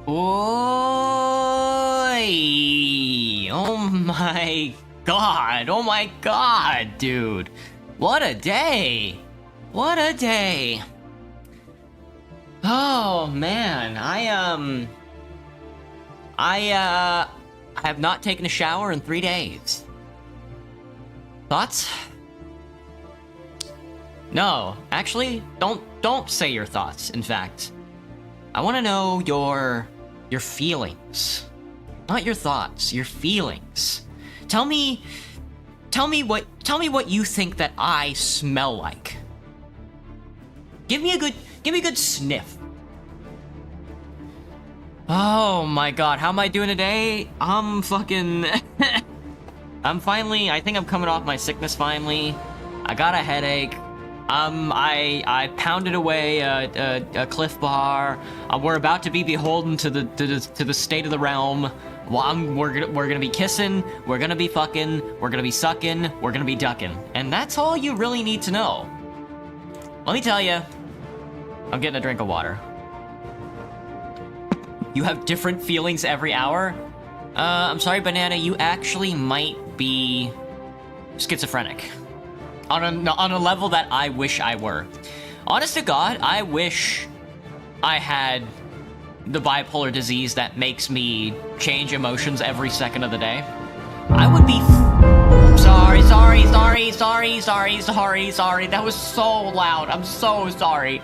Oi! Oh my god! Oh my god, dude! What a day! What a day! Oh man, I have not taken a shower in 3 days. Thoughts? No, actually, don't say your thoughts. In fact, I want to know your feelings. Not your thoughts, your feelings. Tell me what you think that I smell like. Give me a good sniff. Oh my god, how am I doing today? I'm fucking I think I'm coming off my sickness finally. I got a headache. I pounded away a Cliff Bar. We're about to be beholden to the state of the realm. We're gonna be kissing. We're gonna be fucking. We're gonna be sucking. We're gonna be ducking. And that's all you really need to know. Let me tell you, I'm getting a drink of water. You have different feelings every hour. I'm sorry, Banana. You actually might be schizophrenic. On a level that I wish I were. Honest to God, I wish I had the bipolar disease that makes me change emotions every second of the day. I would be sorry. That was so loud. I'm so sorry.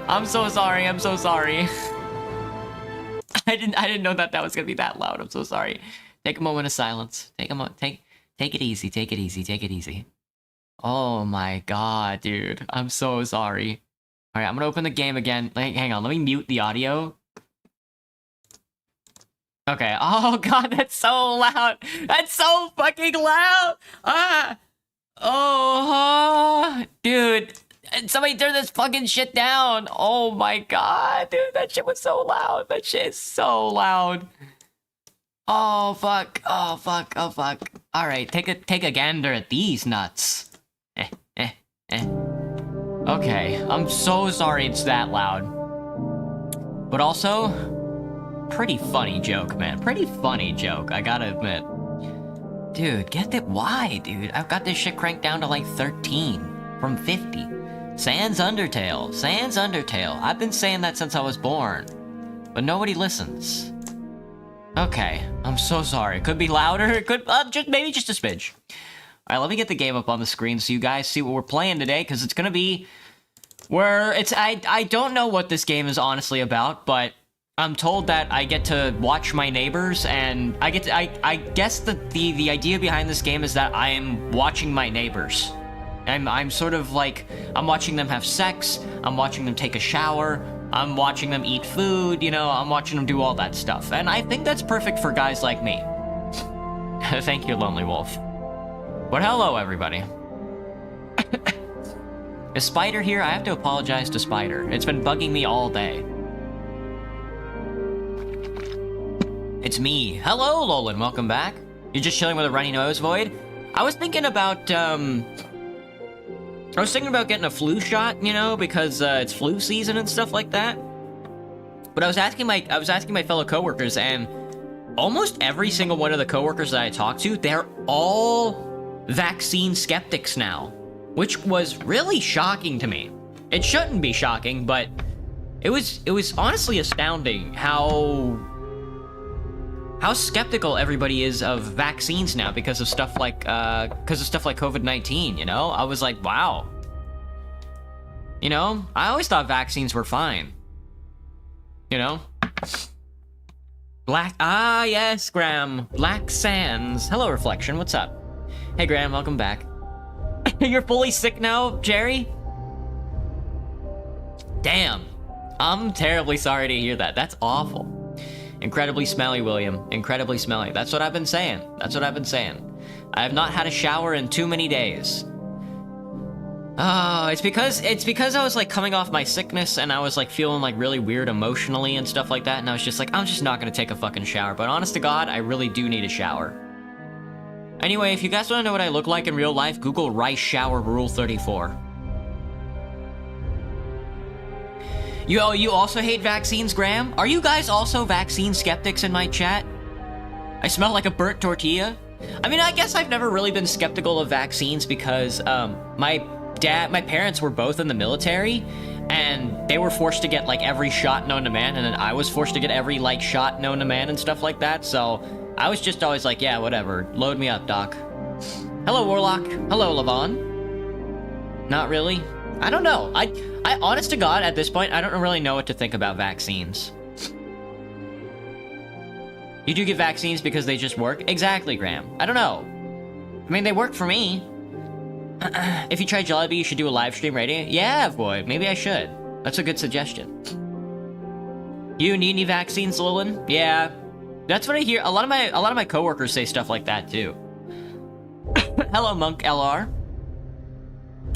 I'm so sorry. I didn't know that was gonna be that loud. I'm so sorry. Take a moment of silence. Take it easy. Oh my god, dude. I'm so sorry. Alright, I'm gonna open the game again. Hang on, let me mute the audio. Okay. Oh god, that's so loud. That's so fucking loud. Dude. Somebody turn this fucking shit down. Oh my god, dude. That shit was so loud. That shit is so loud. Oh fuck. Alright, take a gander at these nuts. Okay, I'm so sorry it's that loud. But also, pretty funny joke, man. Pretty funny joke, I gotta admit. Dude, get that. Why, dude? I've got this shit cranked down to like 13 from 50. Sans Undertale. I've been saying that since I was born. But nobody listens. Okay, I'm so sorry. It could be louder. It could, maybe just a smidge. Alright, let me get the game up on the screen so you guys see what we're playing today, because it's gonna be where it's I don't know what this game is honestly about, but I'm told that I get to watch my neighbors, and I guess the idea behind this game is that I am watching my neighbors. I'm sort of like, I'm watching them have sex, I'm watching them take a shower, I'm watching them eat food, you know, I'm watching them do all that stuff. And I think that's perfect for guys like me. Thank you, Lonely Wolf. But hello, everybody. Is Spider here? I have to apologize to Spider. It's been bugging me all day. It's me. Hello, Lolan. Welcome back. You're just chilling with a runny nose, Void? I was thinking about, getting a flu shot, you know, because, it's flu season and stuff like that. But I was asking my fellow coworkers, and almost every single one of the coworkers that I talked to, they're all vaccine skeptics now, which was really shocking to me. It shouldn't be shocking, but it was honestly astounding how skeptical everybody is of vaccines now because of stuff like COVID-19, you know? I was like, wow. You know, I always thought vaccines were fine. You know? Yes, Graham. Black Sands. Hello, Reflection. What's up? Hey, Graham, welcome back. You're fully sick now, Jerry? Damn. I'm terribly sorry to hear that. That's awful. Incredibly smelly, William. Incredibly smelly. That's what I've been saying. I have not had a shower in too many days. Oh, it's because I was like coming off my sickness and I was like feeling like really weird emotionally and stuff like that, and I was just like, I'm just not gonna take a fucking shower. But honest to God, I really do need a shower. Anyway, if you guys want to know what I look like in real life, Google Rice Shower Rule 34. You also hate vaccines, Graham? Are you guys also vaccine skeptics in my chat? I smell like a burnt tortilla. I mean, I guess I've never really been skeptical of vaccines because my parents were both in the military, and they were forced to get like every shot known to man, and then I was forced to get every like shot known to man and stuff like that. So I was just always like, yeah, whatever. Load me up, Doc. Hello, Warlock. Hello, Levon. Not really. I don't know. I honest to God, at this point, I don't really know what to think about vaccines. You do get vaccines because they just work? Exactly, Graham. I don't know. I mean, they work for me. If you try Jollibee, you should do a live stream rating. Yeah, boy. Maybe I should. That's a good suggestion. You need any vaccines, Lilin? Yeah. That's what I hear. A lot of my coworkers say stuff like that too. Hello, Monk LR.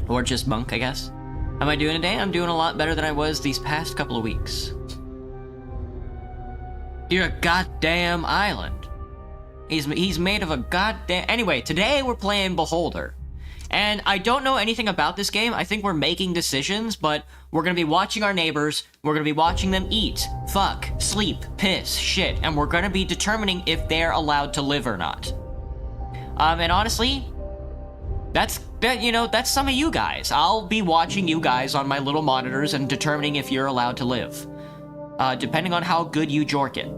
Or just Monk, I guess. How am I doing today? I'm doing a lot better than I was these past couple of weeks. You're a goddamn island. He's made of a goddamn... Anyway, today we're playing Beholder. And I don't know anything about this game. I think we're making decisions, but we're gonna be watching our neighbors. We're gonna be watching them eat, fuck, sleep, piss, shit. And we're gonna be determining if they're allowed to live or not. And honestly... That's some of you guys. I'll be watching you guys on my little monitors and determining if you're allowed to live. Depending on how good you jork it.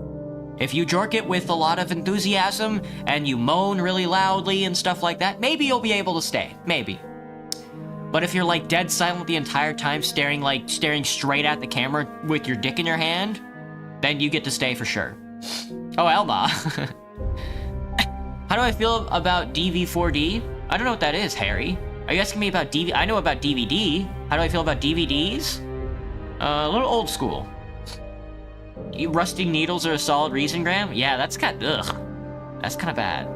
If you jork it with a lot of enthusiasm, and you moan really loudly and stuff like that, maybe you'll be able to stay. Maybe. But if you're like dead silent the entire time, staring straight at the camera with your dick in your hand, then you get to stay for sure. Oh, Elba. How do I feel about DV4D? I don't know what that is, Harry. Are you asking me about DVD? I know about DVD. How do I feel about DVDs? A little old school. Rusty needles are a solid reason, Graham? Yeah, that's kind of... Ugh. That's kind of bad.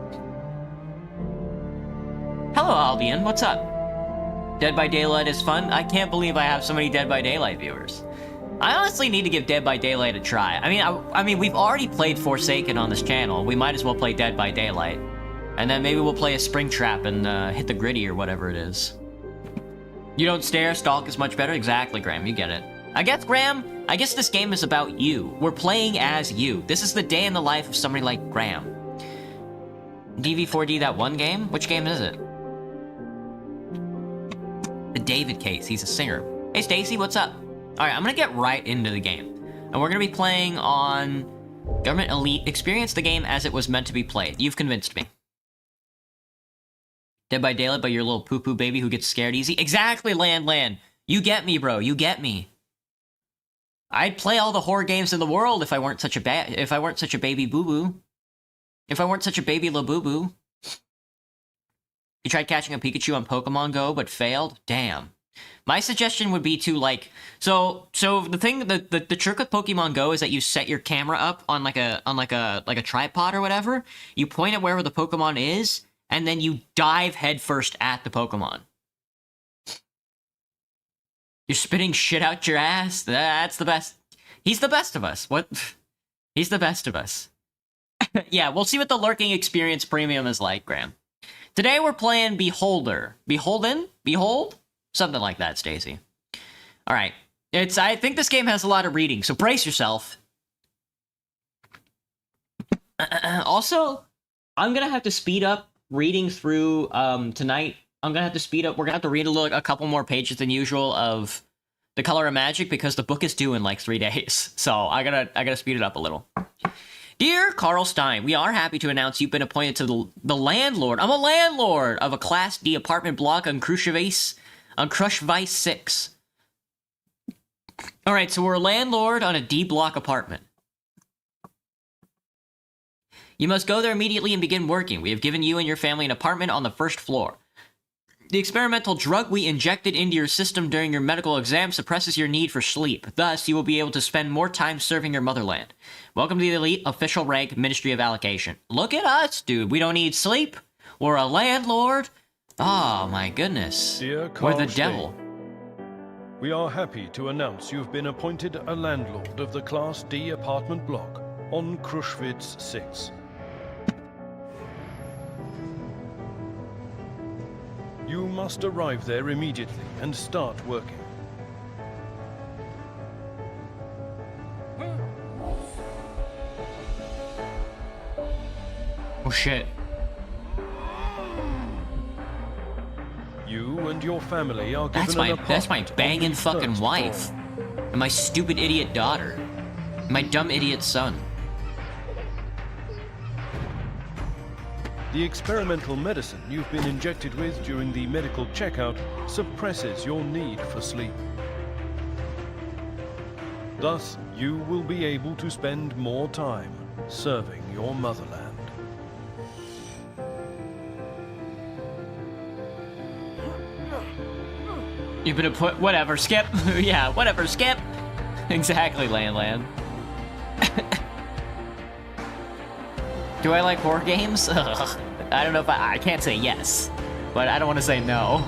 Hello, Albion. What's up? Dead by Daylight is fun. I can't believe I have so many Dead by Daylight viewers. I honestly need to give Dead by Daylight a try. I mean, we've already played Forsaken on this channel. We might as well play Dead by Daylight. And then maybe we'll play a Springtrap and hit the gritty or whatever it is. You don't stare, stalk is much better? Exactly, Graham, you get it. I guess, Graham, I guess this game is about you. We're playing as you. This is the day in the life of somebody like Graham. DV4D, that one game? Which game is it? The David Case, he's a singer. Hey, Stacy, what's up? Alright, I'm gonna get right into the game. And we're gonna be playing on Government Elite. Experience the game as it was meant to be played. You've convinced me. Dead by Daylight, but you're a little poo-poo baby who gets scared easy. Exactly, Land. You get me, bro. You get me. I'd play all the horror games in the world if I weren't such a baby boo-boo. If I weren't such a baby la-boo-boo. You tried catching a Pikachu on Pokemon Go, but failed? Damn. My suggestion would be to, like... So the thing, the trick with Pokemon Go is that you set your camera up on like a tripod or whatever. You point it wherever the Pokemon is, and then you dive headfirst at the Pokemon. You're spitting shit out your ass? That's the best. He's the best of us. What? He's the best of us. Yeah, we'll see what the Lurking Experience Premium is like, Graham. Today we're playing Beholder. Beholden? Behold? Something like that, Stacy. Alright. I think this game has a lot of reading, so brace yourself. Also, I'm gonna have to speed up reading through tonight. I'm gonna have to speed up. We're gonna have to read a couple more pages than usual of The Color of Magic because the book is due in like 3 days. So I gotta speed it up a little. Dear Carl Stein, we are happy to announce you've been appointed to the landlord. I'm a landlord of a Class D apartment block on Krushvice 6. All right, so we're a landlord on a D block apartment. You must go there immediately and begin working. We have given you and your family an apartment on the first floor. The experimental drug we injected into your system during your medical exam suppresses your need for sleep. Thus, you will be able to spend more time serving your motherland. Welcome to the elite official rank Ministry of Allocation. Look at us, dude. We don't need sleep. We're a landlord. Oh, my goodness. Dear Carl We're the devil. We are happy to announce you've been appointed a landlord of the Class D apartment block on Krushvice 6. You must arrive there immediately and start working. Oh shit. You and your family are given That's my apartment on banging the fucking first wife. floor. And my stupid idiot daughter. And my dumb idiot son. The experimental medicine you've been injected with during the medical checkout suppresses your need for sleep. Thus, you will be able to spend more time serving your motherland. You better put whatever, skip. Yeah, whatever, skip. Exactly, Land. Do I like horror games? Ugh. I don't know if I can't say yes, but I don't want to say no.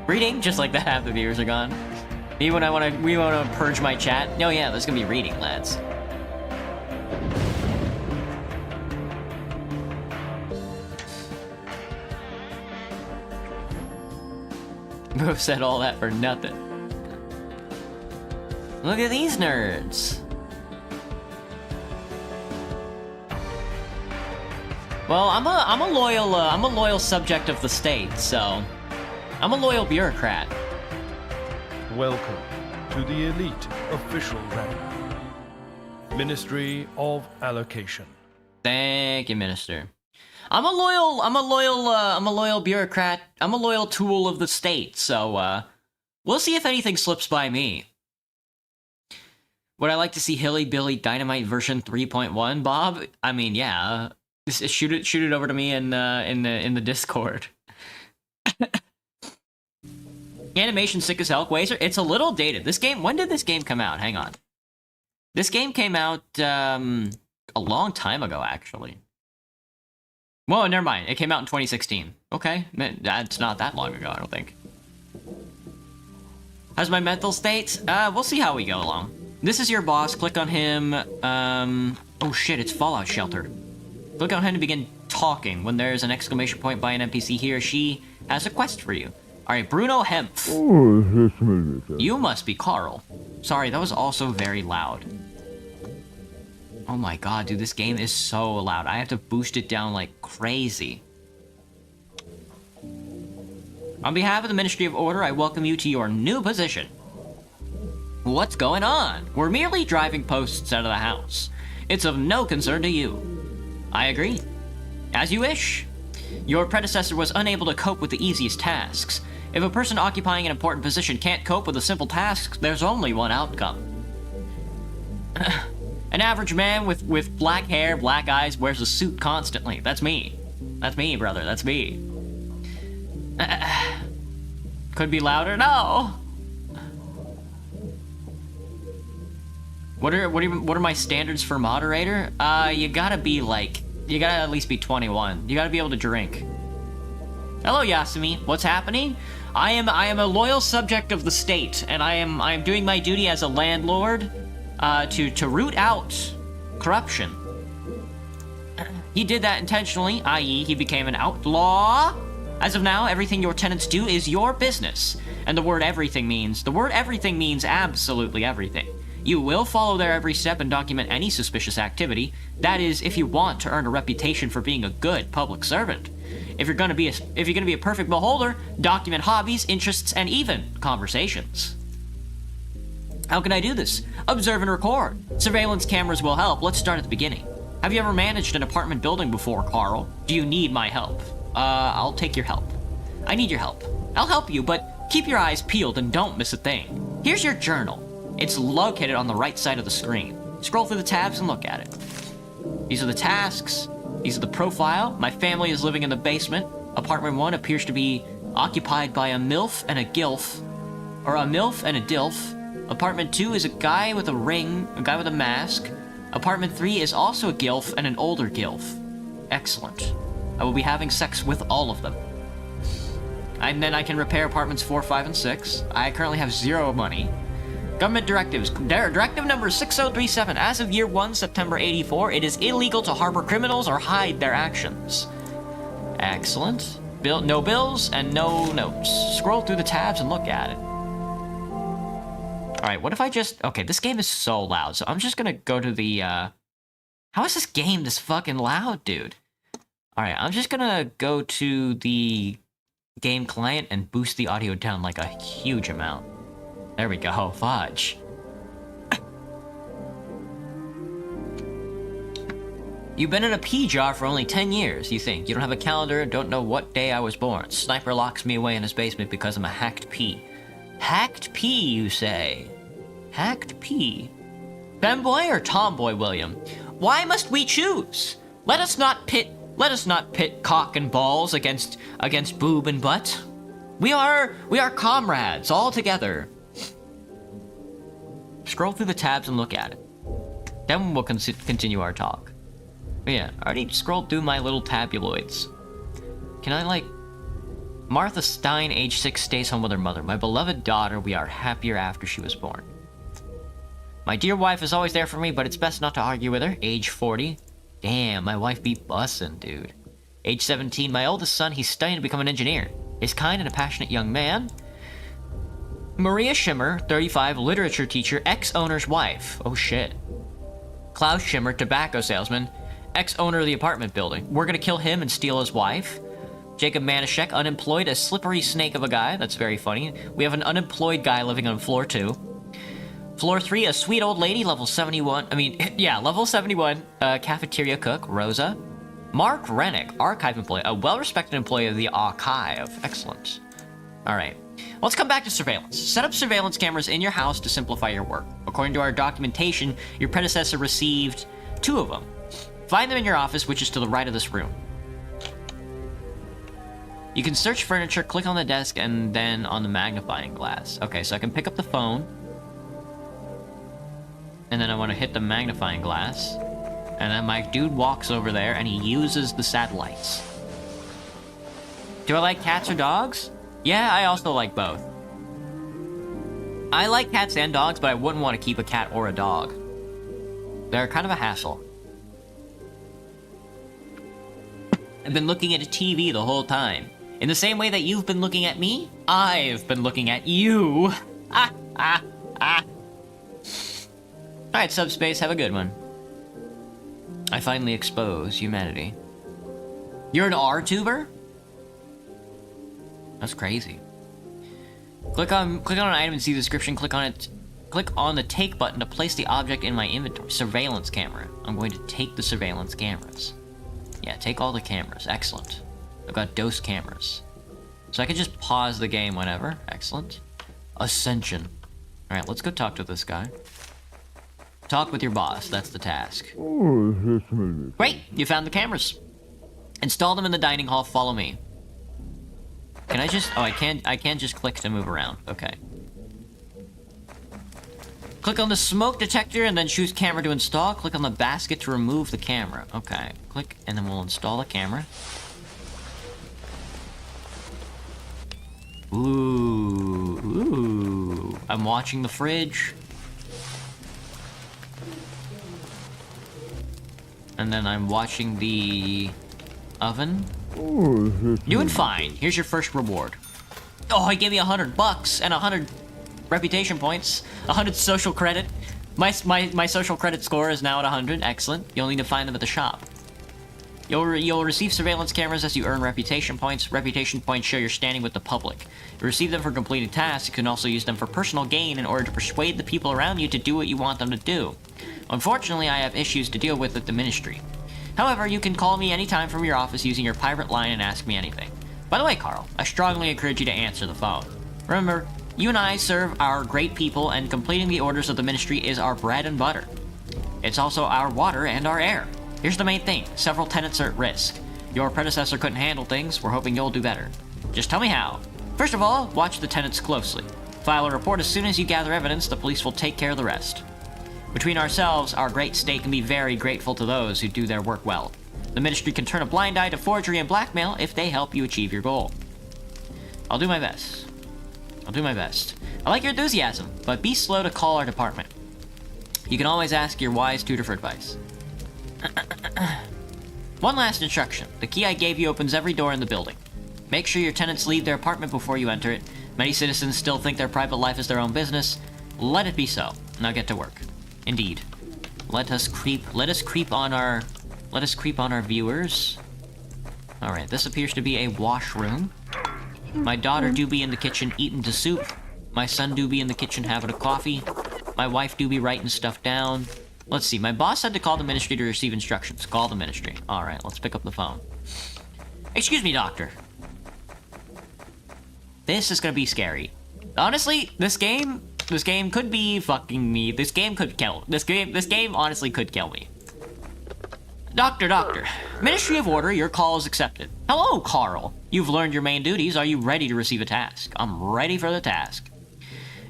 Reading, just like that, half the viewers are gone. We want to purge my chat. Oh yeah, there's gonna be reading, lads. Move said all that for nothing. Look at these nerds. Well, I'm a loyal subject of the state, so I'm a loyal bureaucrat. Welcome to the elite official rank. Ministry of Allocation. Thank you, Minister. I'm a loyal bureaucrat. I'm a loyal tool of the state, so we'll see if anything slips by me. Would I like to see Hilly Billy Dynamite version 3.1, Bob? I mean, yeah. Shoot it over to me in the Discord. Animation sick as hell, Quasar. It's a little dated. This game. When did this game come out? Hang on. This game came out a long time ago, actually. Whoa, never mind. It came out in 2016. Okay, that's not that long ago, I don't think. How's my mental state? We'll see how we go along. This is your boss. Click on him. Oh shit, it's Fallout Shelter. Click on him to begin talking. When there's an exclamation point by an NPC, he or she has a quest for you. Alright, Bruno Hempf. You must be Carl. Sorry, that was also very loud. Oh my god, dude, this game is so loud. I have to boost it down like crazy. On behalf of the Ministry of Order, I welcome you to your new position. What's going on? We're merely driving posts out of the house. It's of no concern to you. I agree. As you wish. Your predecessor was unable to cope with the easiest tasks. If a person occupying an important position can't cope with a simple task, there's only one outcome. An average man with black hair, black eyes, wears a suit constantly. That's me. That's me, brother. That's me. Could be louder? No! What are my standards for moderator? You gotta at least be 21. You gotta be able to drink. Hello, Yasumi. What's happening? I am a loyal subject of the state, and I am doing my duty as a landlord, to root out corruption. He did that intentionally, i.e., he became an outlaw. As of now, everything your tenants do is your business, and the word everything means absolutely everything. You will follow their every step and document any suspicious activity. That is, if you want to earn a reputation for being a good public servant. If you're gonna be a perfect beholder, document hobbies, interests, and even conversations. How can I do this? Observe and record. Surveillance cameras will help. Let's start at the beginning. Have you ever managed an apartment building before, Carl? Do you need my help? I'll take your help. I need your help. I'll help you, but keep your eyes peeled and don't miss a thing. Here's your journal. It's located on the right side of the screen. Scroll through the tabs and look at it. These are the tasks. These are the profile. My family is living in the basement. Apartment 1 appears to be occupied by a MILF and a GILF. Or a MILF and a DILF. Apartment 2 is a guy with a ring, a guy with a mask. Apartment 3 is also a GILF and an older GILF. Excellent. I will be having sex with all of them. And then I can repair apartments 4, 5, and 6. I currently have 0 money. Government directives. Directive number 6037. As of year 1, September 84, it is illegal to harbor criminals or hide their actions. Excellent. No bills and no notes. Scroll through the tabs and look at it. Alright, what if I just... Okay, this game is so loud, so I'm just gonna go to the, How is this game this fucking loud, dude? Alright, I'm just gonna go to the game client and boost the audio down like a huge amount. There we go, fudge. You've been in a pea jar for only 10 years, you think. You don't have a calendar, don't know what day I was born. Sniper locks me away in his basement because I'm a hacked pea. Hacked pea, you say? Hacked pea? Femboy or tomboy, William? Why must we choose? Let us not pit cock and balls against boob and butt. We are comrades, all together. Scroll through the tabs and look at it. Then we'll continue our talk. But yeah, I already scrolled through my little tabuloids. Can I, like... Martha Stein, age 6, stays home with her mother. My beloved daughter, we are happier after she was born. My dear wife is always there for me, but it's best not to argue with her. Age 40. Damn, my wife be bussin', dude. Age 17, my oldest son, he's studying to become an engineer. He's kind and a passionate young man. Maria Schimmer, 35, literature teacher, ex-owner's wife. Oh shit. Klaus Schimmer, tobacco salesman, ex-owner of the apartment building. We're gonna kill him and steal his wife. Jacob Manischek, unemployed, a slippery snake of a guy. That's very funny. We have an unemployed guy living on floor 2. Floor 3, a sweet old lady, level 71. Level 71, cafeteria cook, Rosa. Mark Rennick, archive employee, a well-respected employee of the archive. Excellent. Alright. Let's come back to surveillance. Set up surveillance cameras in your house to simplify your work. According to our documentation, your predecessor received 2 of them. Find them in your office, which is to the right of this room. You can search furniture, click on the desk, and then on the magnifying glass. Okay, so I can pick up the phone. And then I want to hit the magnifying glass. And then my dude walks over there, and he uses the satellites. Do I like cats or dogs? Yeah, I also like both. I like cats and dogs, but I wouldn't want to keep a cat or a dog. They're kind of a hassle. I've been looking at a TV the whole time. In the same way that you've been looking at me, I've been looking at you. Alright, Subspace, have a good one. I finally expose humanity. You're an R-tuber? That's crazy. Click on an item and see the description. Click on it. Click on the take button to place the object in my inventory. Surveillance camera. I'm going to take the surveillance cameras. Yeah, take all the cameras. Excellent. I've got dose cameras. So I can just pause the game whenever. Excellent. Ascension. Alright, let's go talk to this guy. Talk with your boss. That's the task. Great! You found the cameras. Install them in the dining hall. Follow me. Can I just... Oh, I can't just click to move around. Okay. Click on the smoke detector and then choose camera to install. Click on the basket to remove the camera. Okay. Click and then we'll install the camera. Ooh. I'm watching the fridge. And then I'm watching the oven. Doing fine. Here's your first reward. Oh, he gave me $100 and 100 reputation points, 100 social credit. My social credit score is now at 100. Excellent. You'll need to find them at the shop. You'll receive surveillance cameras as you earn reputation points. Reputation points show your standing with the public. You receive them for completing tasks. You can also use them for personal gain in order to persuade the people around you to do what you want them to do. Unfortunately, I have issues to deal with at the ministry. However, you can call me anytime from your office using your pirate line and ask me anything. By the way, Carl, I strongly encourage you to answer the phone. Remember, you and I serve our great people, and completing the orders of the ministry is our bread and butter. It's also our water and our air. Here's the main thing. Several tenants are at risk. Your predecessor couldn't handle things. We're hoping you'll do better. Just tell me how. First of all, watch the tenants closely. File a report as soon as you gather evidence. The police will take care of the rest. Between ourselves, our great state can be very grateful to those who do their work well. The ministry can turn a blind eye to forgery and blackmail if they help you achieve your goal. I'll do my best. I like your enthusiasm, but be slow to call our department. You can always ask your wise tutor for advice. One last instruction. The key I gave you opens every door in the building. Make sure your tenants leave their apartment before you enter it. Many citizens still think their private life is their own business. Let it be so. Now get to work. Indeed. Let us creep on our viewers. Alright, this appears to be a washroom. My daughter do be in the kitchen eating the soup. My son do be in the kitchen having a coffee. My wife do be writing stuff down. Let's see, my boss said to call the ministry to receive instructions. Call the ministry. Alright, let's pick up the phone. Excuse me, doctor. This is gonna be scary. Honestly, this game could be fucking me. This game honestly could kill me. Doctor. Ministry of Order, your call is accepted. Hello, Carl. You've learned your main duties. Are you ready to receive a task? I'm ready for the task.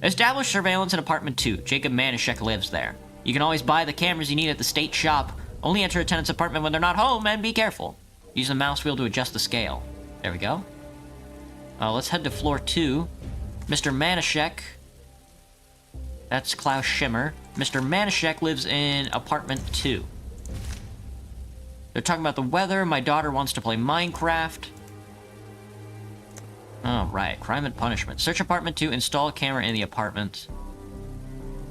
Establish surveillance in apartment 2. Jacob Manischek lives there. You can always buy the cameras you need at the state shop. Only enter a tenant's apartment when they're not home, and be careful. Use the mouse wheel to adjust the scale. There we go. Let's head to floor 2. Mr. Manischek. That's Klaus Schimmer. Mr. Manischek lives in apartment 2. They're talking about the weather. My daughter wants to play Minecraft. Oh, right. Crime and punishment. Search apartment 2. Install a camera in the apartment.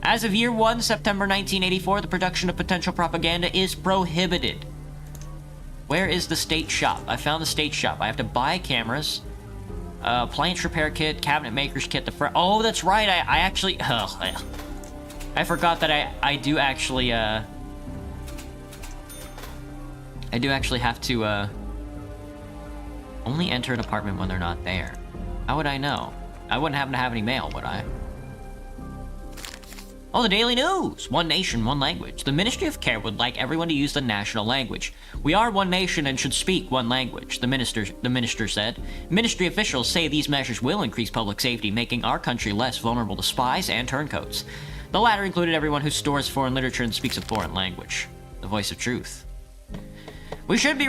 As of year 1, September 1984, the production of potential propaganda is prohibited. Where is the state shop? I found the state shop. I have to buy cameras. Appliance repair kit, cabinet maker's kit, oh, that's right, I actually, I forgot that I do actually have to, only enter an apartment when they're not there. How would I know? I wouldn't happen to have any mail, would I? Oh, the Daily News! One nation, one language. The Ministry of Care would like everyone to use the national language. We are one nation and should speak one language, the minister said. Ministry officials say these measures will increase public safety, making our country less vulnerable to spies and turncoats. The latter included everyone who stores foreign literature and speaks a foreign language. The voice of truth. Why shouldn't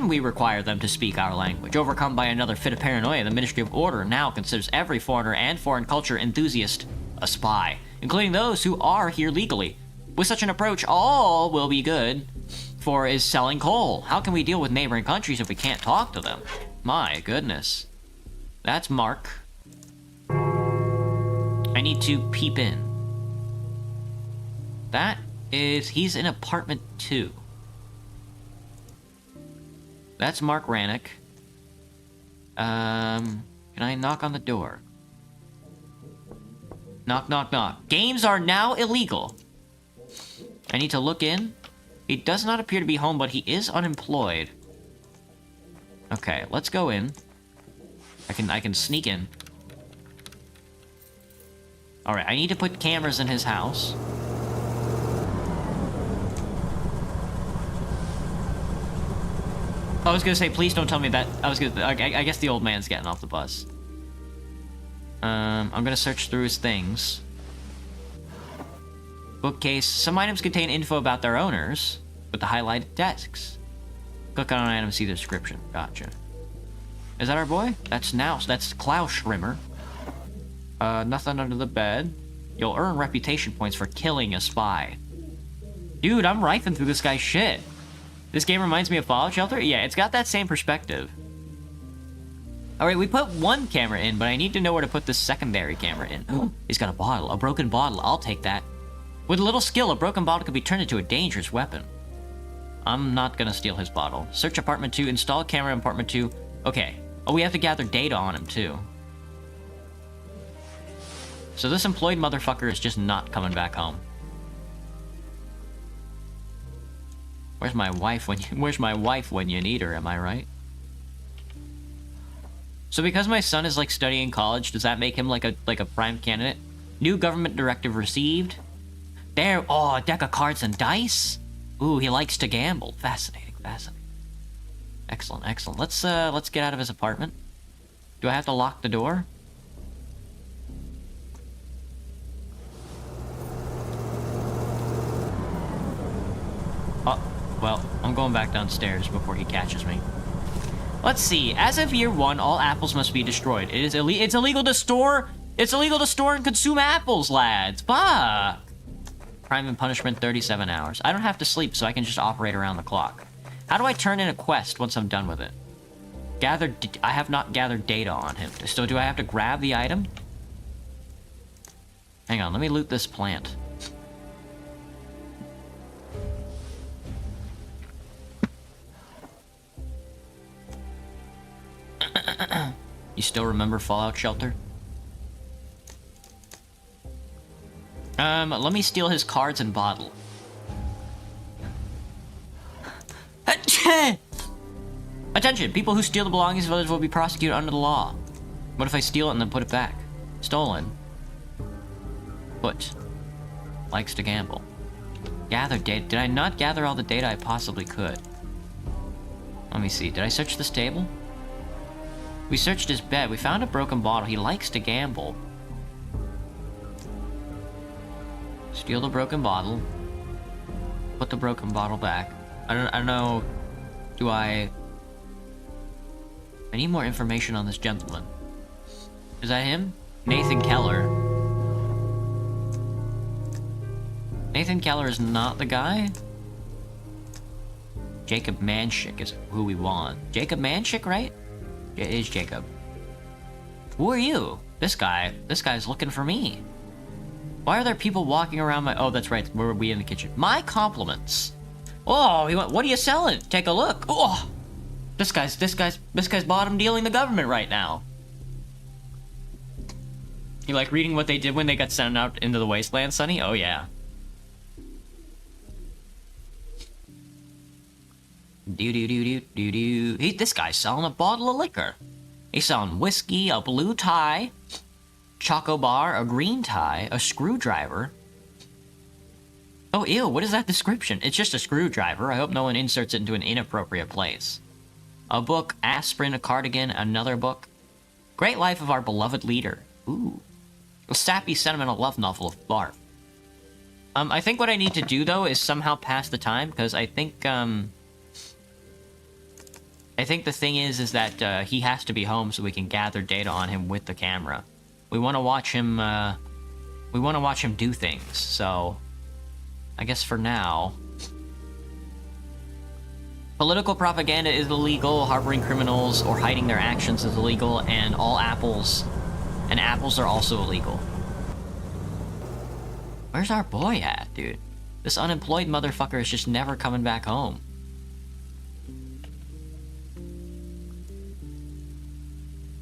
we require them to speak our language? Overcome by another fit of paranoia, the Ministry of Order now considers every foreigner and foreign culture enthusiast a spy, including those who are here legally. With such an approach, all will be good for is selling coal. How can we deal with neighboring countries if we can't talk to them? My goodness. That's Mark. I need to peep in. He's in apartment 2. That's Mark Rannick. Can I knock on the door? Knock, knock, knock. Games are now illegal. I need to look in. He does not appear to be home, but he is unemployed. Okay, let's go in. I can sneak in. Alright, I need to put cameras in his house. I was gonna say, please don't tell me that. I guess the old man's getting off the bus. I'm gonna search through his things. Bookcase. Some items contain info about their owners, with the highlighted desks. Click on an item to see the description. Gotcha. Is that our boy? That's Klaus Schrimmer. Nothing under the bed. You'll earn reputation points for killing a spy. Dude, I'm rifing through this guy's shit. This game reminds me of Fallout Shelter? Yeah, it's got that same perspective. Alright, we put one camera in, but I need to know where to put the secondary camera in. He's got a bottle. A broken bottle. I'll take that. With a little skill, a broken bottle could be turned into a dangerous weapon. I'm not gonna steal his bottle. Search apartment 2. Install camera in apartment 2. Okay. Oh, we have to gather data on him, too. So this employed motherfucker is just not coming back home. Where's my wife when you need her, am I right? So because my son is like studying college, does that make him like a prime candidate? New government directive received. There, oh, a deck of cards and dice? Ooh, he likes to gamble. Fascinating, fascinating. Excellent, excellent. Let's get out of his apartment. Do I have to lock the door? Oh, well, I'm going back downstairs before he catches me. Let's see. As of year 1, all apples must be destroyed. It's illegal to store. It's illegal to store and consume apples, lads. Fuck. Crime and punishment, 37 hours. I don't have to sleep, so I can just operate around the clock. How do I turn in a quest once I'm done with it? I have not gathered data on him. So do I have to grab the item? Hang on, let me loot this plant. You still remember Fallout Shelter? Let me steal his cards and bottle. Attention! People who steal the belongings of others will be prosecuted under the law. What if I steal it and then put it back? Stolen. Put. Likes to gamble. Gather data. Did I not gather all the data I possibly could? Let me see. Did I search the stable? We searched his bed. We found a broken bottle. He likes to gamble. Steal the broken bottle. Put the broken bottle back. I don't know. Do I need more information on this gentleman. Is that him? Nathan Keller. Nathan Keller is not the guy? Jacob Manshik is who we want. Jacob Manshik, right? It is Jacob. Who are you? This guy's looking for me. Why are there people walking around my... Oh, that's right. Where we in the kitchen? My compliments. Oh, he went, what are you selling? Take a look. Oh, this guy's bottom dealing the government right now. You like reading what they did when they got sent out into the wasteland, Sonny? Oh, yeah. This guy's selling a bottle of liquor. He's selling whiskey, a blue tie, choco bar, a green tie, a screwdriver. Oh, ew, what is that description? It's just a screwdriver. I hope no one inserts it into an inappropriate place. A book, aspirin, a cardigan, another book. Great Life of Our Beloved Leader. Ooh. A sappy, sentimental love novel of Barf. I think what I need to do, though, is somehow pass the time, because I think the thing is that he has to be home so we can gather data on him with the camera. We want to watch him, do things, so... I guess for now... Political propaganda is illegal, harboring criminals or hiding their actions is illegal, and all apples... And apples are also illegal. Where's our boy at, dude? This unemployed motherfucker is just never coming back home.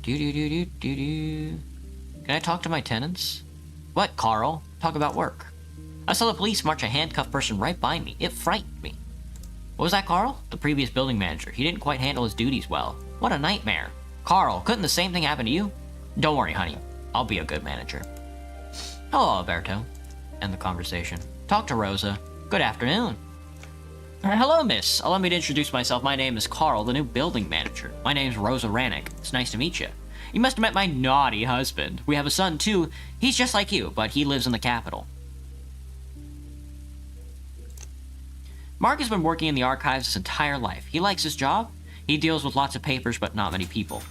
Can I talk to my tenants? What, Carl? Talk about work. I saw the police march a handcuffed person right by me. It frightened me. What was that, Carl? The previous building manager. He didn't quite handle his duties well. What a nightmare. Carl, couldn't the same thing happen to you? Don't worry, honey. I'll be a good manager. Hello, Alberto. End the conversation. Talk to Rosa. Good afternoon. Hello, miss. Allow me to introduce myself. My name is Carl, the new building manager. My name's Rosa Rannick. It's nice to meet you. You must have met my naughty husband. We have a son, too. He's just like you, but he lives in the capital. Mark has been working in the archives his entire life. He likes his job. He deals with lots of papers, but not many people.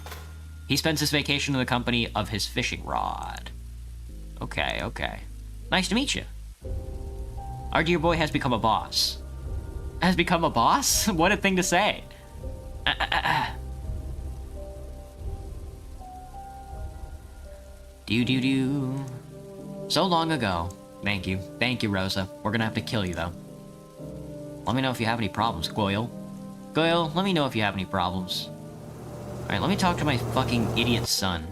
He spends his vacation in the company of his fishing rod. Okay, okay. Nice to meet you. Our dear boy has become a boss. Has become a boss? What a thing to say. Do. So long ago. Thank you. Thank you, Rosa. We're gonna have to kill you, though. Let me know if you have any problems, Goyle. Goyle, let me know if you have any problems. Alright, let me talk to my fucking idiot son.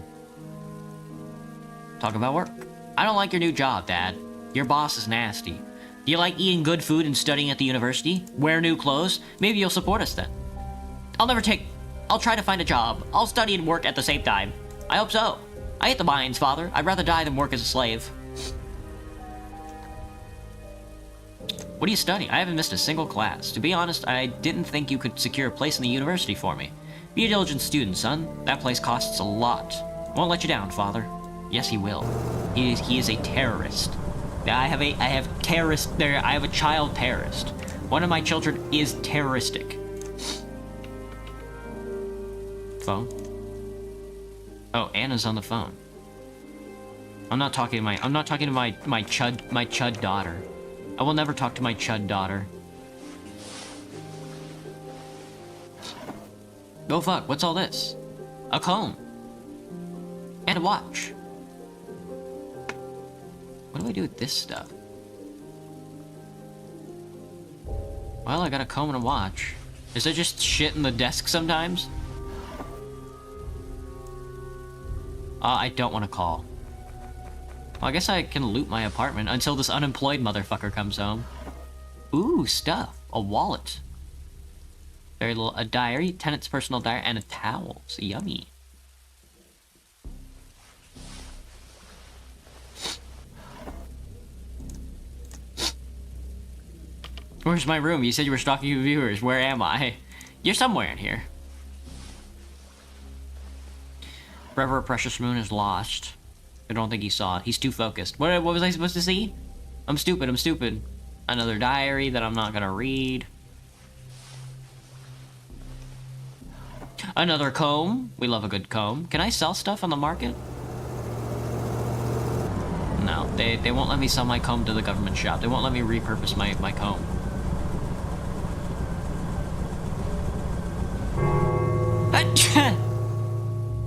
Talk about work. I don't like your new job, Dad. Your boss is nasty. Do you like eating good food and studying at the university? Wear new clothes? Maybe you'll support us then. I'll try to find a job. I'll study and work at the same time. I hope so. I hate the mines, Father. I'd rather die than work as a slave. What are you studying? I haven't missed a single class. To be honest, I didn't think you could secure a place in the university for me. Be a diligent student, son. That place costs a lot. Won't let you down, Father. Yes, he will. He is a terrorist. I have a child terrorist. One of my children is terroristic. Phone? Oh, Anna's on the phone. I'm not talking to my chud daughter. I will never talk to my chud daughter. Oh fuck, what's all this? A comb. And a watch. What do I do with this stuff? Well, I got a comb and a watch. Is there just shit in the desk sometimes? I don't want to call. Well, I guess I can loot my apartment until this unemployed motherfucker comes home. Ooh, stuff. A wallet. Very little. A diary, tenant's personal diary, and a towel. So yummy. Where's my room? You said you were stalking your viewers. Where am I? You're somewhere in here. Forever a Precious Moon is lost. I don't think he saw it. He's too focused. What was I supposed to see? I'm stupid. I'm stupid. Another diary that I'm not gonna read. Another comb. We love a good comb. Can I sell stuff on the market? No, they won't let me sell my comb to the government shop. They won't let me repurpose my comb.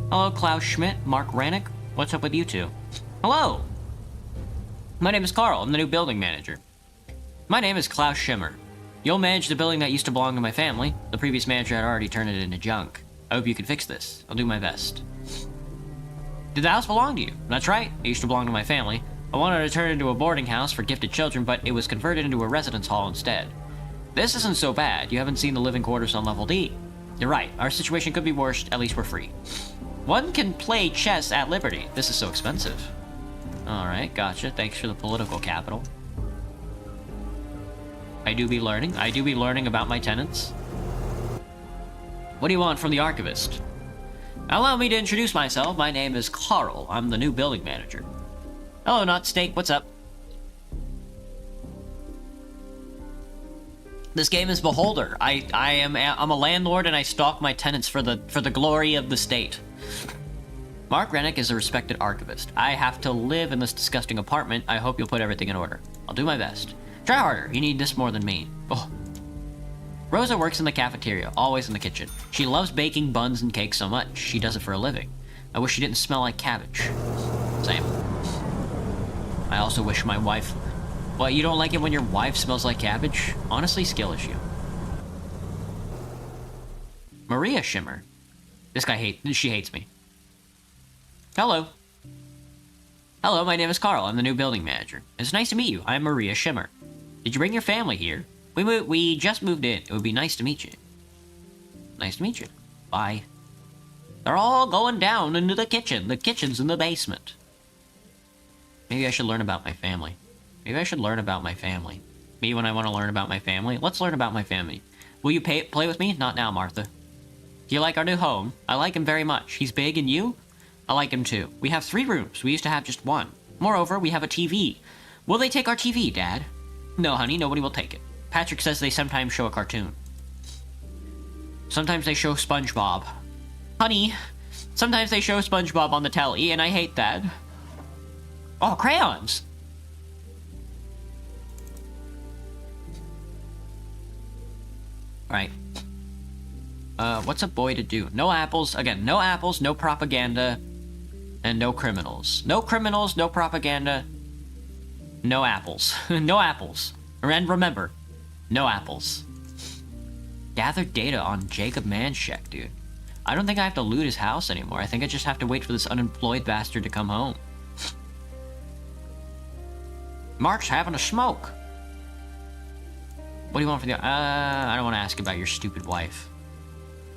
Hello, Klaus Schmidt, Mark Rannick. What's up with you two? Hello! My name is Carl. I'm the new building manager. My name is Klaus Schimmer. You'll manage the building that used to belong to my family. The previous manager had already turned it into junk. I hope you can fix this. I'll do my best. Did the house belong to you? That's right. It used to belong to my family. I wanted to turn it into a boarding house for gifted children, but it was converted into a residence hall instead. This isn't so bad. You haven't seen the living quarters on level D. You're right. Our situation could be worse. At least we're free. One can play chess at Liberty. This is so expensive. Alright, gotcha. Thanks for the political capital. I do be learning about my tenants. What do you want from the archivist? Allow me to introduce myself. My name is Carl. I'm the new building manager. Hello, Not Steak. What's up? This game is Beholder. I'm a landlord and I stalk my tenants for the glory of the state. Mark Rennick is a respected archivist. I have to live in this disgusting apartment. I hope you'll put everything in order. I'll do my best. Try harder. You need this more than me. Oh. Rosa works in the cafeteria, always in the kitchen. She loves baking buns and cakes so much. She does it for a living. I wish she didn't smell like cabbage. Same. I also wish my wife... What, you don't like it when your wife smells like cabbage? Honestly, skill issue. Maria Schimmer. This guy she hates me. Hello. Hello, my name is Carl. I'm the new building manager. It's nice to meet you. I'm Maria Schimmer. Did you bring your family here? We just moved in. It would be nice to meet you. Nice to meet you. Bye. They're all going down into the kitchen. The kitchen's in the basement. Maybe I should learn about my family. Maybe I should learn about my family. Me when I want to learn about my family? Let's learn about my family. Will you play with me? Not now, Martha. Do you like our new home? I like him very much. He's big, and you? I like him too. We have 3 rooms. We used to have just 1. Moreover, we have a TV. Will they take our TV, Dad? No, honey, nobody will take it. Patrick says they sometimes show a cartoon. Sometimes they show SpongeBob. Honey, sometimes they show SpongeBob on the telly, and I hate that. Oh, crayons! Alright. What's a boy to do? No apples. Again, no apples, no propaganda, and no criminals. No criminals, no propaganda, no apples. No apples. And remember, no apples. Gather data on Jacob Manshek, dude. I don't think I have to loot his house anymore. I think I just have to wait for this unemployed bastard to come home. Mark's having a smoke. What do you want for the... I don't want to ask about your stupid wife.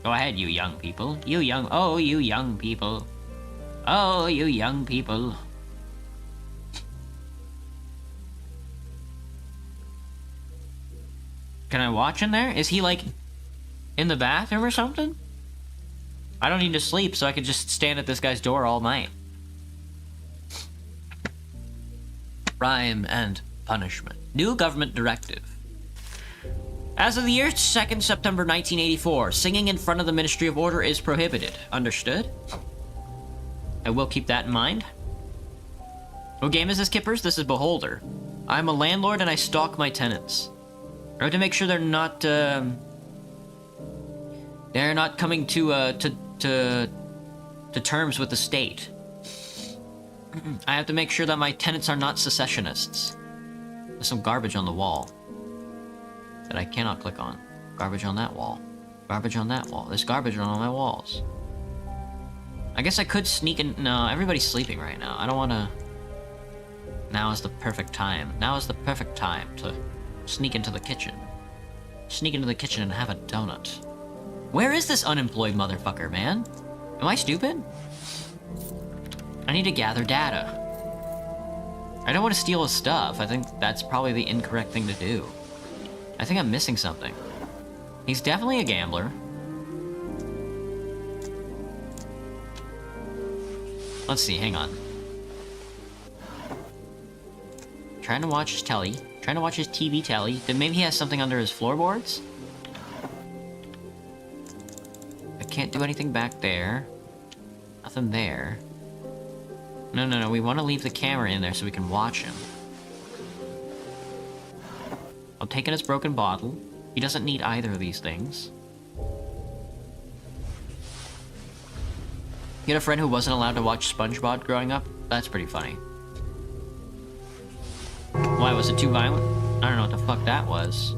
Go ahead, you young people. You young... Oh, you young people. Oh, you young people. Can I watch in there? Is he, like, in the bathroom or something? I don't need to sleep, so I could just stand at this guy's door all night. Crime and punishment. New government directive. As of the year 2nd September 1984, singing in front of the Ministry of Order is prohibited. Understood? I will keep that in mind. What game is this, Kippers? This is Beholder. I'm a landlord and I stalk my tenants. I have to make sure they're not coming to terms with the state. I have to make sure that my tenants are not secessionists. There's some garbage on the wall that I cannot click on. Garbage on that wall. Garbage on that wall. There's garbage on all my walls. I guess I could sneak in. No, everybody's sleeping right now. I don't want to. Now is the perfect time. Now is the perfect time to sneak into the kitchen. Sneak into the kitchen and have a donut. Where is this unemployed motherfucker, man? Am I stupid? I need to gather data. I don't want to steal his stuff. I think that's probably the incorrect thing to do. I think I'm missing something. He's definitely a gambler. Let's see, hang on. Trying to watch his telly. Trying to watch his TV telly. Then maybe he has something under his floorboards? I can't do anything back there. Nothing there. No, we want to leave the camera in there so we can watch him. I'm taking his broken bottle. He doesn't need either of these things. You had a friend who wasn't allowed to watch SpongeBob growing up? That's pretty funny. Why, was it too violent? I don't know what the fuck that was.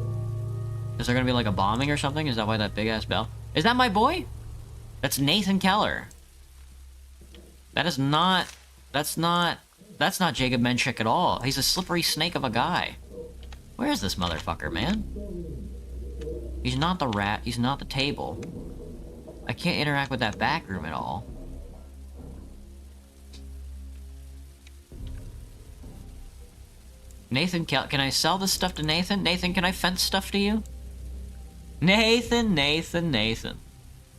Is there gonna be like a bombing or something? Is that why that big ass bell? Is that my boy? That's Nathan Keller. That is not... That's not Jacob Menchik at all. He's a slippery snake of a guy. Where is this motherfucker, man? He's not the rat. He's not the table. I can't interact with that back room at all. Nathan, can I sell this stuff to Nathan? Nathan, can I fence stuff to you? Nathan.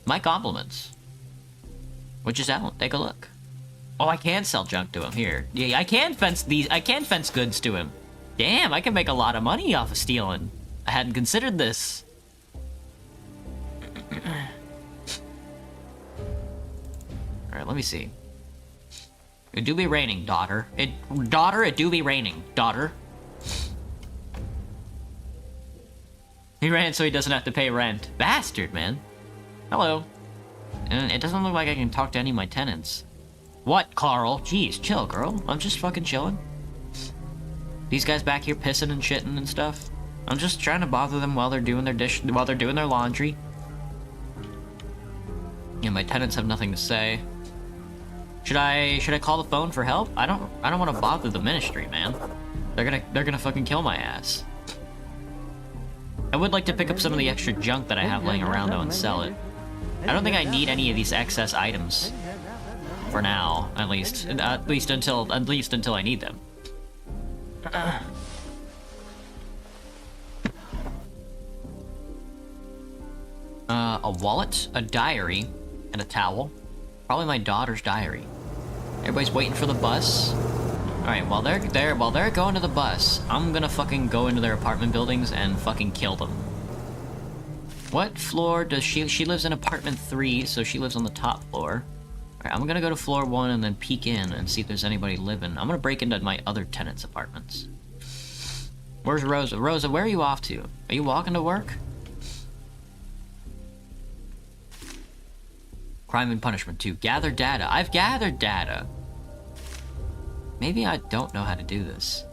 My compliments. Which is out. Take a look. Oh, I can sell junk to him. Here. Yeah, I can fence goods to him. Damn, I can make a lot of money off of stealing. I hadn't considered this. Alright, let me see. It do be raining, daughter. It do be raining, daughter. He ran so he doesn't have to pay rent. Bastard, man. Hello. And it doesn't look like I can talk to any of my tenants. What, Carl? Jeez, chill, girl. I'm just fucking chilling. These guys back here pissing and shitting and stuff. I'm just trying to bother them while they're doing their laundry. Yeah, my tenants have nothing to say. Should I call the phone for help? I don't want to bother the ministry, man. They're gonna fucking kill my ass. I would like to pick up some of the extra junk that I have laying around though and sell it. I don't think I need any of these excess items. For now, at least until I need them. A wallet, a diary, and a towel. Probably my daughter's diary. Everybody's waiting for the bus. Alright, while they're going to the bus, I'm gonna fucking go into their apartment buildings and fucking kill them. What floor does she lives in apartment 3, so she lives on the top floor. Alright, I'm gonna go to floor 1 and then peek in and see if there's anybody living. I'm gonna break into my other tenants' apartments. Where's Rosa? Rosa, where are you off to? Are you walking to work? Crime and Punishment 2. Gather data. I've gathered data. Maybe I don't know how to do this.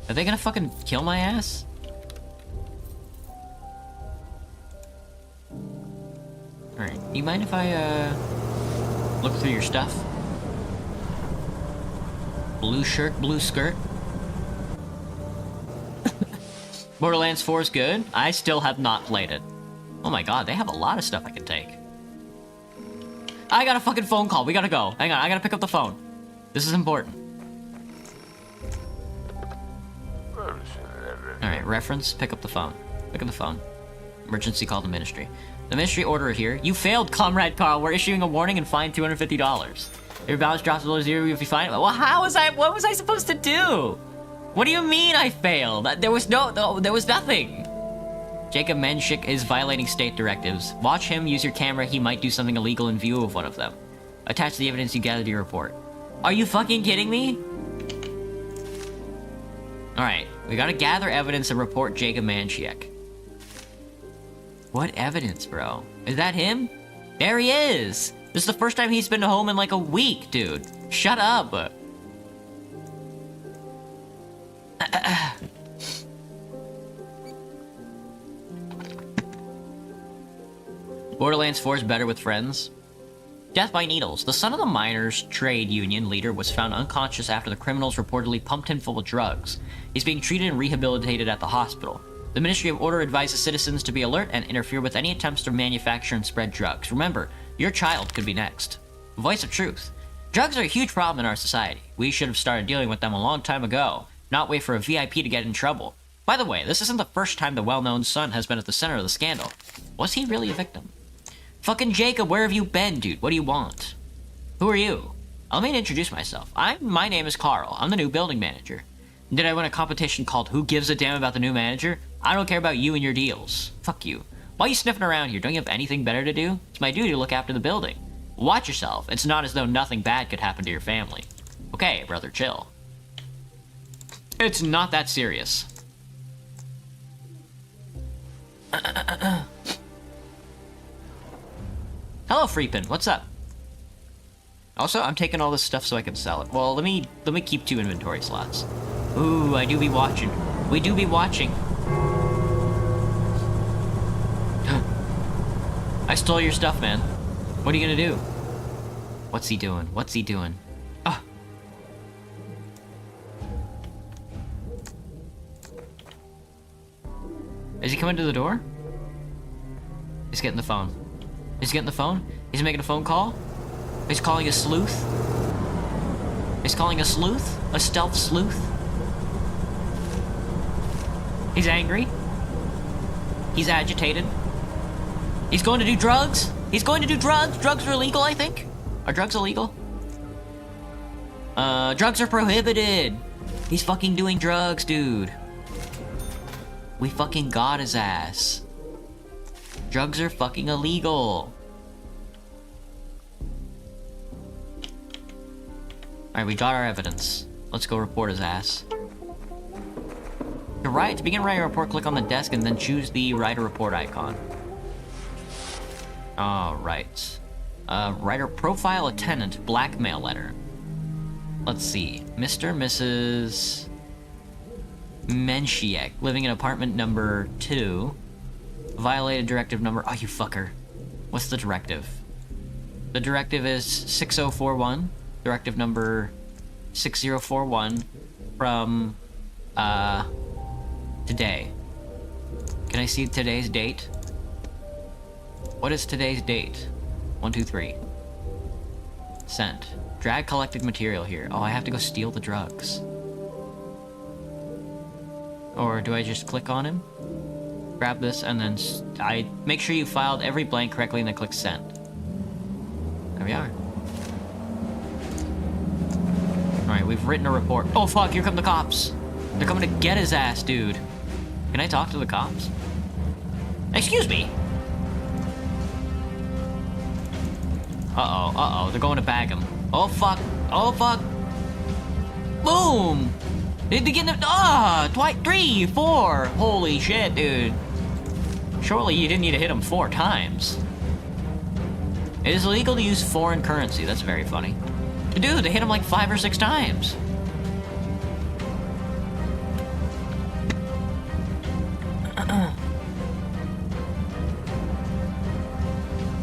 Are they gonna fucking kill my ass? Alright, you mind if I, look through your stuff? Blue shirt, blue skirt. Borderlands 4 is good. I still have not played it. Oh my god, they have a lot of stuff I can take. I got a fucking phone call. We gotta go. Hang on, I gotta pick up the phone. This is important. Alright, reference, pick up the phone. Pick up the phone. Emergency call the ministry. The ministry order here. You failed, Comrade Carl. We're issuing a warning and fine $250. Your balance drops below 0, you'll be fine. Well, what was I supposed to do? What do you mean I failed? There was nothing. Jacob Menchik is violating state directives. Watch him use your camera. He might do something illegal in view of one of them. Attach the evidence you gathered to your report. Are you fucking kidding me? Alright, we gotta gather evidence and report Jacob Menchik. What evidence, bro? Is that him? There he is! This is the first time he's been home in like a week, dude. Shut up! Borderlands 4 is better with friends. Death by needles. The son of the miners' trade union leader was found unconscious after the criminals reportedly pumped him full of drugs. He's being treated and rehabilitated at the hospital. The Ministry of Order advises citizens to be alert and interfere with any attempts to manufacture and spread drugs. Remember, your child could be next. Voice of truth. Drugs are a huge problem in our society. We should have started dealing with them a long time ago, not wait for a VIP to get in trouble. By the way, this isn't the first time the well-known son has been at the center of the scandal. Was he really a victim? Fucking Jacob, where have you been, dude? What do you want? Who are you? Allow me to introduce myself. My name is Carl. I'm the new building manager. Did I win a competition called Who Gives a Damn About the New Manager? I don't care about you and your deals. Fuck you. Why are you sniffing around here? Don't you have anything better to do? It's my duty to look after the building. Watch yourself. It's not as though nothing bad could happen to your family. Okay, brother, chill. It's not that serious. Hello, Freepin. What's up? Also, I'm taking all this stuff so I can sell it. Well, let me keep 2 inventory slots. Ooh, I do be watching. We do be watching. I stole your stuff, man. What are you gonna do? What's he doing? What's he doing? Ah. Is he coming to the door? He's getting the phone. He's getting the phone? He's making a phone call? He's calling a sleuth? He's calling a sleuth? A stealth sleuth? He's angry. He's agitated. He's going to do drugs? He's going to do drugs? Drugs are illegal, I think? Are drugs illegal? Drugs are prohibited. He's fucking doing drugs, dude. We fucking got his ass. Drugs are fucking illegal. Alright, we got our evidence. Let's go report his ass. To begin writing a report, click on the desk and then choose the write a report icon. Alright. Writer profile a tenant, blackmail letter. Let's see. Mr. Mrs. Menshiek, living in apartment number 2. Violated directive number... Oh, you fucker. What's the directive? The directive is 6041. Directive number 6041 from, today. Can I see today's date? What is today's date? 1, 2, 3. Sent. Drag collected material here. Oh, I have to go steal the drugs. Or do I just click on him? Grab this and then I make sure you filed every blank correctly and then click send. There we are. Alright, we've written a report. Oh fuck, here come the cops. They're coming to get his ass, dude. Can I talk to the cops? Excuse me. Uh-oh, they're going to bag him. Oh fuck, Boom! They'd be getting twice, 3, 4. Holy shit, dude. Surely you didn't need to hit him 4 times. It is illegal to use foreign currency. That's very funny. Dude, they hit him like 5 or 6 times.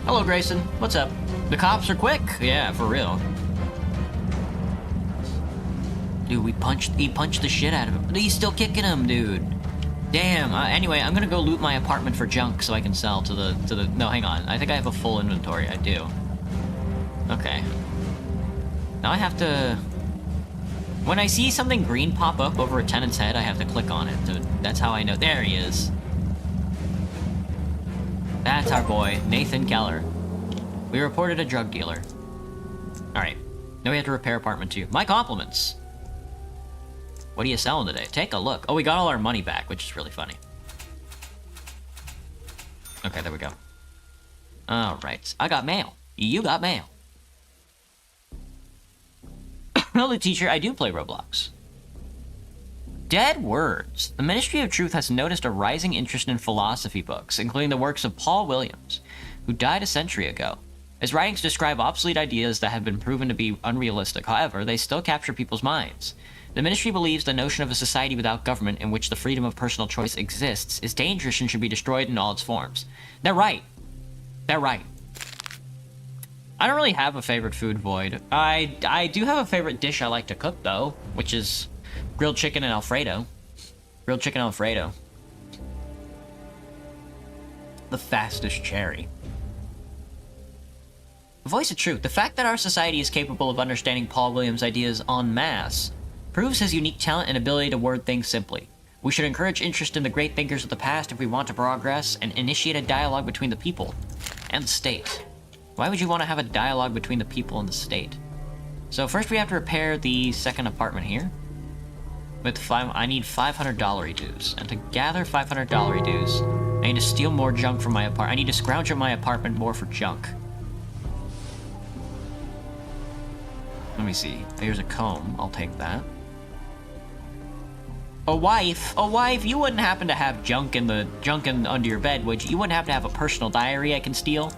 Hello, Grayson. What's up? The cops are quick. Yeah, for real. Dude, he punched the shit out of him. But he's still kicking him, dude. Damn. Anyway, I'm gonna go loot my apartment for junk so I can sell to the... No, hang on. I think I have a full inventory. I do. Okay. Now I have to... When I see something green pop up over a tenant's head, I have to click on it. That's how I know. There he is. That's our boy, Nathan Keller. We reported a drug dealer. Alright. Now we have to repair apartment 2. My compliments. What are you selling today? Take a look. Oh, we got all our money back, which is really funny. Okay, there we go. Alright. I got mail. You got mail. Hello, teacher. I do play Roblox. Dead words. The Ministry of Truth has noticed a rising interest in philosophy books, including the works of Paul Williams, who died a century ago. His writings describe obsolete ideas that have been proven to be unrealistic. However, they still capture people's minds. The Ministry believes the notion of a society without government in which the freedom of personal choice exists is dangerous and should be destroyed in all its forms. They're right. They're right. I don't really have a favorite food, Void. I do have a favorite dish I like to cook, though, which is grilled chicken and Alfredo. Grilled chicken Alfredo. The fastest cherry. Voice of truth. The fact that our society is capable of understanding Paul Williams' ideas en masse proves his unique talent and ability to word things simply. We should encourage interest in the great thinkers of the past if we want to progress and initiate a dialogue between the people and the state. Why would you want to have a dialogue between the people and the state? So first we have to repair the second apartment here. I need $500 dues. And to gather $500 dues, I need to steal more junk from my apartment. I need to scrounge up my apartment more for junk. Let me see. Here's a comb. I'll take that. A wife, you wouldn't happen to have junk under your bed, would you? You wouldn't happen to have a personal diary I can steal?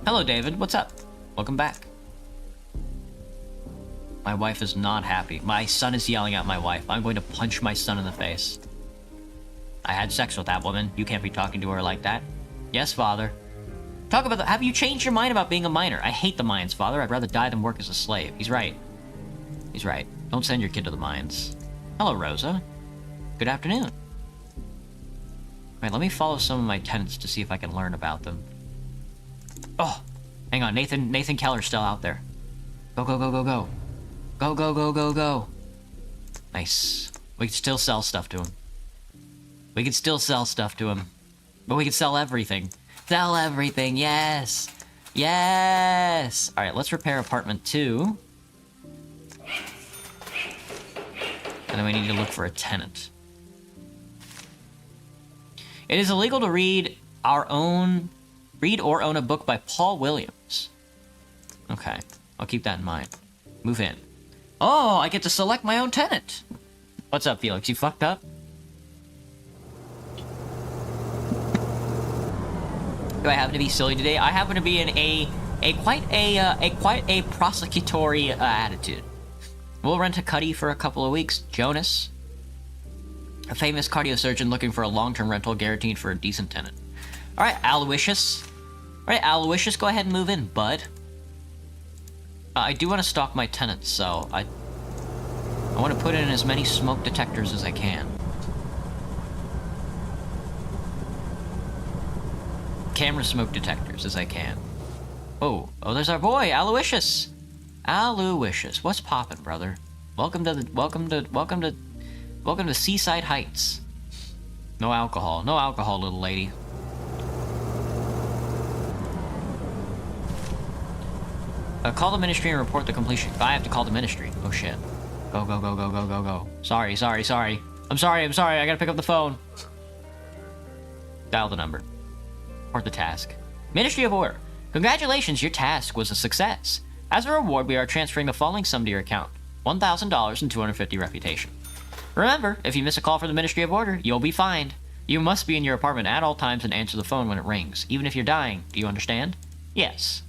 Hello, David. What's up? Welcome back. My wife is not happy. My son is yelling at my wife. I'm going to punch my son in the face. I had sex with that woman. You can't be talking to her like that. Yes, father. Talk about have you changed your mind about being a minor? I hate the mines, father. I'd rather die than work as a slave. He's right. He's right. Don't send your kid to the mines. Hello, Rosa. Good afternoon. Alright, let me follow some of my tenants to see if I can learn about them. Oh, hang on. Nathan Keller's still out there. Go, go, go, go, go. Go, go, go, go, go. Nice. We can still sell stuff to him. We can still sell stuff to him. But we can sell everything. Sell everything, yes! Yes! Alright, let's repair apartment 2. And then we need to look for a tenant. It is illegal to read or own a book by Paul Williams. Okay, I'll keep that in mind. Move in. Oh, I get to select my own tenant! What's up, Felix? You fucked up? Do I happen to be silly today? I happen to be in quite a prosecutory attitude. We'll rent a Cuddy for a couple of weeks. Jonas, a famous cardiosurgeon looking for a long-term rental guaranteed for a decent tenant. All right, Aloysius. All right, Aloysius, go ahead and move in, bud. I do want to stalk my tenants, so I want to put in as many smoke detectors as I can. Camera smoke detectors as I can. Oh, there's our boy, Aloysius. Aloysius, what's poppin', brother? Welcome to Seaside Heights. No alcohol, little lady. Call the ministry and report the completion. I have to call the ministry. Oh shit. Go, go, go, go, go, go, go. Sorry. I'm sorry. I gotta pick up the phone. Dial the number. Report the task. Ministry of Order. Congratulations, your task was a success. As a reward, we are transferring the following sum to your account. $1,000 and 250 reputation. Remember, if you miss a call from the Ministry of Order, you'll be fined. You must be in your apartment at all times and answer the phone when it rings, even if you're dying. Do you understand? Yes.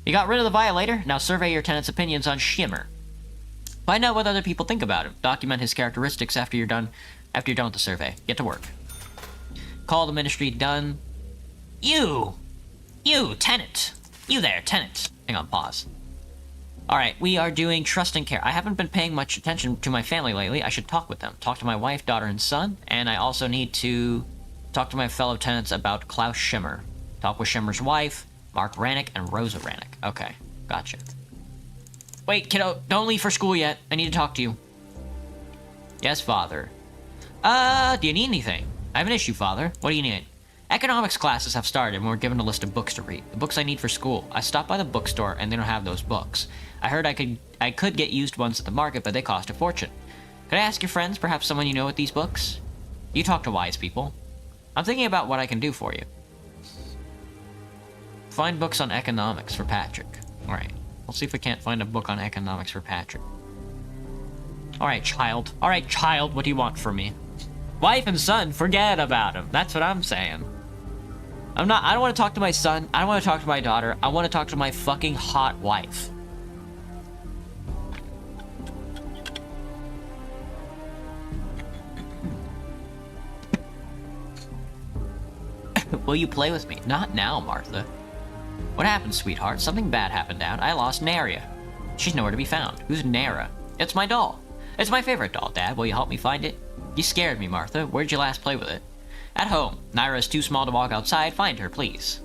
You got rid of the violator, now survey your tenant's opinions on Shimmer. Find out what other people think about him. Document his characteristics after you're done with the survey. Get to work. Call the ministry done. You, tenant. You there, tenant. Hang on, pause. Alright, we are doing trust and care. I haven't been paying much attention to my family lately. I should talk with them. Talk to my wife, daughter, and son. And I also need to talk to my fellow tenants about Klaus Shimmer. Talk with Shimmer's wife, Mark Rannick, and Rosa Rannick. Okay, gotcha. Wait, kiddo, don't leave for school yet. I need to talk to you. Yes, father. Do you need anything? I have an issue, father. What do you need? Economics classes have started and we're given a list of books to read. The books I need for school. I stopped by the bookstore and they don't have those books. I heard I could get used ones at the market, but they cost a fortune. Could I ask your friends, perhaps someone you know with these books? You talk to wise people. I'm thinking about what I can do for you. Find books on economics for Patrick. Alright, we'll see if we can't find a book on economics for Patrick. Alright, child, what do you want from me? Wife and son, forget about him. That's what I'm saying. I don't want to talk to my son. I don't want to talk to my daughter. I want to talk to my fucking hot wife. Will you play with me? Not now, Martha. What happened, sweetheart? Something bad happened out. I lost Naria. She's nowhere to be found. Who's Nara? It's my doll. It's my favorite doll, Dad. Will you help me find it? You scared me, Martha. Where'd you last play with it? At home. Naira is too small to walk outside. Find her, please.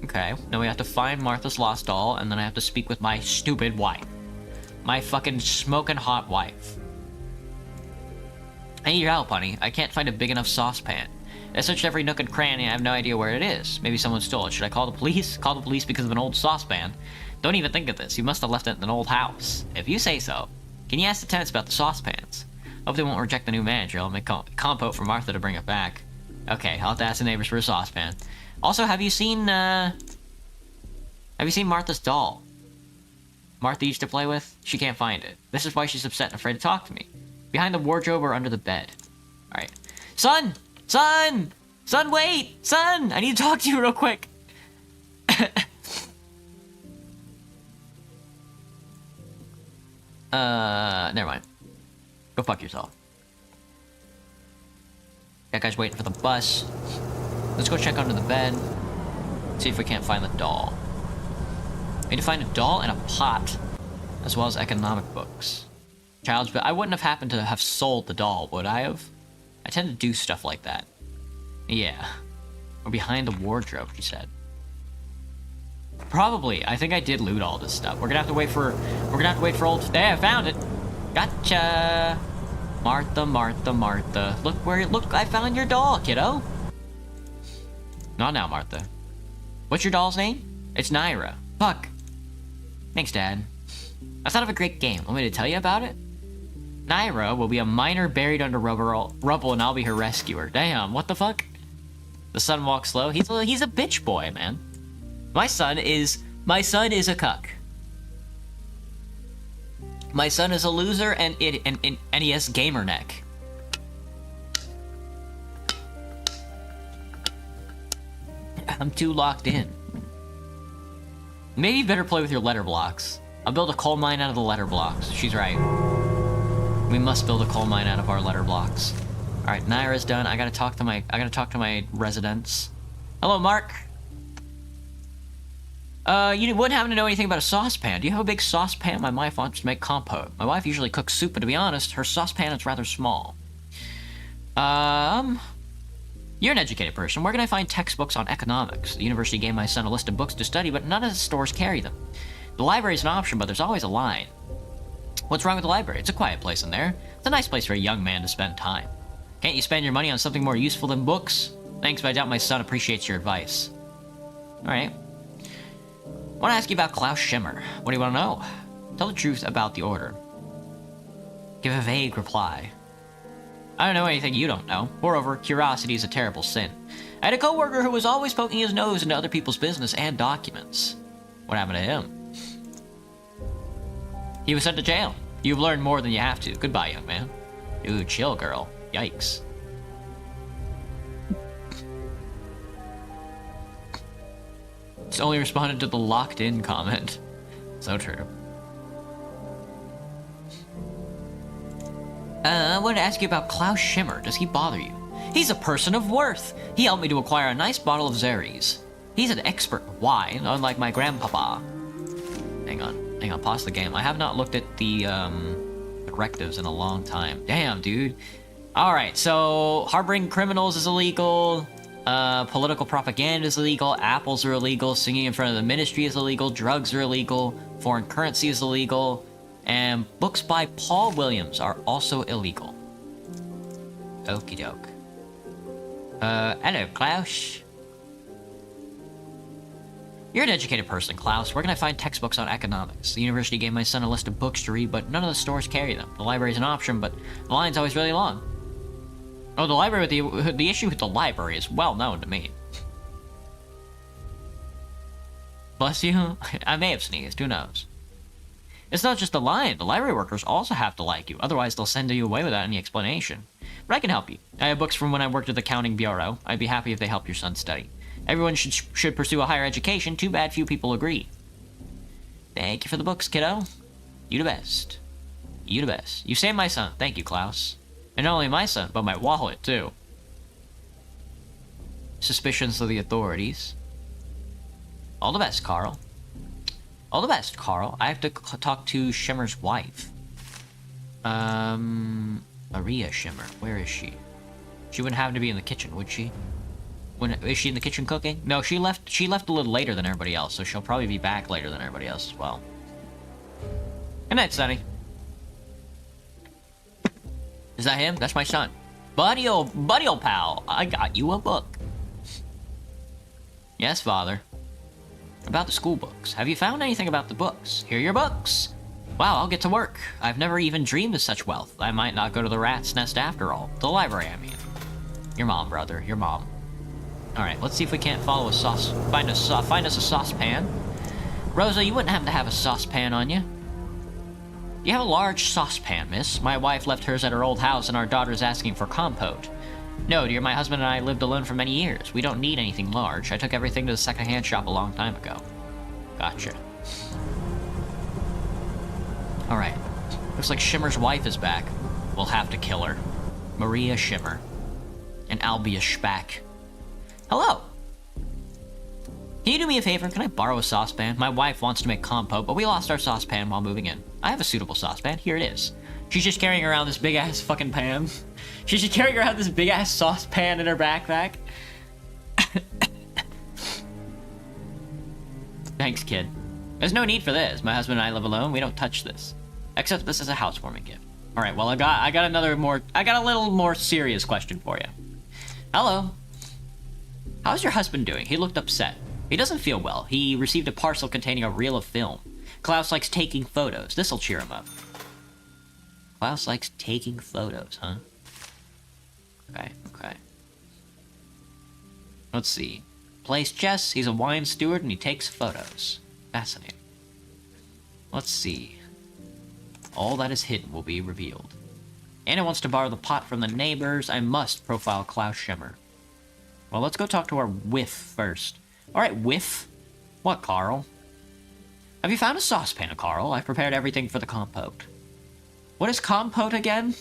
Okay, now we have to find Martha's lost doll, and then I have to speak with my stupid wife. My fucking smoking hot wife. I need your help, honey. I can't find a big enough saucepan. I searched every nook and cranny. I have no idea where it is. Maybe someone stole it. Should I call the police? Call the police because of an old saucepan? Don't even think of this. You must have left it in an old house. If you say so. Can you ask the tenants about the saucepans? Hope they won't reject the new manager. I'll make compote for Martha to bring it back. Okay, I'll have to ask the neighbors for a saucepan. Also, have you seen Martha's doll? Martha used to play with? She can't find it. This is why she's upset and afraid to talk to me. Behind the wardrobe or under the bed. Alright. Son! Son! Son, wait! Son! I need to talk to you real quick. Never mind. Go fuck yourself. That guy's waiting for the bus. Let's go check under the bed. See if we can't find the doll. We need to find a doll and a pot, as well as economic books. Child's Bill. I wouldn't have happened to have sold the doll, would I have? I tend to do stuff like that. Yeah. Or behind the wardrobe, she said. Probably. I think I did loot all this stuff. We're gonna have to wait for old. There, I found it. Gotcha. Martha, Martha, Martha. Look, I found your doll, kiddo. Not now, Martha. What's your doll's name? It's Naira. Fuck. Thanks, Dad. I thought of a great game. Want me to tell you about it? Naira will be a miner buried under rubble, and I'll be her rescuer. Damn, what the fuck? The son walks slow. He's a bitch boy, man. My son is a cuck. My son is a loser, and he has gamer neck. I'm too locked in. Maybe you better play with your letter blocks. I'll build a coal mine out of the letter blocks. She's right. We must build a coal mine out of our letter blocks. Alright, Naira's done. I gotta talk to my residents. Hello, Mark. You wouldn't happen to know anything about a saucepan. Do you have a big saucepan? My wife wants to make compote. My wife usually cooks soup, but to be honest, her saucepan is rather small. You're an educated person. Where can I find textbooks on economics? The university gave my son a list of books to study, but none of the stores carry them. The library's an option, but there's always a line. What's wrong with the library? It's a quiet place in there. It's a nice place for a young man to spend time. Can't you spend your money on something more useful than books? Thanks, but I doubt my son appreciates your advice. Alright. I want to ask you about Klaus Schimmer. What do you want to know? Tell the truth about the order. Give a vague reply. I don't know anything you don't know. Moreover, curiosity is a terrible sin. I had a coworker who was always poking his nose into other people's business and documents. What happened to him? He was sent to jail. You've learned more than you have to. Goodbye, young man. Dude, chill, girl. Yikes. It's only responded to the locked-in comment. So true. I wanted to ask you about Klaus Schimmer. Does he bother you? He's a person of worth. He helped me to acquire a nice bottle of Xeres. He's an expert in wine, unlike my grandpapa. Hang on, pause the game. I have not looked at the directives in a long time. Damn, dude. Alright, so harboring criminals is illegal. Political propaganda is illegal. Apples are illegal. Singing in front of the ministry is illegal. Drugs are illegal. Foreign currency is illegal. And books by Paul Williams are also illegal. Okie doke. Hello, Klaus. You're an educated person, Klaus. Where can I find textbooks on economics? The university gave my son a list of books to read, but none of the stores carry them. The library's an option, but the line's always really long. Oh, the library with the issue with the library is well known to me. Bless you. I may have sneezed. Who knows? It's not just the line. The library workers also have to like you. Otherwise, they'll send you away without any explanation. But I can help you. I have books from when I worked at the Counting Bureau. I'd be happy if they helped your son study. Everyone should pursue a higher education. Too bad few people agree. Thank you for the books, kiddo. You the best. You the best. You saved my son. Thank you, Klaus. And not only my son, but my wallet, too. suspicions of the authorities. All the best, Carl. All the best, Carl. I have to talk to Shimmer's wife. Maria Shimmer. Where is she? She wouldn't happen to be in the kitchen, would she? Is she in the kitchen cooking? No, she left a little later than everybody else, so she'll probably be back later than everybody else as well. Good night, Sonny. Is that him? That's my son. Buddy old pal, I got you a book. Yes, Father. About the school books. Have you found anything about the books? Here are your books. Wow, I'll get to work. I've never even dreamed of such wealth. I might not go to the rat's nest after all. The library, I mean. Your mom, brother. Your mom. Alright, let's see if we can't find us a saucepan. Rosa, you wouldn't happen to have a saucepan on you? You have a large saucepan, miss. My wife left hers at her old house and our daughter's asking for compote. No, dear, my husband and I lived alone for many years. We don't need anything large. I took everything to the second-hand shop a long time ago. Gotcha. Alright. Looks like Shimmer's wife is back. We'll have to kill her. Maria Shimmer. And Albia Spack. Hello! Can you do me a favor? Can I borrow a saucepan? My wife wants to make compote, but we lost our saucepan while moving in. I have a suitable saucepan. Here it is. She's just carrying around this big-ass fucking pan. She's just carrying around this big-ass saucepan in her backpack. Thanks, kid. There's no need for this. My husband and I live alone. We don't touch this. Except this is a housewarming gift. Alright, well, I got a little more serious question for you. Hello. How's your husband doing? He looked upset. He doesn't feel well. He received a parcel containing a reel of film. Klaus likes taking photos. This'll cheer him up. Klaus likes taking photos, huh? Okay. Let's see. Plays chess, he's a wine steward, and he takes photos. Fascinating. Let's see. All that is hidden will be revealed. Anna wants to borrow the pot from the neighbors. I must profile Klaus Shimmer. Well, let's go talk to our whiff first. Alright, whiff. What, Carl? Have you found a saucepan, Carl? I've prepared everything for the compote. What is compote again?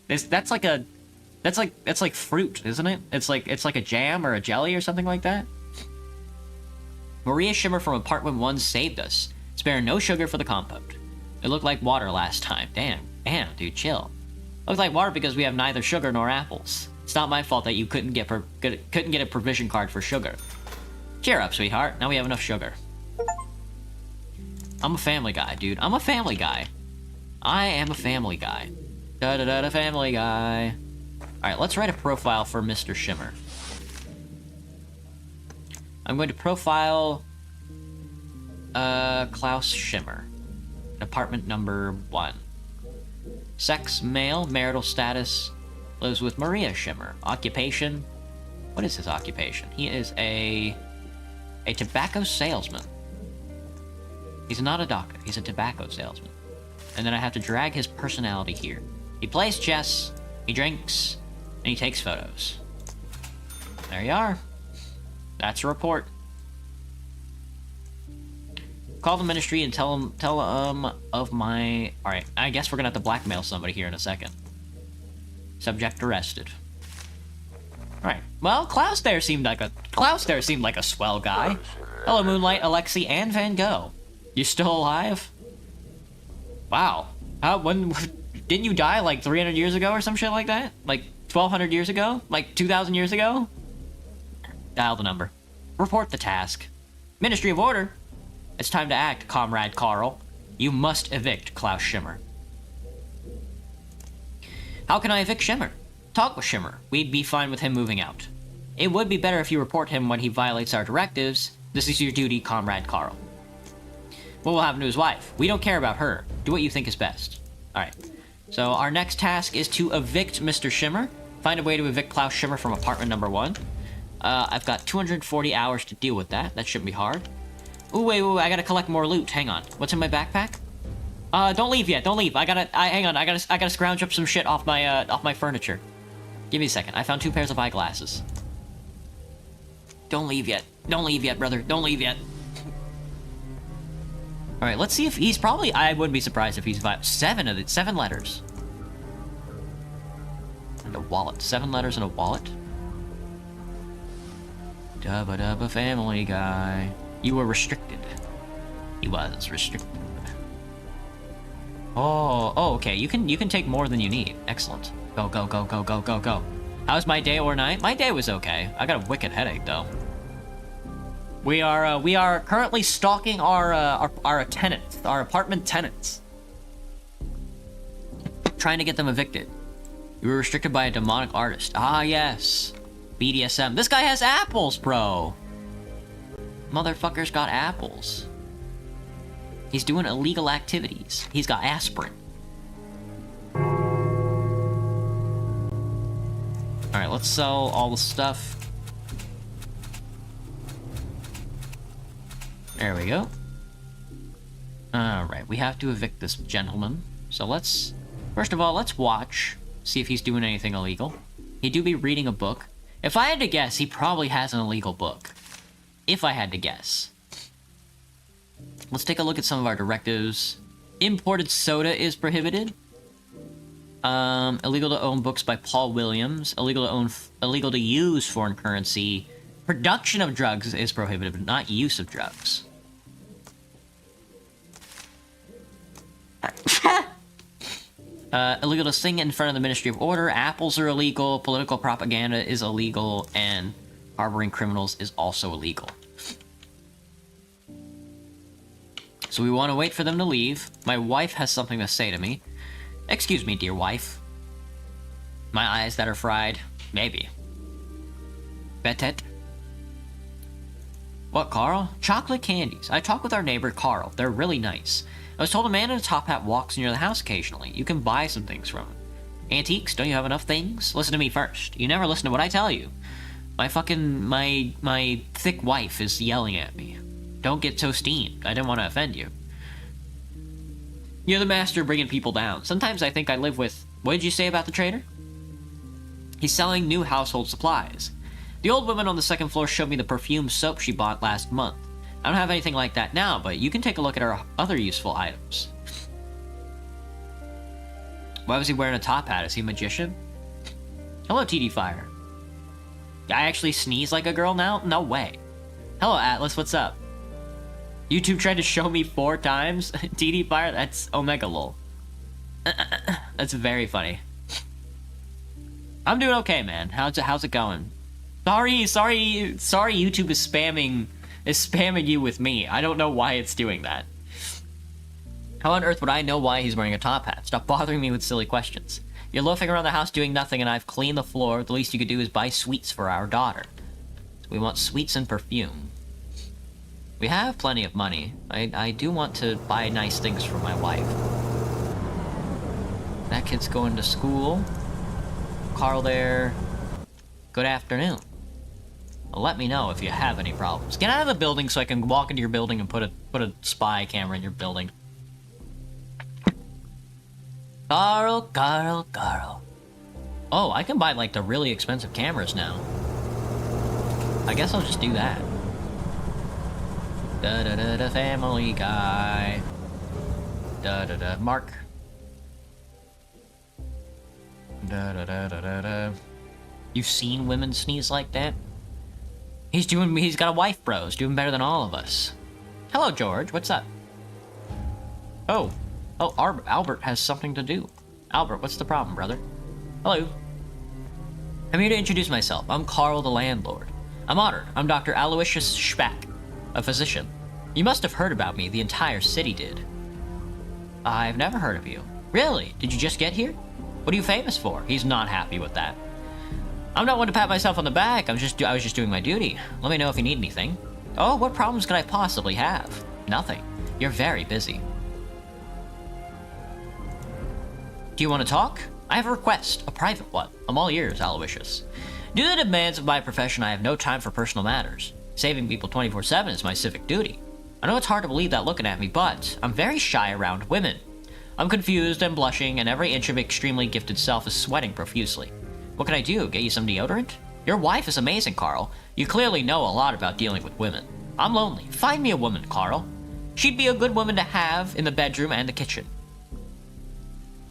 That's like fruit, isn't it? It's like a jam or a jelly or something like that. Maria Shimmer from apartment 1 saved us. Spare no sugar for the compote. It looked like water last time. Damn, dude, chill. Looked like water because we have neither sugar nor apples. It's not my fault that you couldn't get a provision card for sugar. Cheer up, sweetheart. Now we have enough sugar. I'm a family guy, dude. I'm a family guy. I am a family guy. Da-da-da-da, family guy. Alright, let's write a profile for Mr. Shimmer. I'm going to profile Klaus Shimmer. Apartment number 1. Sex, male, marital status, lives with Maria Shimmer. Occupation, what is his occupation? He is a tobacco salesman. He's not a doctor, he's a tobacco salesman. And then I have to drag his personality here. He plays chess, he drinks, and he takes photos. There you are. That's a report. Call the ministry and tell them of my... Alright, I guess we're gonna have to blackmail somebody here in a second. Subject arrested. Alright, well, Klaus there seemed like a swell guy. Hello, Moonlight, Alexi, and Van Gogh. You still alive? Wow. When didn't you die like 300 years ago or some shit like that? Like 1,200 years ago? Like 2,000 years ago? Dial the number. Report the task. Ministry of Order. It's time to act, Comrade Carl. You must evict Klaus Shimmer. How can I evict Shimmer? Talk with Shimmer. We'd be fine with him moving out. It would be better if you report him when he violates our directives. This is your duty, Comrade Carl. What will happen to his wife? We don't care about her. Do what you think is best. Alright. So our next task is to evict Mr. Shimmer. Find a way to evict Klaus Shimmer from apartment number 1. I've got 240 hours to deal with that. That shouldn't be hard. Ooh, wait, I gotta collect more loot. Hang on. What's in my backpack? Don't leave yet. Don't leave. Hang on. I gotta scrounge up some shit off my furniture. Give me a second. I found 2 pairs of eyeglasses. Don't leave yet. Don't leave yet, brother. Don't leave yet. Alright, let's see if he's probably... I wouldn't be surprised if he's... 7 letters. And a wallet. 7 letters in a wallet? Dubba dubba Family Guy. You were restricted. He was restricted. Oh, okay. You can take more than you need. Excellent. Go, go, go, go, go, go, go. How's my day or night? My day was okay. I got a wicked headache though. We are currently stalking our tenants, our apartment tenants, trying to get them evicted. You were restricted by a demonic artist. Ah, yes. BDSM. This guy has apples, bro. Motherfucker's got apples. He's doing illegal activities. He's got aspirin. Alright, let's sell all the stuff. There we go. Alright, we have to evict this gentleman. So let's... First of all, let's watch. See if he's doing anything illegal. He do be reading a book. If I had to guess, he probably has an illegal book. If I had to guess. Let's take a look at some of our directives. Imported soda is prohibited. Illegal to own books by Paul Williams. Illegal to use foreign currency. Production of drugs is prohibited, but not use of drugs. Illegal to sing in front of the Ministry of Order. Apples are illegal. Political propaganda is illegal. And harboring criminals is also illegal. So we want to wait for them to leave. My wife has something to say to me. Excuse me, dear wife. My eyes that are fried? Maybe. Bet-et? What, Carl? Chocolate candies. I talked with our neighbor, Carl. They're really nice. I was told a man in a top hat walks near the house occasionally. You can buy some things from him. Antiques? Don't you have enough things? Listen to me first. You never listen to what I tell you. My thick wife is yelling at me. Don't get so steamed. I didn't want to offend you. You're the master of bringing people down. Sometimes I think I live with... What did you say about the trader? He's selling new household supplies. The old woman on the second floor showed me the perfume soap she bought last month. I don't have anything like that now, but you can take a look at our other useful items. Why was he wearing a top hat? Is he a magician? Hello, TD Fire. I actually sneeze like a girl now? No way. Hello, Atlas. What's up? YouTube tried to show me 4 times. TD Fire? That's Omega lol. That's very funny. I'm doing okay, man. How's it going? Sorry, YouTube is spamming you with me. I don't know why it's doing that. How on earth would I know why he's wearing a top hat? Stop bothering me with silly questions. You're loafing around the house doing nothing and I've cleaned the floor. The least you could do is buy sweets for our daughter. We want sweets and perfume. We have plenty of money. I do want to buy nice things for my wife. That kid's going to school. Carl there. Good afternoon. Let me know if you have any problems. Get out of the building so I can walk into your building and put a spy camera in your building. Carl. Oh, I can buy like the really expensive cameras now. I guess I'll just do that. Da-da-da-da, Family Guy. Da-da-da, Mark. Da-da-da-da-da-da. You've seen women sneeze like that? He's got a wife, bro. He's doing better than all of us. Hello, George. What's up? Oh, Albert has something to do. Albert, what's the problem, brother? Hello. I'm here to introduce myself. I'm Carl the landlord. I'm honored. I'm Dr. Aloysius Spack, a physician. You must have heard about me. The entire city did. I've never heard of you. Really? Did you just get here? What are you famous for? He's not happy with that. I'm not one to pat myself on the back. I was just doing my duty. Let me know if you need anything. Oh, what problems could I possibly have? Nothing. You're very busy. Do you want to talk? I have a request, a private one. I'm all ears, Aloysius. Due to the demands of my profession, I have no time for personal matters. Saving people 24/7 is my civic duty. I know it's hard to believe that looking at me, but I'm very shy around women. I'm confused and blushing, and every inch of extremely gifted self is sweating profusely. What can I do? Get you some deodorant? Your wife is amazing, Carl. You clearly know a lot about dealing with women. I'm lonely. Find me a woman, Carl. She'd be a good woman to have in the bedroom and the kitchen.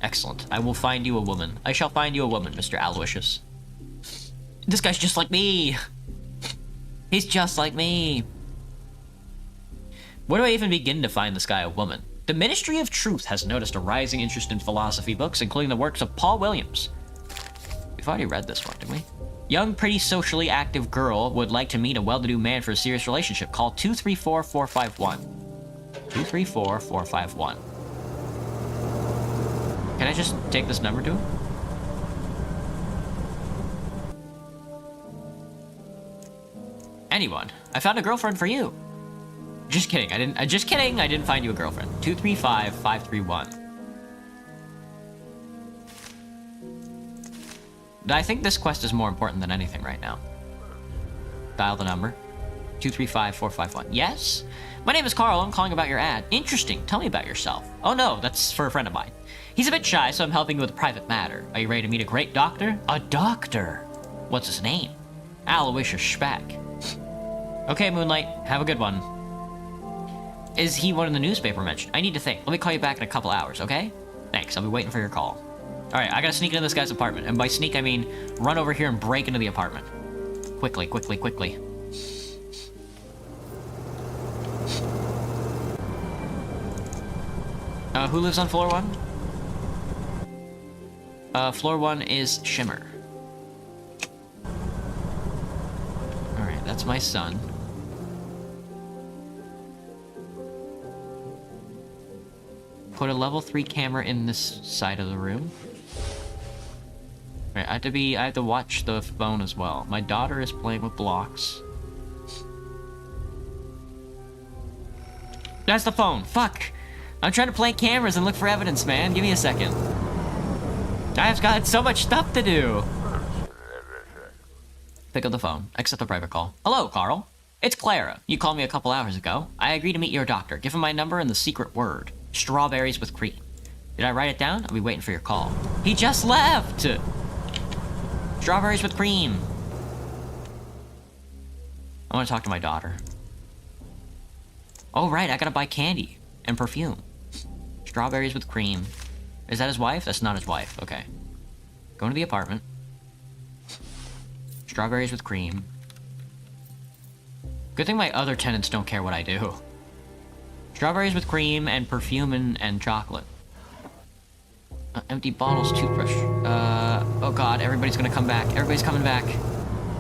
Excellent. I will find you a woman. I shall find you a woman, Mr. Aloysius. This guy's just like me. He's just like me. Where do I even begin to find this guy a woman? The Ministry of Truth has noticed a rising interest in philosophy books, including the works of Paul Williams. We've already read this one, didn't we? Young, pretty, socially active girl would like to meet a well-to-do man for a serious relationship. Call 234-451. 234-451. Can I just take this number to him? Anyone. I found a girlfriend for you. Just kidding. I didn't find you a girlfriend. 235-531. I think this quest is more important than anything right now. Dial the number. 235-451. Yes? My name is Carl. I'm calling about your ad. Interesting. Tell me about yourself. Oh no, that's for a friend of mine. He's a bit shy, so I'm helping with a private matter. Are you ready to meet a great doctor? A doctor? What's his name? Aloysius Speck. Okay, Moonlight. Have a good one. Is he one in the newspaper mentioned? I need to think. Let me call you back in a couple hours, okay? Thanks. I'll be waiting for your call. Alright, I gotta sneak into this guy's apartment. And by sneak, I mean run over here and break into the apartment. Quickly, quickly, quickly. Who lives on floor 1? Floor 1 is Shimmer. Alright, that's my son. Put a level 3 camera in this side of the room. Right, I have to watch the phone as well. My daughter is playing with blocks. That's the phone. Fuck. I'm trying to play cameras and look for evidence, man. Give me a second. I've got so much stuff to do. Pick up the phone. Accept the private call. Hello, Carl. It's Clara. You called me a couple hours ago. I agreed to meet your doctor. Give him my number and the secret word. Strawberries with cream. Did I write it down? I'll be waiting for your call. He just left! Strawberries with cream. I want to talk to my daughter. Oh, right, I gotta buy candy and perfume. Strawberries with cream. Is that his wife? That's not his wife. Okay. Go to the apartment. Strawberries with cream. Good thing my other tenants don't care what I do. Strawberries with cream and perfume and chocolate. Empty bottles, toothbrush. Oh god, everybody's gonna come back. Everybody's coming back.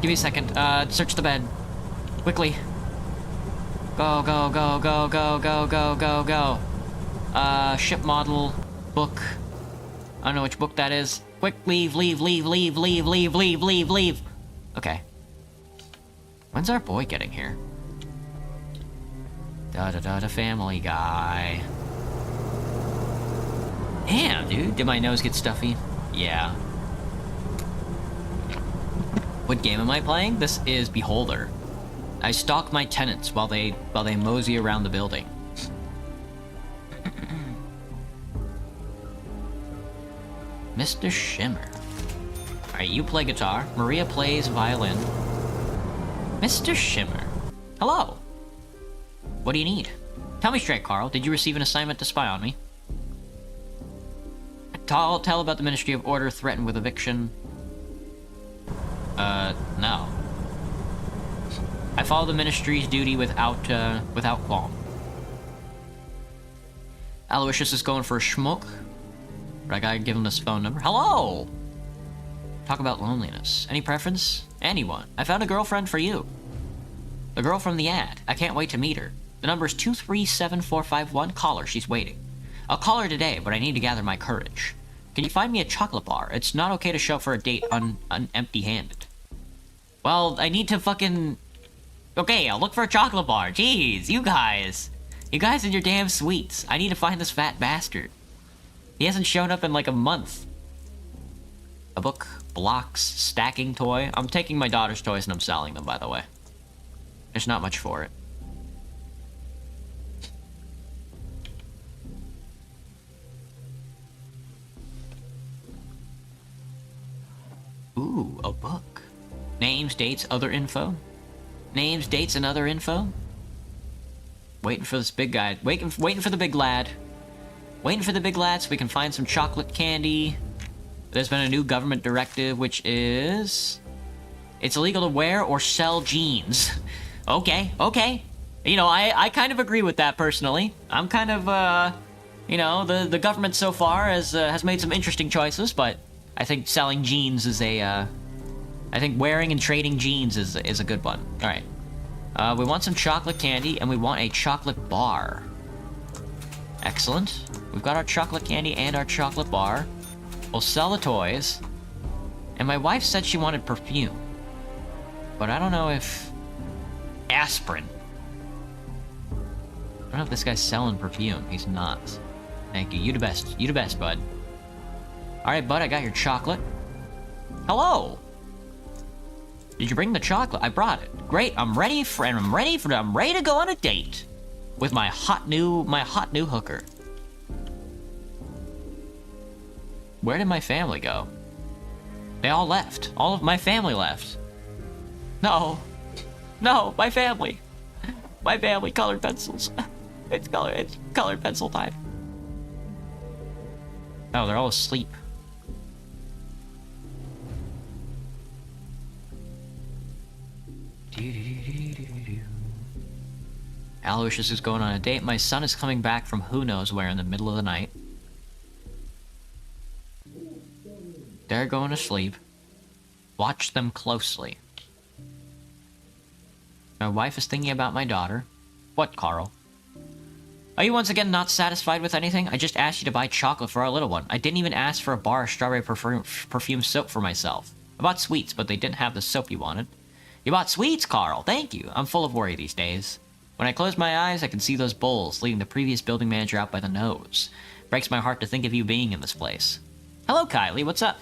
Give me a second. Search the bed. Quickly. Go, go, go, go, go, go, go, go, go. Ship model, book. I don't know which book that is. Quick, leave, leave, leave, leave, leave, leave, leave, leave, leave. Okay. When's our boy getting here? Da-da-da-da, Family Guy. Damn, dude. Did my nose get stuffy? Yeah. What game am I playing? This is Beholder. I stalk my tenants while they mosey around the building. Mr. Shimmer. Alright, you play guitar. Maria plays violin. Mr. Shimmer. Hello. What do you need? Tell me straight, Carl. Did you receive an assignment to spy on me? Tell about the Ministry of Order threatened with eviction. No. I follow the Ministry's duty without qualm. Aloysius is going for a schmuck. But I gotta give him this phone number. Hello! Talk about loneliness. Any preference? Anyone. I found a girlfriend for you. The girl from the ad. I can't wait to meet her. The number is 237451. Call her. She's waiting. I'll call her today, but I need to gather my courage. Can you find me a chocolate bar? It's not okay to show up for a date empty-handed. Well, I need to fucking... Okay, I'll look for a chocolate bar. Jeez, you guys. You guys and your damn sweets. I need to find this fat bastard. He hasn't shown up in like a month. A book, blocks, stacking toy. I'm taking my daughter's toys and I'm selling them, by the way. There's not much for it. Ooh, a book. Names, dates, other info. Names, dates, and other info. Waiting for this big guy. Waiting for the big lad. Waiting for the big lad so we can find some chocolate candy. There's been a new government directive, which is... It's illegal to wear or sell jeans. Okay, okay. You know, I kind of agree with that personally. I'm kind of, you know, the government so far has made some interesting choices, but I think selling jeans is I think wearing and trading jeans is a good one. All right. We want some chocolate candy, and we want a chocolate bar. Excellent. We've got our chocolate candy and our chocolate bar. We'll sell the toys. And my wife said she wanted perfume. But I don't know if... Aspirin. I don't know if this guy's selling perfume. He's not. Thank you. You the best. You the best, bud. Alright, bud, I got your chocolate. Hello! Did you bring the chocolate? I brought it. Great, I'm ready to go on a date with my hot new hooker. Where did my family go? They all left. All of my family left. No. No, my family. My family, colored pencils. It's colored pencil time. Oh, they're all asleep. Aloysius is going on a date. My son is coming back from who knows where in the middle of the night. They're going to sleep. Watch them closely. My wife is thinking about my daughter. What, Carl? Are you once again not satisfied with anything? I just asked you to buy chocolate for our little one. I didn't even ask for a bar of strawberry perfume soap for myself. I bought sweets, but they didn't have the soap you wanted. You bought sweets, Carl. Thank you. I'm full of worry these days. When I close my eyes, I can see those bowls, leading the previous building manager out by the nose. Breaks my heart to think of you being in this place. Hello, Kylie. What's up?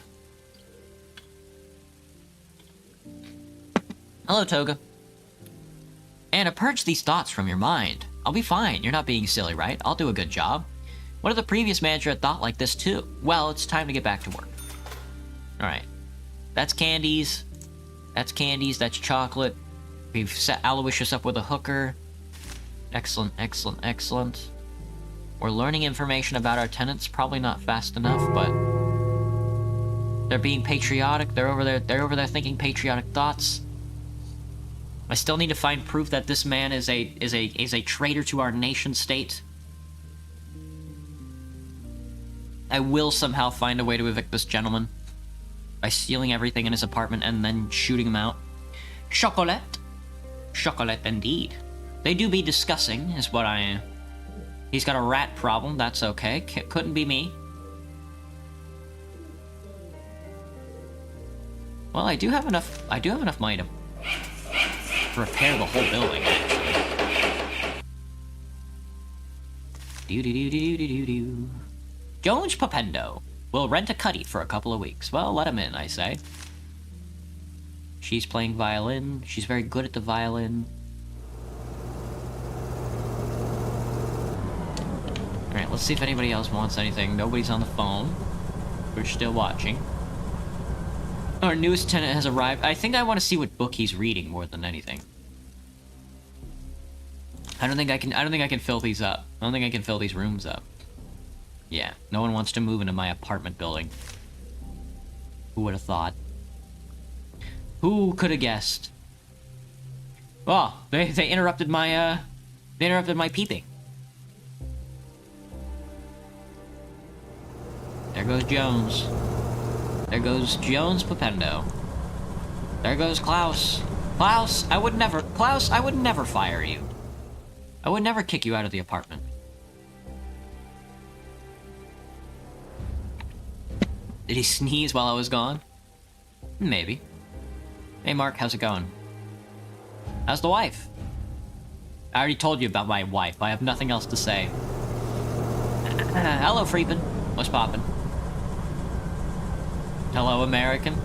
Hello, Toga. Anna, purge these thoughts from your mind. I'll be fine. You're not being silly, right? I'll do a good job. What if the previous manager had thought like this too? Well, it's time to get back to work. Alright. That's candies. That's candies. That's chocolate. We've set Aloysius up with a hooker. Excellent, excellent, excellent. We're learning information about our tenants. Probably not fast enough, but... they're being patriotic. They're over there thinking patriotic thoughts. I still need to find proof that this man is a traitor to our nation state. I will somehow find a way to evict this gentleman by stealing everything in his apartment and then shooting him out. Chocolate. Chocolate indeed. They do be discussing, is what I... He's got a rat problem, that's okay. Couldn't be me. Well, I do have enough money to repair the whole building, actually. Do-do-do-do-do-do-do. Jones Papendo will rent a cuddy for a couple of weeks. Well, let him in, I say. She's playing violin. She's very good at the violin. Alright, let's see if anybody else wants anything. Nobody's on the phone. We're still watching. Our newest tenant has arrived. I think I want to see what book he's reading more than anything. I don't think I can fill these up. I don't think I can fill these rooms up. Yeah, no one wants to move into my apartment building. Who would have thought? Who could have guessed? Oh, they interrupted my peeping. There goes Jones. There goes Jones Papendo. There goes Klaus. Klaus, I would never fire you. I would never kick you out of the apartment. Did he sneeze while I was gone? Maybe. Hey Mark, how's it going? How's the wife? I already told you about my wife. I have nothing else to say. Hello, Freepin. What's poppin'? Hello, American.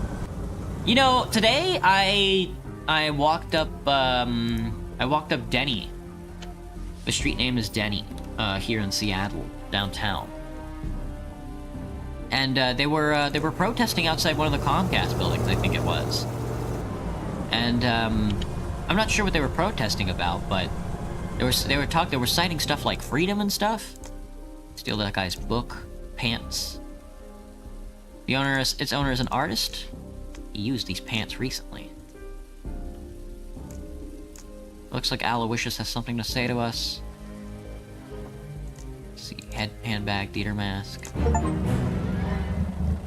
You know, today I walked up Denny. The street name is Denny, here in Seattle, downtown. And they were protesting outside one of the Comcast buildings, I think it was. And I'm not sure what they were protesting about, but they were citing stuff like freedom and stuff. Steal that guy's book, pants. Its owner is an artist. He used these pants recently. Looks like Aloysius has something to say to us. Let's see, handbag, theater mask.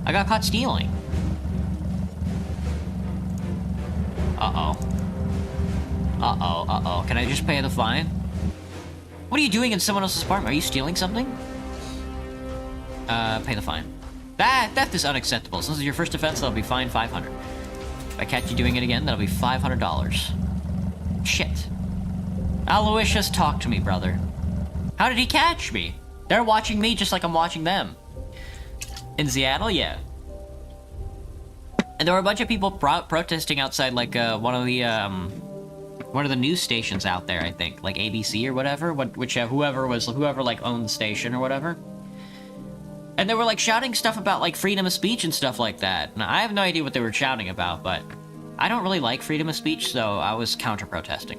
I got caught stealing. Uh-oh. Uh-oh, uh-oh. Can I just pay the fine? What are you doing in someone else's apartment? Are you stealing something? Pay the fine. Theft is unacceptable. Since it's your first offense, that'll be fined $500. If I catch you doing it again, that'll be $500. Shit. Aloysius, talk to me, brother. How did he catch me? They're watching me just like I'm watching them. In Seattle, yeah. And there were a bunch of people protesting outside, like, one of the news stations out there, I think. Like ABC or whatever, whoever, like, owned the station or whatever. And they were, like, shouting stuff about, like, freedom of speech and stuff like that. Now, I have no idea what they were shouting about, but I don't really like freedom of speech, so I was counter-protesting.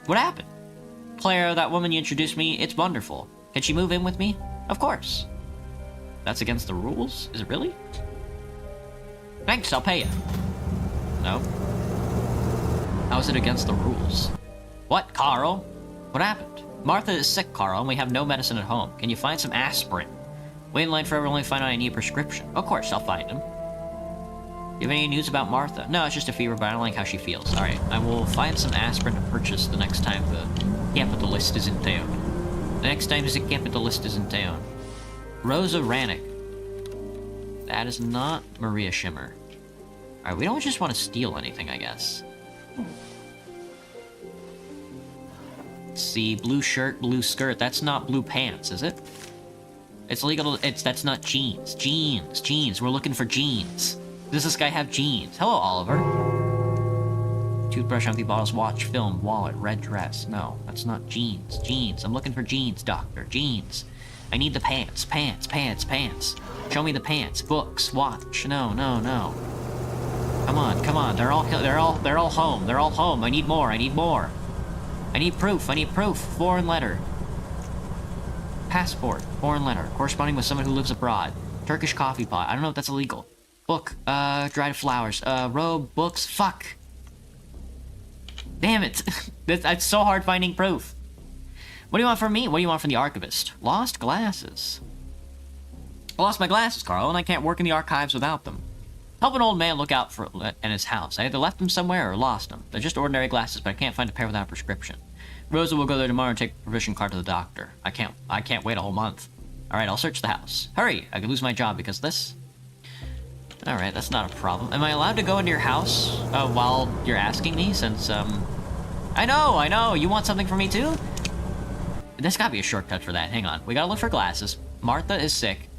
What happened? Claire, that woman you introduced me, it's wonderful. Can she move in with me? Of course. That's against the rules? Is it really? Thanks, I'll pay you. No. How is it against the rules? What, Carl? What happened? Martha is sick, Carl, and we have no medicine at home. Can you find some aspirin? Wait in line forever, only find out I need a prescription. Of course, I'll find him. You have any news about Martha? No, it's just a fever, but I don't like how she feels. Alright, I will find some aspirin to purchase the next time the capitalist is in town. The next time the capitalist is in town. Rosa Rannick. That is not Maria Shimmer. Alright, we don't just want to steal anything, I guess. Let's see, blue shirt, blue skirt. That's not blue pants, is it? It's legal. That's not jeans. Jeans. We're looking for jeans. Does this guy have jeans? Hello, Oliver. Toothbrush, empty bottles, watch, film, wallet, red dress. No, that's not jeans. Jeans. I'm looking for jeans, doctor. Jeans. I need the pants. Pants. Show me the pants. Books. Watch. No. Come on. They're all home. They're all home. I need more. I need proof. Foreign letter. Passport. Foreign letter. Corresponding with someone who lives abroad. Turkish coffee pot. I don't know if that's illegal. Book. Dried flowers. Robe. Books. Fuck. Damn it. It's so hard finding proof. What do you want from me? What do you want from the archivist? Lost glasses. I lost my glasses, Carl, and I can't work in the archives without them. Help an old man look out in his house. I either left them somewhere or lost them. They're just ordinary glasses, but I can't find a pair without a prescription. Rosa will go there tomorrow and take the provision card to the doctor. I can't wait a whole month. Alright, I'll search the house. Hurry! I could lose my job because of this. Alright, that's not a problem. Am I allowed to go into your house while you're asking me, since, I know! You want something from me too? There's gotta be a shortcut for that. Hang on. We gotta look for glasses. Martha is sick.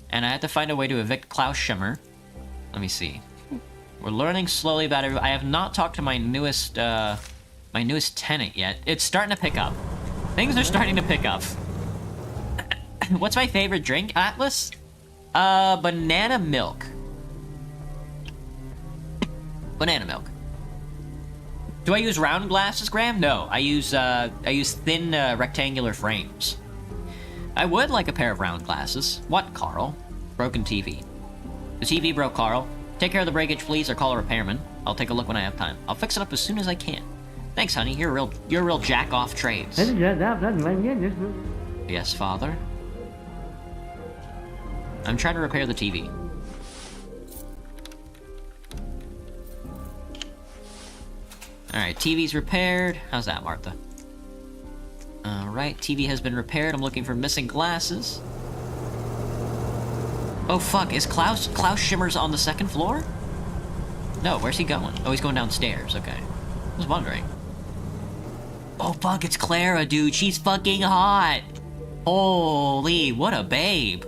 And I have to find a way to evict Klaus Schimmer. Let me see. We're learning slowly about it. I have not talked to my newest tenant yet. It's starting to pick up. Things are starting to pick up. What's my favorite drink, Atlas? Banana milk. Banana milk. Do I use round glasses, Graham? No, I use thin, rectangular frames. I would like a pair of round glasses. What, Carl? Broken TV. The TV broke, Carl. Take care of the breakage, please, or call a repairman. I'll take a look when I have time. I'll fix it up as soon as I can. Thanks, honey. You're a real jack-off trades. Yes, father? I'm trying to repair the TV. Alright, TV's repaired. How's that, Martha? Alright, TV has been repaired. I'm looking for missing glasses. Oh, fuck. Is Klaus Schimmer's on the second floor? No, where's he going? Oh, he's going downstairs. Okay. I was wondering. Oh, fuck, it's Clara, dude. She's fucking hot. Holy, what a babe.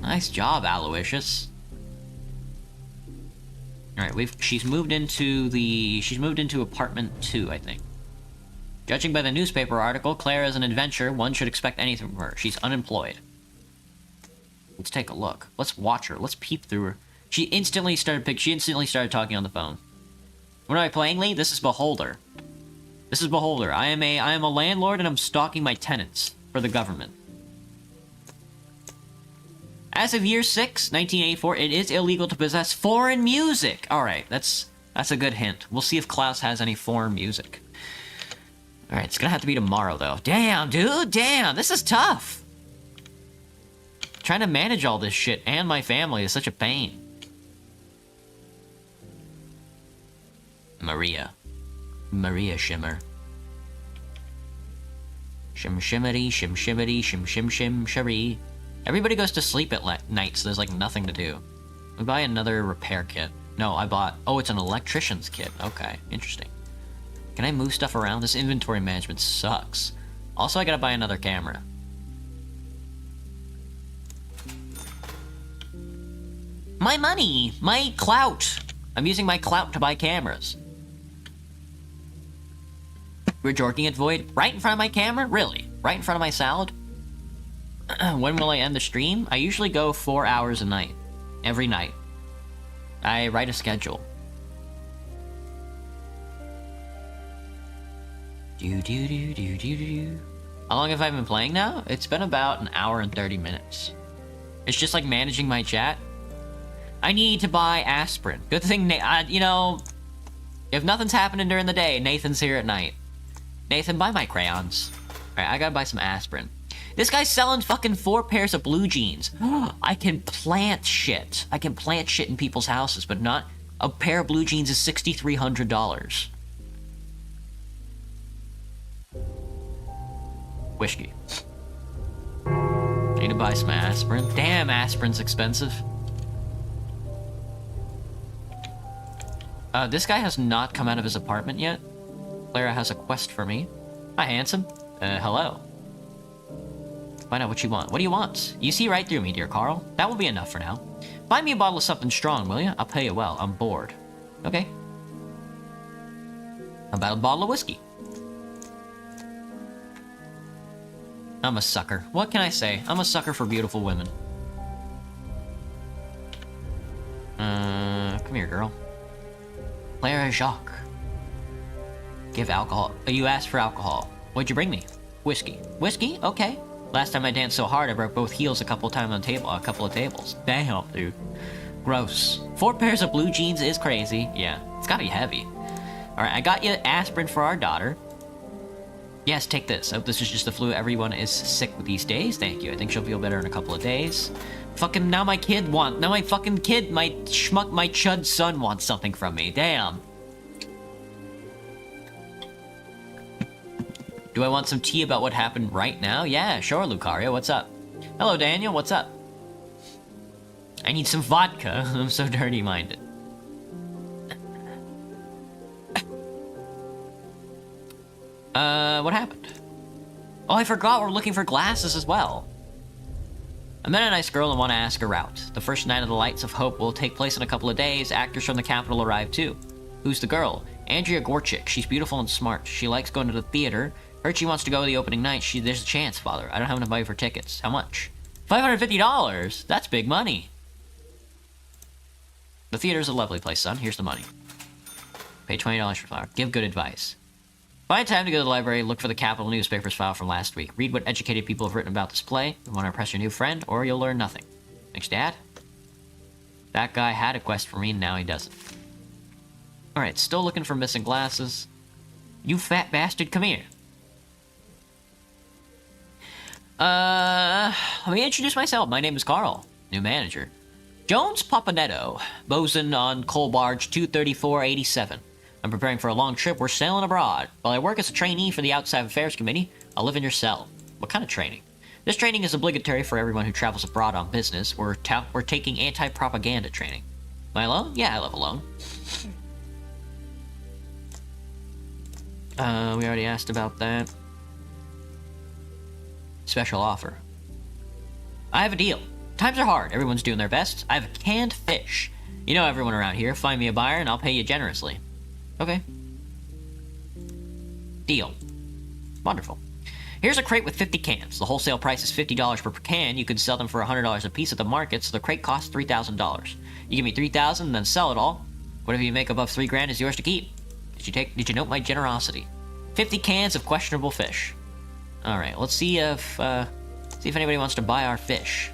Nice job, Aloysius. Alright, she's moved into apartment 2, I think. Judging by the newspaper article, Claire is an adventurer. One should expect anything from her. She's unemployed. Let's take a look. Let's watch her. Let's peep through her. She instantly started talking on the phone. What am I playing, Lee? This is Beholder. This is Beholder. I am a landlord and I'm stalking my tenants for the government. As of year 6, 1984, it is illegal to possess foreign music. Alright, that's That's a good hint. We'll see if Klaus has any foreign music. Alright, it's gonna have to be tomorrow, though. Damn, dude! Damn! This is tough! Trying to manage all this shit and my family is such a pain. Maria Shimmer. Shim shimmery, shim shimmery, shim shim shim shimmery. Everybody goes to sleep at night, so there's like nothing to do. We buy another repair kit. No, I bought... Oh, it's an electrician's kit. Okay, interesting. Can I move stuff around? This inventory management sucks. Also, I gotta buy another camera. My money! My clout! I'm using my clout to buy cameras. We're jorking at Void right in front of my camera? Really? Right in front of my salad? When will I end the stream? I usually go 4 hours a night. Every night. I write a schedule. How long have I been playing now? It's been about an hour and 30 minutes. It's just like managing my chat. I need to buy aspirin. Good thing, you know, if nothing's happening during the day, Nathan's here at night. Nathan, buy my crayons. Alright, I gotta buy some aspirin. This guy's selling fucking 4 pairs of blue jeans. I can plant shit. I can plant shit in people's houses, but not... A pair of blue jeans is $6,300. Whiskey. Need to buy some aspirin. Damn, aspirin's expensive. This guy has not come out of his apartment yet. Clara has a quest for me. Hi, handsome. Hello. Find out what you want. What do you want? You see right through me, dear Carl. That will be enough for now. Buy me a bottle of something strong, will you? I'll pay you well. I'm bored. Okay. How about a bottle of whiskey? I'm a sucker. What can I say? I'm a sucker for beautiful women. Come here, girl. Clara Jacques. Give alcohol. You asked for alcohol. What'd you bring me? Whiskey. Whiskey? Okay. Last time I danced so hard, I broke both heels a couple of times on a couple of tables. Damn, dude. Gross. 4 pairs of blue jeans is crazy. Yeah, it's gotta be heavy. Alright, I got you aspirin for our daughter. Yes, take this. I hope this is just the flu. Everyone is sick these days. Thank you. I think she'll feel better in a couple of days. Fucking now my fucking kid, my schmuck, my chud son wants something from me. Damn. Do I want some tea about what happened right now? Yeah, sure, Lucario. What's up? Hello, Daniel. What's up? I need some vodka. I'm so dirty-minded. What happened? Oh, I forgot we're looking for glasses as well. I met a nice girl and want to ask her out. The first night of the Lights of Hope will take place in a couple of days. Actors from the capital arrive too. Who's the girl? Andrea Gorchik. She's beautiful and smart. She likes going to the theater. Heard she wants to go to the opening night. There's a chance, Father. I don't have enough money for tickets. How much? $550? That's big money. The theater's a lovely place, son. Here's the money. Pay $20 for flower. Give good advice. Find time to go to the library, look for the Capital Newspapers file from last week. Read what educated people have written about this play. You want to impress your new friend, or you'll learn nothing. Thanks, Dad. That guy had a quest for me, and now he doesn't. Alright, still looking for missing glasses. You fat bastard, come here. Let me introduce myself. My name is Carl, new manager. Jones Papanetto, bosun on coal barge 23487. I'm preparing for a long trip. We're sailing abroad. While I work as a trainee for the Outside Affairs Committee, I'll live in your cell. What kind of training? This training is obligatory for everyone who travels abroad on business. We're taking anti-propaganda training. Am I alone? Yeah, I live alone. We already asked about that. Special offer. I have a deal. Times are hard. Everyone's doing their best. I have canned fish. You know everyone around here. Find me a buyer and I'll pay you generously. Okay. Deal. Wonderful. Here's a crate with 50 cans. The wholesale price is $50 per can. You can sell them for $100 a piece at the market, so the crate costs $3,000. You give me $3,000 and then sell it all. Whatever you make above $3,000 is yours to keep. Did you note my generosity? 50 cans of questionable fish. Alright, let's see if anybody wants to buy our fish.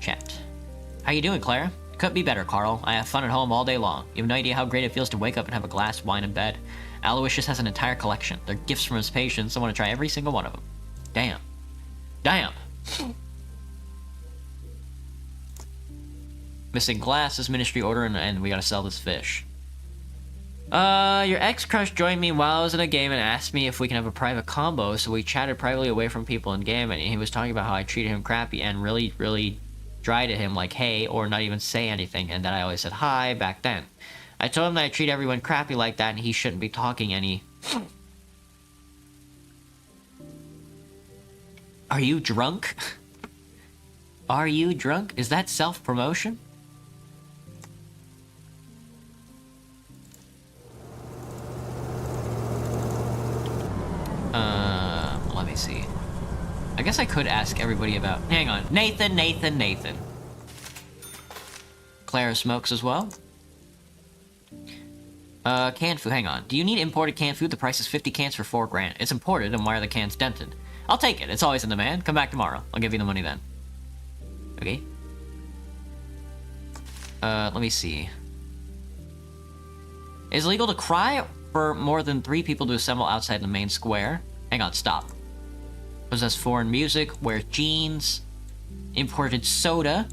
Chat. How you doing, Clara? Could be better, Carl. I have fun at home all day long. You have no idea how great it feels to wake up and have a glass of wine in bed. Aloysius has an entire collection. They're gifts from his patients. I want to try every single one of them. Damn. Damn. Missing glasses, ministry order, and we gotta sell this fish. Your ex-crush joined me while I was in a game and asked me if we can have a private combo, so we chatted privately away from people in game, and he was talking about how I treated him crappy and really, really dry to him, like, hey, or not even say anything, and that I always said hi back then. I told him that I treat everyone crappy like that, and he shouldn't be talking any... Are you drunk? Are you drunk? Is that self-promotion? Let me see. I guess I could ask everybody about... Hang on. Nathan. Clara smokes as well. Canned food. Hang on. Do you need imported canned food? The price is 50 cans for $4 grand. It's imported, and why are the cans dented? I'll take it. It's always in demand. Come back tomorrow. I'll give you the money then. Okay. Let me see. Is it legal to cry for more than 3 people to assemble outside the main square? Hang on, stop. Possess foreign music, wears jeans, imported soda,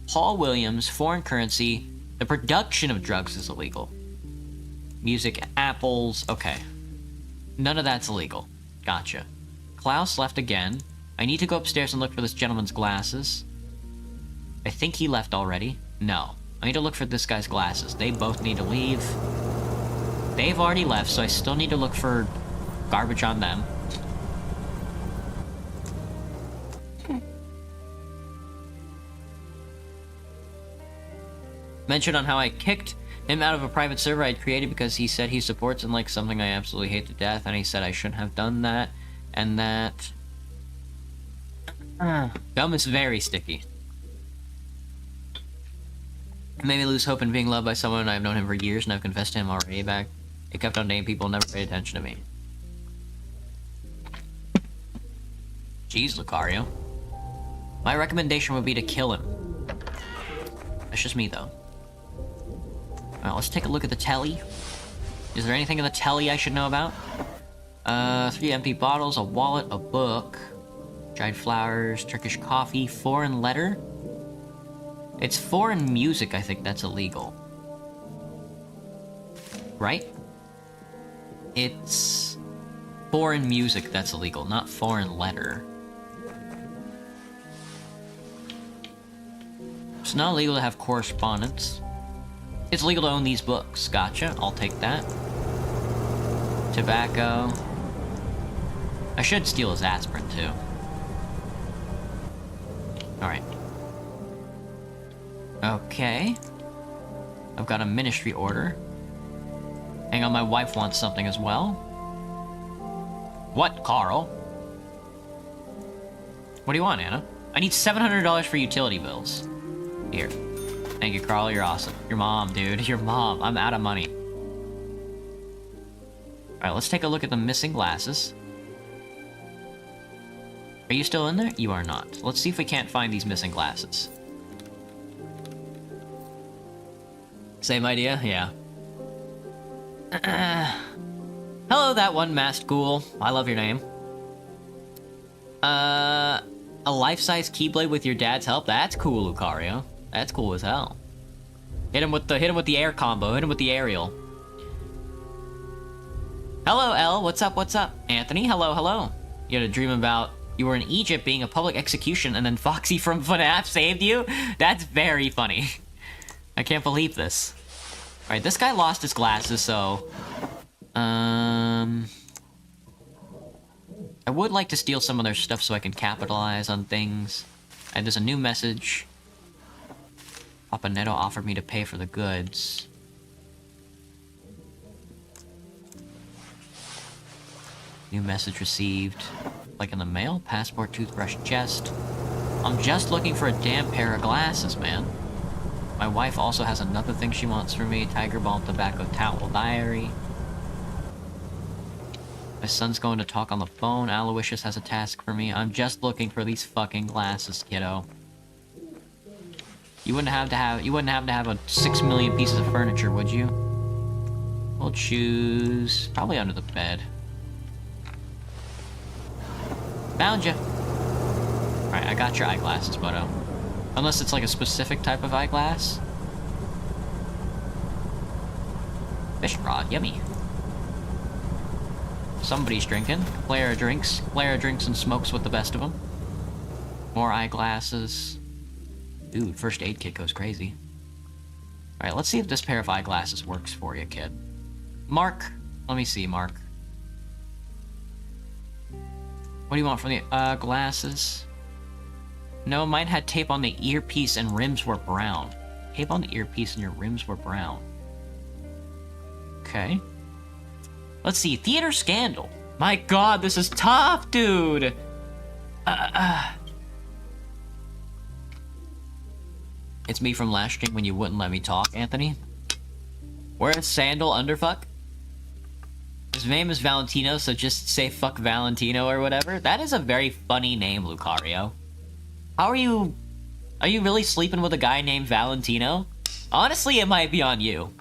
Paul Williams, foreign currency. The production of drugs is illegal. Music, apples, okay. None of that's illegal. Gotcha. Klaus left again. I need to go upstairs and look for this gentleman's glasses. I think he left already. No. I need to look for this guy's glasses. They both need to leave. They've already left, so I still need to look for garbage on them. Mentioned on how I kicked him out of a private server I'd created because he said he supports and likes something I absolutely hate to death, and he said I shouldn't have done that, and that... Gum is very sticky. Made me lose hope in being loved by someone. I've known him for years, and I've confessed to him already back. He kept on dating people and never paid attention to me. Jeez, Lucario. My recommendation would be to kill him. That's just me, though. Alright, let's take a look at the telly. Is there anything in the telly I should know about? 3 empty bottles, a wallet, a book, dried flowers, Turkish coffee, foreign letter. It's foreign music, I think that's illegal. Right? It's foreign music that's illegal, not foreign letter. It's not illegal to have correspondence. It's legal to own these books. Gotcha, I'll take that. Tobacco. I should steal his aspirin, too. Alright. Okay. I've got a ministry order. Hang on, my wife wants something as well. What, Carl? What do you want, Anna? I need $700 for utility bills. Here. Thank you, Carl. You're awesome. Your mom, dude. Your mom. I'm out of money. Alright, let's take a look at the missing glasses. Are you still in there? You are not. Let's see if we can't find these missing glasses. Same idea? Yeah. Hello, that one masked ghoul. I love your name. A life-size Keyblade with your dad's help? That's cool, Lucario. That's cool as hell. Hit him with the air combo. Hit him with the aerial. Hello, Elle. What's up? What's up? Anthony, hello. You had a dream about you were in Egypt being a public execution and then Foxy from FNAF saved you? That's very funny. I can't believe this. Alright, this guy lost his glasses, so... I would like to steal some of their stuff so I can capitalize on things. And there's a new message. Papa Neto offered me to pay for the goods. New message received. Like in the mail? Passport, toothbrush, chest. I'm just looking for a damn pair of glasses, man. My wife also has another thing she wants from me. Tiger Balm, tobacco, towel, diary. My son's going to talk on the phone. Aloysius has a task for me. I'm just looking for these fucking glasses, kiddo. You wouldn't have to have a 6 million pieces of furniture, would you? We'll choose probably under the bed. Found you. Alright, I got your eyeglasses, buddo. Unless it's like a specific type of eyeglass. Fish rod, yummy. Somebody's drinking. Clara drinks. Clara drinks and smokes with the best of them. More eyeglasses. Dude, first aid kit goes crazy. Alright, let's see if this pair of eyeglasses works for you, kid. Mark. Let me see, Mark. What do you want from the glasses? No, mine had tape on the earpiece and rims were brown. Tape on the earpiece and your rims were brown. Okay. Let's see, theater scandal. My god, this is tough, dude! It's me from last stream when you wouldn't let me talk, Anthony. Where's Sandal Underfuck? His name is Valentino, so just say fuck Valentino or whatever. That is a very funny name, Lucario. How are you... Are you really sleeping with a guy named Valentino? Honestly, it might be on you.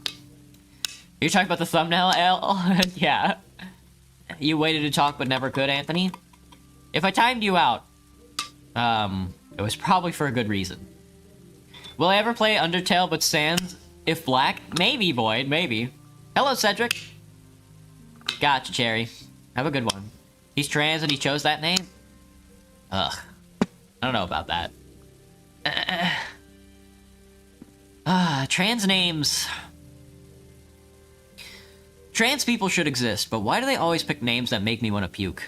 You're talking about the thumbnail, L? Yeah. You waited to talk but never could, Anthony? If I timed you out, it was probably for a good reason. Will I ever play Undertale but Sans if black? Maybe, Boyd, maybe. Hello, Cedric. Gotcha, Cherry. Have a good one. He's trans and he chose that name? Ugh. I don't know about that. Trans names. Trans people should exist, but why do they always pick names that make me want to puke?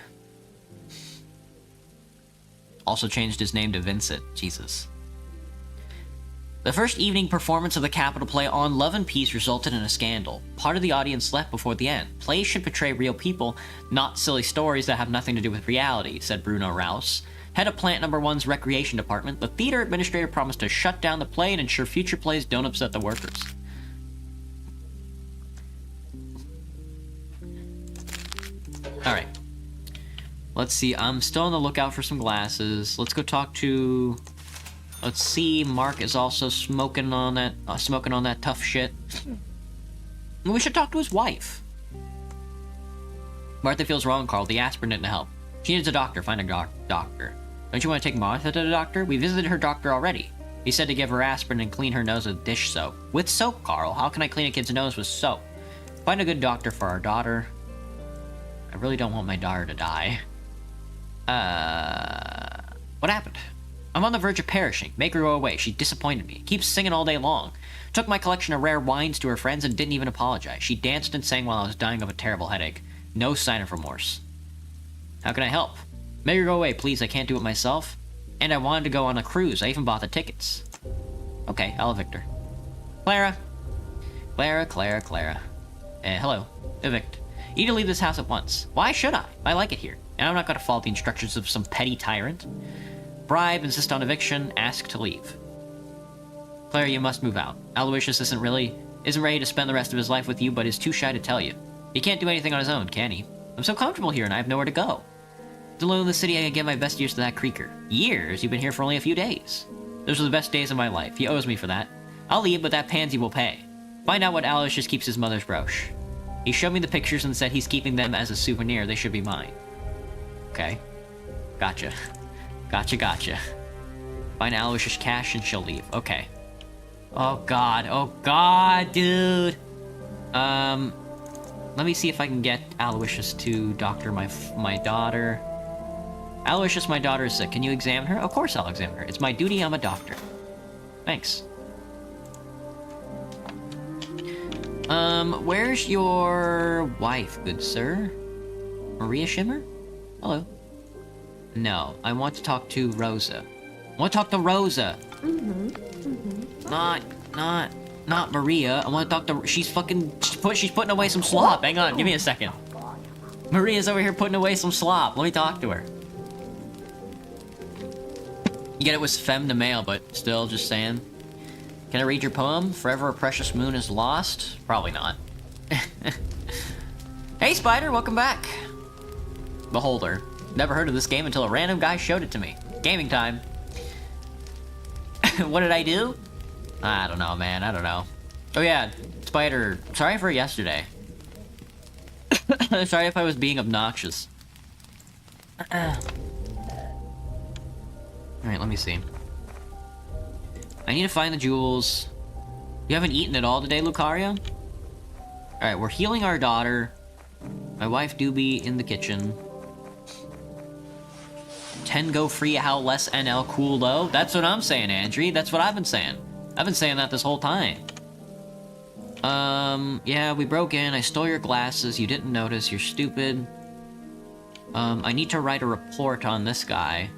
Also changed his name to Vincent. Jesus. The first evening performance of the Capitol play on Love and Peace resulted in a scandal. Part of the audience left before the end. Plays should portray real people, not silly stories that have nothing to do with reality, said Bruno Rouse. Head of Plant Number 1's recreation department, the theater administrator promised to shut down the play and ensure future plays don't upset the workers. Alright. Let's see, I'm still on the lookout for some glasses. Let's go talk to... Let's see, Mark is also smoking on that tough shit. We should talk to his wife. Martha feels wrong, Carl. The aspirin didn't help. She needs a doctor. Find a doctor. Don't you want to take Martha to the doctor? We visited her doctor already. He said to give her aspirin and clean her nose with dish soap. With soap, Carl? How can I clean a kid's nose with soap? Find a good doctor for our daughter. I really don't want my daughter to die. What happened? I'm on the verge of perishing. Make her go away. She disappointed me. Keeps singing all day long. Took my collection of rare wines to her friends and didn't even apologize. She danced and sang while I was dying of a terrible headache. No sign of remorse. How can I help? Make her go away, please. I can't do it myself. And I wanted to go on a cruise. I even bought the tickets. Okay, I'll evict her. Clara. Clara. Hello. Evict. You need to leave this house at once. Why should I? I like it here. And I'm not going to follow the instructions of some petty tyrant. Bribe, insist on eviction, ask to leave. Clara, you must move out. Aloysius isn't ready to spend the rest of his life with you, but is too shy to tell you. He can't do anything on his own, can he? I'm so comfortable here and I have nowhere to go. Alone in the city, I can give my best years to that creaker. Years? You've been here for only a few days. Those were the best days of my life. He owes me for that. I'll leave, but that pansy will pay. Find out what Aloysius keeps his mother's brooch. He showed me the pictures and said he's keeping them as a souvenir. They should be mine. Okay. Gotcha. Gotcha. Find Aloysius' cash and she'll leave. Okay. Oh god, dude! Let me see if I can get Aloysius to doctor my daughter. Aloysius, my daughter is sick. Can you examine her? Of course I'll examine her. It's my duty, I'm a doctor. Thanks. Where's your wife, good sir? Maria Shimmer? Hello. No, I want to talk to Rosa. I want to talk to Rosa. Not Maria. I want to talk to... She's putting away some slop. Hang on, give me a second. Maria's over here putting away some slop. Let me talk to her. You get it was femme to male, but still, just saying. Can I read your poem? Forever a precious moon is lost? Probably not. Hey, Spider, welcome back. Beholder. Never heard of this game until a random guy showed it to me. Gaming time. What did I do? I don't know, man. I don't know. Oh yeah, Spider. Sorry for yesterday. Sorry if I was being obnoxious. Alright, let me see. I need to find the jewels. You haven't eaten at all today, Lucario? Alright, we're healing our daughter. My wife do be in the kitchen. 10 go free, how less NL cool though? That's what I'm saying, Andrew. That's what I've been saying. I've been saying that this whole time. Yeah, we broke in. I stole your glasses. You didn't notice. You're stupid. I need to write a report on this guy.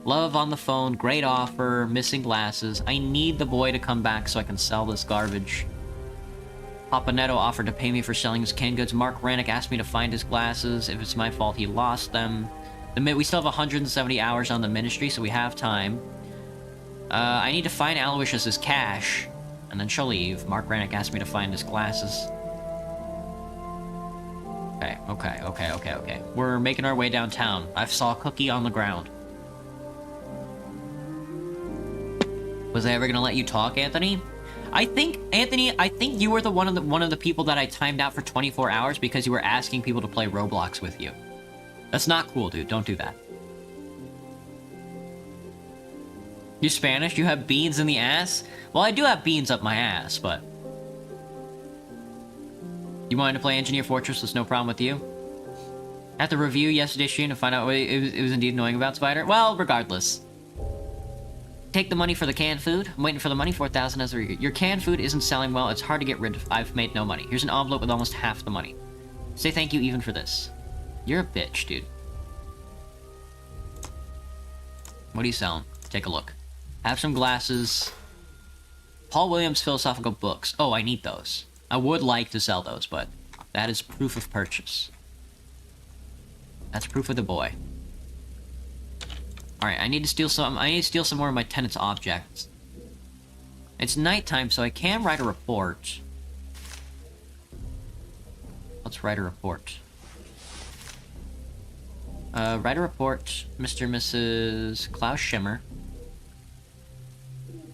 Love on the phone. Great offer. Missing glasses. I need the boy to come back so I can sell this garbage. Papa Neto offered to pay me for selling his canned goods. Mark Rannick asked me to find his glasses. If it's my fault, he lost them. We still have 170 hours on the ministry, so we have time. I need to find Aloysius's cash, and then she'll leave. Mark Rannick asked me to find his glasses. Okay. We're making our way downtown. I saw a cookie on the ground. Was I ever gonna let you talk, Anthony? Anthony, I think you were one of the people that I timed out for 24 hours because you were asking people to play Roblox with you. That's not cool, dude. Don't do that. You Spanish? You have beans in the ass? Well, I do have beans up my ass, but... You wanted to play Engineer Fortress, there's no problem with you? At the review yesterday's stream to find out what it was indeed annoying about Spider? Well, regardless. Take the money for the canned food. I'm waiting for the money, 4,000 as a... Your canned food isn't selling well, it's hard to get rid of. I've made no money. Here's an envelope with almost half the money. Say thank you even for this. You're a bitch, dude. What are you selling? Take a look. Have some glasses. Paul Williams philosophical books. Oh, I need those. I would like to sell those, but that is proof of purchase. That's proof of the boy. Alright, I need to steal some more of my tenant's objects. It's nighttime, so I can write a report. Let's write a report. Write a report, Mr. and Mrs. Klaus Schimmer.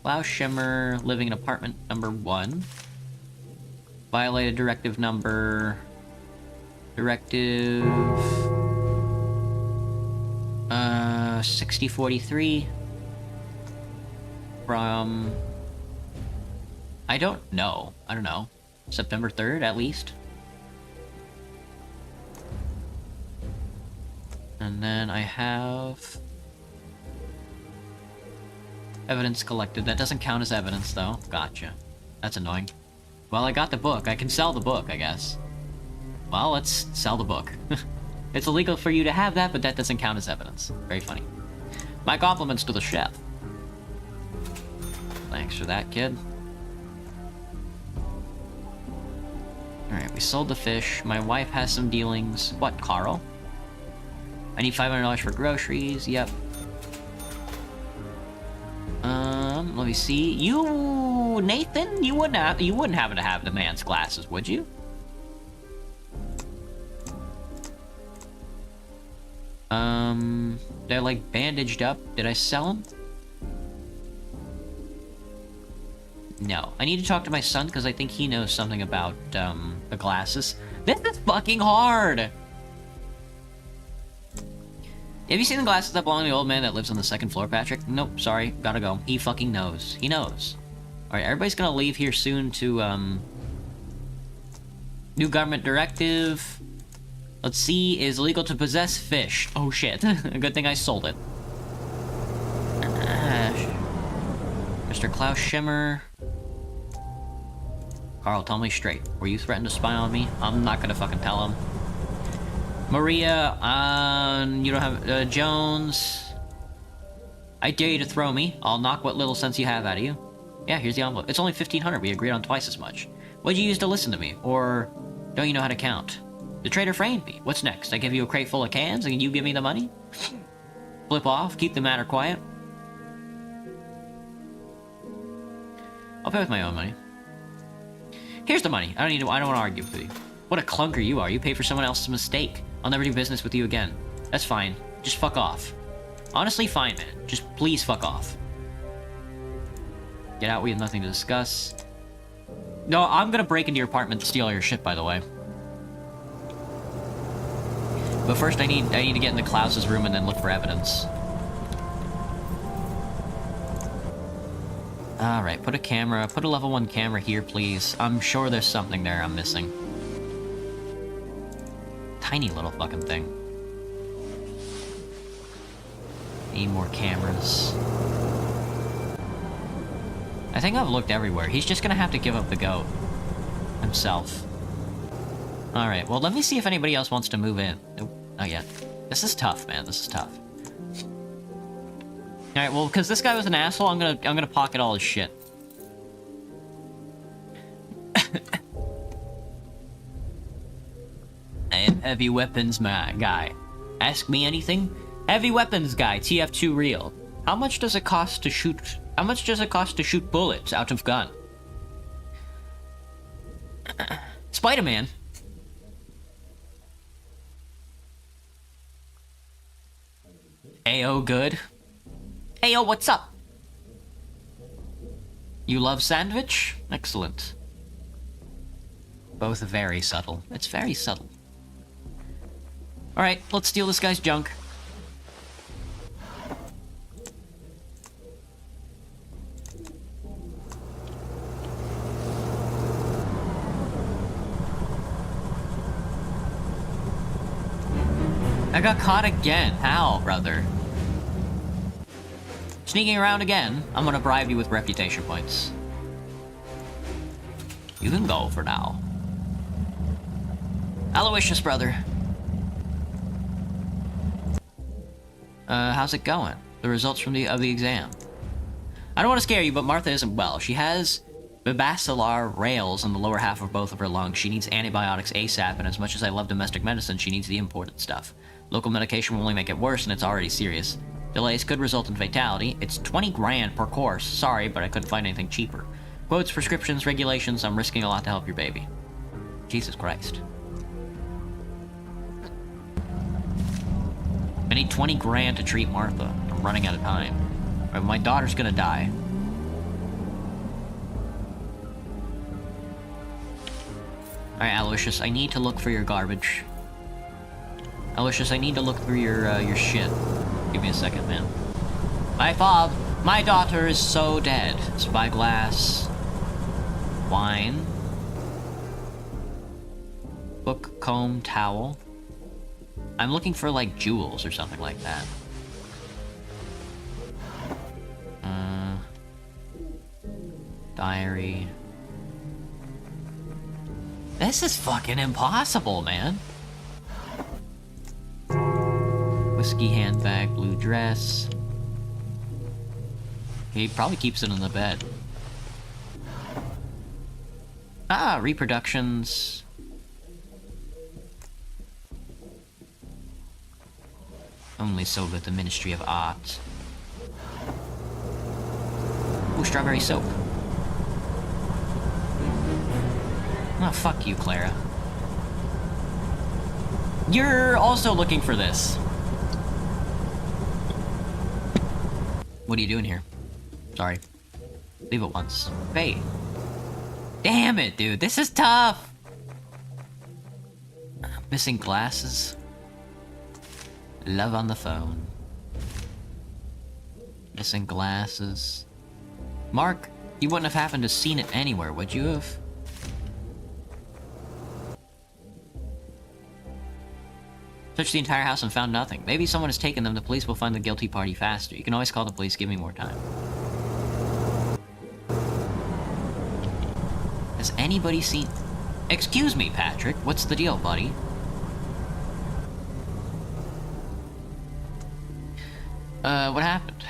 Klaus Schimmer, living in apartment number 1. Violated directive number... Directive... 6043. From... I don't know. September 3rd, at least. And then I have... Evidence collected. That doesn't count as evidence, though. Gotcha. That's annoying. Well, I got the book. I can sell the book, I guess. Well, let's sell the book. It's illegal for you to have that, but that doesn't count as evidence. Very funny. My compliments to the chef. Thanks for that, kid. Alright, we sold the fish. My wife has some dealings. What, Carl? I need $500 for groceries. Yep. Let me see. You, Nathan, you wouldn't happen to have the man's glasses, would you? They're like bandaged up. Did I sell them? No. I need to talk to my son because I think he knows something about, the glasses. This is fucking hard! Have you seen the glasses that belong to the old man that lives on the 2nd floor, Patrick? Nope, sorry. Gotta go. He fucking knows. He knows. Alright, everybody's gonna leave here soon to, new government directive. Let's see, is illegal to possess fish. Oh shit. Good thing I sold it. Mr. Klaus Schimmer. Carl, tell me straight. Were you threatened to spy on me? I'm not gonna fucking tell him. Maria, you don't have, Jones. I dare you to throw me. I'll knock what little sense you have out of you. Yeah, here's the envelope. It's only $1,500. We agreed on twice as much. What'd you use to listen to me? Or don't you know how to count? The trader framed me. What's next? I give you a crate full of cans and you give me the money? Flip off. Keep the matter quiet. I'll pay with my own money. Here's the money. I don't want to argue with you. What a clunker you are. You pay for someone else's mistake. I'll never do business with you again. That's fine. Just fuck off. Honestly, fine, man. Just please fuck off. Get out, we have nothing to discuss. No, I'm gonna break into your apartment to steal all your shit, by the way. But first I need to get into Klaus's room and then look for evidence. Alright, put a level 1 camera here, please. I'm sure there's something there I'm missing. Tiny little fucking thing. Need more cameras. I think I've looked everywhere. He's just gonna have to give up the goat. Himself. Alright, well let me see if anybody else wants to move in. Nope, not yet. This is tough, man. This is tough. Alright, well, because this guy was an asshole, I'm gonna pocket all his shit. I am heavy weapons guy. Ask me anything? Heavy weapons guy, TF2 real. How much does it cost to shoot bullets out of gun? Spider-Man. Ayo, good. Ayo, what's up? You love sandwich? Excellent. Both very subtle. It's very subtle. Alright, let's steal this guy's junk. I got caught again. How, brother? Sneaking around again. I'm gonna bribe you with reputation points. You can go for now. Aloysius, brother. How's it going? The results from the exam. I don't want to scare you, but Martha isn't well. She has bacillar rales in the lower half of both of her lungs. She needs antibiotics ASAP, and as much as I love domestic medicine, she needs the imported stuff. Local medication will only make it worse, and it's already serious. Delays could result in fatality. It's 20 grand per course. Sorry, but I couldn't find anything cheaper. Quotes, prescriptions, regulations. I'm risking a lot to help your baby. Jesus Christ. I need 20 grand to treat Martha. I'm running out of time. Right, my daughter's gonna die. Alright, Aloysius, I need to look for your garbage. Aloysius, I need to look through your shit. Give me a second, man. My fob, my daughter is so dead. Spyglass. Wine. Book, comb, towel. I'm looking for, like, jewels or something like that. Diary. This is fucking impossible, man. Whiskey handbag, blue dress. He probably keeps it in the bed. Ah, reproductions. Only sold with the Ministry of Art. Ooh, strawberry soap. Oh, fuck you, Clara. You're also looking for this. What are you doing here? Sorry. Leave it once. Hey. Damn it, dude. This is tough. Missing glasses. Love on the phone. Missing glasses. Mark, you wouldn't have happened to seen it anywhere, would you have? Searched the entire house and found nothing. Maybe someone has taken them. The police will find the guilty party faster. You can always call the police. Give me more time. Has anybody seen... Excuse me, Patrick. What's the deal, buddy? What happened?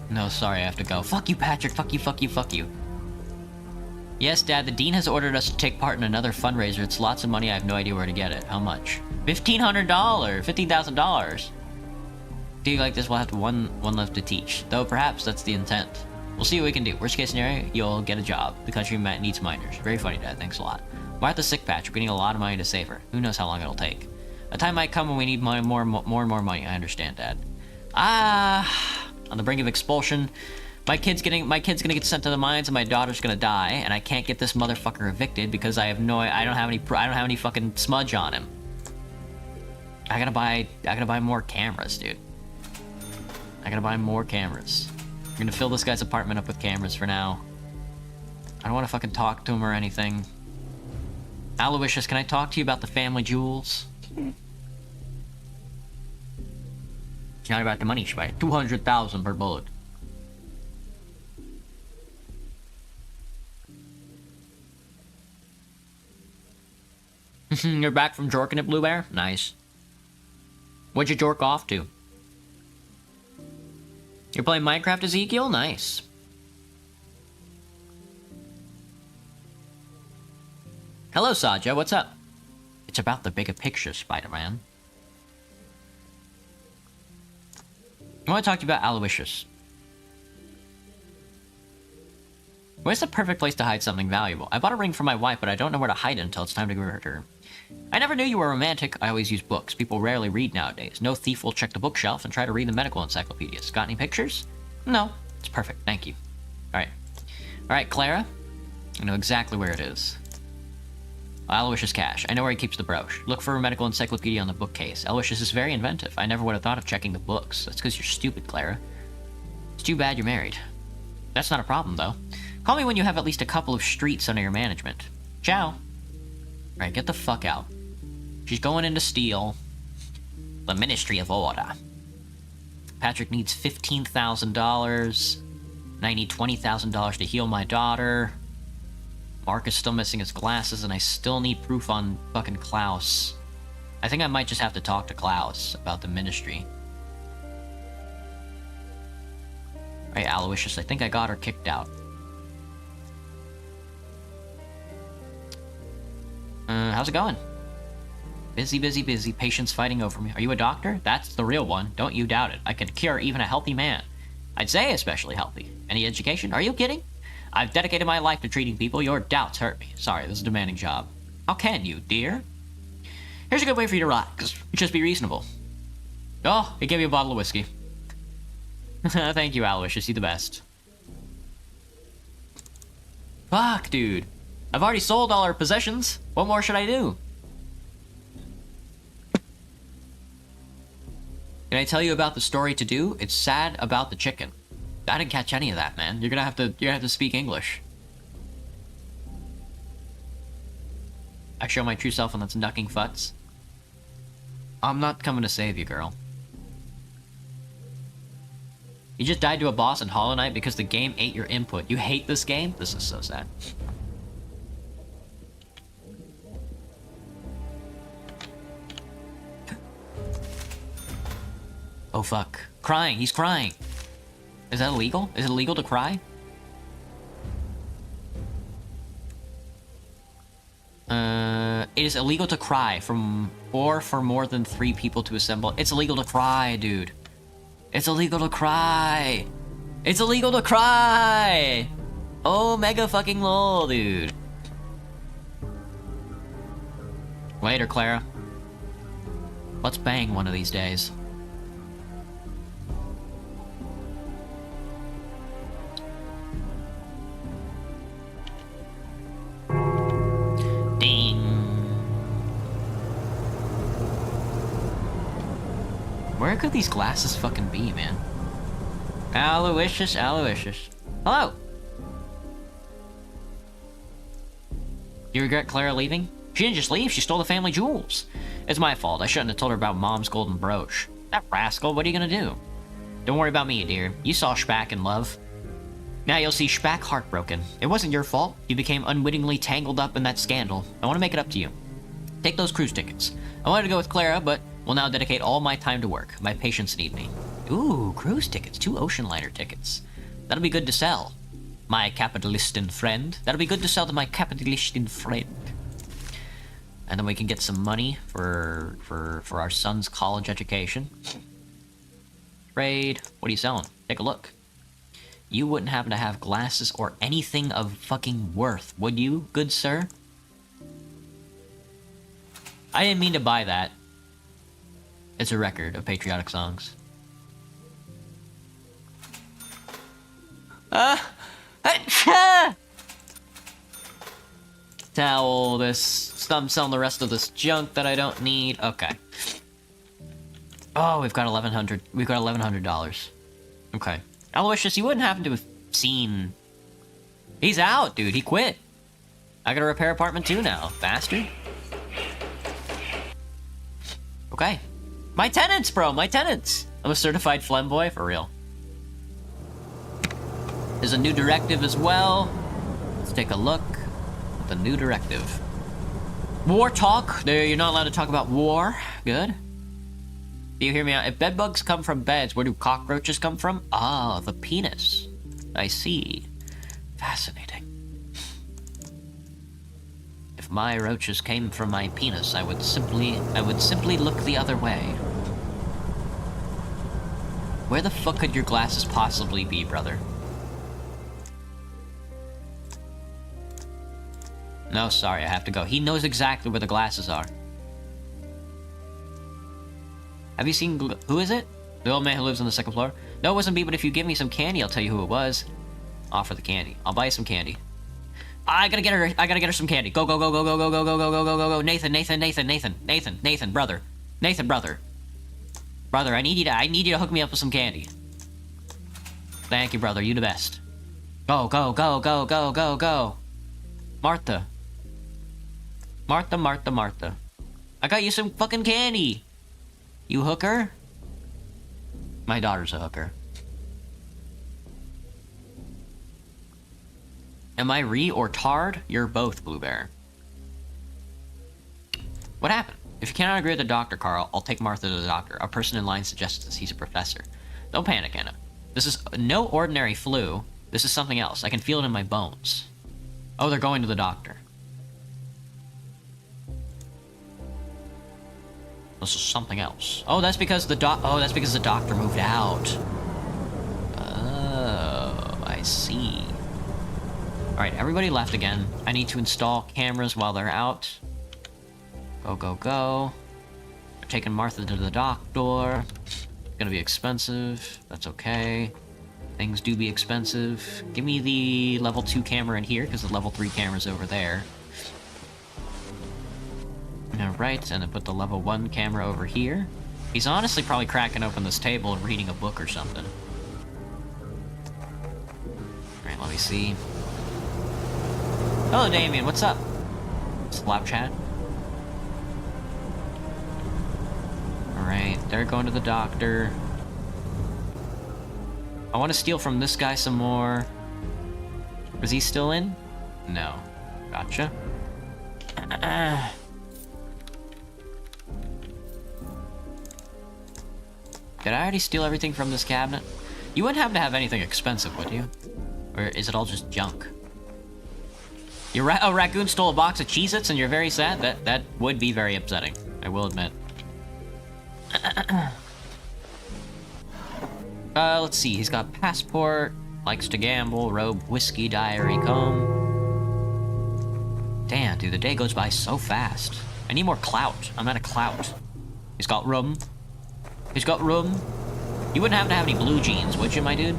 No, sorry, I have to go. Fuck you, Patrick. Fuck you, fuck you, fuck you. Yes, Dad, the Dean has ordered us to take part in another fundraiser. It's lots of money. I have no idea where to get it. How much? $1,500! $15,000! Do you like this? We'll have to one left to teach. Though perhaps that's the intent. We'll see what we can do. Worst case scenario, you'll get a job. The country needs miners. Very funny, Dad. Thanks a lot. Martha's sick, Patrick. We need a lot of money to save her. Who knows how long it'll take. A time might come when we need more and more money. I understand, Dad. On the brink of expulsion. My kid's gonna get sent to the mines, and my daughter's gonna die, and I can't get this motherfucker evicted because I don't have any fucking smudge on him. I gotta buy more cameras, dude. I gotta buy more cameras. I'm gonna fill this guy's apartment up with cameras for now. I don't want to fucking talk to him or anything. Aloysius, can I talk to you about the family jewels? It's not about the money, Schweik. 200,000 per bullet. You're back from jorking at Blue Bear? Nice. What'd you jork off to? You're playing Minecraft, Ezekiel? Nice. Hello, Saja. What's up? It's about the bigger picture, Spider-Man. I want to talk to you about Aloysius. Where's the perfect place to hide something valuable? I bought a ring for my wife, but I don't know where to hide it until it's time to give it to her. I never knew you were romantic. I always use books. People rarely read nowadays. No thief will check the bookshelf and try to read the medical encyclopedias. Got any pictures? No. It's perfect. Thank you. Alright. Alright, Clara. I know exactly where it is. Aloysius cache. I know where he keeps the brooch. Look for a medical encyclopedia on the bookcase. Aloysius is very inventive. I never would have thought of checking the books. That's because you're stupid, Clara. It's too bad you're married. That's not a problem, though. Call me when you have at least a couple of streets under your management. Ciao. Alright, get the fuck out. She's going in to steal the Ministry of Order. Patrick needs $15,000. And I need $20,000 to heal my daughter. Mark is still missing his glasses, and I still need proof on fucking Klaus. I think I might just have to talk to Klaus about the Ministry. Alright, Aloysius, I think I got her kicked out. How's it going? Busy, busy, busy. Patients fighting over me. Are you a doctor? That's the real one. Don't you doubt it. I can cure even a healthy man. I'd say especially healthy. Any education? Are you kidding? I've dedicated my life to treating people. Your doubts hurt me. Sorry, this is a demanding job. How can you, dear? Here's a good way for you to relax. Just be reasonable. Oh, he gave you a bottle of whiskey. Thank you, Aloysius. You're the best. Fuck, dude. I've already sold all our possessions. What more should I do? Can I tell you about the story to do? It's sad about the chicken. I didn't catch any of that, man. You're gonna have to speak English. I show my true self and that's knucking futs. I'm not coming to save you, girl. You just died to a boss in Hollow Knight because the game ate your input. You hate this game? This is so sad. Oh fuck. Crying. He's crying. Is that illegal? Is it illegal to cry? It is illegal to cry or for more than 3 people to assemble. It's illegal to cry, dude. It's illegal to cry. It's illegal to cry. Oh, mega fucking lol, dude. Later, Clara. Let's bang one of these days. Ding. Where could these glasses fucking be, man? Aloysius, Aloysius. Hello! You regret Clara leaving? She didn't just leave, she stole the family jewels. It's my fault, I shouldn't have told her about Mom's golden brooch. That rascal, what are you gonna do? Don't worry about me, dear. You saw Shpak in love. Now you'll see Shpak heartbroken. It wasn't your fault. You became unwittingly tangled up in that scandal. I want to make it up to you. Take those cruise tickets. I wanted to go with Clara, but will now dedicate all my time to work. My patients need me. Ooh, cruise tickets. 2 ocean liner tickets. That'll be good to sell. My capitalistin friend. That'll be good to sell to my capitalistin friend. And then we can get some money for our son's college education. Trade. What are you selling? Take a look. You wouldn't happen to have glasses or anything of fucking worth, would you, good sir? I didn't mean to buy that. It's a record of patriotic songs. Towel, this. I'm selling the rest of this junk that I don't need. Okay. Oh, we've got $1,100. We've got $1,100. Okay. Aloysius, you wouldn't happen to have seen... He's out, dude. He quit. I gotta repair apartment 2 now, bastard. Okay. My tenants, bro. My tenants. I'm a certified flamboy, for real. There's a new directive as well. Let's take a look at the new directive. War talk. There, you're not allowed to talk about war. Good. Do you hear me out? If bedbugs come from beds, where do cockroaches come from? Ah, the penis. I see. Fascinating. If my roaches came from my penis, I would simply look the other way. Where the fuck could your glasses possibly be, brother? No, sorry, I have to go. He knows exactly where the glasses are. Have you seen... Who is it? The old man who lives on the second floor? No, it wasn't me, but if you give me some candy, I'll tell you who it was. Offer the candy. I'll buy you some candy. I gotta get her some candy. Go, go, go, go, go, go, go, go, go, go, go, go, go. Nathan, brother. Nathan, brother. Brother, I need you to hook me up with some candy. Thank you, brother. You the best. Go, go, go, go, go, go, go. Martha. Martha, Martha, Martha. I got you some fucking candy. You hooker? My daughter's a hooker. Am I or tard? You're both, Blue Bear. What happened? If you cannot agree with the doctor, Carl, I'll take Martha to the doctor. A person in line suggests this. He's a professor. Don't panic, Anna. This is no ordinary flu. This is something else. I can feel it in my bones. Oh, they're going to the doctor. This is something else. Oh, that's because the doctor moved out. Oh, I see. Alright, everybody left again. I need to install cameras while they're out. Go, go, go. We're taking Martha to the doctor. It's gonna be expensive. That's okay. Things do be expensive. Give me the level 2 camera in here, because the level 3 camera's over there. Alright, and then put the level 1 camera over here. He's honestly probably cracking open this table and reading a book or something. Alright, let me see. Hello, Damien, what's up? Slap chat. Alright, they're going to the doctor. I want to steal from this guy some more. Was he still in? No. Gotcha. Did I already steal everything from this cabinet? You wouldn't happen to have anything expensive, would you? Or is it all just junk? A raccoon stole a box of Cheez-Its and you're very sad? That would be very upsetting, I will admit. Let's see. He's got passport, likes to gamble, robe, whiskey, diary, comb. Damn, dude, the day goes by so fast. I need more clout. I'm out of clout. He's got room. He's got room. You wouldn't happen to have any blue jeans, would you, my dude?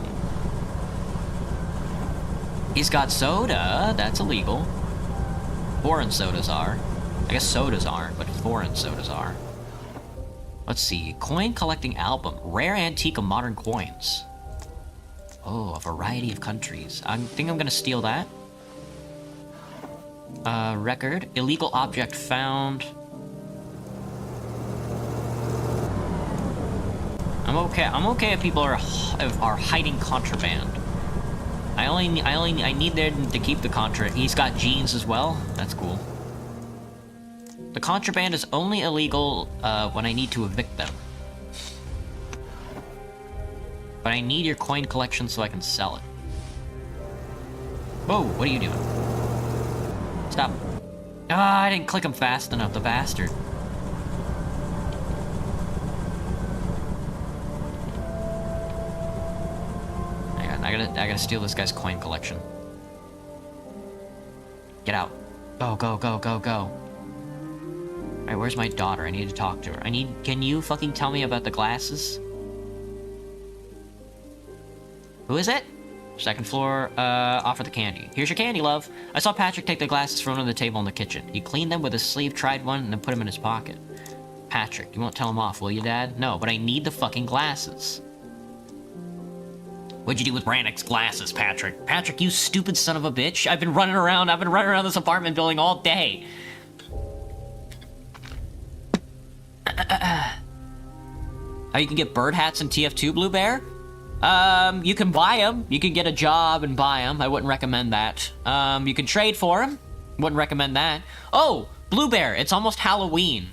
He's got soda. That's illegal. Foreign sodas are. I guess sodas aren't, but foreign sodas are. Let's see. Coin collecting album. Rare antique of modern coins. Oh, a variety of countries. I think I'm gonna steal that. Record. Illegal object found. I'm okay if people are hiding contraband. I need them to keep the contraband. He's got jeans as well. That's cool. The contraband is only illegal when I need to evict them. But I need your coin collection so I can sell it. Whoa, what are you doing? Stop. Ah, I didn't click him fast enough, the bastard. I gotta steal this guy's coin collection. Get out. Go, go, go, go, go. Alright, where's my daughter? I need to talk to her. Can you fucking tell me about the glasses? Who is it? Second floor, offer the candy. Here's your candy, love. I saw Patrick take the glasses from under the table in the kitchen. He cleaned them with his sleeve, tried one, and then put them in his pocket. Patrick, you won't tell him off, will you, Dad? No, but I need the fucking glasses. What'd you do with Brannick's glasses, Patrick? Patrick, you stupid son of a bitch. I've been running around this apartment building all day. Oh, you can get bird hats in TF2, Blue Bear? You can buy them. You can get a job and buy them. I wouldn't recommend that. You can trade for them. Wouldn't recommend that. Oh, Blue Bear, it's almost Halloween.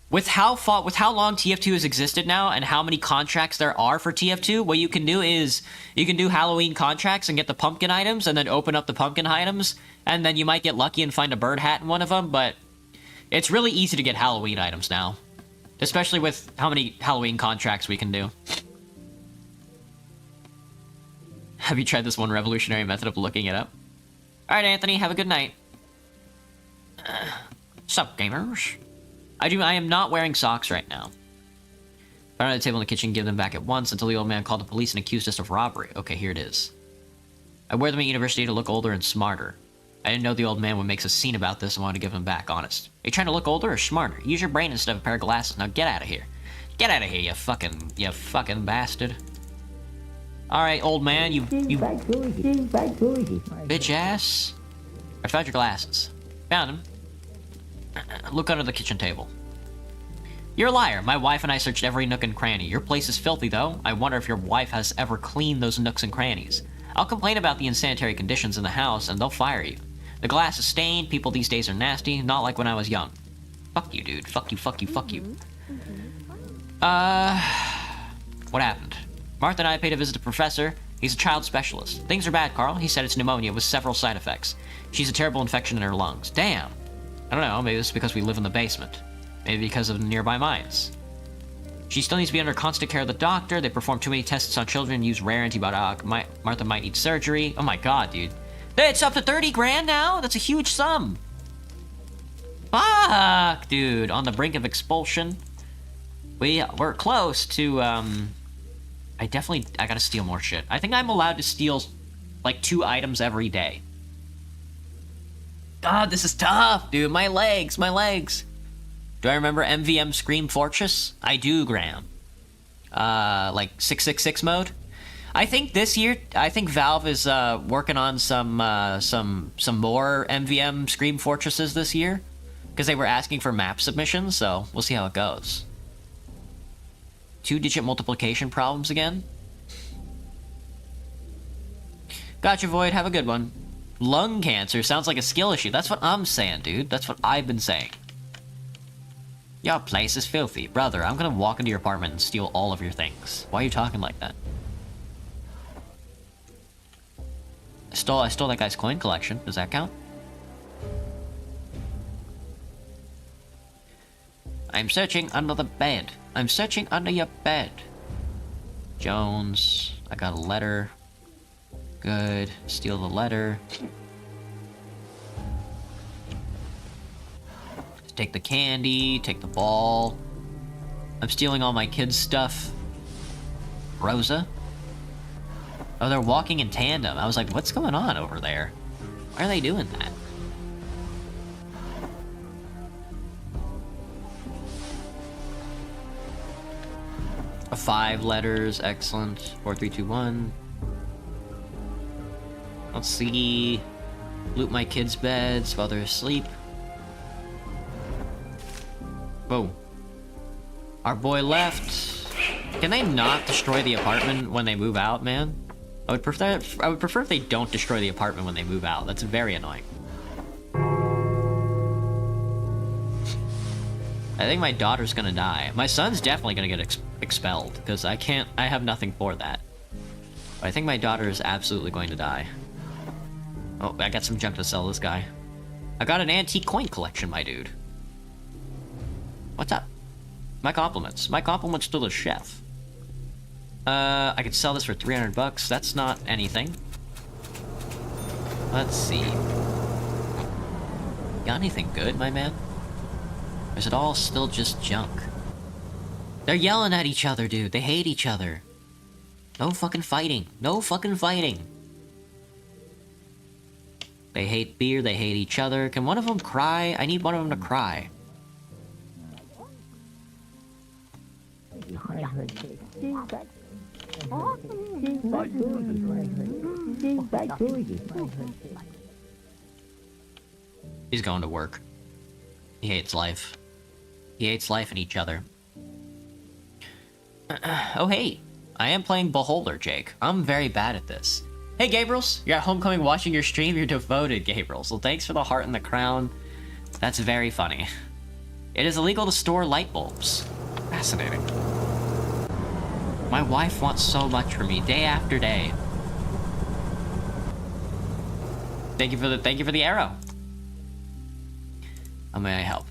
With how long TF2 has existed now and how many contracts there are for TF2, what you can do is you can do Halloween contracts and get the pumpkin items and then open up the pumpkin items, and then you might get lucky and find a bird hat in one of them, but it's really easy to get Halloween items now, especially with how many Halloween contracts we can do. Have you tried this one revolutionary method of looking it up? Alright, Anthony, have a good night. Sup, gamers? I am not wearing socks right now. Put on the table in the kitchen, give them back at once until the old man called the police and accused us of robbery. Okay, here it is. I wear them at university to look older and smarter. I didn't know the old man would make a scene about this and wanted to give them back, honest. Are you trying to look older or smarter? Use your brain instead of a pair of glasses. Now get out of here. Get out of here, you fucking bastard. Alright, old man, you bitch ass. I found your glasses. Found them. Look under the kitchen table. You're a liar. My wife and I searched every nook and cranny. Your place is filthy, though. I wonder if your wife has ever cleaned those nooks and crannies. I'll complain about the insanitary conditions in the house, and they'll fire you. The glass is stained. People these days are nasty. Not like when I was young. Fuck you, dude. Fuck you, fuck you, fuck you. What happened? Martha and I paid a visit to Professor. He's a child specialist. Things are bad, Carl. He said it's pneumonia with several side effects. She's a terrible infection in her lungs. Damn. I don't know, maybe it's because we live in the basement. Maybe because of the nearby mines. She still needs to be under constant care of the doctor. They perform too many tests on children and use rare antibiotic. Martha might need surgery. Oh my god, dude. It's up to 30 grand now? That's a huge sum. Fuck, dude. On the brink of expulsion. We're close to, I gotta steal more shit. I think I'm allowed to steal, like, 2 items every day. God, this is tough, dude. My legs. Do I remember MVM Scream Fortress? I do, Graham. Like 666 mode? I think this year, Valve is working on some more MVM Scream Fortresses this year. Because they were asking for map submissions, so we'll see how it goes. 2-digit multiplication problems again? Gotcha, Void. Have a good one. Lung cancer sounds like a skill issue. That's what I'm saying, dude. That's what I've been saying. Your place is filthy. Brother, I'm gonna walk into your apartment and steal all of your things. Why are you talking like that? I stole that guy's coin collection. Does that count? I'm searching under the bed. I'm searching under your bed. Jones. I got a letter. Good. Steal the letter. Take the candy, take the ball. I'm stealing all my kids' stuff. Rosa? Oh, they're walking in tandem. I was like, what's going on over there? Why are they doing that? A 5 letters, excellent. 4, 3, 2, 1. Let's see. Loot my kids' beds while they're asleep. Whoa. Our boy left. Can they not destroy the apartment when they move out, man? I would prefer if they don't destroy the apartment when they move out. That's very annoying. I think my daughter's gonna die. My son's definitely gonna get expelled, because I have nothing for that. But I think my daughter is absolutely going to die. Oh, I got some junk to sell this guy. I got an antique coin collection, my dude. What's up? My compliments. My compliments to the chef. I could sell this for 300 bucks. That's not anything. Let's see. Got anything good, my man? Or is it all still just junk? They're yelling at each other, dude. They hate each other. No fucking fighting. No fucking fighting. They hate beer, they hate each other. Can one of them cry? I need one of them to cry. He's going to work. He hates life. He hates life and each other. Oh hey, I am playing Beholder, Jake. I'm very bad at this. Hey Gabriels, you're at homecoming watching your stream, you're devoted, Gabriels. Well, thanks for the heart and the crown. That's very funny. It is illegal to store light bulbs. Fascinating. My wife wants so much from me, day after day. Thank you for the arrow. How may I help?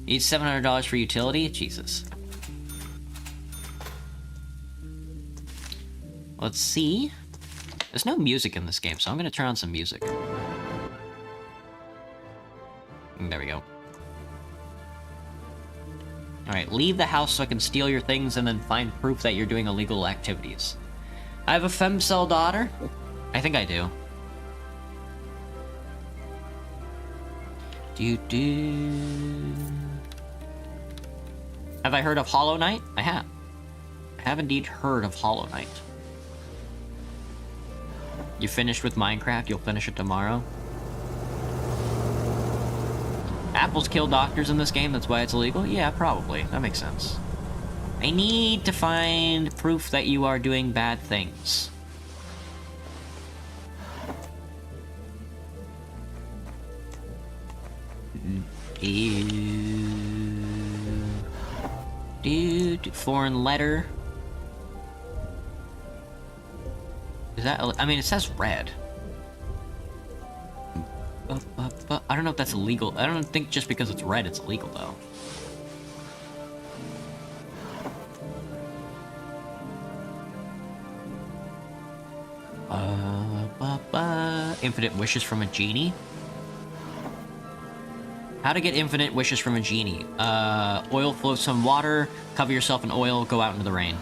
Need $700 for utility? Jesus. Let's see. There's no music in this game, so I'm gonna turn on some music. There we go. Alright, leave the house so I can steal your things and then find proof that you're doing illegal activities. I have a femcell daughter? I think I do. Have I heard of Hollow Knight? I have. I have indeed heard of Hollow Knight. You finished with Minecraft, you'll finish it tomorrow? Apples kill doctors in this game, that's why it's illegal? Yeah, probably. That makes sense. I need to find proof that you are doing bad things. Dude, foreign letter. Is that, I mean, it says red. I don't know if that's illegal. I don't think just because it's red, it's illegal, though. Infinite wishes from a genie? How to get infinite wishes from a genie. Oil floats some water, cover yourself in oil, go out into the rain.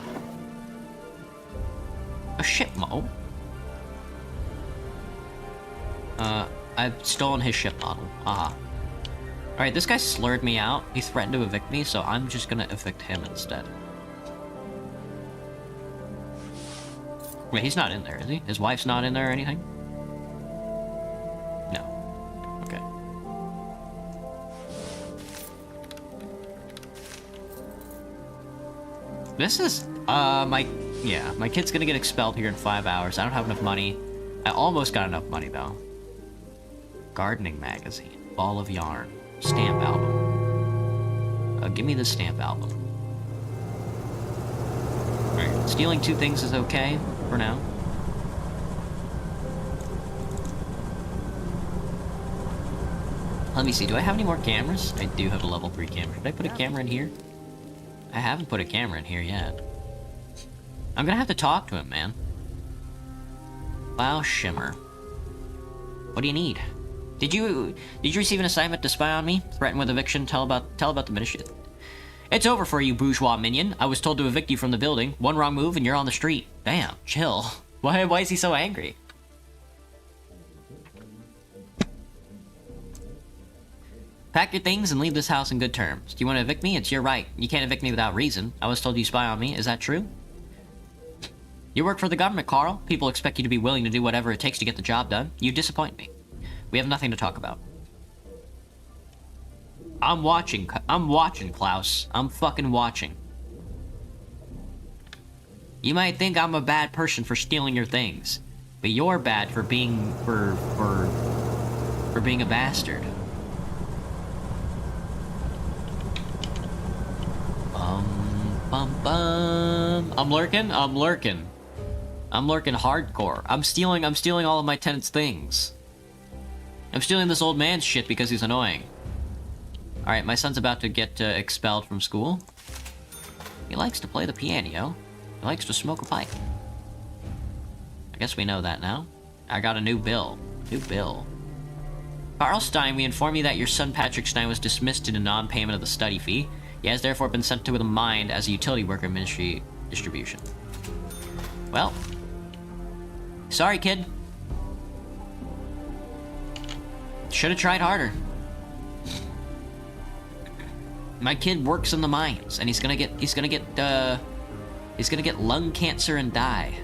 A ship model? I've stolen his ship model. Aha. Alright, this guy slurred me out. He threatened to evict me, so I'm just gonna evict him instead. Wait, he's not in there, is he? His wife's not in there or anything? No. Okay. This is, my kid's gonna get expelled here in 5 hours. I don't have enough money. I almost got enough money, though. Gardening magazine. Ball of yarn. Stamp album. Give me the stamp album. Alright, stealing 2 things is okay for now. Let me see, do I have any more cameras? I do have a level 3 camera. Did I put a camera in here? I haven't put a camera in here yet. I'm gonna have to talk to him, man. Wow, Shimmer. What do you need? Did you receive an assignment to spy on me? Threaten with eviction? Tell about the militia. It's over for you, bourgeois minion. I was told to evict you from the building. One wrong move and you're on the street. Damn, chill. Why is he so angry? Pack your things and leave this house in good terms. Do you want to evict me? It's your right. You can't evict me without reason. I was told you spy on me. Is that true? You work for the government, Carl. People expect you to be willing to do whatever it takes to get the job done. You disappoint me. We have nothing to talk about. I'm watching, Klaus. I'm fucking watching. You might think I'm a bad person for stealing your things, but you're bad for being, for being a bastard. I'm lurking hardcore. I'm stealing all of my tenants' things. I'm stealing this old man's shit because he's annoying. Alright, my son's about to get expelled from school. He likes to play the piano. He likes to smoke a pipe. I guess we know that now. I got a new bill. Carl Stein, we inform you that your son Patrick Stein was dismissed due to non-payment of the study fee. He has therefore been sent to the mine as a utility worker ministry distribution. Well. Sorry, kid. Should have tried harder. My kid works in the mines, and he's gonna get lung cancer and die.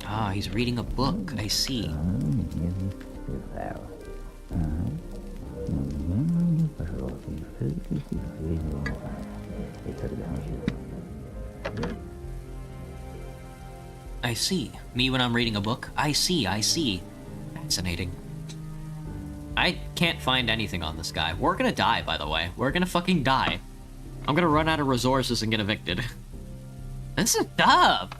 Ah, he's reading a book. I see. I see. Me when I'm reading a book? I see. Fascinating. I can't find anything on this guy. We're gonna die, by the way. We're gonna fucking die. I'm gonna run out of resources and get evicted. This is dumb.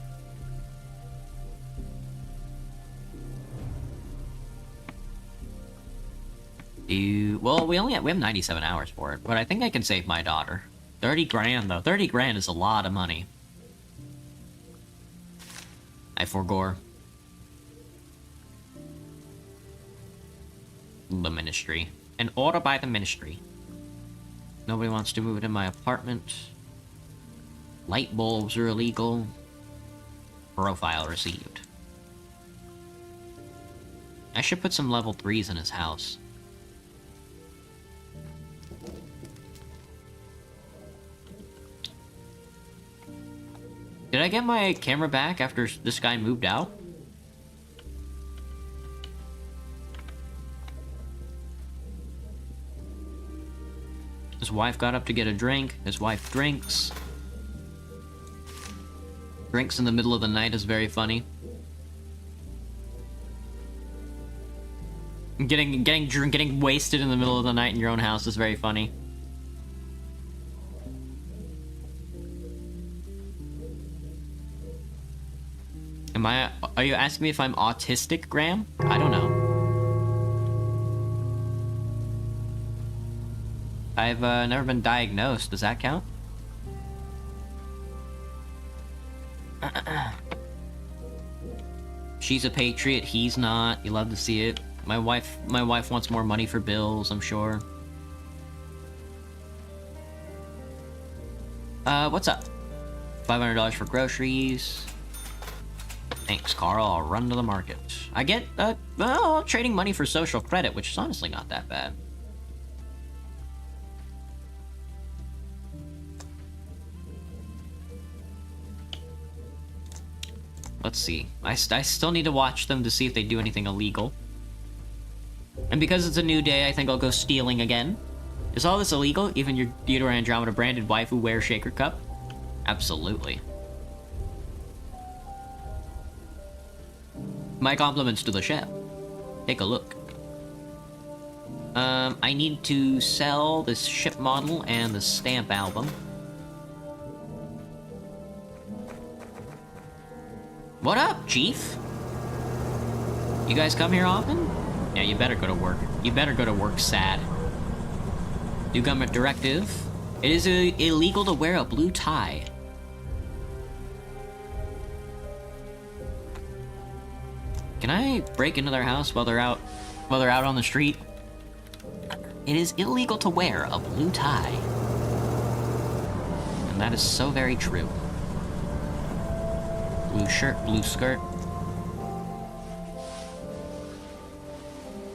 Well, we have 97 hours for it, but I think I can save my daughter. 30 grand, though. 30 grand is a lot of money. I forgore. The ministry. An order by the ministry. Nobody wants to move it in my apartment. Light bulbs are illegal. Profile received. I should put some level 3s in his house. Did I get my camera back after this guy moved out? His wife got up to get a drink. His wife drinks. Drinks in the middle of the night is very funny. Getting wasted in the middle of the night in your own house is very funny. Are you asking me if I'm autistic, Graham? I don't know. I've never been diagnosed. Does that count? She's a patriot. He's not. You love to see it. My wife wants more money for bills, I'm sure. What's up? $500 for groceries. Thanks, Carl. I'll run to the market. I get, well, trading money for social credit, which is honestly not that bad. Let's see. I still need to watch them to see if they do anything illegal. And because it's a new day, I think I'll go stealing again. Is all this illegal? Even your Theodore Andromeda branded waifu wear shaker cup? Absolutely. My compliments to the chef. Take a look. I need to sell this ship model and the stamp album. What up, Chief? You guys come here often? Yeah, you better go to work. You better go to work sad. New government directive. It is illegal to wear a blue tie. Can I break into their house while they're out on the street? It is illegal to wear a blue tie. And that is so very true. Blue shirt, blue skirt.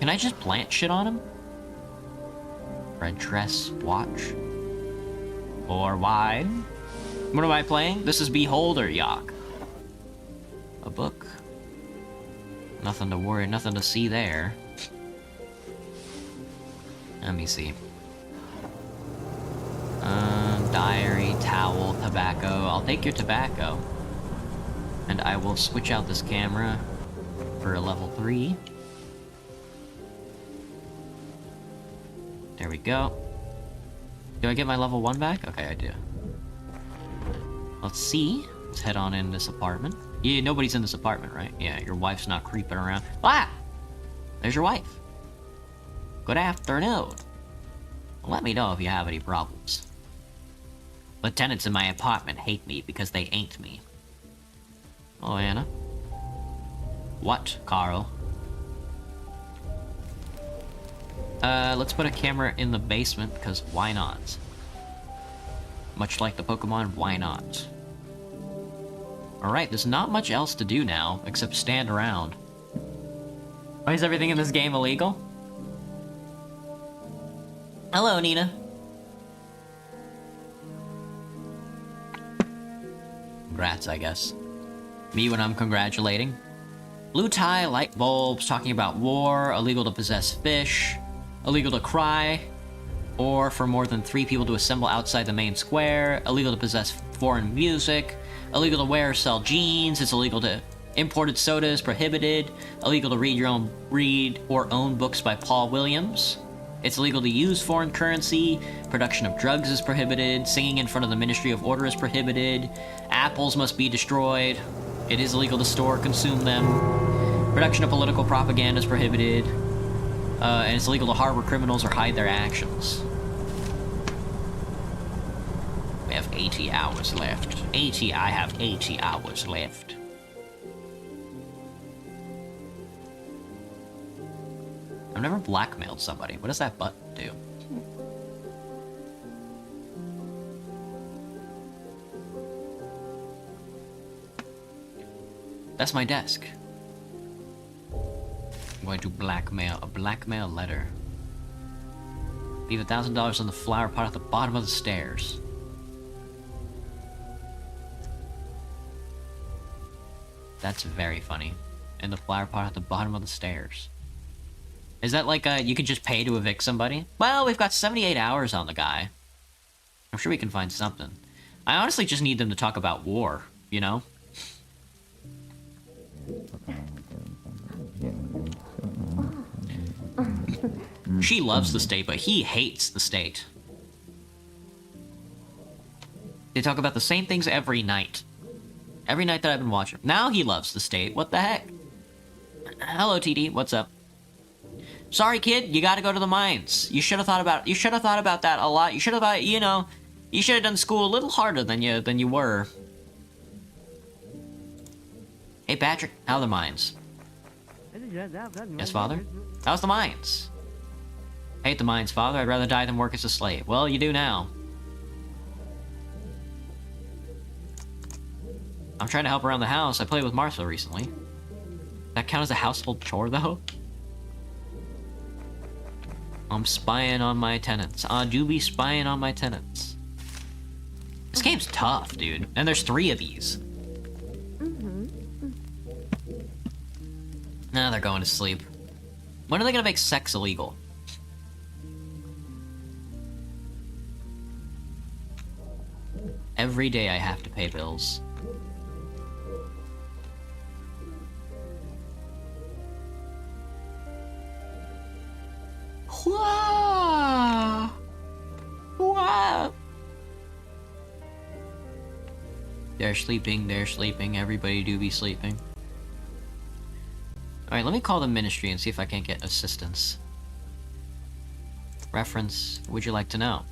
Can I just plant shit on him? Red dress, watch. Or wide. What am I playing? This is Beholder Yak. A book. Nothing to worry, nothing to see there. Let me see. Diary, towel, tobacco. I'll take your tobacco. And I will switch out this camera for a level 3. There we go. Do I get my level 1 back? Okay, I do. Let's see. Let's head on in this apartment. Yeah, nobody's in this apartment, right? Yeah, your wife's not creeping around. Ah! There's your wife. Good afternoon. Let me know if you have any problems. The tenants in my apartment hate me because they ain't me. Oh, Anna. What, Carl? Let's put a camera in the basement, because why not? Much like the Pokemon, why not? Alright, there's not much else to do now, except stand around. Why is everything in this game illegal? Hello, Nina. Congrats, I guess. Me when I'm congratulating. Blue tie, light bulbs, talking about war, illegal to possess fish, illegal to cry, or for more than 3 people to assemble outside the main square, illegal to possess foreign music, illegal to wear or sell jeans, it's illegal to imported soda is prohibited, illegal to read or own books by Paul Williams. It's illegal to use foreign currency, production of drugs is prohibited, singing in front of the Ministry of Order is prohibited, apples must be destroyed, it is illegal to store or consume them, production of political propaganda is prohibited, and it's illegal to harbor criminals or hide their actions. We have 80 hours left. I have 80 hours left. I've never blackmailed somebody. What does that button do? That's my desk. I'm going to blackmail a blackmail letter. Leave $1,000 on the flower pot at the bottom of the stairs. That's very funny. And the flower pot at the bottom of the stairs. Is that like you could just pay to evict somebody? Well, we've got 78 hours on the guy. I'm sure we can find something. I honestly just need them to talk about war, you know? She loves the state, but he hates the state. They talk about the same things every night. Every night that I've been watching. Now he loves the state. What the heck? Hello, TD. What's up? Sorry, kid. You gotta go to the mines. You should have thought about that a lot. You should have thought, you know, you should have done school a little harder than you were. Hey, Patrick. How are the mines? Yes, father? How's the mines? I hate the mines, father. I'd rather die than work as a slave. Well, you do now. I'm trying to help around the house. I played with Martha recently. That count as a household chore, though? I'm spying on my tenants. I do be spying on my tenants. This game's tough, dude. And there's 3 of these. Now they're going to sleep. When are they gonna make sex illegal? Every day I have to pay bills. Whoa! Whoa! They're sleeping, everybody do be sleeping. Alright, let me call the ministry and see if I can't get assistance. Reference, what would you like to know?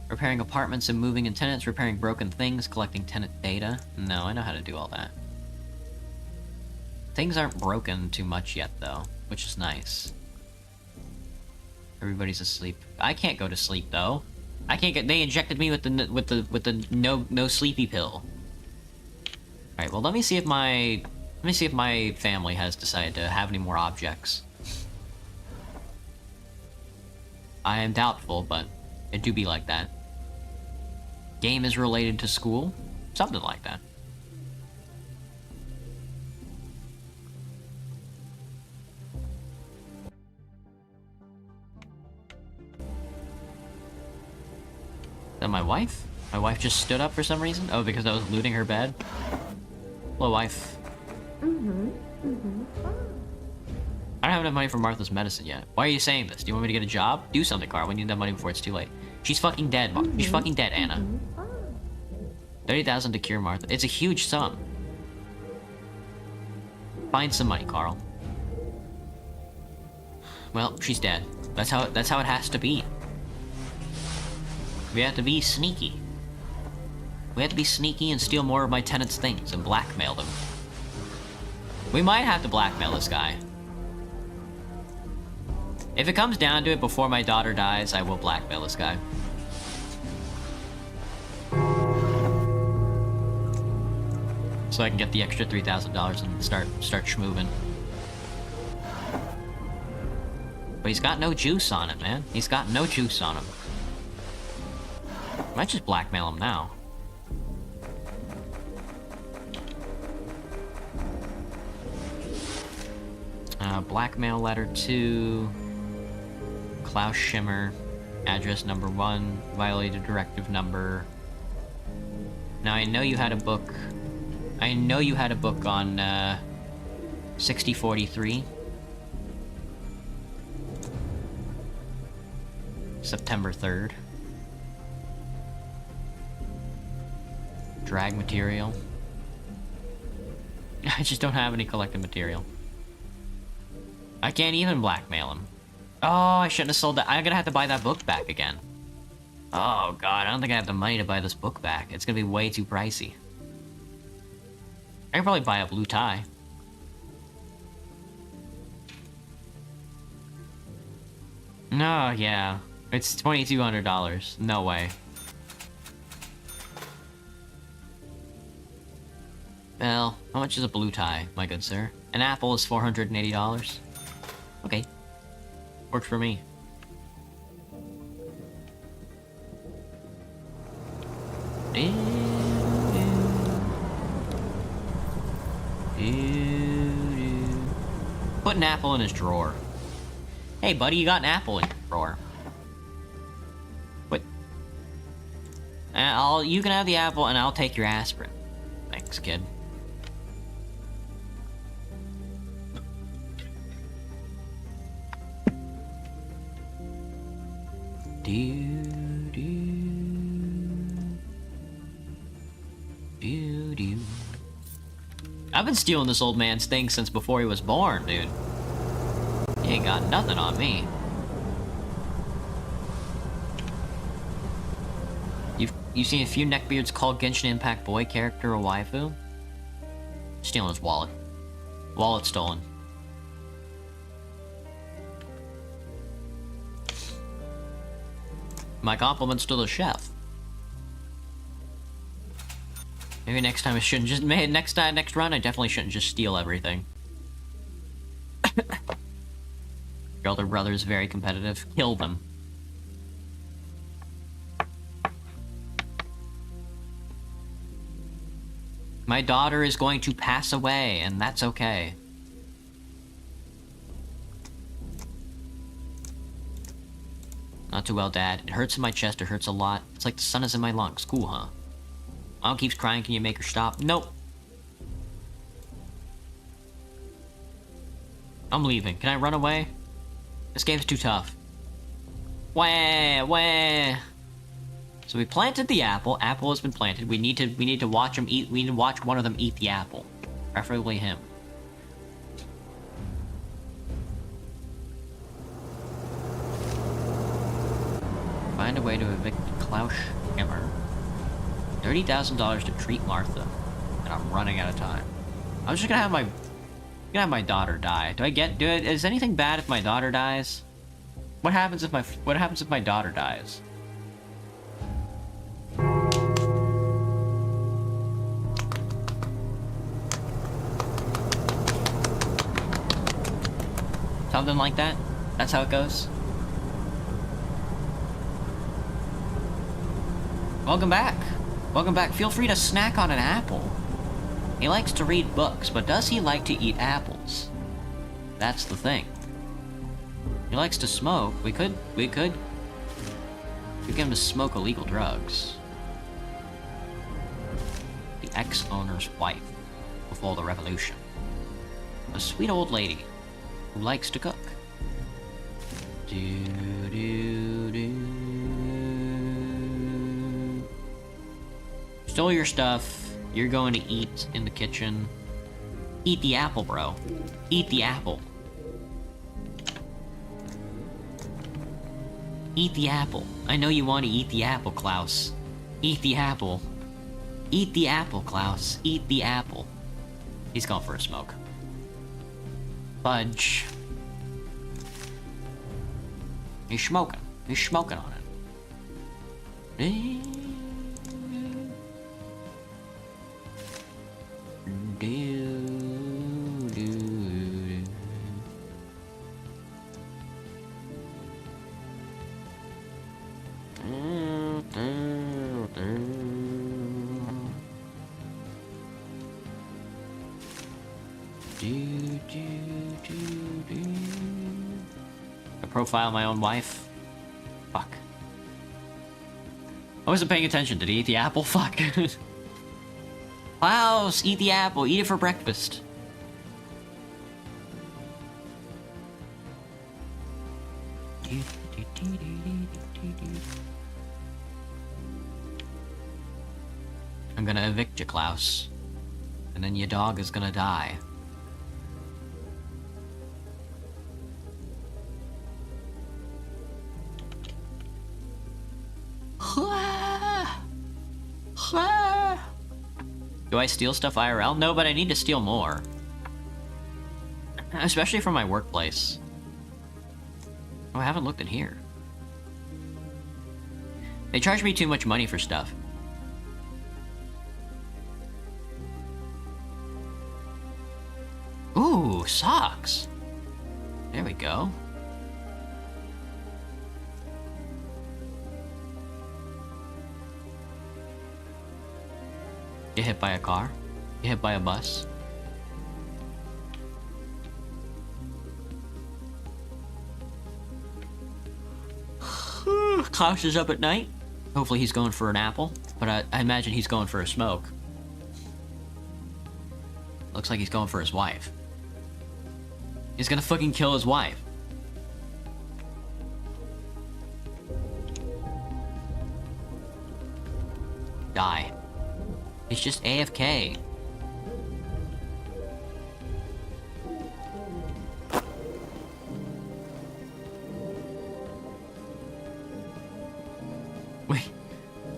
Repairing apartments and moving in tenants, repairing broken things, collecting tenant data. No, I know how to do all that. Things aren't broken too much yet, though, which is nice. Everybody's asleep. I can't go to sleep, though. I can't get. They injected me with the no sleepy pill. All right. Well, let me see if my family has decided to have any more objects. I am doubtful, but it do be like that. Game is related to school, something like that. Is that my wife? My wife just stood up for some reason? Oh, because I was looting her bed? Hello, wife. I don't have enough money for Martha's medicine yet. Why are you saying this? Do you want me to get a job? Do something, Carl. We need that money before it's too late. She's fucking dead, She's fucking dead, Anna. 30,000 to cure Martha. It's a huge sum. Find some money, Carl. Well, she's dead. That's how it has to be. We have to be sneaky. We have to be sneaky and steal more of my tenants' things and blackmail them. We might have to blackmail this guy. If it comes down to it, before my daughter dies, I will blackmail this guy. So I can get the extra $3,000 and start schmoovin'. But he's got no juice on it, man. He's got no juice on him. Might just blackmail him now. Blackmail letter 2. Klaus Schimmer. Address number 1. Violated directive number. Now I know you had a book. I know you had a book on 6043. September 3rd. Drag material. I just don't have any collected material. I can't even blackmail him. Oh, I shouldn't have sold that. I'm gonna have to buy that book back again. Oh god, I don't think I have the money to buy this book back. It's gonna be way too pricey. I could probably buy a blue tie. No, yeah. It's $2,200. No way. Well, how much is a blue tie, my good sir? An apple is $480. Okay. Works for me. Put an apple in his drawer. Hey, buddy, you got an apple in your drawer. What? You can have the apple, and I'll take your aspirin. Thanks, kid. I've been stealing this old man's things since before he was born, dude. He ain't got nothing on me. You've seen a few neckbeards call Genshin Impact boy character a waifu? Stealing his wallet. Wallet stolen. My compliments to the chef. Maybe next time I shouldn't just... next run I definitely shouldn't just steal everything. Your older brother is very competitive. Kill them. My daughter is going to pass away, and that's okay. Not too well, Dad. It hurts in my chest, it hurts a lot. It's like the sun is in my lungs. Cool, huh? Mom keeps crying, can you make her stop? Nope. I'm leaving. Can I run away? This game's too tough. Wah. So we planted the apple. Apple has been planted. We need to watch him eat. We need to watch one of them eat the apple, preferably him. Find a way to evict Klaus Schimmer. $30,000 to treat Martha, and I'm running out of time. I'm just gonna have my daughter die. Is anything bad if my daughter dies? What happens if my daughter dies? Something like that? That's how it goes? Welcome back. Welcome back. Feel free to snack on an apple. He likes to read books, but does he like to eat apples? That's the thing. He likes to smoke. We could get him to smoke illegal drugs. The ex-owner's wife before the revolution. A sweet old lady who likes to cook. Stole your stuff. You're going to eat in the kitchen. Eat the apple, bro. Eat the apple. Eat the apple. I know you want to eat the apple, Klaus. Eat the apple. Eat the apple, Klaus. Eat the apple. He's going for a smoke. Fudge. He's smoking. He's smoking on it. I profile my own wife. Fuck. I wasn't paying attention. Did he eat the apple? Fuck. Klaus, eat the apple. Eat it for breakfast. I'm gonna evict you, Klaus. And then your dog is gonna die. Do I steal stuff IRL? No, but I need to steal more. Especially from my workplace. Oh, I haven't looked in here. They charge me too much money for stuff. Ooh, socks. There we go. Get hit by a car? Get hit by a bus? Klaus is up at night. Hopefully he's going for an apple, but I imagine he's going for a smoke. Looks like he's going for his wife. He's gonna fucking kill his wife. Die. It's just AFK.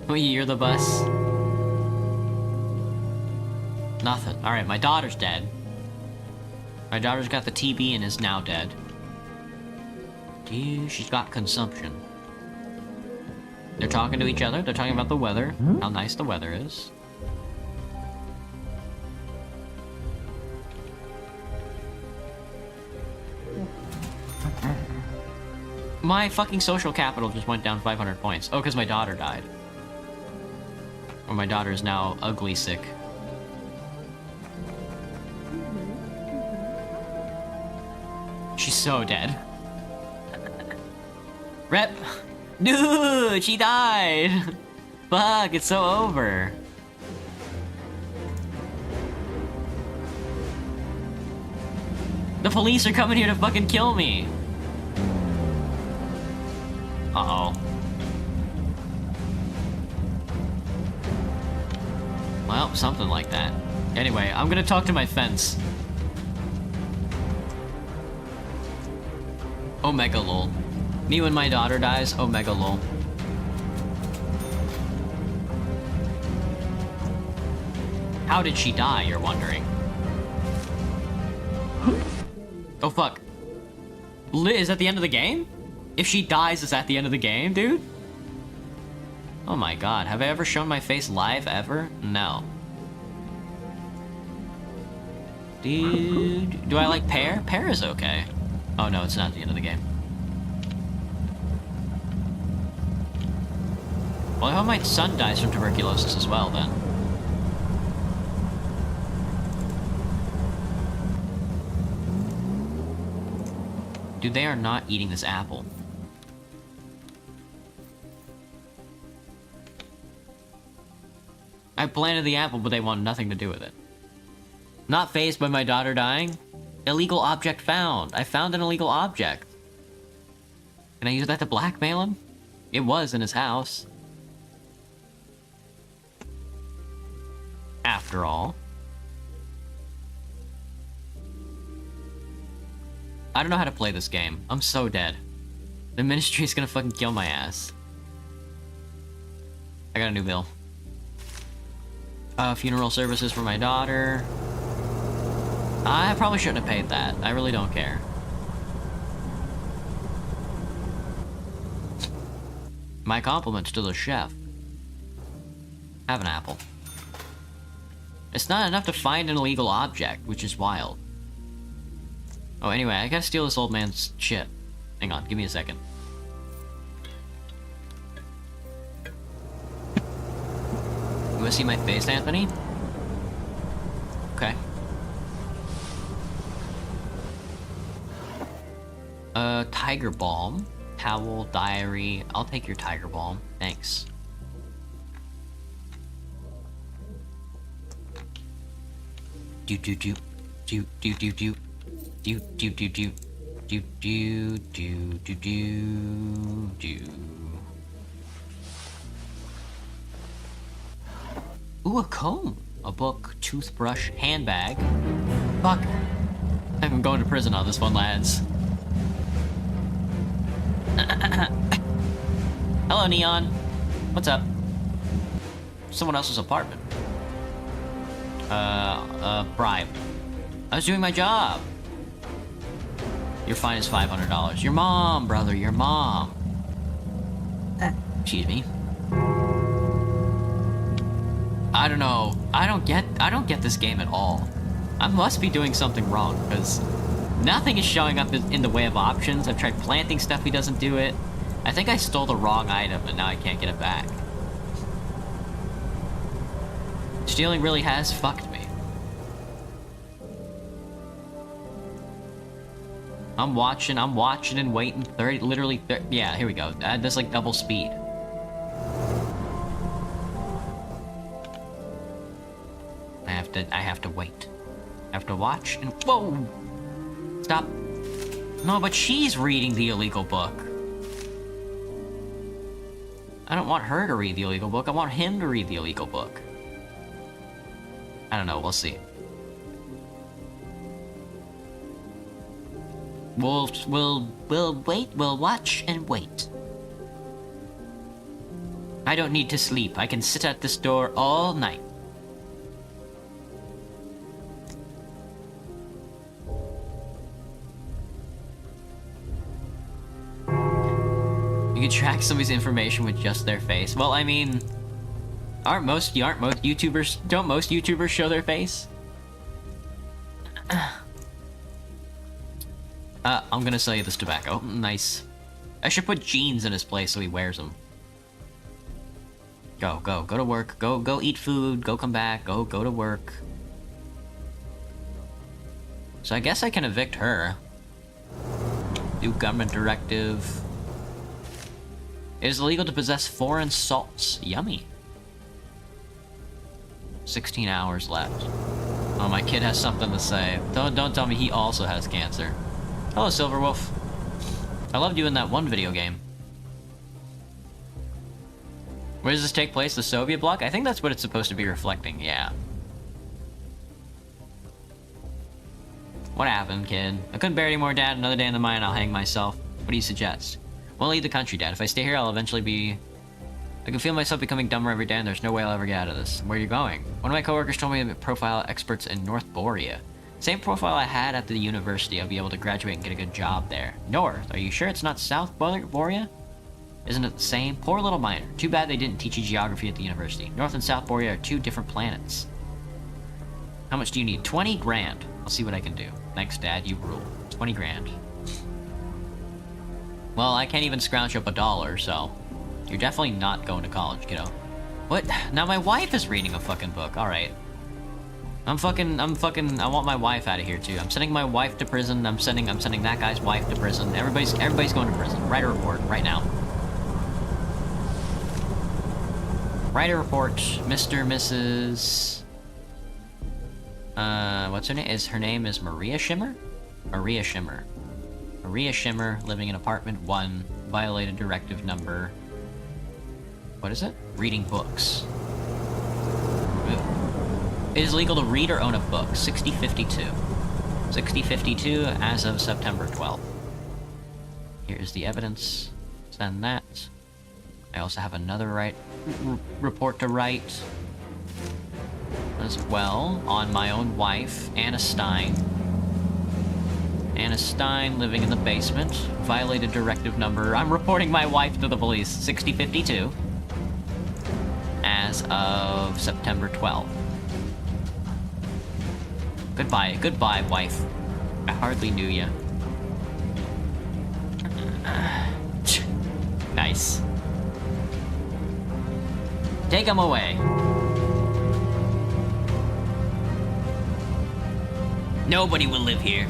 Wait, you're the bus? Nothing. Alright, my daughter's dead. My daughter's got the TB and is now dead. Dude, she's got consumption. They're talking to each other. They're talking about the weather. How nice the weather is. My fucking social capital just went down 500 points. Oh, because my daughter died. Or my daughter is now ugly sick. She's so dead. Rep! Dude, she died! Fuck, it's so over. The police are coming here to fucking kill me. Uh-oh. Well, something like that. Anyway, I'm gonna talk to my fence. Omega lol. Me when my daughter dies, Omega lol. How did she die, you're wondering? Oh fuck. Is that the end of the game? If she dies, is that the end of the game, dude? Oh my god, have I ever shown my face live ever? No. Dude, do I like Pear? Pear is okay. Oh no, it's not the end of the game. Well, I hope my son dies from tuberculosis as well, then. Dude, they are not eating this apple. I planted the apple, but they want nothing to do with it. Not fazed by my daughter dying. Illegal object found. I found an illegal object. Can I use that to blackmail him? It was in his house. After all. I don't know how to play this game. I'm so dead. The ministry is gonna fucking kill my ass. I got a new bill. Funeral services for my daughter. I probably shouldn't have paid that. I really don't care. My compliments to the chef. Have an apple. It's not enough to find an illegal object, which is wild. Oh, anyway, I gotta steal this old man's shit. Hang on, give me a second. You wanna see my face, Anthony? Okay. Tiger balm. Towel, diary. I'll take your tiger balm. Thanks. Do do do. Do do do do. Do do do do. Do do do do do do. Ooh, a comb. A book, toothbrush, handbag. Fuck. I'm going to prison on this one, lads. Hello, Neon. What's up? Someone else's apartment. Bribe. I was doing my job. Your fine is $500. Your mom, brother, your mom. Excuse me. I don't know. I don't get this game at all. I must be doing something wrong, because nothing is showing up in the way of options. I've tried planting stuff, he doesn't do it. I think I stole the wrong item, and now I can't get it back. Stealing really has fucked me. I'm watching and waiting. Yeah, here we go. That's like double speed. I have to wait. I have to watch and whoa! Stop. No, but she's reading the illegal book. I don't want her to read the illegal book. I want him to read the illegal book. I don't know. We'll see. We'll wait. We'll watch and wait. I don't need to sleep. I can sit at this door all night. You can track somebody's information with just their face. Well, I mean, don't most YouTubers show their face? I'm gonna sell you this tobacco. Nice. I should put jeans in his place so he wears them. Go to work. Go eat food. Go come back. Go to work. So I guess I can evict her. New government directive. It is illegal to possess foreign salts. Yummy. 16 hours left. Oh, my kid has something to say. Don't tell me he also has cancer. Hello, Silverwolf. I loved you in that one video game. Where does this take place? The Soviet bloc? I think that's what it's supposed to be reflecting, yeah. What happened, kid? I couldn't bear anymore, Dad. Another day in the mine, I'll hang myself. What do you suggest? I won't leave the country, Dad. If I stay here, I'll eventually be... I can feel myself becoming dumber every day, and there's no way I'll ever get out of this. Where are you going? One of my coworkers told me to profile experts in North Borea. Same profile I had at the university. I'll be able to graduate and get a good job there. North? Are you sure it's not South Borea? Isn't it the same? Poor little miner. Too bad they didn't teach you geography at the university. North and South Borea are two different planets. How much do you need? 20 grand. I'll see what I can do. Thanks, Dad. You rule. 20 grand. Well, I can't even scrounge up $1, so... You're definitely not going to college, kiddo. What? Now my wife is reading a fucking book. Alright. I want my wife out of here, too. I'm sending my wife to prison. I'm sending that guy's wife to prison. Everybody's going to prison. Write a report, right now. Write a report, Mr., Mrs... what's her name? Her name is Maria Shimmer? Maria Shimmer. Maria Shimmer, living in apartment 1, violated directive number... What is it? Reading books. It is legal to read or own a book. 6052. 6052 as of September 12th. Here is the evidence. Send that. I also have another report to write as well on my own wife, Anna Stein. Anna Stein living in the basement. Violated directive number. I'm reporting my wife to the police. 6052. As of September 12th. Goodbye, wife. I hardly knew you. Nice. Take him away. Nobody will live here.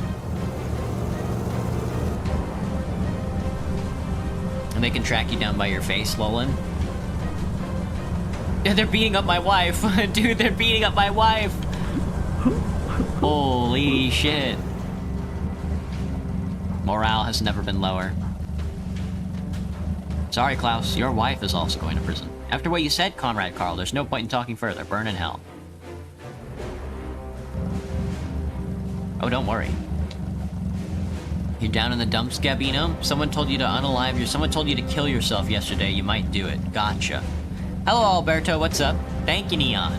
And they can track you down by your face, Lolan. Yeah, they're beating up my wife. Dude, they're beating up my wife. Holy shit. Morale has never been lower. Sorry, Klaus, your wife is also going to prison. After what you said, Conrad Carl, there's no point in talking further. Burn in hell. Oh, don't worry. You're down in the dumps, Gabino? Someone told you to unalive your... Someone told you to kill yourself yesterday. You might do it. Gotcha. Hello, Alberto. What's up? Thank you, Neon.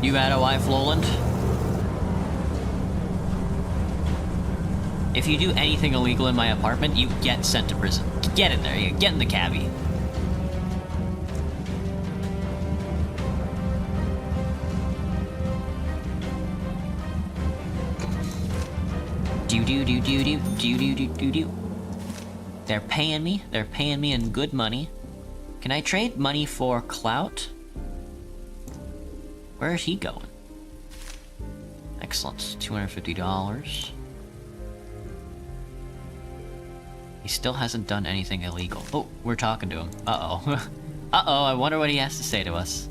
You had a wife, Loland? If you do anything illegal in my apartment, you get sent to prison. Get in there. Get in the cabbie. Do. They're paying me. They're paying me in good money. Can I trade money for clout? Where is he going? Excellent. $250. He still hasn't done anything illegal. Oh, we're talking to him. Uh-oh. Uh-oh, I wonder what he has to say to us.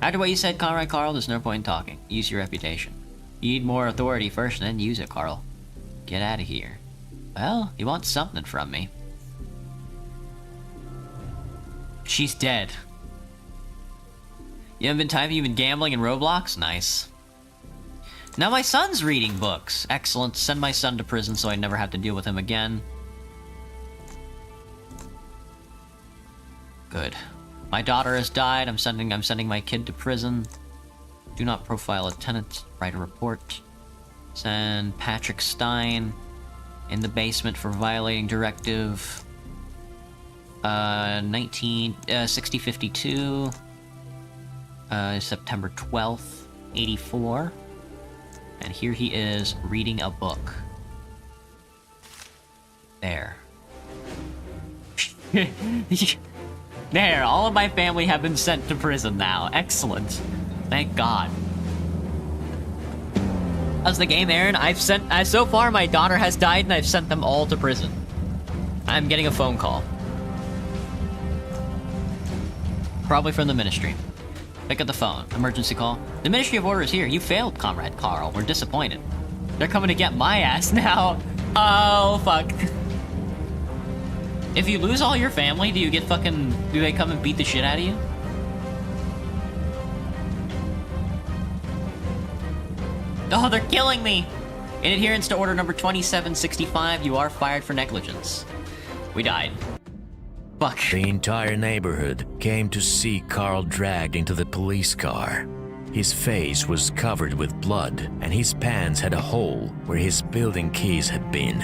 After what you said, Conrad Carl, there's no point in talking. Use your reputation. You need more authority first, and then use it, Carl. Get out of here. Well, he wants something from me. She's dead. You haven't been time you've been gambling in Roblox? Nice. Now my son's reading books. Excellent. Send my son to prison so I never have to deal with him again. Good. My daughter has died. I'm sending my kid to prison. Do not profile a tenant. Write a report. Send Patrick Stein in the basement for violating directive 6052. September 12th, 84. And here he is reading a book. There. There, all of my family have been sent to prison now. Excellent. Thank God. How's the game, Aaron? So far my daughter has died and I've sent them all to prison. I'm getting a phone call. Probably from the ministry. Pick up the phone. Emergency call. The Ministry of Order is here. You failed, Comrade Carl. We're disappointed. They're coming to get my ass now. Oh, fuck. If you lose all your family, do they come and beat the shit out of you? Oh, they're killing me! In adherence to order number 2765, you are fired for negligence. We died. Fuck. The entire neighborhood came to see Carl dragged into the police car. His face was covered with blood, and his pants had a hole where his building keys had been,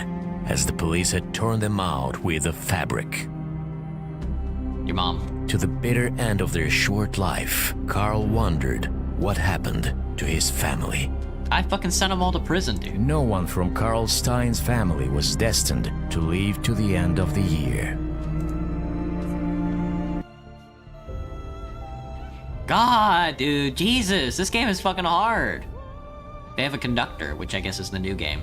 as the police had torn them out with a fabric. Your mom. To the bitter end of their short life, Carl wondered what happened to his family. I fucking sent them all to prison, dude. No one from Carl Stein's family was destined to live to the end of the year. God, dude, Jesus, this game is fucking hard. They have a conductor, which I guess is the new game.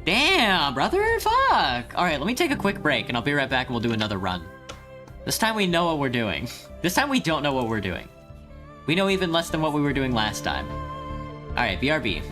Damn, brother, fuck. All right, let me take a quick break, and I'll be right back, and we'll do another run. This time we know what we're doing. This time we don't know what we're doing. We know even less than what we were doing last time. All right, BRB.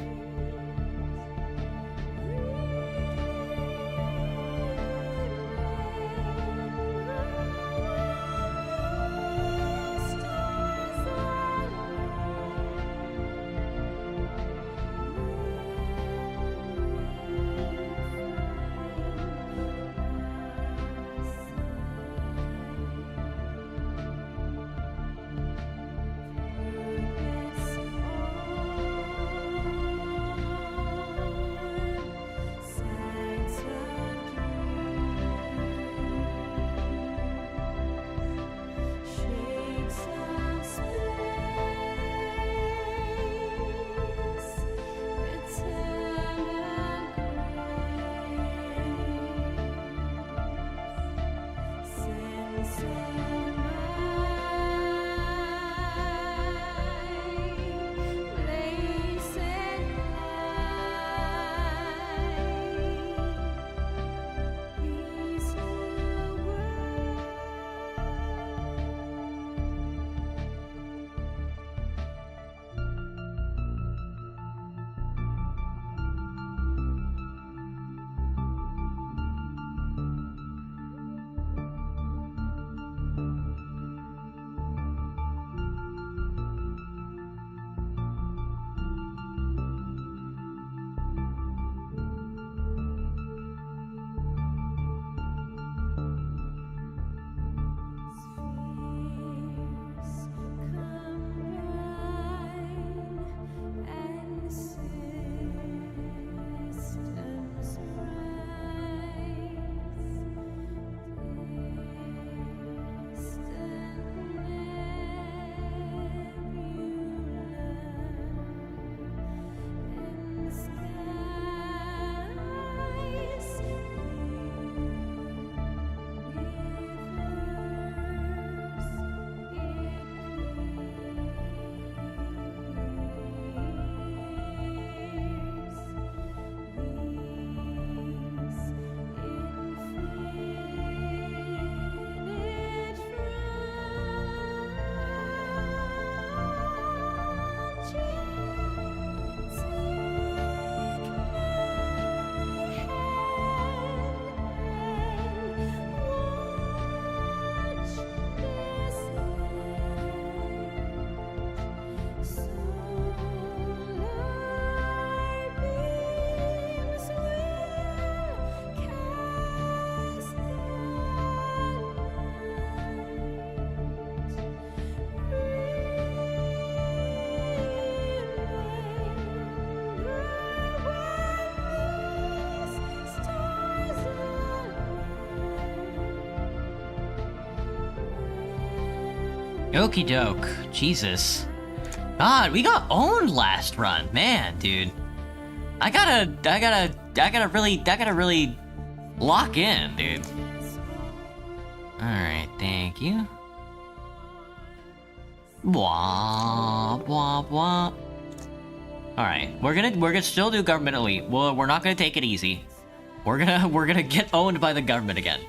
Okie doke. Jesus. God, we got owned last run. Man, dude. I gotta really lock in, dude. Alright, thank you. Blah, blah, blah. Alright, we're gonna still do government elite. Well, we're not gonna take it easy. We're gonna get owned by the government again.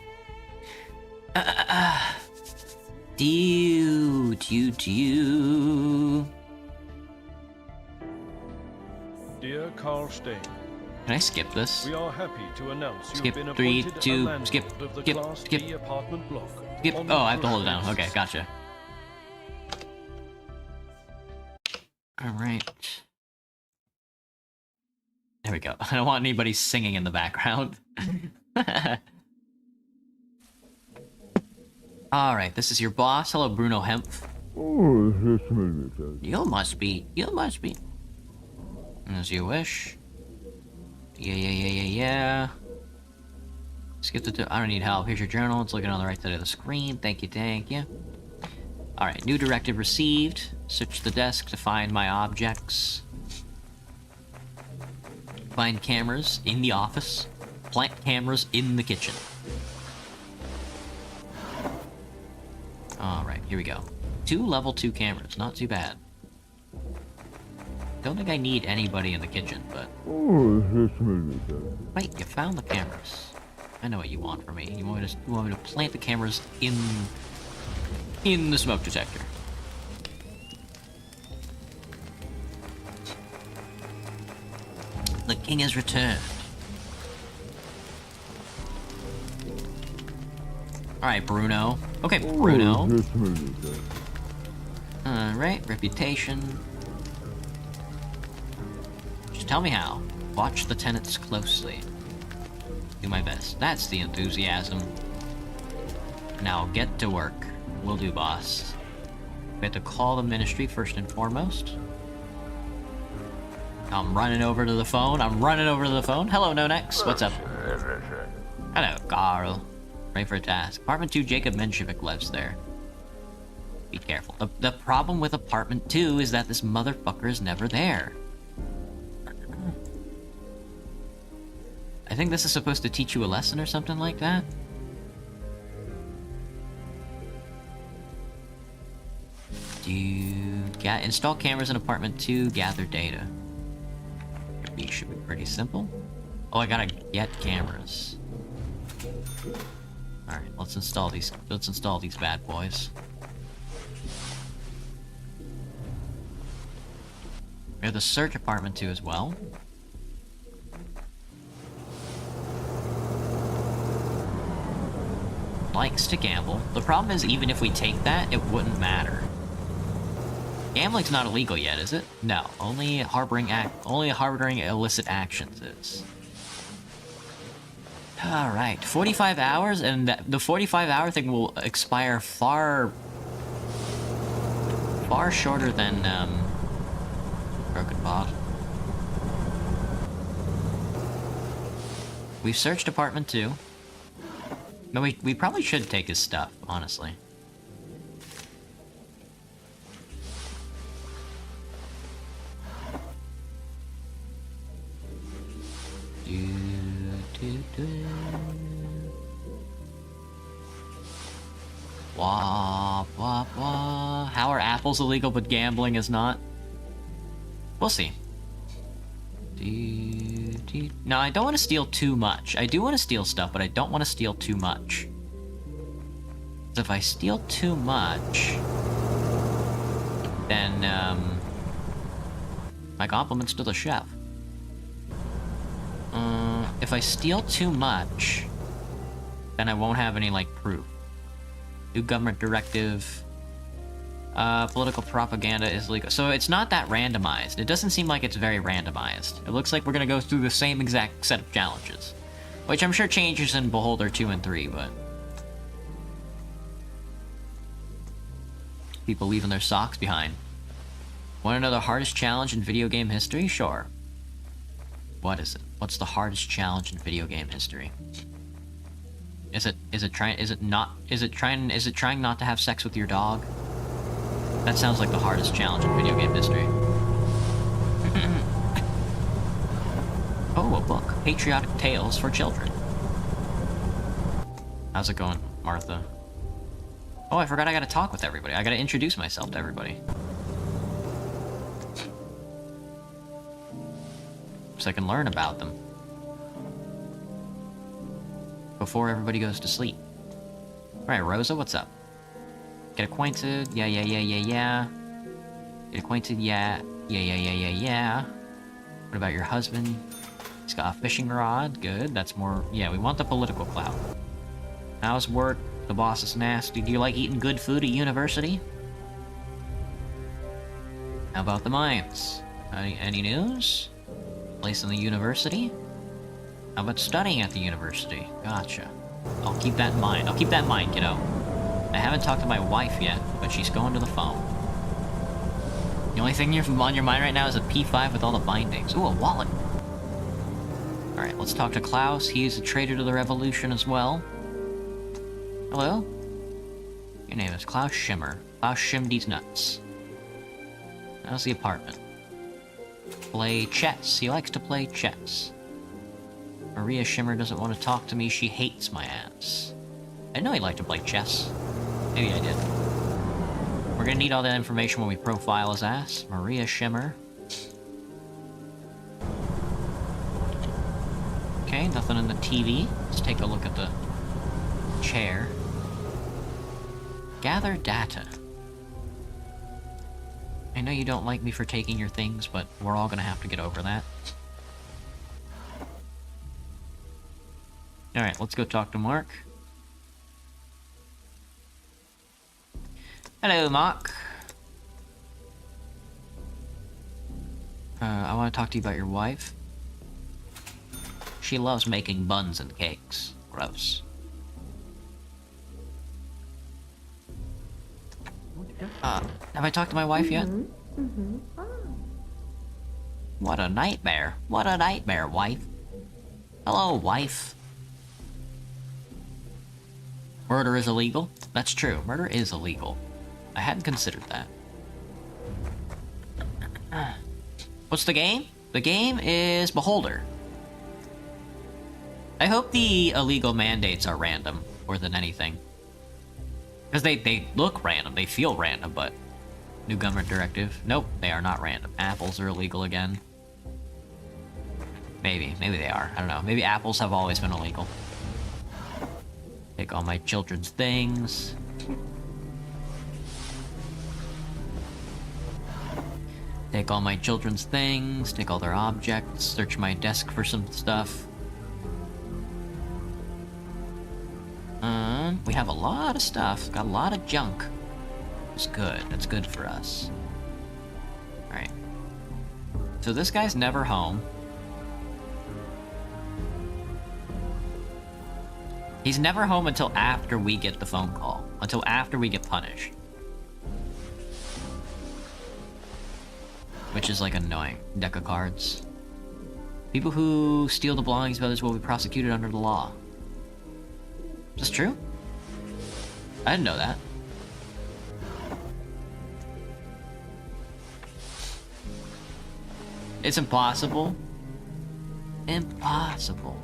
Do. Dear Carl Stein, Can I skip this? we are happy to announce Skip you've been 3, appointed 2, a landlord skip, of the skip, Class skip. D apartment block. Skip. on Oh, I have to hold it down. Crushville Okay, 6. gotcha. Alright. There we go. I don't want anybody singing in the background. Alright, this is your boss. Hello, Bruno Hemp. You must be. As you wish. Yeah. Skip the... I don't need help. Here's your journal. It's looking on the right side of the screen. Thank you. Alright, new directive received. Search the desk to find my objects. Find cameras in the office. Plant cameras in the kitchen. Alright, here we go. 2 level 2 cameras. Not too bad. Don't think I need anybody in the kitchen, but... Wait, you found the cameras. I know what you want from me. You want me to plant the cameras in the smoke detector. The king has returned. Alright, Bruno. Okay, Bruno. Alright, reputation. Just tell me how. Watch the tenants closely. Do my best. That's the enthusiasm. Now get to work. Will do, boss. We have to call the ministry first and foremost. I'm running over to the phone. Hello, Nonex. What's up? Hello, Carl. Ready for a task. Apartment 2, Jacob Menshevik lives there. Be careful. The problem with Apartment 2 is that this motherfucker is never there. I think this is supposed to teach you a lesson or something like that. Install cameras in apartment 2, gather data. Should be pretty simple. Oh, I gotta get cameras. Alright, let's install these bad boys. We have the search apartment 2 as well. Likes to gamble. The problem is, even if we take that, it wouldn't matter. Gambling's not illegal yet, is it? No, only harboring illicit actions is. Alright, 45 hours, and the 45-hour thing will expire far shorter than, Broken Bot. We've searched apartment 2. No, we probably should take his stuff, honestly. Wah, wah, wah. How are apples illegal but gambling is not? We'll see. No, I don't want to steal too much. I do want to steal stuff, but I don't want to steal too much. So if I steal too much, then, my compliments to the chef. If I steal too much, then I won't have any, like, proof. New government directive. Political propaganda is legal. So it's not that randomized. It doesn't seem like it's very randomized. It looks like we're gonna go through the same exact set of challenges. Which I'm sure changes in Beholder 2 and 3, but... people leaving their socks behind. Want to know the hardest challenge in video game history? Sure. What is it? What's the hardest challenge in video game history? Is it trying not to have sex with your dog? That sounds like the hardest challenge in video game history. Oh, a book. Patriotic Tales for Children. How's it going, Martha? Oh, I forgot I gotta talk with everybody. I gotta introduce myself to everybody. So I can learn about them. Before everybody goes to sleep. Alright, Rosa, what's up? Get acquainted, yeah. Get acquainted, yeah. What about your husband? He's got a fishing rod, good, that's more... yeah, we want the political clout. How's work? The boss is nasty. Do you like eating good food at university? How about the mines? Any news? Place in the university? How about studying at the university? Gotcha. I'll keep that in mind. Kiddo. I haven't talked to my wife yet, but she's going to the phone. The only thing on your mind right now is a P5 with all the bindings. Ooh, a wallet. Alright, let's talk to Klaus. He's a traitor to the revolution as well. Hello? Your name is Klaus Schimmer. Klaus Schimdy's nuts. How's the apartment? Play chess. He likes to play chess. Maria Schimmer doesn't want to talk to me. She hates my ass. I know he liked to play chess. Maybe I did. We're gonna need all that information when we profile his ass. Maria Schimmer. Okay, nothing in the TV. Let's take a look at the chair. Gather data. I know you don't like me for taking your things, but we're all gonna have to get over that. Alright, let's go talk to Mark. Hello, Mark. I want to talk to you about your wife. She loves making buns and cakes. Gross. Have I talked to my wife yet? What a nightmare. What a nightmare, wife. Hello, wife. Murder is illegal? That's true. Murder is illegal. I hadn't considered that. What's the game? The game is Beholder. I hope the illegal mandates are random, more than anything. Because they look random, they feel random, but New government directive. Nope, they are not random. Apples are illegal again. Maybe they are. I don't know. Maybe apples have always been illegal. Take all my children's things. Take all my children's things, take all their objects, search my desk for some stuff. We have a lot of stuff, got a lot of junk. It's good, that's good for us. Alright. So this guy's never home. He's never home until after we get the phone call. Until after we get punished. Which is like annoying. Deck of cards. People who steal the belongings of others will be prosecuted under the law. Is this true? I didn't know that. It's impossible. Impossible.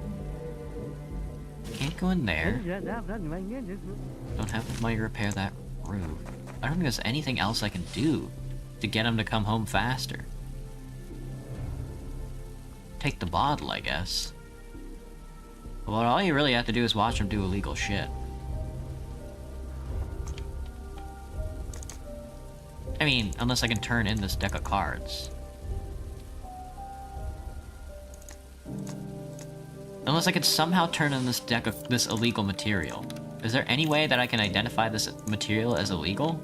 Can't go in there. Don't have the money to repair that roof. I don't think there's anything else I can do to get him to come home faster. Take the bottle, I guess. Well, all you really have to do is watch him do illegal shit. I mean, unless I can turn in this deck of cards. Unless I could somehow turn in this deck of this illegal material. Is there any way that I can identify this material as illegal?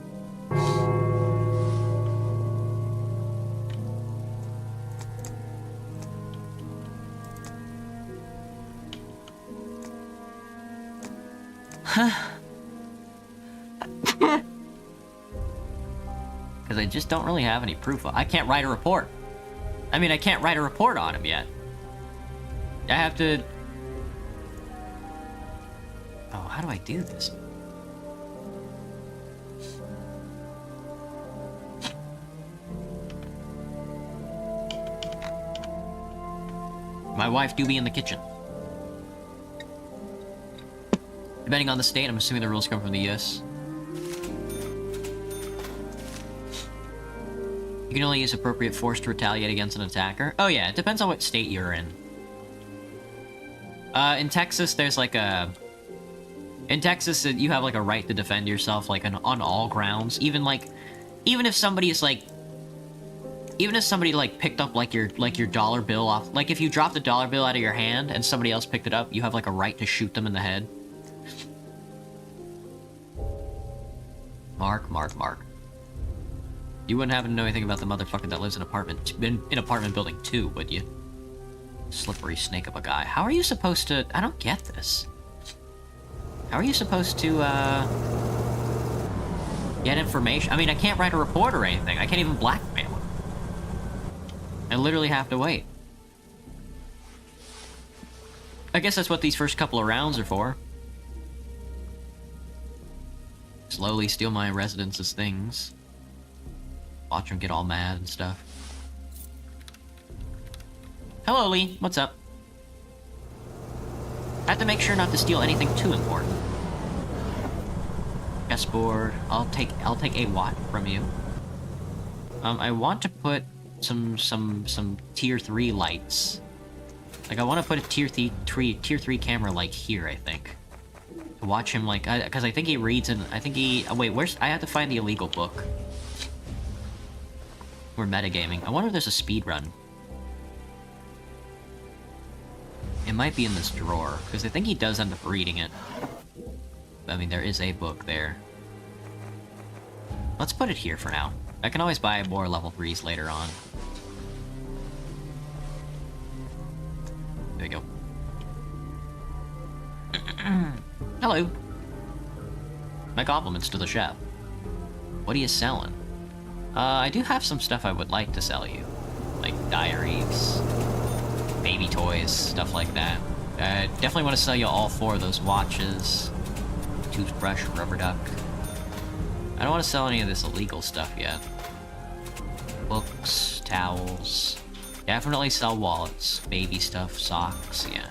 Because I just don't really have any proof. I can't write a report. I mean, I can't write a report on him yet. I have to... Oh, how do I do this? My wife do be in the kitchen. Depending on the state, I'm assuming the rules come from the US. You can only use appropriate force to retaliate against an attacker. Oh yeah, it depends on what state you're in. In Texas, there's like a... In Texas, you have like a right to defend yourself, like on all grounds. Even if somebody is like... Even if somebody like picked up like your dollar bill off... Like if you dropped a dollar bill out of your hand and somebody else picked it up, you have like a right to shoot them in the head. Mark. You wouldn't happen to know anything about the motherfucker that lives in apartment building 2, would you? Slippery snake of a guy. How are you supposed to... I don't get this. How are you supposed to, get information? I mean, I can't write a report or anything. I can't even blackmail him. I literally have to wait. I guess that's what these first couple of rounds are for. Slowly steal my residence's things. Watch him get all mad and stuff. Hello, Lee. What's up? I have to make sure not to steal anything too important. Chessboard. I'll take a watt from you. I want to put some tier 3 lights. Like I want to put a tier 3 camera like here, I think. To watch him like, because I think he reads and I think he. Oh, wait, where's? I have to find the illegal book. We're metagaming. I wonder if there's a speed run. It might be in this drawer, because I think he does end up reading it. I mean, there is a book there. Let's put it here for now. I can always buy more level 3s later on. There we go. Hello. My compliments to the chef. What are you selling? I do have some stuff I would like to sell you. Like diaries, baby toys, stuff like that. I definitely want to sell you all 4 of those watches, toothbrush, rubber duck. I don't want to sell any of this illegal stuff yet. Books, towels. Definitely sell wallets, baby stuff, socks, yeah.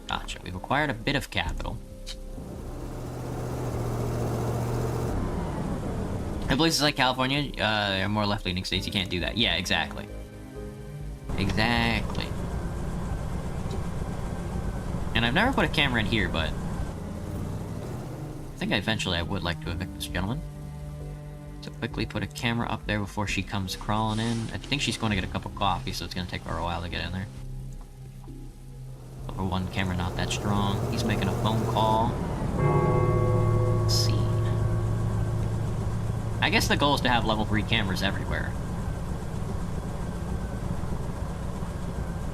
Gotcha. We've acquired a bit of capital. In places like California, or more left-leaning states, you can't do that. Yeah, exactly. Exactly. And I've never put a camera in here, but I think eventually I would like to evict this gentleman. So quickly put a camera up there before she comes crawling in. I think she's going to get a cup of coffee, so it's going to take her a while to get in there. Number one, camera not that strong. He's making a phone call. Let's see. I guess the goal is to have level 3 cameras everywhere.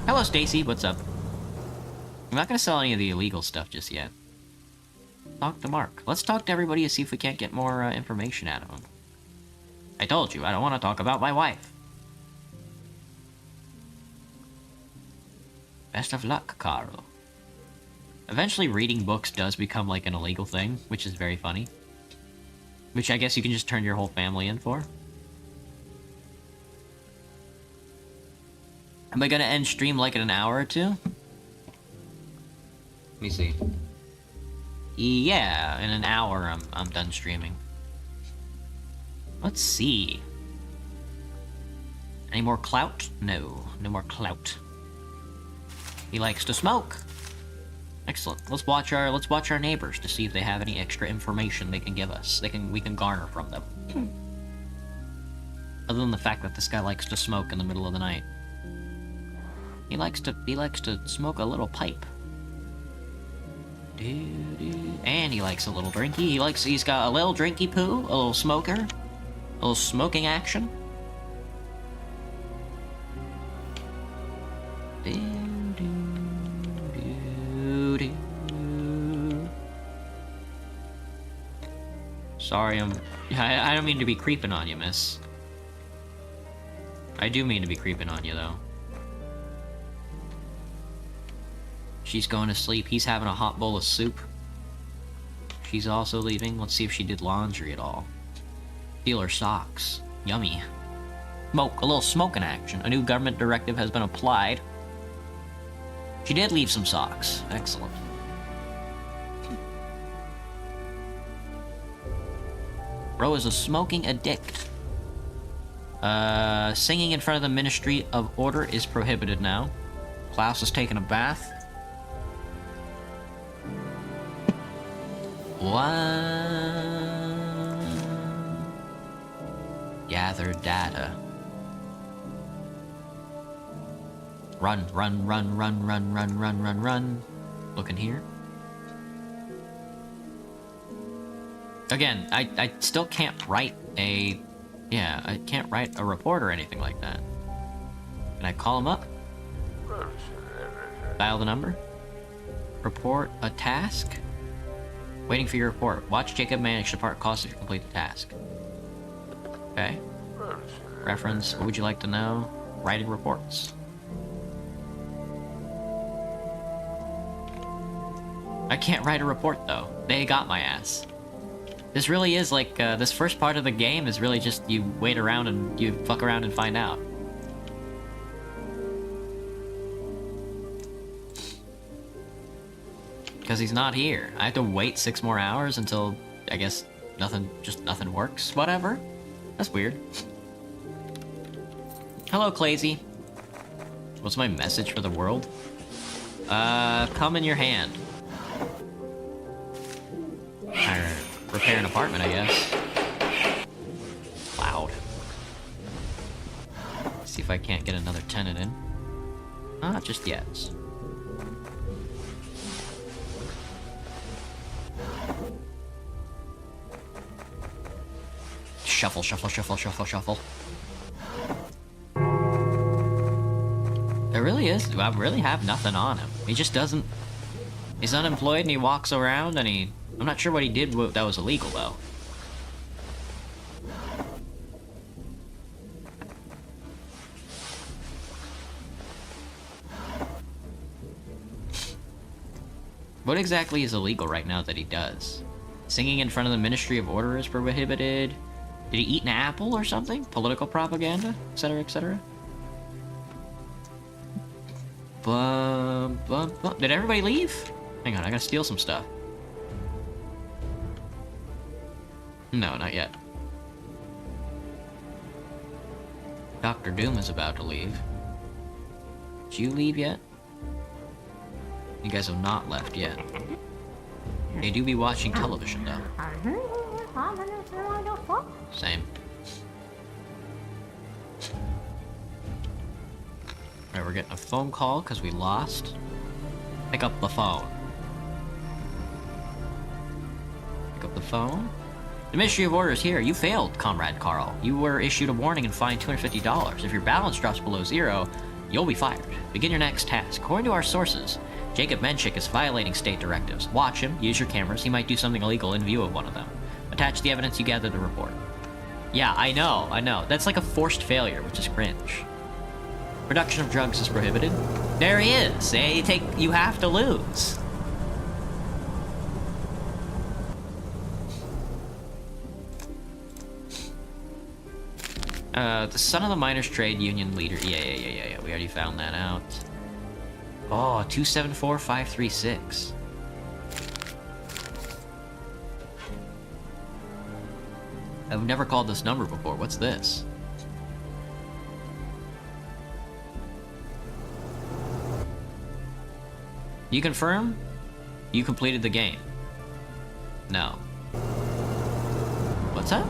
Hello, Stacy. What's up? I'm not gonna sell any of the illegal stuff just yet. Talk to Mark. Let's talk to everybody to see if we can't get more information out of him. I told you, I don't want to talk about my wife. Best of luck, Carl. Eventually reading books does become like an illegal thing, which is very funny. Which I guess you can just turn your whole family in for. Am I gonna end stream like in an hour or two? Let me see. Yeah, in an hour I'm done streaming. Let's see. Any more clout? No, no more clout. He likes to smoke. Excellent. Let's watch our neighbors to see if they have any extra information they can give us. We can garner from them. Other than the fact that this guy likes to smoke in the middle of the night. He likes to smoke a little pipe. And he likes a little drinky. He's got a little drinky poo, a little smoker, a little smoking action. Sorry, I don't mean to be creeping on you, miss. I do mean to be creeping on you, though. She's going to sleep. He's having a hot bowl of soup. She's also leaving. Let's see if she did laundry at all. Steal her socks. Yummy. Smoke. A little smoking action. A new government directive has been applied. She did leave some socks. Excellent. Bro is a smoking addict. Singing in front of the Ministry of Order is prohibited now. Klaus is taking a bath. Gather data. Run. Look in here. Again, I still can't write a... Yeah, I can't write a report or anything like that. Can I call him up? Dial the number. Report a task. Waiting for your report. Watch Jacob manage to part costs if you complete the task. Okay. Reference. What would you like to know? Writing reports. I can't write a report, though. They got my ass. This really is like, this first part of the game is really just you wait around and you fuck around and find out. Because he's not here. I have to wait 6 more hours until, I guess, nothing works. Whatever. That's weird. Hello, Clazy. What's my message for the world? Come in your hand. Repair an apartment, I guess. Loud. See if I can't get another tenant in. Not just yet. Shuffle. There really is. I really have nothing on him. He just doesn't... He's unemployed and he walks around and he... I'm not sure what he did that was illegal, though. What exactly is illegal right now that he does? Singing in front of the Ministry of Order is prohibited. Did he eat an apple or something? Political propaganda, etc., etc. Did everybody leave? Hang on, I gotta steal some stuff. No, not yet. Dr. Doom is about to leave. Did you leave yet? You guys have not left yet. They do be watching television, though. Same. Alright, we're getting a phone call because we lost. Pick up the phone. Pick up the phone. The Ministry of Order is here. You failed, Comrade Carl. You were issued a warning and fined $250. If your balance drops below 0, you'll be fired. Begin your next task. According to our sources, Jacob Menchik is violating state directives. Watch him, use your cameras, he might do something illegal in view of one of them. Attach the evidence you gather to report. Yeah, I know. That's like a forced failure, which is cringe. Production of drugs is prohibited. There he is. You have to lose. The son of the miners' trade union leader. Yeah. We already found that out. Oh, 274536. I've never called this number before. What's this? You confirm? You completed the game. No. What's up?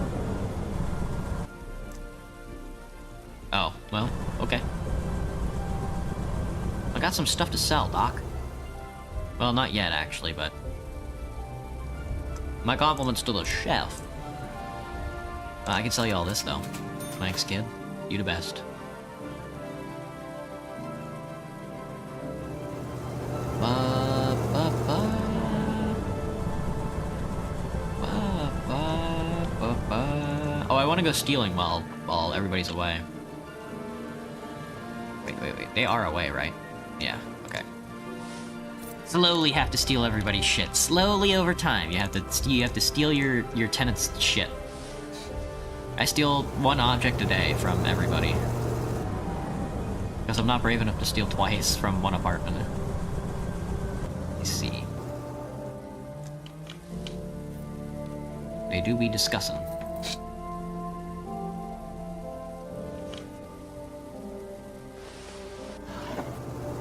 Oh, well, okay. I got some stuff to sell, Doc. Well, not yet, actually, but... My compliments to the chef. I can sell you all this, though. Thanks, kid. You the best. Oh, I want to go stealing while everybody's away. Wait. They are away, right? Yeah, okay. Slowly have to steal everybody's shit. Slowly over time, you have to steal your tenants' shit. I steal one object a day from everybody. Because I'm not brave enough to steal twice from one apartment. Let's see. They do be discussing.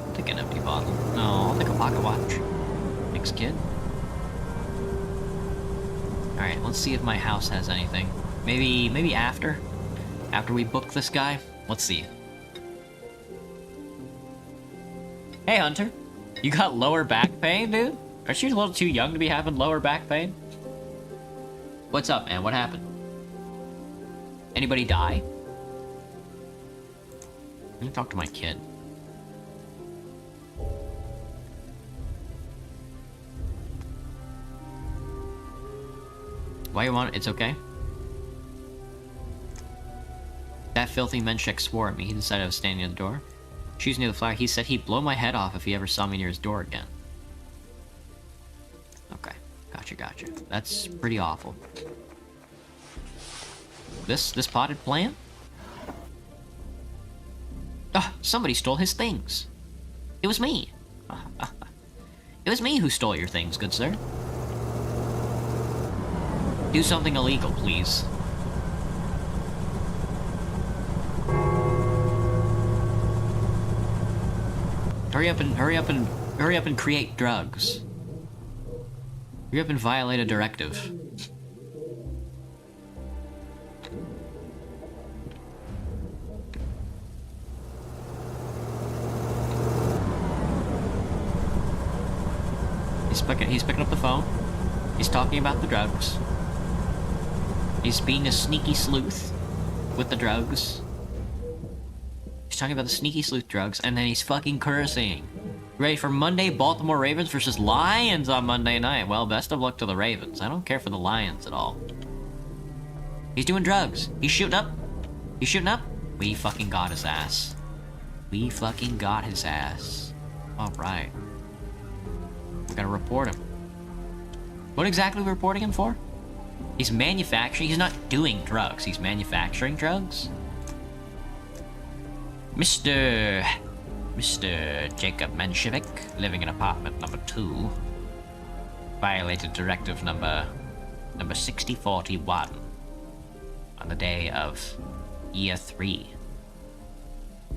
I'll take an empty bottle. No, I'll take a pocket watch. Thanks, kid. Alright, let's see if my house has anything. Maybe after we book this guy. Let's see. Hey, Hunter. You got lower back pain, dude? Aren't you a little too young to be having lower back pain? What's up, man? What happened? Anybody die? Let me talk to my kid. Why you want it? It's okay. That filthy Menchik swore at me. He decided I was standing at the door. Shoes near the flower. He said he'd blow my head off if he ever saw me near his door again. Okay. Gotcha. That's pretty awful. This potted plant? Ah, somebody stole his things. It was me. It was me who stole your things, good sir. Do something illegal, please. Hurry up and create drugs. Hurry up and violate a directive. He's picking up the phone. He's talking about the drugs. He's being a sneaky sleuth with the drugs. He's talking about the sneaky sleuth drugs, and then he's fucking cursing. Ready for Monday, Baltimore Ravens versus Lions on Monday night. Well, best of luck to the Ravens. I don't care for the Lions at all. He's doing drugs. He's shooting up. We fucking got his ass. Alright. We're gonna report him. What exactly are we reporting him for? He's manufacturing. He's not doing drugs. He's manufacturing drugs. Mr. Jacob Menshevik, living in apartment number 2, violated directive number 6041 on the day of year 3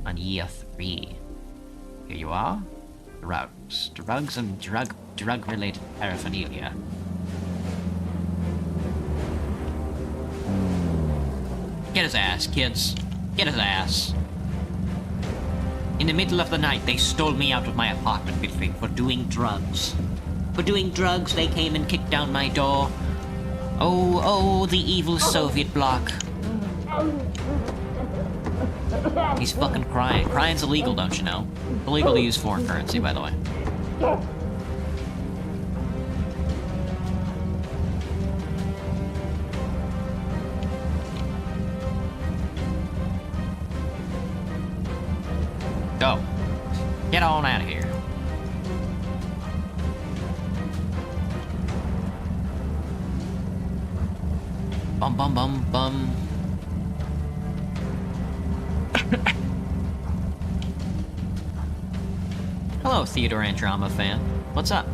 On year 3. Here you are. Drugs. Drugs and drug-related paraphernalia. Get his ass, kids. Get his ass. In the middle of the night, they stole me out of my apartment building for doing drugs. For doing drugs, they came and kicked down my door. Oh, the evil Soviet bloc. He's fucking crying. Crying's illegal, don't you know? Illegal to use foreign currency, by the way. Go. Get on out of here. Bum bum bum bum. Hello, Theodore Andromeda fan. What's up?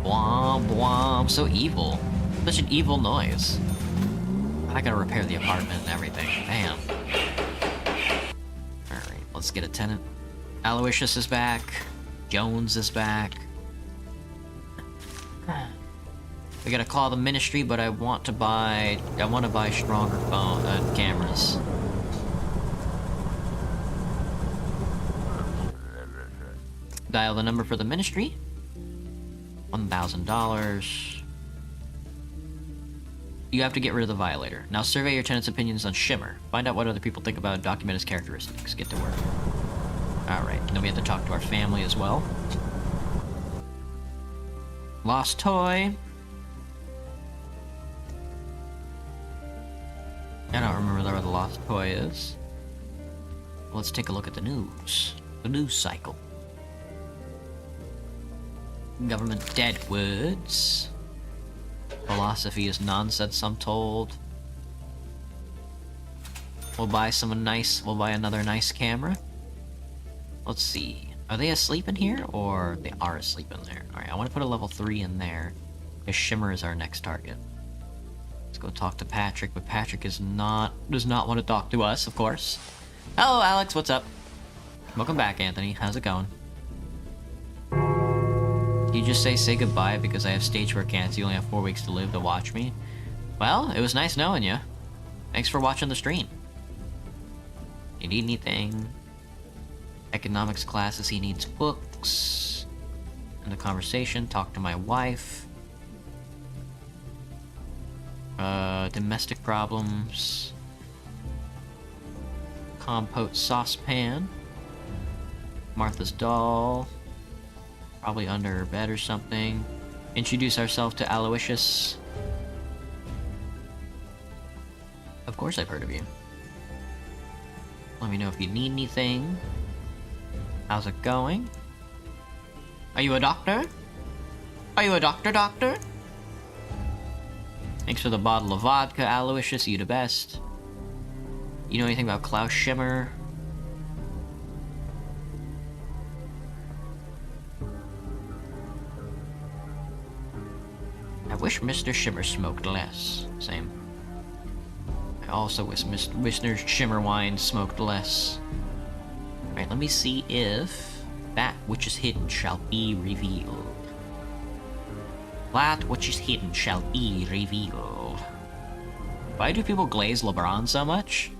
Bwomp bwomp. So evil. Such an evil noise. I gotta repair the apartment and everything. Damn. Alright, let's get a tenant. Aloysius is back. Jones is back. We gotta call the ministry, but I want to buy stronger cameras. Dial the number for the ministry. $1,000. You have to get rid of the violator. Now survey your tenant's opinions on Shimmer. Find out what other people think about it, document his characteristics. Get to work. Alright, then we have to talk to our family as well. Lost toy. I don't remember where the lost toy is. Let's take a look at the news. The news cycle. Government dead words. Philosophy is nonsense, I'm told. We'll buy another nice camera. Let's see. Are they asleep in here, or they are asleep in there? Alright, I want to put a level 3 in there, because Shimmer is our next target. Let's go talk to Patrick, but Patrick does not want to talk to us, of course. Hello, Alex, what's up? Welcome back, Anthony. How's it going? You just say goodbye because I have stage 4 cancer. You only have 4 weeks to live to watch me. Well, it was nice knowing you. Thanks for watching the stream. You need anything? Economics classes, he needs books. In the conversation, talk to my wife. Domestic problems. Compote saucepan. Martha's doll. Probably under her bed or something. Introduce ourselves to Aloysius. Of course I've heard of you. Let me know if you need anything. How's it going? Are you a doctor? Are you a doctor? Thanks for the bottle of vodka, Aloysius. You the best. You know anything about Klaus Shimmer? I wish Mr. Shimmer smoked less. Same. I also wish Mr. Shimmer wine smoked less. Alright, let me see if that which is hidden shall be revealed. That which is hidden shall be revealed. Why do people glaze LeBron so much?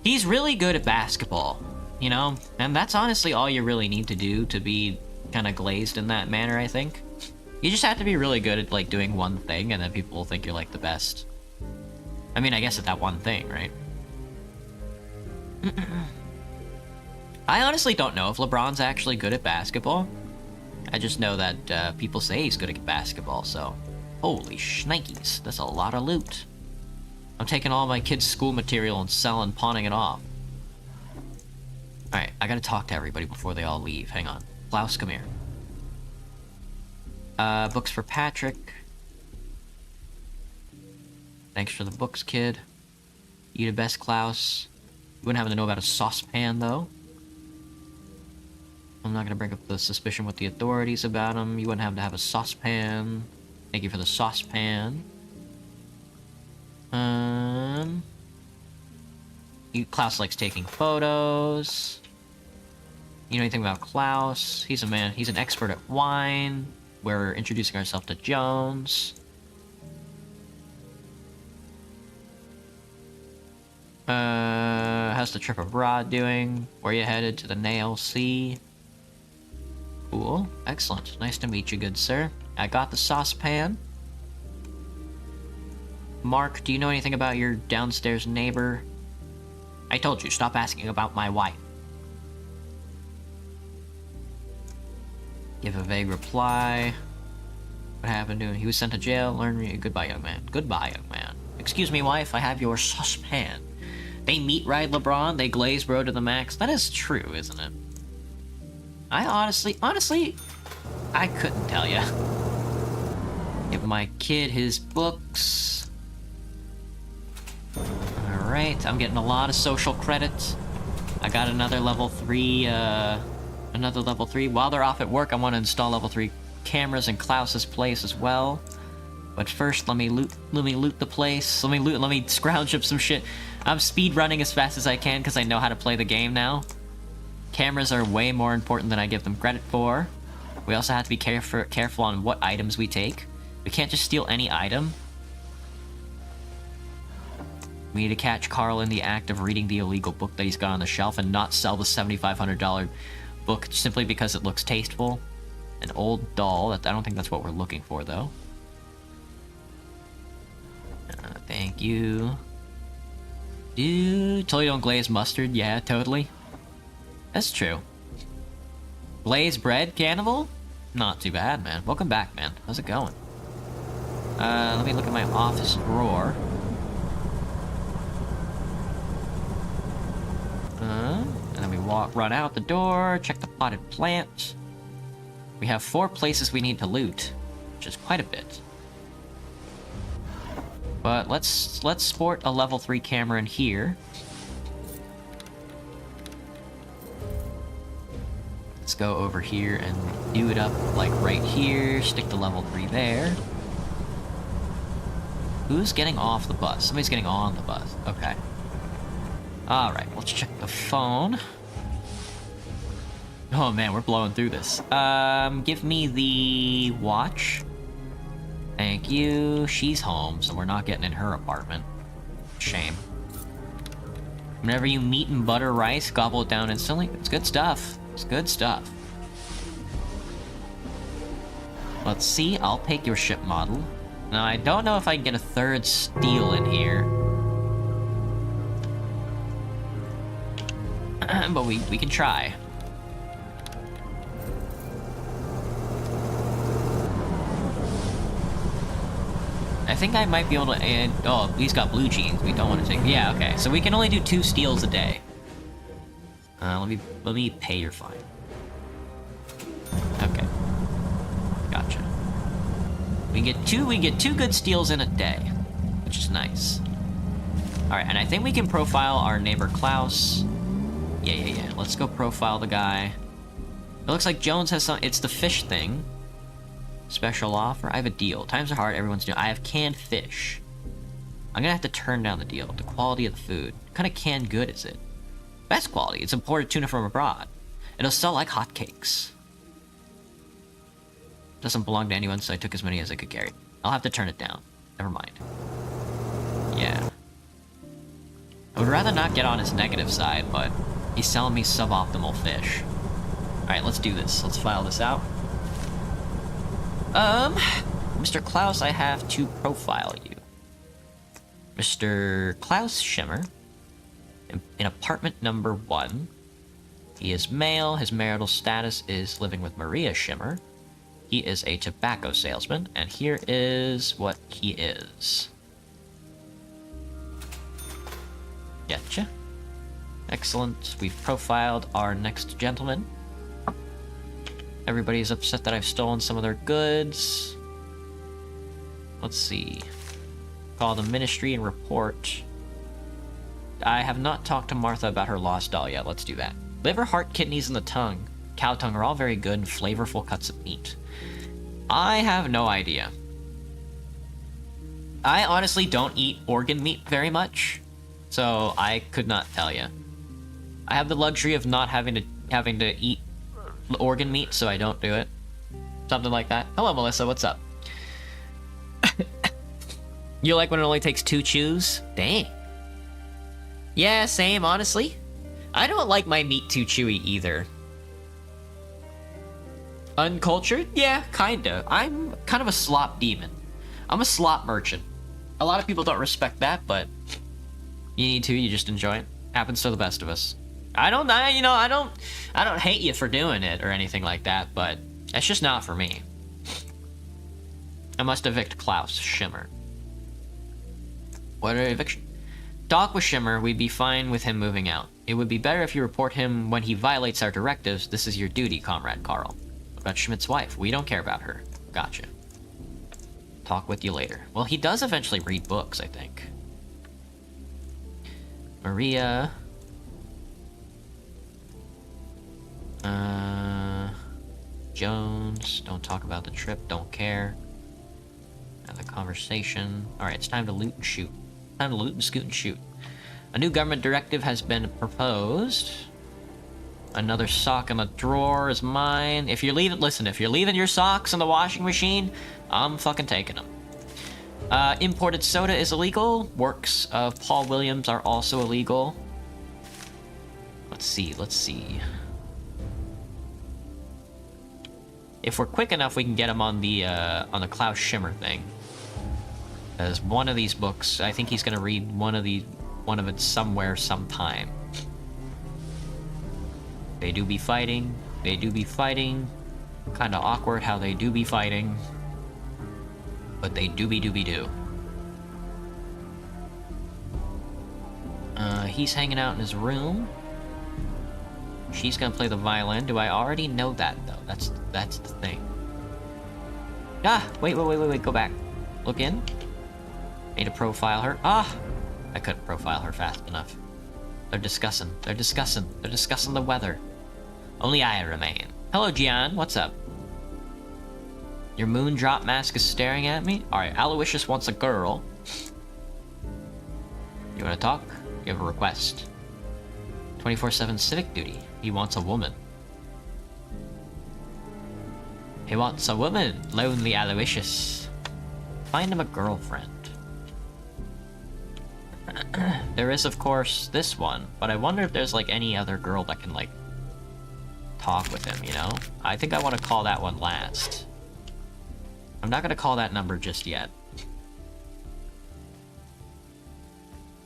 He's really good at basketball, you know? And that's honestly all you really need to do to be kind of glazed in that manner, I think. You just have to be really good at, like, doing one thing, and then people will think you're, like, the best. I mean, I guess at that one thing, right? I honestly don't know if LeBron's actually good at basketball. I just know that people say he's good at basketball, so... Holy shnikes, that's a lot of loot. I'm taking all my kids' school material and pawning it off. Alright, I gotta talk to everybody before they all leave. Hang on. Klaus, come here. Books for Patrick. Thanks for the books, kid. You the best, Klaus. You wouldn't happen to know about a saucepan, though. I'm not gonna bring up the suspicion with the authorities about him. You wouldn't have to have a saucepan. Thank you for the saucepan. Klaus likes taking photos. You know anything about Klaus? He's an expert at wine. We're introducing ourselves to Jones. How's the trip abroad doing? Where you headed? To the Nail Sea? Cool. Excellent. Nice to meet you, good sir. I got the saucepan. Mark, do you know anything about your downstairs neighbor? I told you, stop asking about my wife. Give a vague reply. What happened to him? He was sent to jail. Learn me. Goodbye, young man. Goodbye, young man. Excuse me, wife. I have your saucepan. They meat ride LeBron. They glaze bro to the max. That is true, isn't it? I honestly, I couldn't tell you. Give my kid his books. Alright, I'm getting a lot of social credit. I got another level 3, While they're off at work, I want to install level 3 cameras in Klaus's place as well. But first, let me loot the place. Let me scrounge up some shit. I'm speed running as fast as I can because I know how to play the game now. Cameras are way more important than I give them credit for. We also have to be careful on what items we take. We can't just steal any item. We need to catch Carl in the act of reading the illegal book that he's got on the shelf and not sell the $7,500 book simply because it looks tasteful. An old doll. I don't think that's what we're looking for, though. Thank you. Dude, totally don't glaze mustard. Yeah, totally. That's true. Blaze bread, cannibal? Not too bad, man. Welcome back, man. How's it going? Let me look at my office drawer. And then we run out the door, check the potted plant. We have 4 places we need to loot, which is quite a bit. But let's sport a level 3 camera in here. Let's go over here and do it up like right here. Stick the level 3 there. Who's getting off the bus? Somebody's getting on the bus. Okay. Alright, let's check the phone. Oh man, we're blowing through this. Give me the watch. Thank you. She's home, so we're not getting in her apartment. Shame. Whenever you meat and butter rice, gobble it down instantly. It's good stuff. It's good stuff. Let's see. I'll take your ship model. Now, I don't know if I can get a 3rd steel in here. But we can try. I think I might be able to add... Oh, he's got blue jeans. We don't want to take... Yeah, okay. So we can only do 2 steals a day. Let me pay your fine. Okay. Gotcha. We get 2 good steals in a day, which is nice. Alright, and I think we can profile our neighbor Klaus. Yeah. Let's go profile the guy. It looks like Jones has some... It's the fish thing. Special offer. I have a deal. Times are hard. Everyone's doing... I have canned fish. I'm gonna have to turn down the deal. The quality of the food. What kind of canned good is it? Best quality. It's imported tuna from abroad. It'll sell like hotcakes. Doesn't belong to anyone, so I took as many as I could carry. I'll have to turn it down. Never mind. Yeah. I would rather not get on his negative side, but he's selling me suboptimal fish. Alright, let's do this. Let's file this out. Mr. Klaus, I have to profile you. Mr. Klaus Schimmer, in apartment number 1. He is male. His marital status is living with Maria Schimmer. He is a tobacco salesman, and here is what he is. Getcha. Excellent. We've profiled our next gentleman. Everybody's upset that I've stolen some of their goods. Let's see. Call the ministry and report. I have not talked to Martha about her lost doll yet. Let's do that. Liver, heart, kidneys, and the tongue. Cow tongue are all very good and flavorful cuts of meat. I have no idea. I honestly don't eat organ meat very much, so I could not tell you. I have the luxury of not having to eat organ meat, so I don't do it. Something like that. Hello, Melissa. What's up? You like when it only takes 2 chews? Dang. Yeah, same, honestly. I don't like my meat too chewy either. Uncultured? Yeah, kinda. I'm kind of a slop demon. I'm a slop merchant. A lot of people don't respect that, but you need to, you just enjoy it. Happens to the best of us. I don't hate you for doing it or anything like that, but it's just not for me. I must evict Klaus Schimmer. What an eviction? Talk with Schimmer, we'd be fine with him moving out. It would be better if you report him when he violates our directives. This is your duty, Comrade Carl. What about Schmidt's wife? We don't care about her. Gotcha. Talk with you later. Well, he does eventually read books, I think. Maria. Jones. Don't talk about the trip. Don't care. And the conversation. Alright, it's time to loot and shoot. Time to loot and scoot and shoot. A new government directive has been proposed. Another sock in the drawer is mine. If you're leaving, listen, if you're leaving your socks in the washing machine, I'm fucking taking them. Imported soda is illegal. Works of Paul Williams are also illegal. Let's see. If we're quick enough, we can get him on the Klaus Schimmer thing. As one of these books, I think he's gonna read one of it somewhere, sometime. They do be fighting. Kinda awkward how they do be fighting. But they do. He's hanging out in his room. She's gonna play the violin. Do I already know that, though? That's the thing. Ah! Wait, go back. Look in. Need to profile her. Ah! I couldn't profile her fast enough. They're discussing the weather. Only I remain. Hello, Gian. What's up? Your moon drop mask is staring at me? Alright, Aloysius wants a girl. You wanna talk? You have a request. 24/7 civic duty. He wants a woman. He wants a woman, lonely Aloysius. Find him a girlfriend. There is, of course, this one, but I wonder if there's, like, any other girl that can, like, talk with him, you know? I think I want to call that one last. I'm not gonna call that number just yet.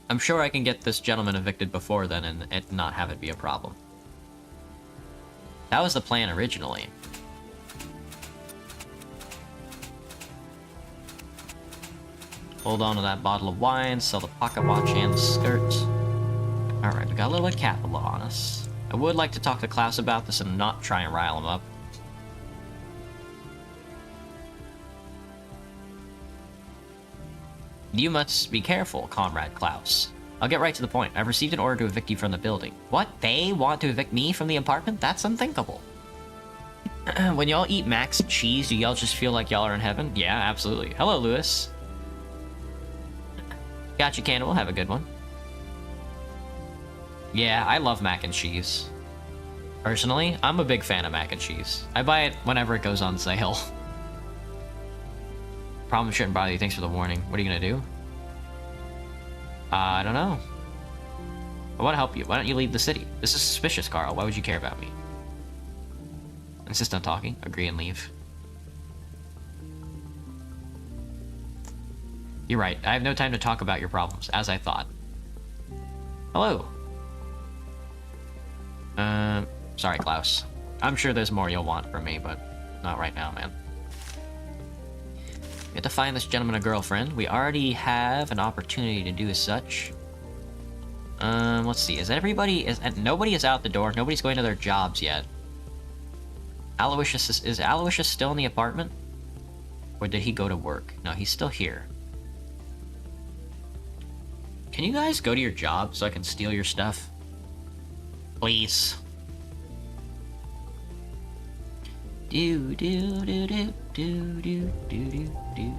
I'm sure I can get this gentleman evicted before then and not have it be a problem. That was the plan originally. Hold on to that bottle of wine, sell the pocket watch and the skirt. Alright, we got a little bit of capital on us. I would like to talk to Klaus about this and not try and rile him up. You must be careful, Comrade Klaus. I'll get right to the point. I've received an order to evict you from the building. What? They want to evict me from the apartment? That's unthinkable. When y'all eat Max and cheese, do y'all just feel like y'all are in heaven? Yeah, absolutely. Hello, Lewis. Gotcha, Cannibal. Have a good one. Yeah, I love mac and cheese. Personally, I'm a big fan of mac and cheese. I buy it whenever it goes on sale. Problem shouldn't bother you. Thanks for the warning. What are you gonna do? I don't know. I want to help you. Why don't you leave the city? This is suspicious, Carl. Why would you care about me? Insist on talking. Agree and leave. You're right. I have no time to talk about your problems, as I thought. Hello. Sorry, Klaus. I'm sure there's more you'll want from me, but not right now, man. We have to find this gentleman a girlfriend. We already have an opportunity to do as such. Let's see. Nobody is out the door. Nobody's going to their jobs yet. Is Aloysius still in the apartment? Or did he go to work? No, he's still here. Can you guys go to your job so I can steal your stuff? Please. Do do do do do do do do do.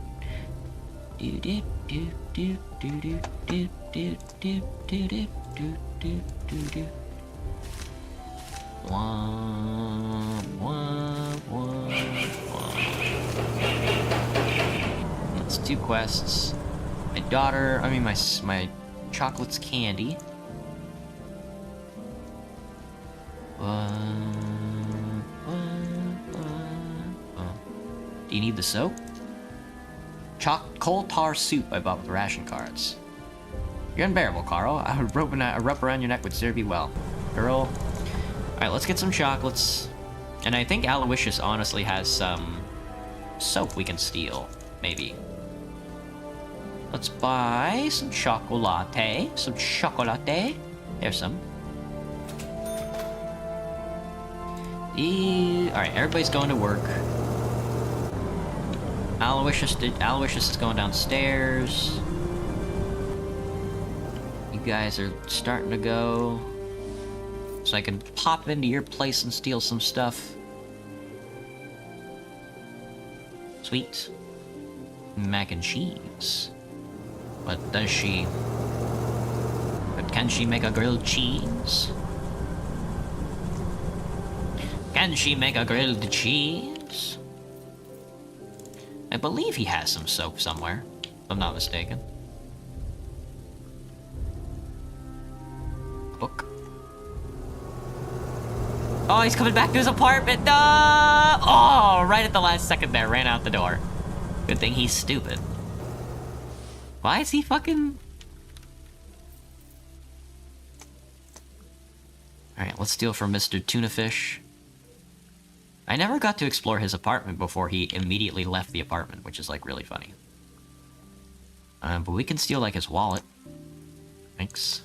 That's 2 quests. My daughter, I mean my chocolate's candy. Do you need the soap? Coal tar soup I bought with ration cards. You're unbearable, Carl. A rope around your neck would serve you well. Girl. Alright, let's get some chocolates. And I think Aloysius honestly has some soap we can steal. Maybe. Let's buy some chocolate. Some chocolate. There's some. Alright, everybody's going to work. Aloysius is going downstairs. You guys are starting to go. So I can pop into your place and steal some stuff. Sweet. Mac and cheese. But does she... But can she make a grilled cheese? Can she make a grilled cheese? I believe he has some soap somewhere, if I'm not mistaken. Book. Oh, he's coming back to his apartment! No! Oh, right at the last second there, ran out the door. Good thing he's stupid. Why is he fucking... Alright, let's steal from Mr. Tuna Fish. I never got to explore his apartment before he immediately left the apartment, which is, like, really funny. But we can steal, like, his wallet. Thanks.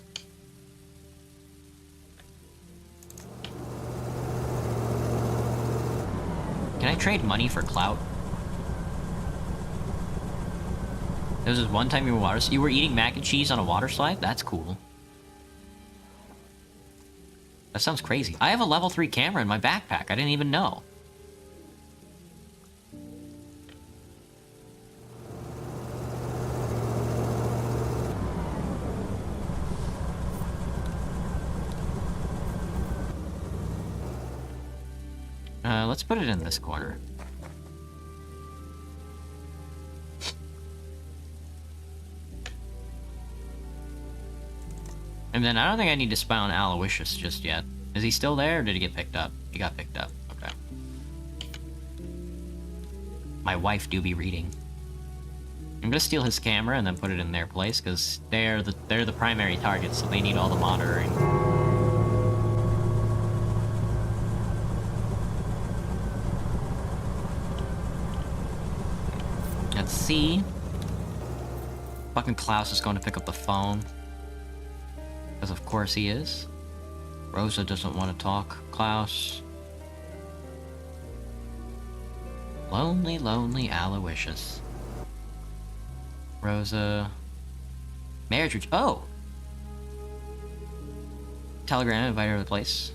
Can I trade money for clout? There was this one time you were eating mac and cheese on a water slide? That's cool. That sounds crazy. I have a level 3 camera in my backpack. I didn't even know. Let's put it in this corner. And then I don't think I need to spy on Aloysius just yet. Is he still there, or did he get picked up? He got picked up. Okay. My wife do be reading. I'm gonna steal his camera and then put it in their place, because they're the primary targets, so they need all the monitoring. Let's see. Fucking Klaus is going to pick up the phone. Because of course he is. Rosa doesn't want to talk. Klaus. Lonely, lonely Aloysius. Rosa. Marriage. Oh! Telegram, invite her to the place.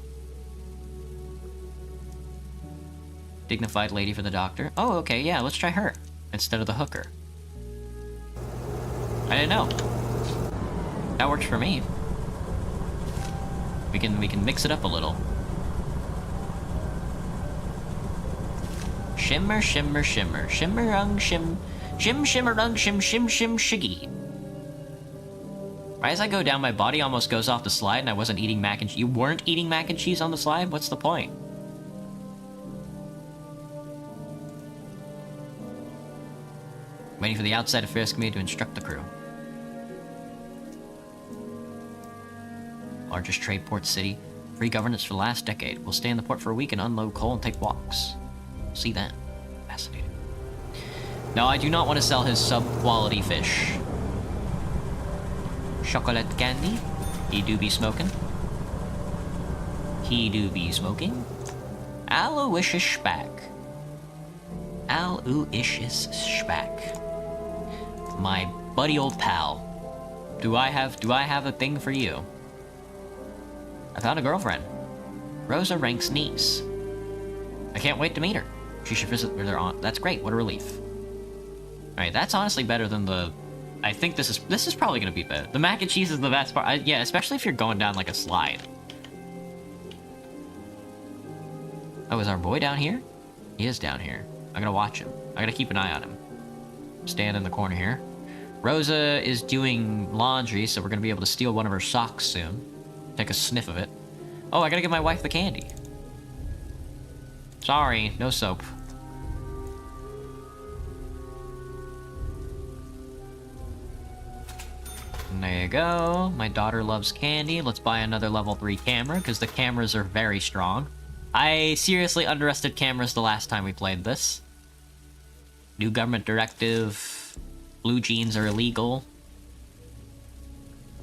Dignified lady for the doctor. Oh, okay, yeah, let's try her. Instead of the hooker. I didn't know. That works for me. We can mix it up a little. Shimmer, shimmer, shimmer. Shimmer-rung, shim. Shim, shimmer-rung, shim, shim, shim, shiggy. Right as I go down, my body almost goes off the slide and I wasn't eating mac and cheese. You weren't eating mac and cheese on the slide? What's the point? Waiting for the outside affairs committee to instruct the crew. Largest trade port city. Free governance for the last decade. We'll stay in the port for a week and unload coal and take walks. See then. Fascinating. No, I do not want to sell his sub-quality fish. Chocolate candy. He do be smoking. He do be smoking. Aloysius Spack. Aloysius Spack. My buddy old pal. Do I have a thing for you? I found a girlfriend. Rosa Rank's niece. I can't wait to meet her. She should visit with her aunt. That's great, what a relief. Alright, that's honestly better than the... I think this is probably gonna be better. The mac and cheese is the best part. Yeah, especially if you're going down like a slide. Oh, is our boy down here? He is down here. I gotta watch him. I gotta keep an eye on him. Stand in the corner here. Rosa is doing laundry, so we're gonna be able to steal one of her socks soon. Take a sniff of it. Oh, I gotta give my wife the candy. Sorry, no soap. And there you go. My daughter loves candy. Let's buy another level 3 camera, because the cameras are very strong. I seriously underestimated cameras the last time we played this. New government directive. Blue jeans are illegal.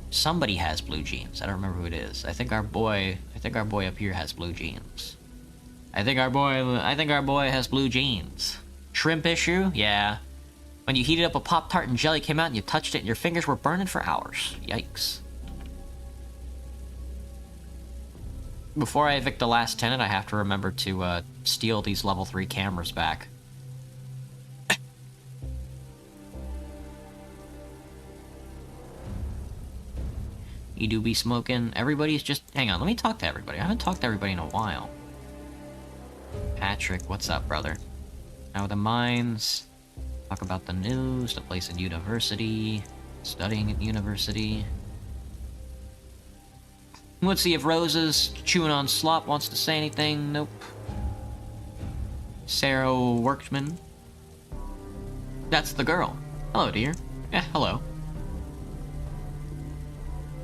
Somebody has blue jeans. I don't remember who it is. I think our boy up here has blue jeans. I think our boy has blue jeans. Shrimp issue? Yeah. When you heated up a Pop-Tart and jelly came out and you touched it and your fingers were burning for hours. Yikes. Before I evict the last tenant, I have to remember to steal these level 3 cameras back. You do be smoking. Everybody's just... Hang on, let me talk to everybody. I haven't talked to everybody in a while. Patrick, what's up, brother? Now the mines. Talk about the news, the place in university. Studying at university. Let's see if Rosa's chewing on slop wants to say anything. Nope. Sarah Workman. That's the girl. Hello, dear. Yeah, hello.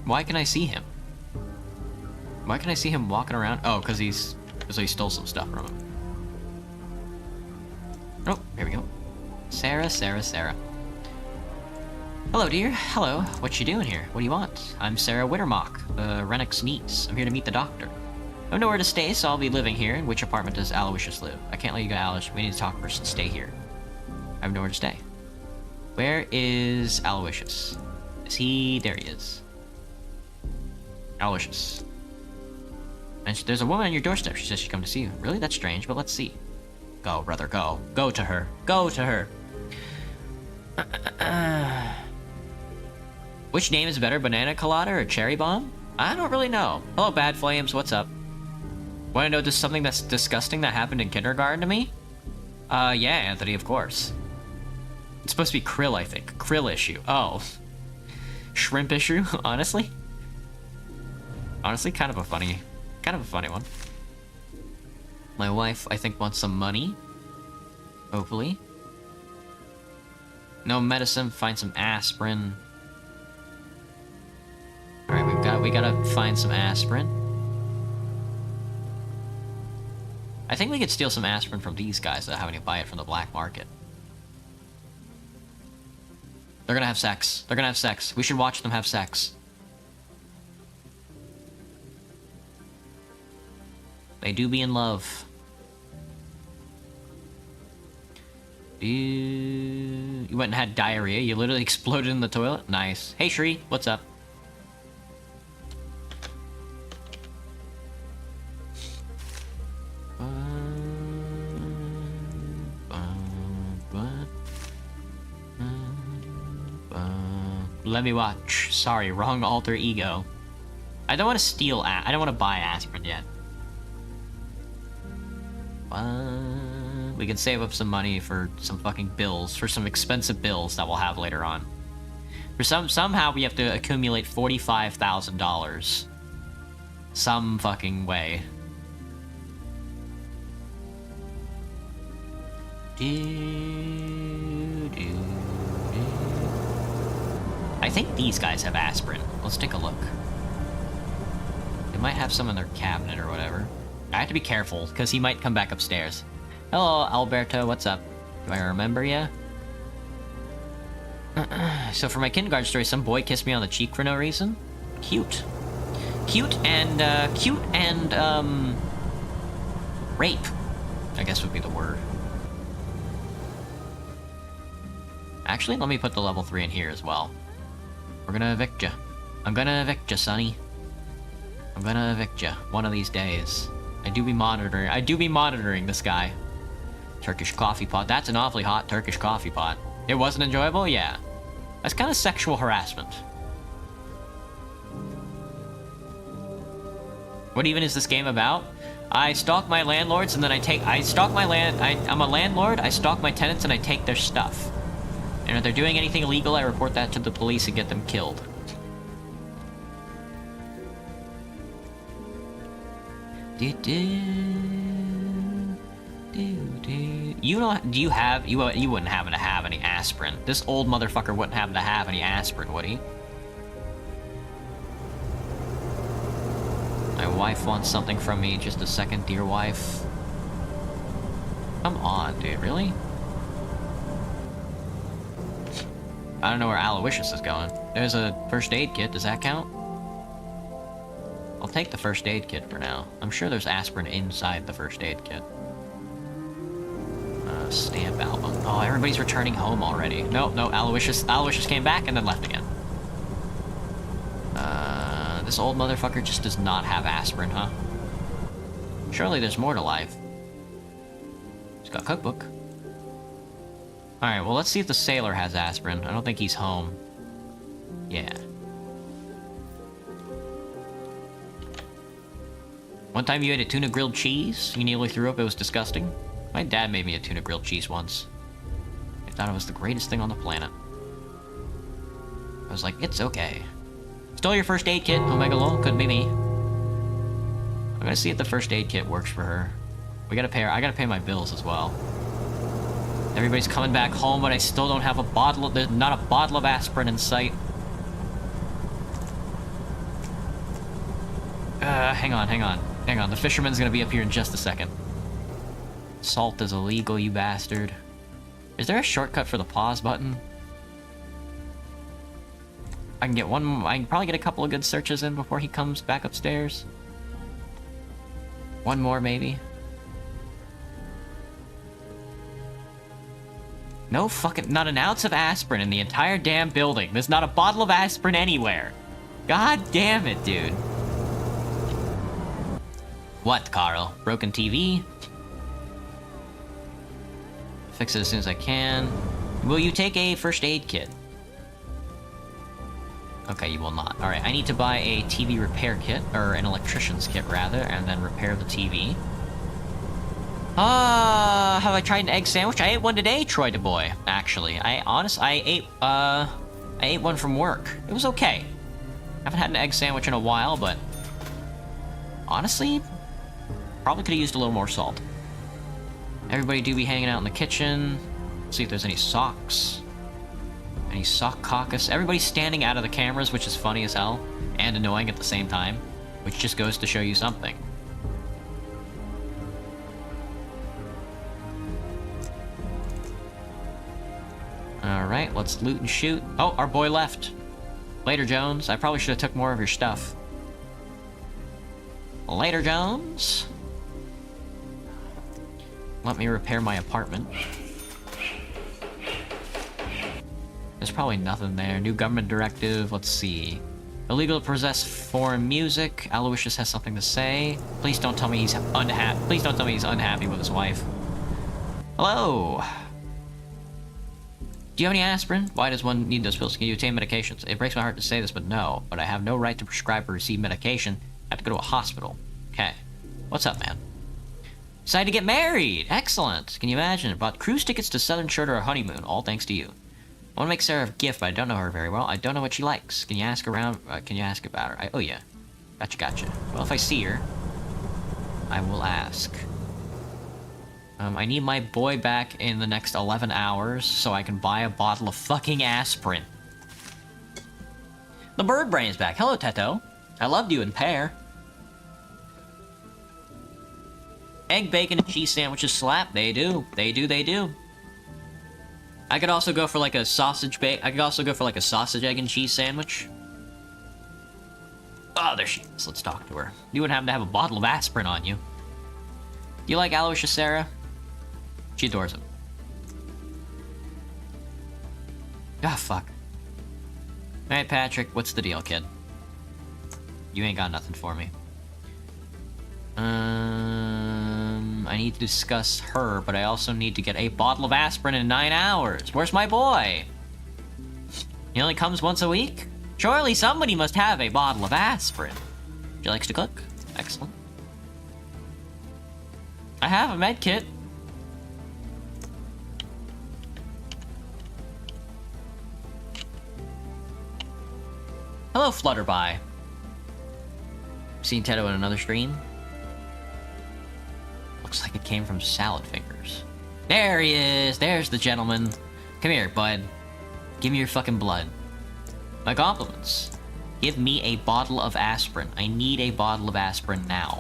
Why can I see him? Why can I see him walking around? Oh, because he stole some stuff from him. Oh, here we go. Sarah. Hello, dear. Hello. What you doing here? What do you want? I'm Sarah Wittermock, the Rennick's niece. I'm here to meet the doctor. I have nowhere to stay, so I'll be living here. In which apartment does Aloysius live? I can't let you go, Aloysius. We need to talk first. Stay here. I have nowhere to stay. Where is Aloysius? Is he... There he is. Aloysius. And there's a woman on your doorstep. She says she'd come to see you. Really? That's strange, but let's see. Go, brother, go. Go to her. Go to her. Which name is better, Banana Colada or Cherry Bomb? I don't really know. Hello, Bad Flames. What's up? Want to know just something that's disgusting that happened in kindergarten to me? Yeah, Anthony, of course. It's supposed to be krill, I think. Krill issue. Oh. Shrimp issue? Honestly? Honestly, kind of a funny one. My wife, I think, wants some money. Hopefully. No medicine, find some aspirin. Alright, we gotta find some aspirin. I think we could steal some aspirin from these guys without having to buy it from the black market. They're gonna have sex. They're gonna have sex. We should watch them have sex. They do be in love. You went and had diarrhea. You literally exploded in the toilet. Nice. Hey, Shri, what's up? Let me watch. Sorry, wrong alter ego. I don't want to steal. I don't want to buy aspirin yet. We can save up some money for some fucking bills, for some expensive bills that we'll have later on. For somehow we have to accumulate $45,000. Some fucking way. I think these guys have aspirin. Let's take a look. They might have some in their cabinet or whatever. I have to be careful, because he might come back upstairs. Hello, Alberto, what's up? Do I remember ya? So for my kindergarten story, some boy kissed me on the cheek for no reason? Cute. Cute and, rape, I guess would be the word. Actually, let me put the level 3 in here as well. We're gonna evict ya. I'm gonna evict ya, sonny. I'm gonna evict ya one of these days. I do be monitoring this guy. Turkish coffee pot. That's an awfully hot Turkish coffee pot. It wasn't enjoyable? Yeah. That's kind of sexual harassment. What even is this game about? I stalk my landlords and then I stalk my I'm a landlord, I stalk my tenants and I take their stuff. And if they're doing anything illegal, I report that to the police and get them killed. You don't, you wouldn't happen to have any aspirin. This old motherfucker wouldn't happen to have any aspirin, would he? My wife wants something from me. Just a second, dear wife. Come on, dude. Really? I don't know where Aloysius is going. There's a first aid kit. Does that count? I'll take the first aid kit for now. I'm sure there's aspirin inside the first aid kit. Stamp album. Oh, everybody's returning home already. No, Aloysius came back and then left again. This old motherfucker just does not have aspirin, huh? Surely there's more to life. He's got a cookbook. Alright, well, let's see if the sailor has aspirin. I don't think he's home. Yeah. One time you ate a tuna grilled cheese, you nearly threw up, it was disgusting. My dad made me a tuna grilled cheese once. I thought it was the greatest thing on the planet. I was like, it's okay. Stole your first aid kit, Omega Lol, couldn't be me. I'm gonna see if the first aid kit works for her. We gotta pay her, I gotta pay my bills as well. Everybody's coming back home, but I still don't have a bottle of, there's not a bottle of aspirin in sight. Hang on, the fisherman's gonna be up here in just a second. Salt is illegal, you bastard. Is there a shortcut for the pause button? I can probably get a couple of good searches in before he comes back upstairs. One more, maybe. No fucking, not an ounce of aspirin in the entire damn building. There's not a bottle of aspirin anywhere. God damn it, dude. What, Carl? Broken TV? Fix it as soon as I can. Will you take a first aid kit? Okay, you will not. Alright, I need to buy a TV repair kit, or an electrician's kit rather, and then repair the TV. Have I tried an egg sandwich? I ate one today, Troy DeBoy, actually. I ate one from work. It was okay. Haven't had an egg sandwich in a while, but honestly, probably could have used a little more salt. Everybody do be hanging out in the kitchen. See if there's any socks. Any sock caucus. Everybody's standing out of the cameras, which is funny as hell, and annoying at the same time, which just goes to show you something. Alright, let's loot and shoot. Oh, our boy left. Later, Jones. I probably should have took more of your stuff. Later, Jones. Let me repair my apartment. There's probably nothing there. New government directive. Let's see. Illegal to possess foreign music. Aloysius has something to say. Please don't tell me he's unhappy. Please don't tell me he's unhappy with his wife. Hello. Do you have any aspirin? Why does one need those pills? Can you obtain medications? It breaks my heart to say this, but no. But I have no right to prescribe or receive medication. I have to go to a hospital. Okay. What's up, man? Decided to get married! Excellent! Can you imagine? Bought cruise tickets to Southern Shore to our honeymoon, all thanks to you. I want to make Sarah a gift, but I don't know her very well. I don't know what she likes. Can you ask around? Can you ask about her? Oh, yeah. Gotcha. Well, if I see her, I will ask. I need my boy back in the next 11 hours so I can buy a bottle of fucking aspirin. The bird brain's back. Hello, Teto. I loved you in Pear. Egg, bacon, and cheese sandwiches slap. They do. They do. I could also go for like a sausage egg and cheese sandwich. Oh, there she is. Let's talk to her. You wouldn't happen to have a bottle of aspirin on you. Do you like Aloysius, Sarah? She adores him. Ah, fuck. Alright, Patrick, what's the deal, kid? You ain't got nothing for me. I need to discuss her, but I also need to get a bottle of aspirin in 9 hours. Where's my boy? He only comes once a week? Surely somebody must have a bottle of aspirin. She likes to cook. Excellent. I have a med kit. Hello, Flutterby. Seen Tedo in another stream? Looks like it came from Salad Fingers. There he is! There's the gentleman. Come here, bud. Give me your fucking blood. My compliments. Give me a bottle of aspirin. I need a bottle of aspirin now.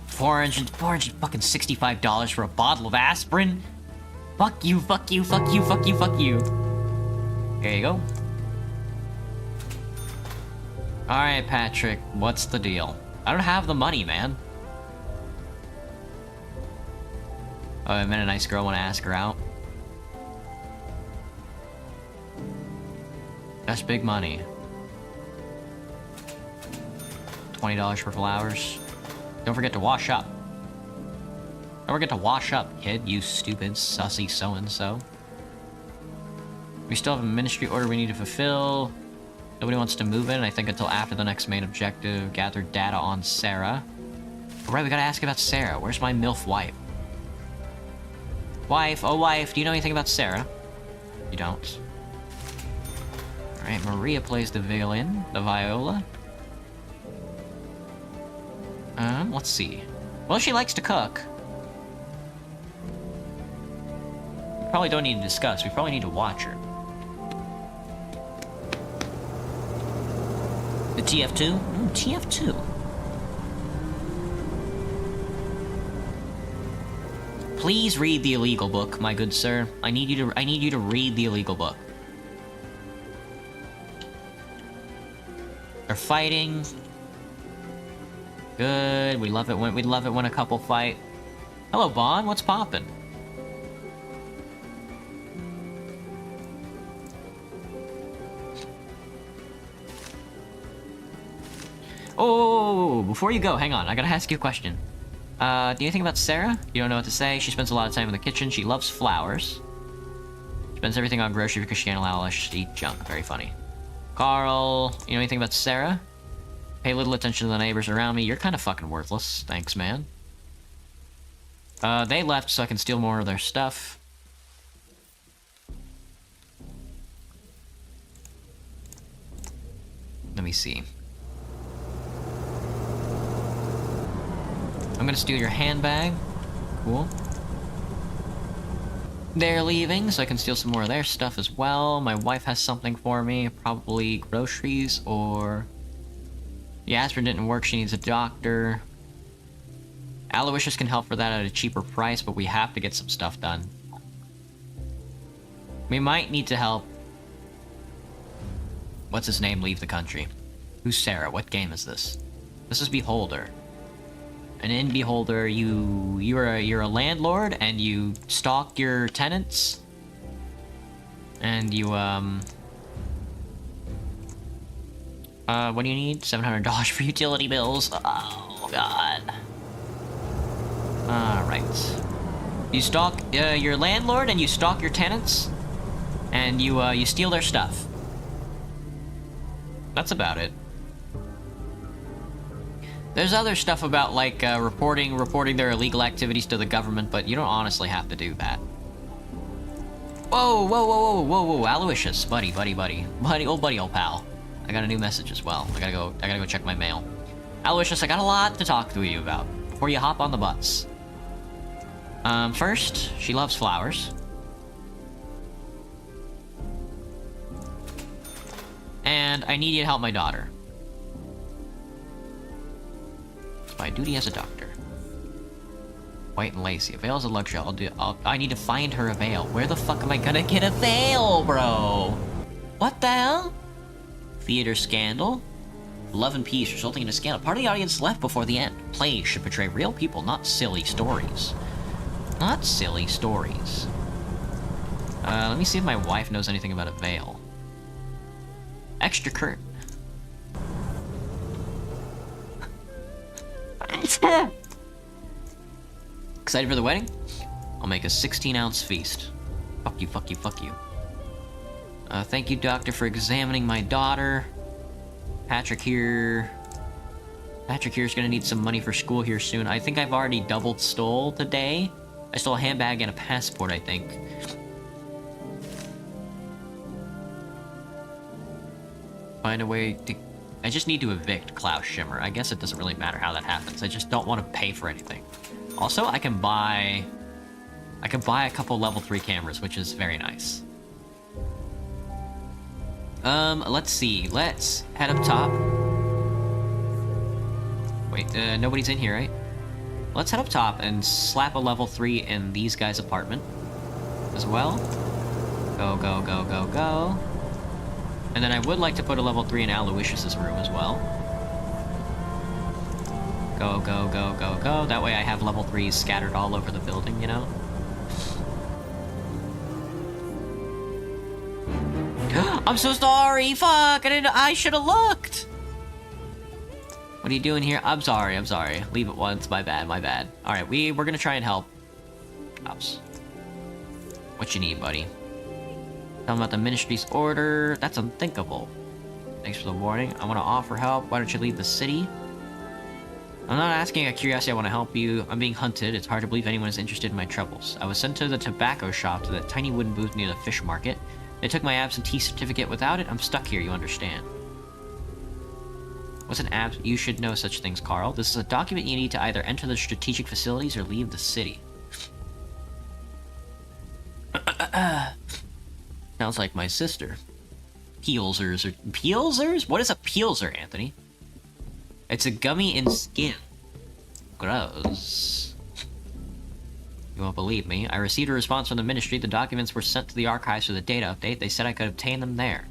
$465 for a bottle of aspirin? Fuck you, fuck you, fuck you, fuck you, fuck you. There you go. Alright, Patrick, what's the deal? I don't have the money, man. Oh, I met a nice girl, want to ask her out. That's big money. $20 for flowers. Don't forget to wash up. Don't forget to wash up, kid, you stupid, sussy so-and-so. We still have a ministry order we need to fulfill. Nobody wants to move in, I think, until after the next main objective. Gather data on Sarah. Right, we gotta ask about Sarah. Where's my MILF wife? Wife, oh wife, do you know anything about Sarah? You don't. Alright, Maria plays the violin, the viola. Let's see. Well, she likes to cook. We probably don't need to discuss, we probably need to watch her. The TF2? Ooh, TF2. Please read the illegal book, my good sir. I need you to read the illegal book. They're fighting. Good. We love it when a couple fight. Hello, Vaughn. What's poppin'? Oh, before you go, hang on. I gotta ask you a question. Do you think about Sarah? You don't know what to say. She spends a lot of time in the kitchen. She loves flowers. Spends everything on grocery because she can't allow us to eat junk. Very funny. Carl, you know anything about Sarah? Pay little attention to the neighbors around me. You're kind of fucking worthless. Thanks, man. They left so I can steal more of their stuff. Let me see. I'm gonna steal your handbag. Cool. They're leaving, so I can steal some more of their stuff as well. My wife has something for me. Probably groceries or... The aspirin didn't work, she needs a doctor. Aloysius can help for that at a cheaper price, but we have to get some stuff done. We might need to help... What's his name leave the country? Who's Sarah? What game is this? This is Beholder. And in Beholder, you're a landlord and you stalk your tenants. And you what do you need? $700 for utility bills. Oh god. Alright. You stalk your landlord and you stalk your tenants. And you steal their stuff. That's about it. There's other stuff about, like, reporting their illegal activities to the government, but you don't honestly have to do that. Whoa, whoa, whoa, whoa, whoa, whoa, Aloysius, buddy, old pal. I got a new message as well. I gotta go check my mail. Aloysius, I got a lot to talk to you about before you hop on the bus. First, she loves flowers. And I need you to help my daughter. My duty as a doctor. White and lacy. A veil is a luxury. I need to find her a veil. Where the fuck am I gonna get a veil, bro? What the hell? Theater scandal. Love and peace resulting in a scandal. Part of the audience left before the end. Plays should portray real people, not silly stories. Not silly stories. Let me see if my wife knows anything about a veil. Extra curtain. Excited for the wedding? I'll make a 16-ounce feast. Fuck you, fuck you, fuck you. Thank you, doctor, for examining my daughter. Patrick here's gonna need some money for school here soon. I think I've already stole today. I stole a handbag and a passport, I think. Find a way to... I just need to evict Klaus Schimmer. I guess it doesn't really matter how that happens. I just don't want to pay for anything. Also, I can buy a couple level 3 cameras, which is very nice. Let's see. Let's head up top. Wait, nobody's in here, right? Let's head up top and slap a level 3 in these guys' apartment as well. Go, go, go, go, go. And then I would like to put a level 3 in Aloysius's room as well. Go, go, go, go, go. That way I have level 3s scattered all over the building, you know? I'm so sorry! Fuck! I should have looked! What are you doing here? I'm sorry, I'm sorry. Leave it once. My bad, my bad. Alright, we're gonna try and help. Ops. What you need, buddy? Tell them about the ministry's order. That's unthinkable. Thanks for the warning. I want to offer help. Why don't you leave the city? I'm not asking out of curiosity. I want to help you. I'm being hunted. It's hard to believe anyone is interested in my troubles. I was sent to the tobacco shop, to that tiny wooden booth near the fish market. They took my absentee certificate. Without it, I'm stuck here, you understand. What's an You should know such things, Carl. This is a document you need to either enter the strategic facilities or leave the city. Sounds like my sister. Peelzers or... Peelzers? What is a Peelzer, Anthony? It's a gummy in skin. Gross. You won't believe me. I received a response from the ministry. The documents were sent to the archives for the data update. They said I could obtain them there.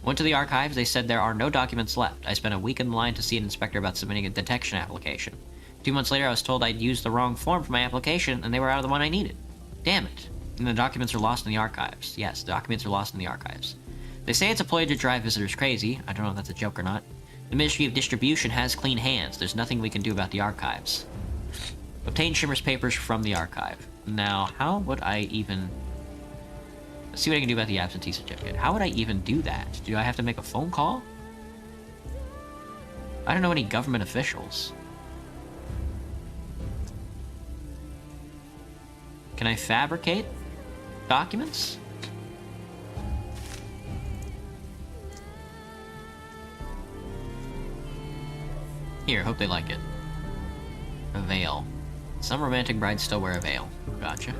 Went to the archives. They said there are no documents left. I spent a week in line to see an inspector about submitting a detection application. 2 months later, I was told I'd used the wrong form for my application, and they were out of the one I needed. Damn it. And the documents are lost in the archives. Yes, the documents are lost in the archives. They say it's a ploy to drive visitors crazy. I don't know if that's a joke or not. The Ministry of Distribution has clean hands. There's nothing we can do about the archives. Obtain Shimmer's papers from the archive. Now, how would I even... Let's see what I can do about the absentee certificate. How would I even do that? Do I have to make a phone call? I don't know any government officials. Can I fabricate documents? Here, hope they like it. A veil. Some romantic brides still wear a veil. Gotcha.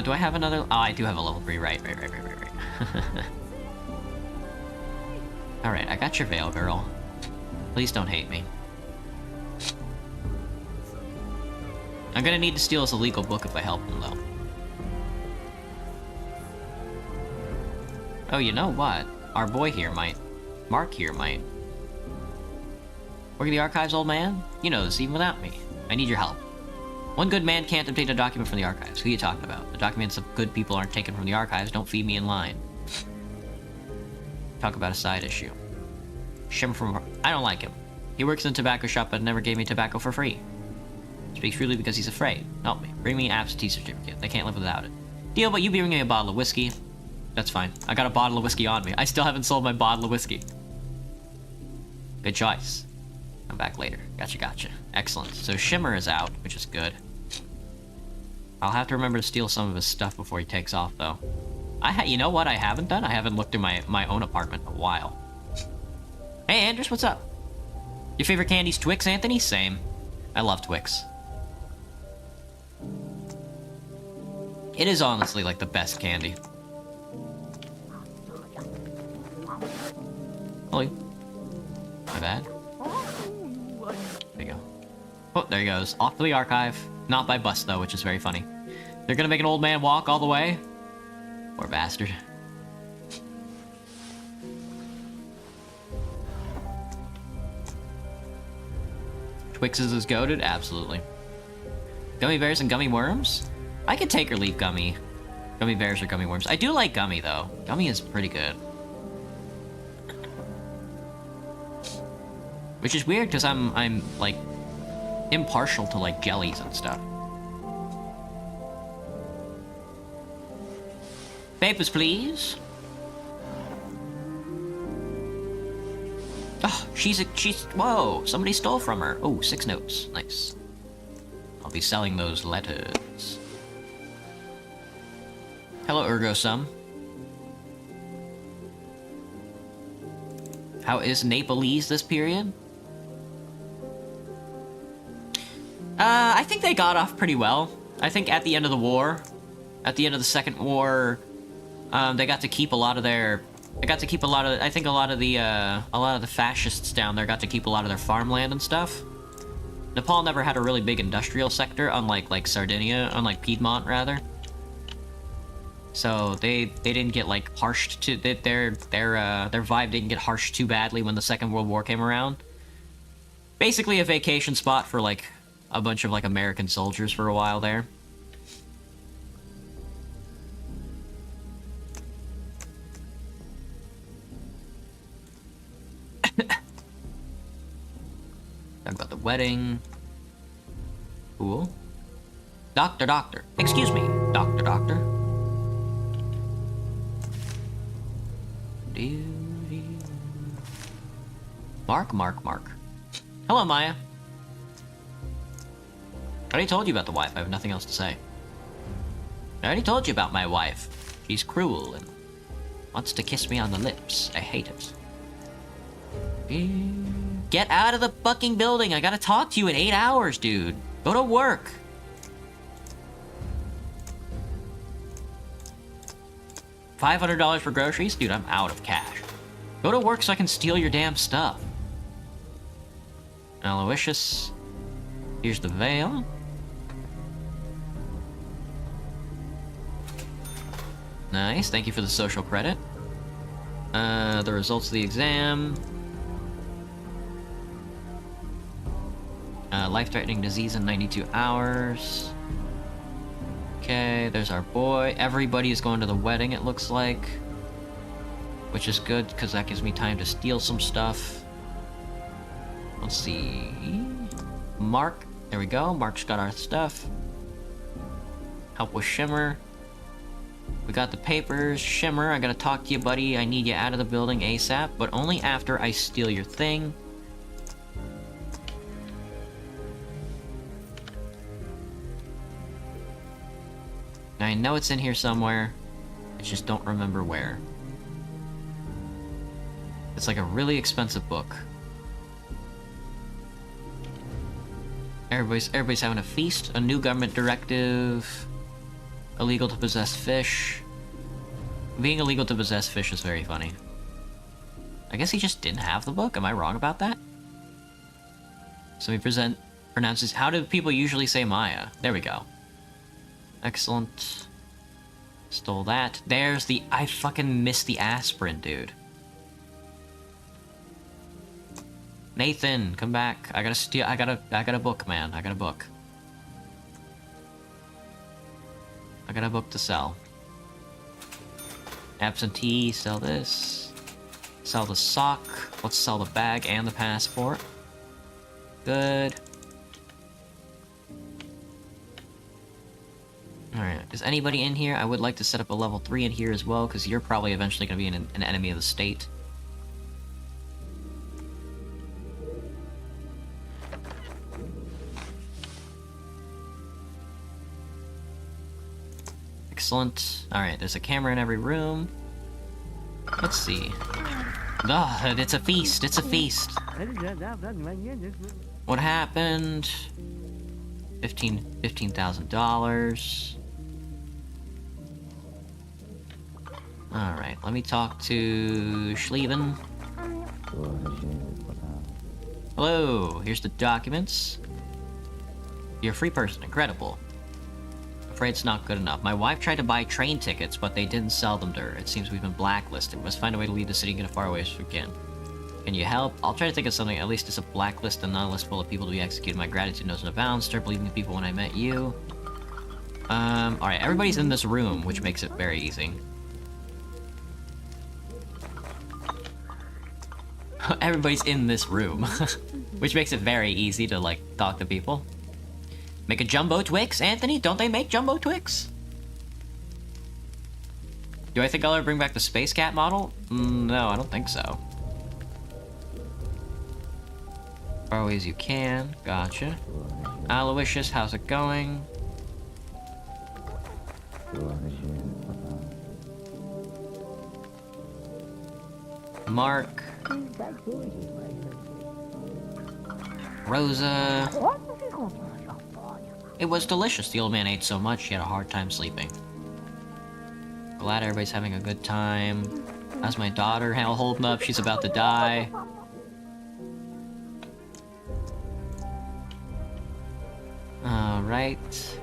Do I have another? Oh, I do have a level 3. Right. Alright, I got your veil, girl. Please don't hate me. I'm gonna need to steal this illegal book if I help him, though. Oh, you know what? Our boy here might. Mark here might. Work at the archives, old man? You know this even without me. I need your help. One good man can't obtain a document from the archives. Who are you talking about? The documents of good people aren't taken from the archives. Don't feed me in line. Talk about a side issue. Shim from... I don't like him. He works in a tobacco shop but never gave me tobacco for free. Speaks freely because he's afraid. Help me. Bring me an absentee certificate. They can't live without it. Deal, but you bring me a bottle of whiskey. That's fine. I got a bottle of whiskey on me. I still haven't sold my bottle of whiskey. Good choice. Come back later. Gotcha. Excellent. So Shimmer is out, which is good. I'll have to remember to steal some of his stuff before he takes off, though. You know what I haven't done? I haven't looked in my own apartment in a while. Hey, Anders, what's up? Your favorite candy's Twix, Anthony? Same. I love Twix. It is honestly like the best candy. Holy. My bad. There you go. Oh, there he goes. Off to the archive. Not by bus, though, which is very funny. They're gonna make an old man walk all the way? Poor bastard. Twix is as goated? Absolutely. Gummy bears and gummy worms? I could take or leave gummy. Gummy bears or gummy worms. I do like gummy, though. Gummy is pretty good. Which is weird, because I'm, like, impartial to, like, jellies and stuff. Papers, please. Oh, she's, whoa, somebody stole from her. Oh, 6 notes, nice. I'll be selling those letters. Hello, Ergo-sum. How is Nepalese this period? I think they got off pretty well. I think at the end of the war, at the end of the Second War, they got to keep a lot of their... I think a lot of the fascists down there got to keep a lot of their farmland and stuff. Nepal never had a really big industrial sector, unlike, like, Sardinia, unlike Piedmont, rather. So they didn't get, like, harshed to... Their vibe didn't get harshed too badly when the Second World War came around. Basically a vacation spot for, like, a bunch of, like, American soldiers for a while there. Talk about the wedding. Cool. Doctor. Excuse me, Doctor. Mark. Hello, Maya. I already told you about the wife. I have nothing else to say. I already told you about my wife. She's cruel and wants to kiss me on the lips. I hate it. Get out of the fucking building. I gotta talk to you in 8 hours, dude. Go to work. $500 for groceries? Dude, I'm out of cash. Go to work so I can steal your damn stuff. Aloysius. Here's the veil. Nice, thank you for the social credit. The results of the exam. Life-threatening disease in 92 hours. Okay, there's our boy. Everybody is going to the wedding, it looks like. Which is good, because that gives me time to steal some stuff. Let's see... Mark. There we go. Mark's got our stuff. Help with Shimmer. We got the papers. Shimmer, I gotta talk to you, buddy. I need you out of the building ASAP, but only after I steal your thing. I know it's in here somewhere. I just don't remember where. It's like a really expensive book. Everybody's having a feast. A new government directive. Illegal to possess fish. Being illegal to possess fish is very funny. I guess he just didn't have the book? Am I wrong about that? So we pronounces... How do people usually say Maya? There we go. Excellent. Stole that. There's the... I fucking missed the aspirin, dude. Nathan, come back. I gotta steal... I got a book, man. I got a book. I got a book to sell. Absentee, sell this. Sell the sock. Let's sell the bag and the passport. Good. Alright, is anybody in here? I would like to set up a level 3 in here as well, because you're probably eventually going to be an enemy of the state. Excellent. Alright, there's a camera in every room. Let's see. Oh, it's a feast, it's a feast. What happened? $15,000. Alright, let me talk to Schlieven. Hello, here's the documents. You're a free person, incredible. Afraid it's not good enough. My wife tried to buy train tickets, but they didn't sell them to her. It seems we've been blacklisted. We must find a way to leave the city and get as far away as we can. Can you help? I'll try to think of something. At least it's a blacklist and not a list full of people to be executed. My gratitude knows no bounds. Start believing in people when I met you. Alright, everybody's in this room, which makes it very easy. Everybody's in this room. Which makes it very easy to, like, talk to people. Make a Jumbo Twix, Anthony? Don't they make Jumbo Twix? Do I think I'll ever bring back the Space Cat model? No, I don't think so. Far away as you can. Gotcha. Aloysius, how's it going? Mark. Rosa. It was delicious. The old man ate so much he had a hard time sleeping. Glad everybody's having a good time. How's my daughter holding up? She's about to die. Alright.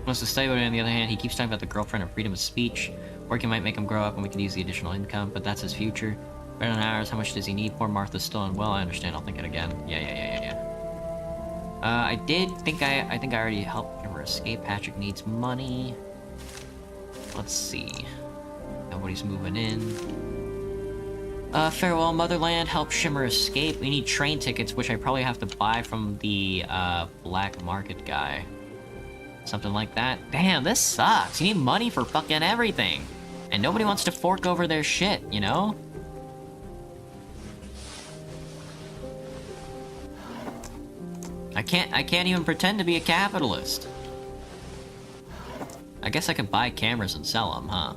Wants to stay, but on the other hand, he keeps talking about the girlfriend and freedom of speech. Working might make him grow up and we could use the additional income, but that's his future. Better than ours, how much does he need? Poor Martha's still unwell, I understand, I'll think it again. Yeah. I think I already helped her escape. Patrick needs money. Let's see. Nobody's moving in. Farewell Motherland, help Shimmer escape. We need train tickets, which I probably have to buy from the, black market guy. Something like that. Damn, this sucks. You need money for fucking everything. And nobody wants to fork over their shit, you know? I can't even pretend to be a capitalist. I guess I could buy cameras and sell them, huh?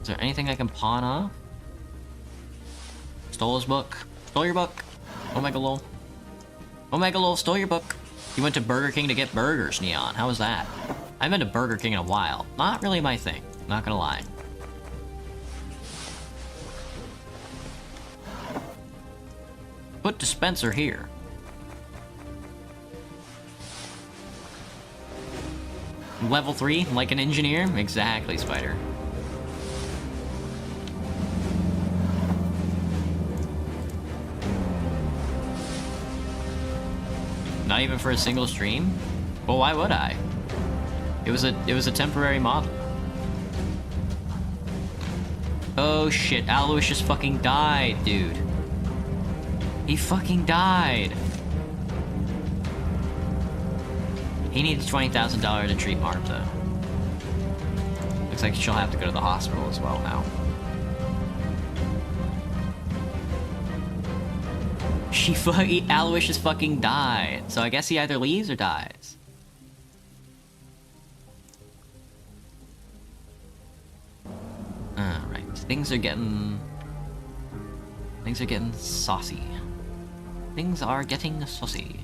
Is there anything I can pawn off? Stole his book. Stole your book. Omega Lol. Omega Lol stole your book. You went to Burger King to get burgers, Neon. How was that? I haven't been to Burger King in a while. Not really my thing. Not gonna lie. Put dispenser here. Level 3, like an engineer? Exactly, Spider. Not even for a single stream? Well, why would I? It was a temporary model. Oh shit, Aloysius fucking died, dude. He fucking died. He needs $20,000 to treat Martha. Looks like she'll have to go to the hospital as well now. Aloysius fucking died. So I guess he either leaves or dies. Alright, things are getting saucy. Things are getting saucy.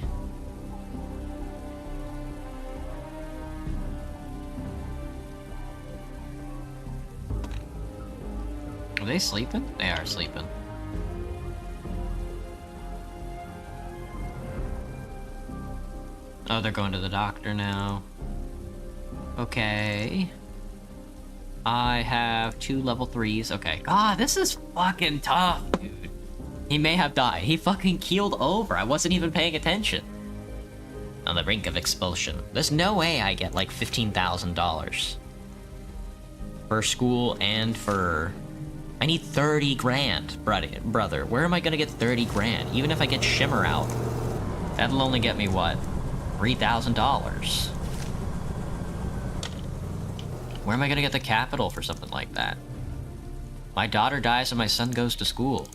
Are they sleeping? They are sleeping. Oh, they're going to the doctor now. Okay. I have 2 level 3s. Okay. God, this is fucking tough, dude. He may have died. He fucking keeled over. I wasn't even paying attention. On the brink of expulsion. There's no way I get like $15,000. For school and for... I need 30 grand, brother. Where am I gonna get 30 grand? Even if I get Shimmer out. That'll only get me what? $3,000. Where am I gonna get the capital for something like that? My daughter dies and my son goes to school.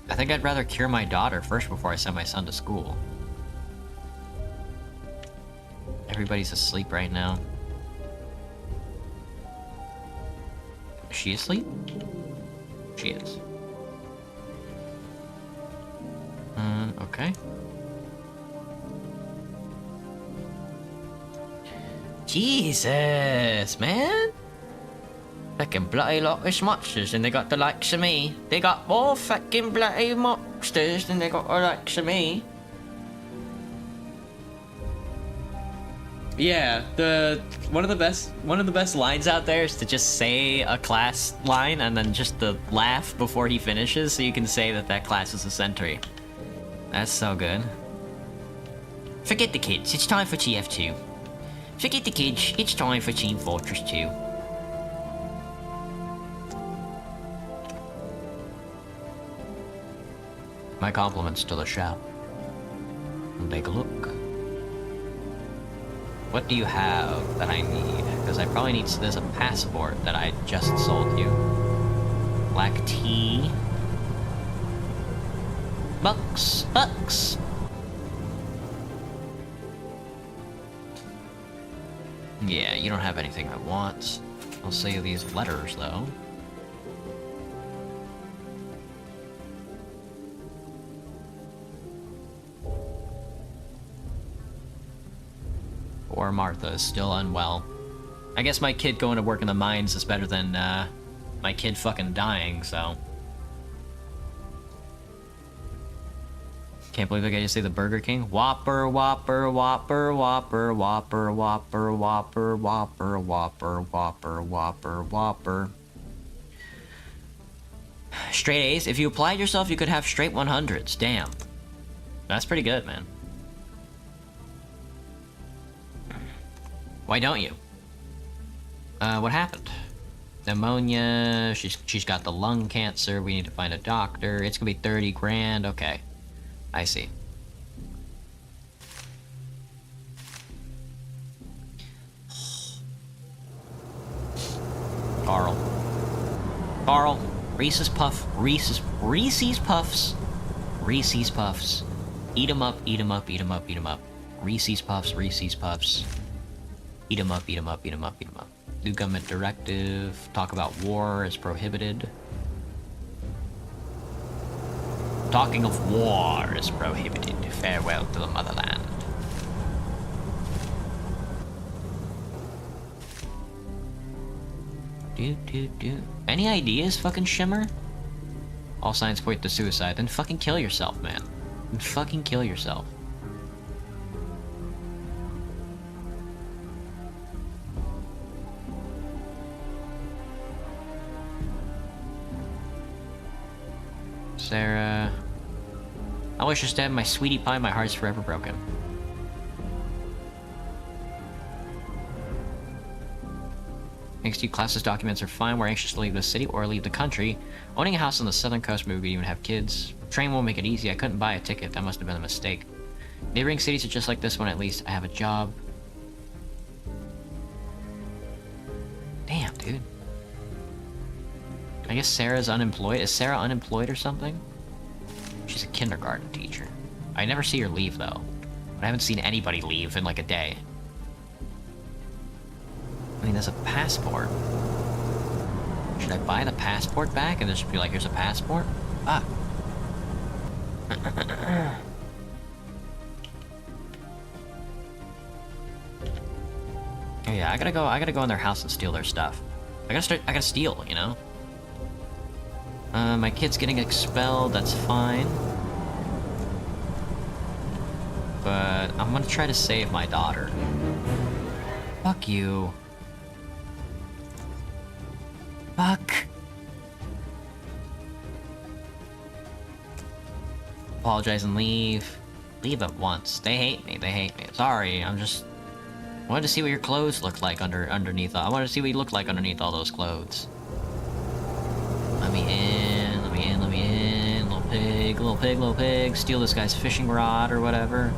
I think I'd rather cure my daughter first before I send my son to school. Everybody's asleep right now. Is she asleep? She is. Okay. Jesus, man. Fucking bloody lot of monsters and they got the likes of me. They got more fucking bloody monsters than they got the likes of me. Yeah, one of the best lines out there is to just say a class line and then just to laugh before he finishes, so you can say that class is a sentry. That's so good. Forget the kids. It's time for TF2. Forget the kids. It's time for Team Fortress 2. My compliments to the shop. Take a look. What do you have that I need? Because I probably need... There's a passport that I just sold you. Black tea. Bucks! Bucks! Yeah, you don't have anything I want. I'll say these letters, though. Or Martha is still unwell. I guess my kid going to work in the mines is better than, my kid fucking dying, so... Can't believe I gotta say the Burger King. Whopper, Whopper, Whopper, Whopper, Whopper, Whopper, Whopper, Whopper, Whopper, Whopper, Whopper, Whopper. Straight A's. If you applied yourself, you could have straight 100s. Damn. That's pretty good, man. Why don't you? What happened? Pneumonia, she's got the lung cancer, we need to find a doctor, it's gonna be 30 grand, okay. I see. Carl. Carl, Reese's Puffs. Reese's Puffs. Eat 'em up, eat 'em up, eat 'em up, eat 'em up. Reese's Puffs. Eat 'em up, eat 'em up, eat 'em up, eat 'em up. New government directive. Talk about war is prohibited. Talking of war is prohibited. Farewell to the motherland. Do. Any ideas, fucking Shimmer? All signs point to suicide. Then fucking kill yourself, man. Then fucking kill yourself. Sarah. I wish you stabbed my sweetie pie, my heart's forever broken. Thanks to you, classes documents are fine. We're anxious to leave the city or leave the country. Owning a house on the southern coast, maybe we even have kids. Train won't make it easy. I couldn't buy a ticket. That must have been a mistake. Neighboring cities are just like this one. At least I have a job. Damn, dude. I guess Sarah's unemployed. Is Sarah unemployed or something? She's a kindergarten teacher. I never see her leave, though. I haven't seen anybody leave in like a day. I mean, there's a passport. Should I buy the passport back and just be like, here's a passport? Ah. Oh yeah, I gotta go in their house and steal their stuff. I gotta steal, you know? My kid's getting expelled, that's fine. But I'm gonna try to save my daughter. Fuck you. Fuck. Apologize and leave. Leave at once. They hate me, Sorry, I wanted to see what your clothes looked like underneath. I wanted to see what you looked like underneath all those clothes. Let me in. Little pig. Steal this guy's fishing rod or whatever.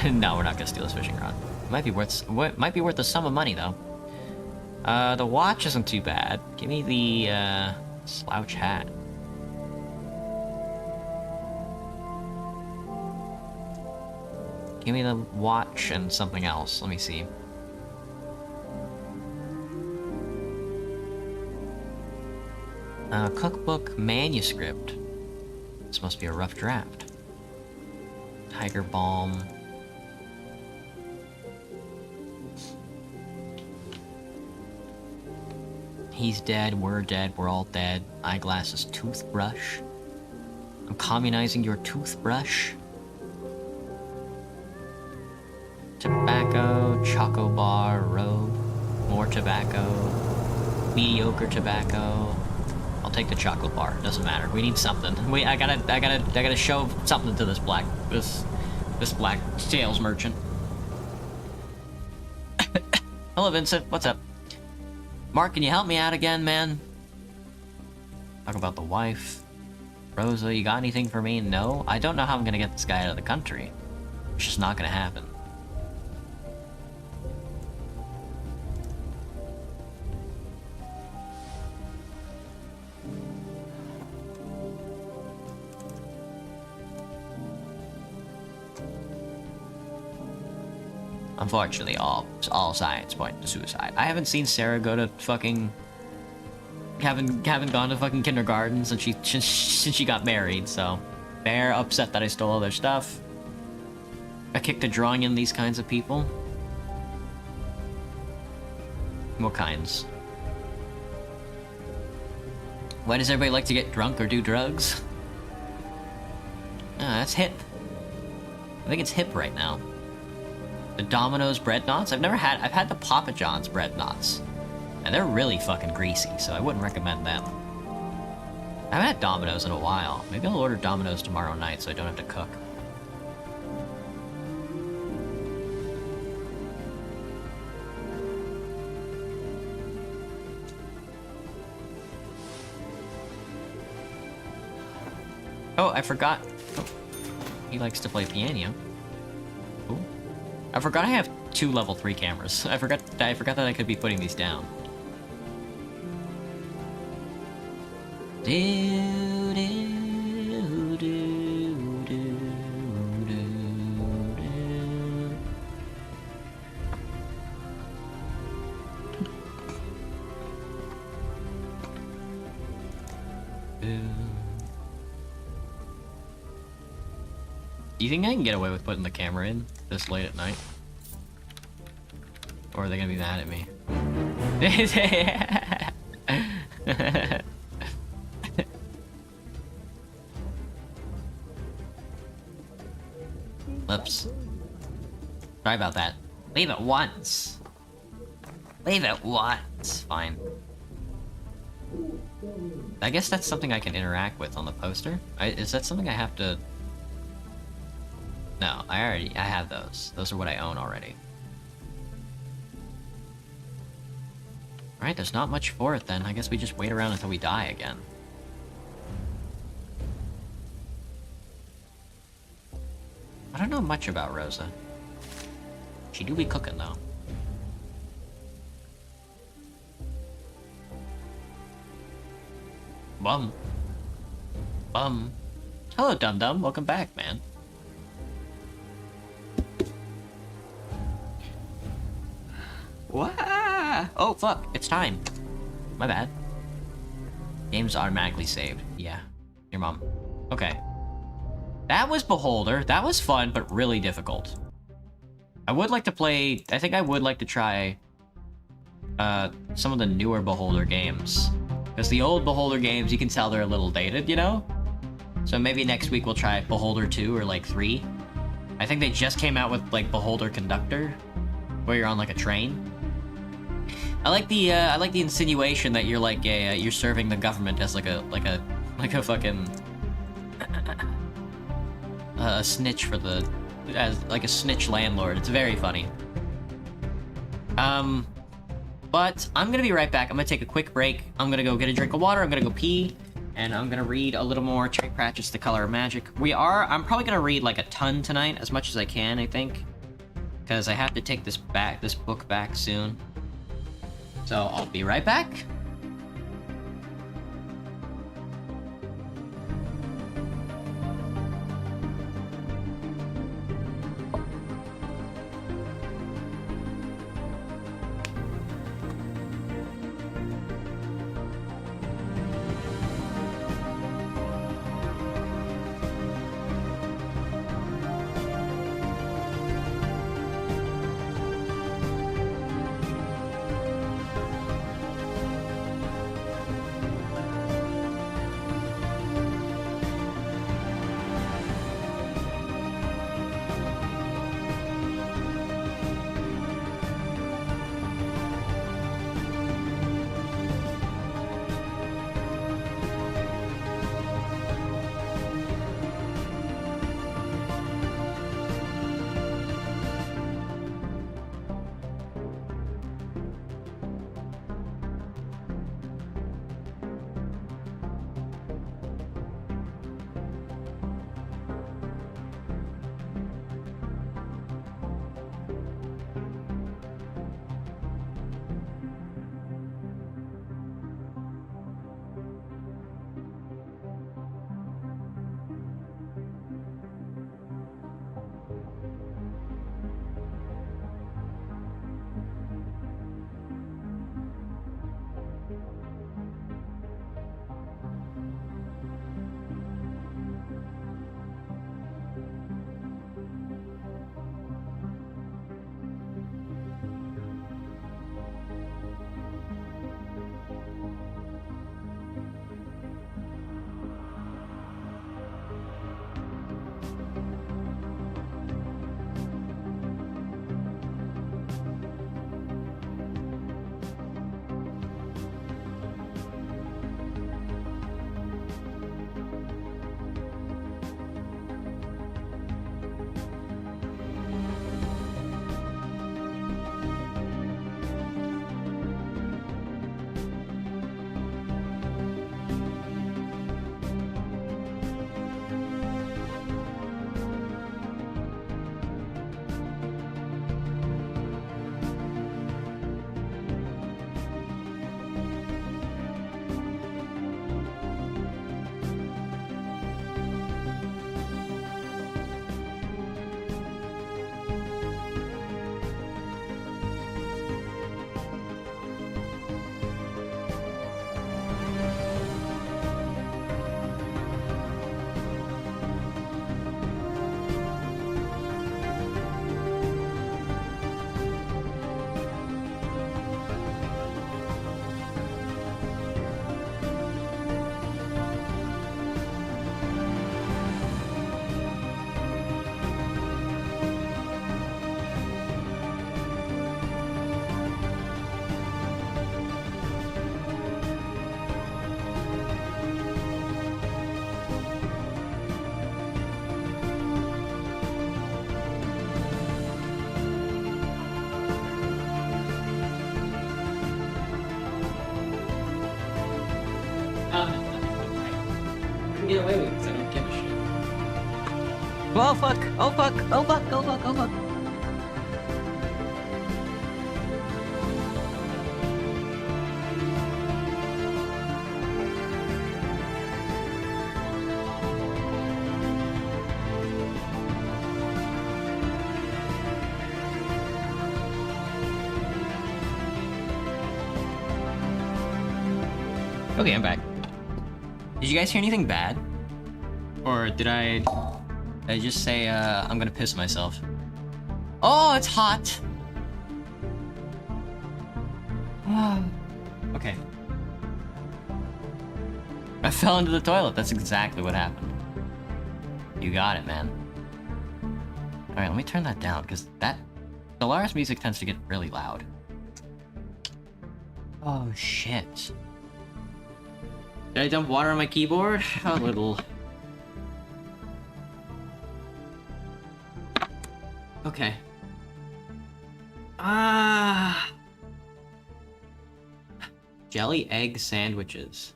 No, we're not gonna steal his fishing rod. Might be worth a sum of money though. The watch isn't too bad. Give me the slouch hat. Give me the watch and something else. Let me see. Cookbook manuscript. This must be a rough draft. Tiger balm. He's dead, we're all dead. Eyeglasses, toothbrush. I'm communizing your toothbrush. Tobacco, Choco Bar, Road, more tobacco, mediocre tobacco. I'll take the chocolate bar. Doesn't matter. We need something. I gotta show something to this black sales merchant. Hello, Vincent. What's up? Mark, can you help me out again, man? Talk about the wife. Rosa, you got anything for me? No? I don't know how I'm gonna get this guy out of the country. It's just not gonna happen. Unfortunately, all signs point to suicide. I haven't seen Sarah go to fucking... Haven't gone to fucking kindergarten since she got married, so... They're upset that I stole all their stuff. I kicked a drawing in these kinds of people. What kinds? Why does everybody like to get drunk or do drugs? Ah, that's hip. I think it's hip right now. The Domino's bread knots? I've had the Papa John's bread knots. And they're really fucking greasy, so I wouldn't recommend them. I haven't had Domino's in a while. Maybe I'll order Domino's tomorrow night so I don't have to cook. Oh, I forgot. Oh, he likes to play piano. Cool. I forgot I have 2 level 3 cameras. I forgot that I could be putting these down. Do you think I can get away with putting the camera in this late at night? Or are they gonna be mad at me? Whoops. Sorry about that. Leave it once. Leave it once. Fine. I guess that's something I can interact with on the poster. Is that something I have to... No, I have those. Those are what I own already. Alright, there's not much for it then. I guess we just wait around until we die again. I don't know much about Rosa. She do be cooking though. Bum. Bum. Hello, Dum Dum. Welcome back, man. What? Oh, fuck. It's time. My bad. Game's automatically saved. Yeah. Your mom. Okay. That was Beholder. That was fun, but really difficult. I would like to play... I think I would like to try... some of the newer Beholder games. Because the old Beholder games, you can tell they're a little dated, you know? So maybe next week we'll try Beholder 2 or, like, 3. I think they just came out with, like, Beholder Conductor, where you're on, like, a train. I like the insinuation that you're like you're serving the government as like a fucking a snitch for the as like a snitch landlord. It's very funny. But I'm gonna be right back. I'm gonna take a quick break. I'm gonna go get a drink of water. I'm gonna go pee, and I'm gonna read a little more Terry Pratchett's The Color of Magic. I'm probably gonna read like a ton tonight, as much as I can, I think, because I have to take this book back soon. So I'll be right back. get away with it because I don't give a shit. Oh fuck! Oh fuck! Oh fuck! Oh fuck! Oh fuck! Okay, I'm back. Did you guys hear anything bad? Or did I just say, I'm gonna piss myself? Oh, it's hot! Okay. I fell into the toilet, that's exactly what happened. You got it, man. Alright, let me turn that down, because Stellaris music tends to get really loud. Oh, shit. Did I dump water on my keyboard? A little. Okay. Jelly egg sandwiches.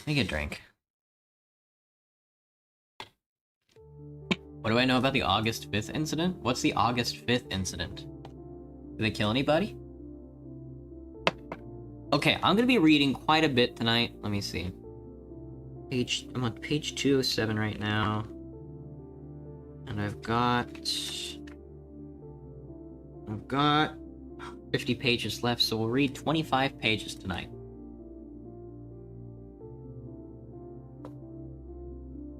Make a drink. What do I know about the August 5th incident? What's the August 5th incident? Did they kill anybody? Okay, I'm gonna be reading quite a bit tonight. Let me see. I'm on page 207 right now. And I've got 50 pages left, so we'll read 25 pages tonight.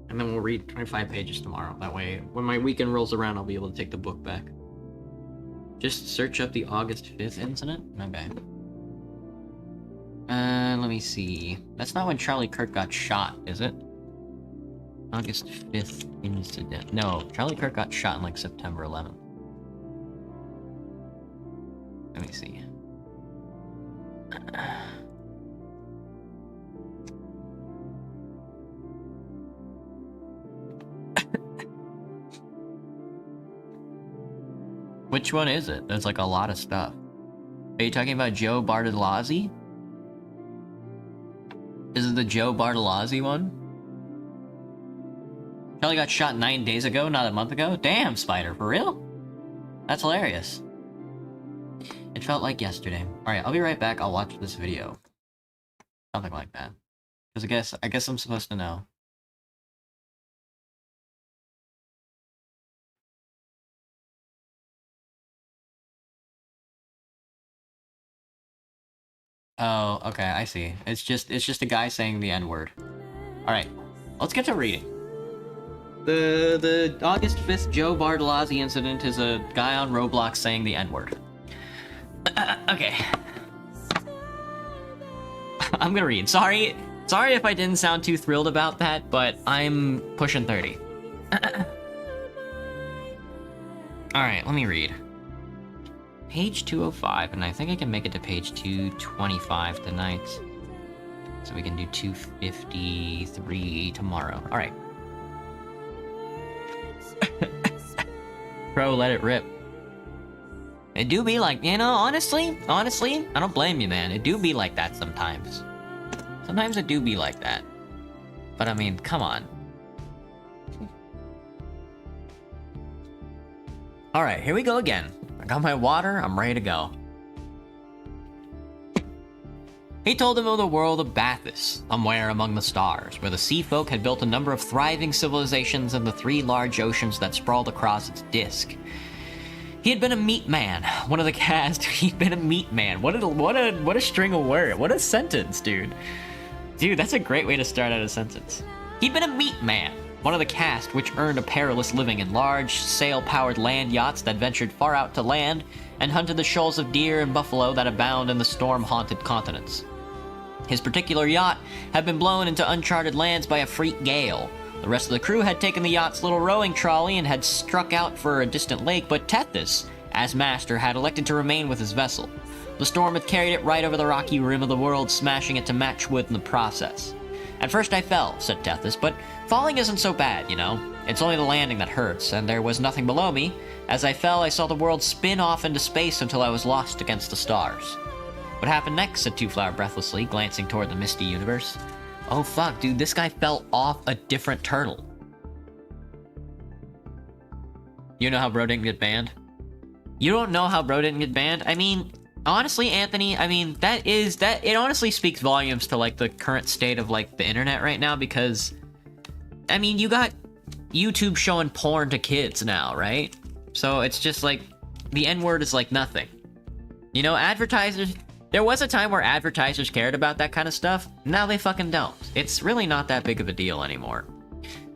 And then we'll read 25 pages tomorrow. That way, when my weekend rolls around, I'll be able to take the book back. Just search up the August 5th incident? Okay. Let me see. That's not when Charlie Kirk got shot, is it? August 5th incident. No, Charlie Kirk got shot in like September 11th. Let me see. Which one is it? There's like a lot of stuff. Are you talking about Joe Bartolozzi? Is it the Joe Bartolozzi one? Charlie got shot 9 days ago, not a month ago? Damn, Spider, for real? That's hilarious. It felt like yesterday. Alright, I'll be right back. I'll watch this video. Something like that. Because I guess I'm supposed to know. Oh, okay, I see. It's just a guy saying the N-word. Alright, let's get to reading. The August 5th Joe Bartolozzi incident is a guy on Roblox saying the N-word. Okay. I'm gonna read. Sorry if I didn't sound too thrilled about that, but I'm pushing 30. Alright, let me read. Page 205, and I think I can make it to page 225 tonight. So we can do 253 tomorrow. Alright. Bro, let it rip. It do be like, you know, honestly, I don't blame you, man. It do be like that sometimes. Sometimes it do be like that. But I mean, come on. Alright, here we go again. I got my water, I'm ready to go. He told him of the world of Bathus, somewhere among the stars, where the sea folk had built a number of thriving civilizations in the 3 large oceans that sprawled across its disk. He had been a meat man, one of the cast. He'd been a meat man. What a string of words. What a sentence, dude. Dude, that's a great way to start out a sentence. He'd been a meat man, one of the cast which earned a perilous living in large, sail-powered land yachts that ventured far out to land and hunted the shoals of deer and buffalo that abound in the storm-haunted continents. His particular yacht had been blown into uncharted lands by a freak gale. The rest of the crew had taken the yacht's little rowing trolley and had struck out for a distant lake, but Tethys, as master, had elected to remain with his vessel. The storm had carried it right over the rocky rim of the world, smashing it to matchwood in the process. At first I fell, said Tethys, but falling isn't so bad, you know? It's only the landing that hurts, and there was nothing below me. As I fell, I saw the world spin off into space until I was lost against the stars. What happened next? Said Two-Flower breathlessly, glancing toward the misty universe. Oh fuck, dude, this guy fell off a different turtle. You know how bro didn't get banned? You don't know how bro didn't get banned? I mean, honestly, Anthony, I mean, it honestly speaks volumes to, like, the current state of, like, the internet right now, because, I mean, you got YouTube showing porn to kids now, right? So it's just, like, the N-word is, like, nothing. You know, advertisers, there was a time where advertisers cared about that kind of stuff. Now they fucking don't. It's really not that big of a deal anymore.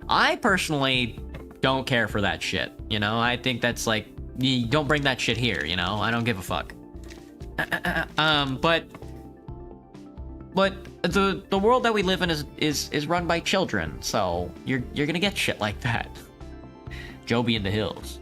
I personally don't care for that shit, you know? I think that's, like, you don't bring that shit here, you know? I don't give a fuck. But the world that we live in is run by children, so you're gonna get shit like that. Joby in the hills.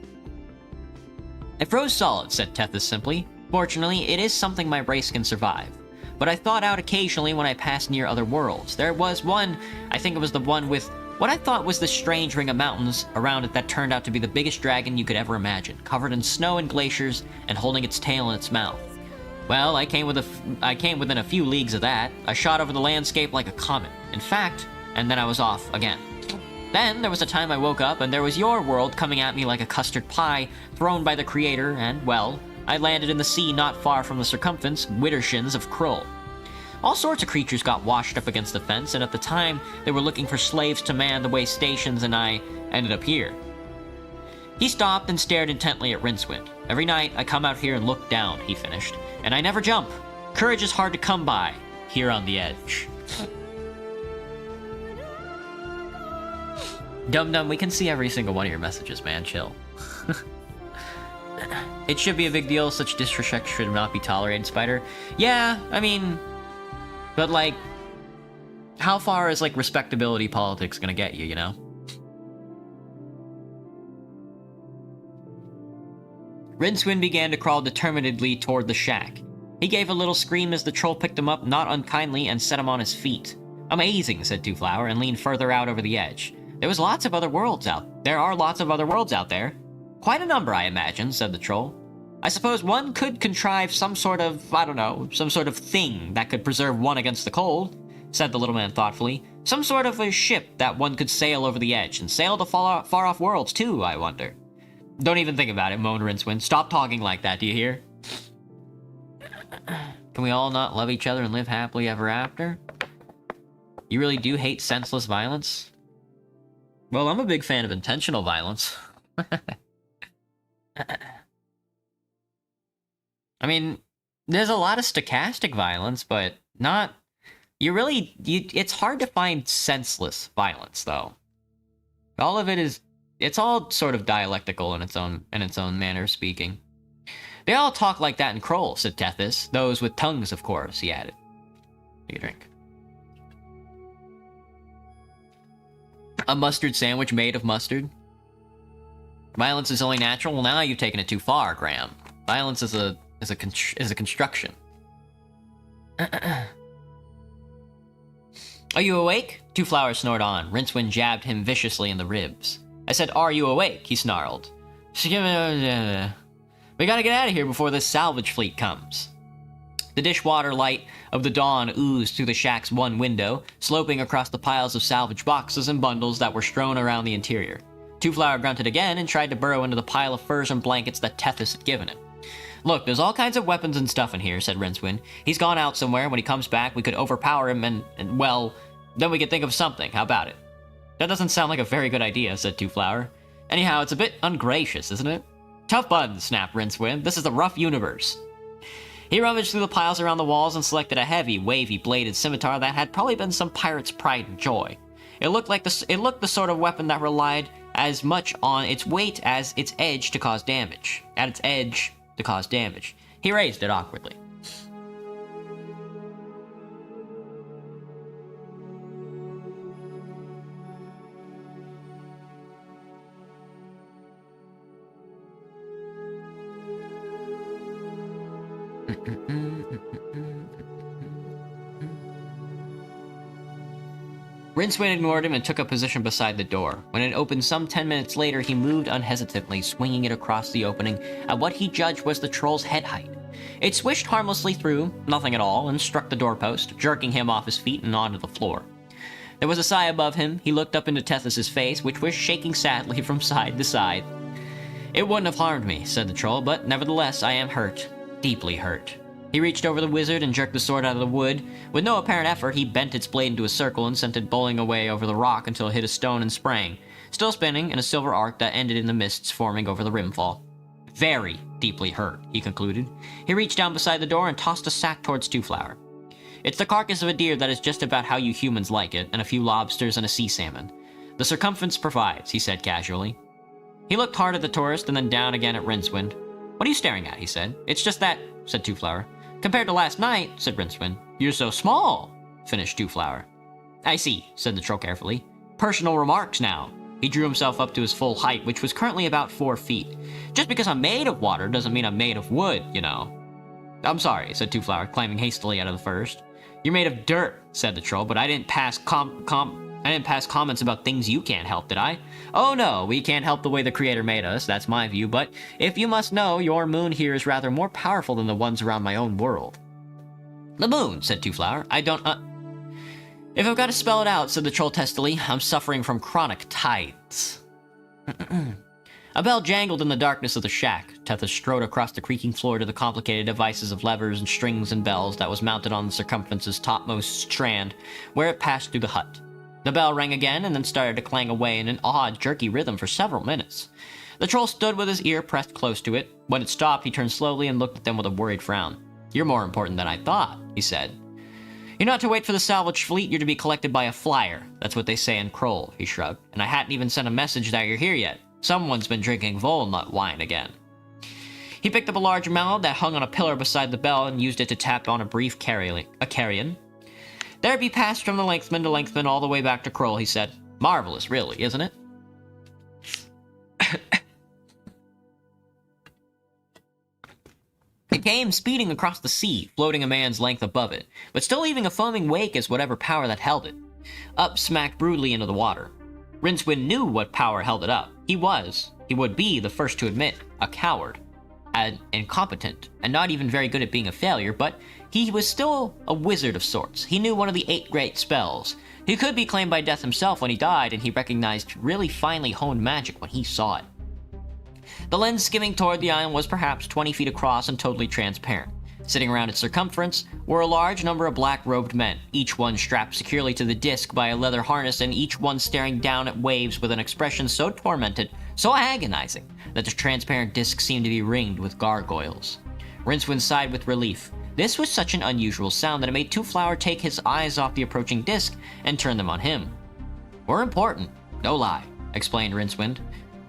I froze solid, said Tethys simply. Fortunately, it is something my race can survive. But I thought out occasionally when I passed near other worlds. There was one, I think it was the one with what I thought was this strange ring of mountains around it that turned out to be the biggest dragon you could ever imagine, covered in snow and glaciers and holding its tail in its mouth. Well, I came within a few leagues of that. I shot over the landscape like a comet. In fact, and then I was off again. Then there was a time I woke up and there was your world coming at me like a custard pie thrown by the creator, and, well, I landed in the sea not far from the circumference widdershins of Krull. All sorts of creatures got washed up against the fence, and at the time, they were looking for slaves to man the way stations, and I ended up here. He stopped and stared intently at Rincewind. Every night, I come out here and look down, he finished. And I never jump. Courage is hard to come by, here on the edge. Dum-Dum, we can see every single one of your messages, man. Chill. It should be a big deal. Such disrespect should not be tolerated, Spider. Yeah, I mean... But, like... How far is, like, respectability politics gonna get you, you know? Rincewind began to crawl determinedly toward the shack. He gave a little scream as the troll picked him up, not unkindly, and set him on his feet. Amazing, said Two-Flower, and leaned further out over the edge. There are lots of other worlds out there. Quite a number, I imagine, said the troll. I suppose one could contrive some sort of, I don't know, some sort of thing that could preserve one against the cold, said the little man thoughtfully. Some sort of a ship that one could sail over the edge, and sail to far-off worlds, too, I wonder. Don't even think about it, moaned Rincewind. Stop talking like that, do you hear? Can we all not love each other and live happily ever after? You really do hate senseless violence? Well, I'm a big fan of intentional violence. I mean, there's a lot of stochastic violence, but not... it's hard to find senseless violence, though. All of it is... It's all sort of dialectical in its own manner of speaking. They all talk like that in Krull, said Tethys. Those with tongues, of course, he added. Take a drink. A mustard sandwich made of mustard. Violence is only natural. Well, now you've taken it too far, Graham. Violence is a construction. Are you awake? Two-Flower snored on. Rincewind jabbed him viciously in the ribs. I said, are you awake? He snarled. We gotta get out of here before this salvage fleet comes. The dishwater light of the dawn oozed through the shack's one window, sloping across the piles of salvage boxes and bundles that were strewn around the interior. Two-Flower grunted again and tried to burrow into the pile of furs and blankets that Tethys had given him. Look, there's all kinds of weapons and stuff in here, said Rincewind. He's gone out somewhere. When he comes back, we could overpower him and, well, then we could think of something. How about it? That doesn't sound like a very good idea, said Two-Flower. Anyhow, it's a bit ungracious, isn't it? Tough buttons, snapped Rincewind. This is the rough universe. He rummaged through the piles around the walls and selected a heavy, wavy bladed scimitar that had probably been some pirate's pride and joy. It looked the sort of weapon that relied as much on its weight as its edge to cause damage. He raised it awkwardly. Rincewind ignored him and took a position beside the door. When it opened some 10 minutes later, he moved unhesitantly, swinging it across the opening at what he judged was the troll's head height. It swished harmlessly through, nothing at all, and struck the doorpost, jerking him off his feet and onto the floor. There was a sigh above him. He looked up into Tethys' face, which was shaking sadly from side to side. "It wouldn't have harmed me," said the troll, "but nevertheless I am hurt. Deeply hurt." He reached over the wizard and jerked the sword out of the wood. With no apparent effort, he bent its blade into a circle and sent it bowling away over the rock until it hit a stone and sprang, still spinning in a silver arc that ended in the mists forming over the rimfall. "Very deeply hurt," he concluded. He reached down beside the door and tossed a sack towards Twoflower. "It's the carcass of a deer that is just about how you humans like it, and a few lobsters and a sea salmon. The circumference provides," he said casually. He looked hard at the tourist and then down again at Rincewind. "What are you staring at?" he said. "It's just that," said Twoflower. "Compared to last night," said Rincewind. "You're so small," finished Twoflower. "I see," said the troll carefully. "Personal remarks now." He drew himself up to his full height, which was currently about 4 feet. "Just because I'm made of water doesn't mean I'm made of wood, you know." "I'm sorry," said Twoflower, climbing hastily out of the first. "You're made of dirt," said the troll, "but I didn't pass comments about things you can't help, did I? Oh no, we can't help the way the Creator made us, that's my view, but if you must know, your moon here is rather more powerful than the ones around my own world." "The moon," said Twoflower. "I don't, If I've got to spell it out," said the troll testily, "I'm suffering from chronic tides." A bell jangled in the darkness of the shack. Tethys strode across the creaking floor to the complicated devices of levers and strings and bells that was mounted on the circumference's topmost strand, where it passed through the hut. The bell rang again and then started to clang away in an odd, jerky rhythm for several minutes. The troll stood with his ear pressed close to it. When it stopped, he turned slowly and looked at them with a worried frown. "You're more important than I thought," he said. "You're not to wait for the salvage fleet, you're to be collected by a flyer. That's what they say in Kroll," he shrugged. "And I hadn't even sent a message that you're here yet. Someone's been drinking Volnut wine again." He picked up a large mallet that hung on a pillar beside the bell and used it to tap on a brief carrion. "There be passed from the Lengthman to Lengthman all the way back to Kroll," he said. "Marvelous, really, isn't it?" It came speeding across the sea, floating a man's length above it, but still leaving a foaming wake as whatever power that held it. Up smacked brutally into the water. Rincewind knew what power held it up. He would be the first to admit, a coward. And incompetent, and not even very good at being a failure, but he was still a wizard of sorts. He knew one of the 8 great spells. He could be claimed by death himself when he died, and he recognized really finely honed magic when he saw it. The lens skimming toward the island was perhaps 20 feet across and totally transparent. Sitting around its circumference were a large number of black-robed men, each one strapped securely to the disc by a leather harness and each one staring down at waves with an expression so tormented, so agonizing, that the transparent disc seemed to be ringed with gargoyles. Rincewind sighed with relief. This was such an unusual sound that it made Twoflower take his eyes off the approaching disc and turn them on him. "We're important, no lie," explained Rincewind.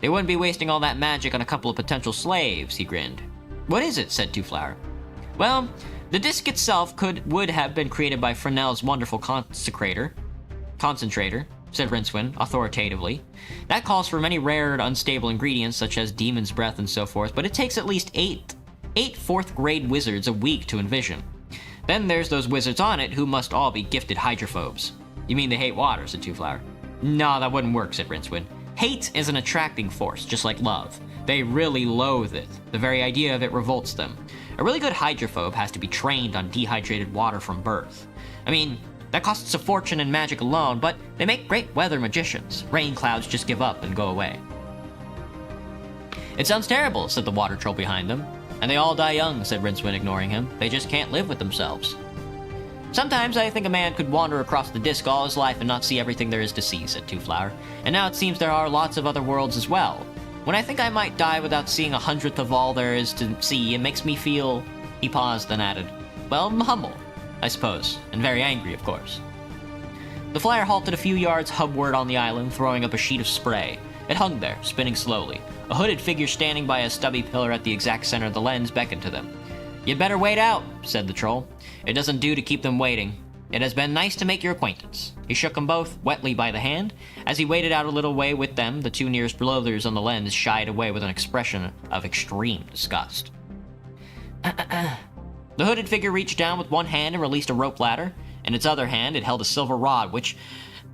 "They wouldn't be wasting all that magic on a couple of potential slaves," he grinned. "What is it?" said Twoflower. "Well, the disc itself would have been created by Fresnel's wonderful concentrator, said Rincewind, authoritatively. "That calls for many rare and unstable ingredients, such as demon's breath and so forth, but it takes at least eight 4th-grade wizards a week to envision. Then there's those wizards on it who must all be gifted hydrophobes." "You mean they hate water," said Twoflower. "No, that wouldn't work," said Rincewind. "Hate is an attracting force, just like love. They really loathe it. The very idea of it revolts them. A really good hydrophobe has to be trained on dehydrated water from birth. I mean, that costs a fortune in magic alone, but they make great weather magicians. Rain clouds just give up and go away." "It sounds terrible," said the water troll behind them. "And they all die young," said Rincewind, ignoring him. "They just can't live with themselves." "Sometimes I think a man could wander across the disc all his life and not see everything there is to see," said Twoflower. "And now it seems there are lots of other worlds as well. When I think I might die without seeing 1/100th of all there is to see, it makes me feel..." He paused, then added, "Well, humble, I suppose, and very angry, of course." The flyer halted a few yards hubward on the island, throwing up a sheet of spray. It hung there, spinning slowly. A hooded figure standing by a stubby pillar at the exact center of the lens beckoned to them. "You'd better wait out," said the troll. "It doesn't do to keep them waiting. It has been nice to make your acquaintance." He shook them both wetly by the hand. As he waited out a little way with them, the 2 nearest loathers on the lens shied away with an expression of extreme disgust. The hooded figure reached down with one hand and released a rope ladder. In its other hand, it held a silver rod, which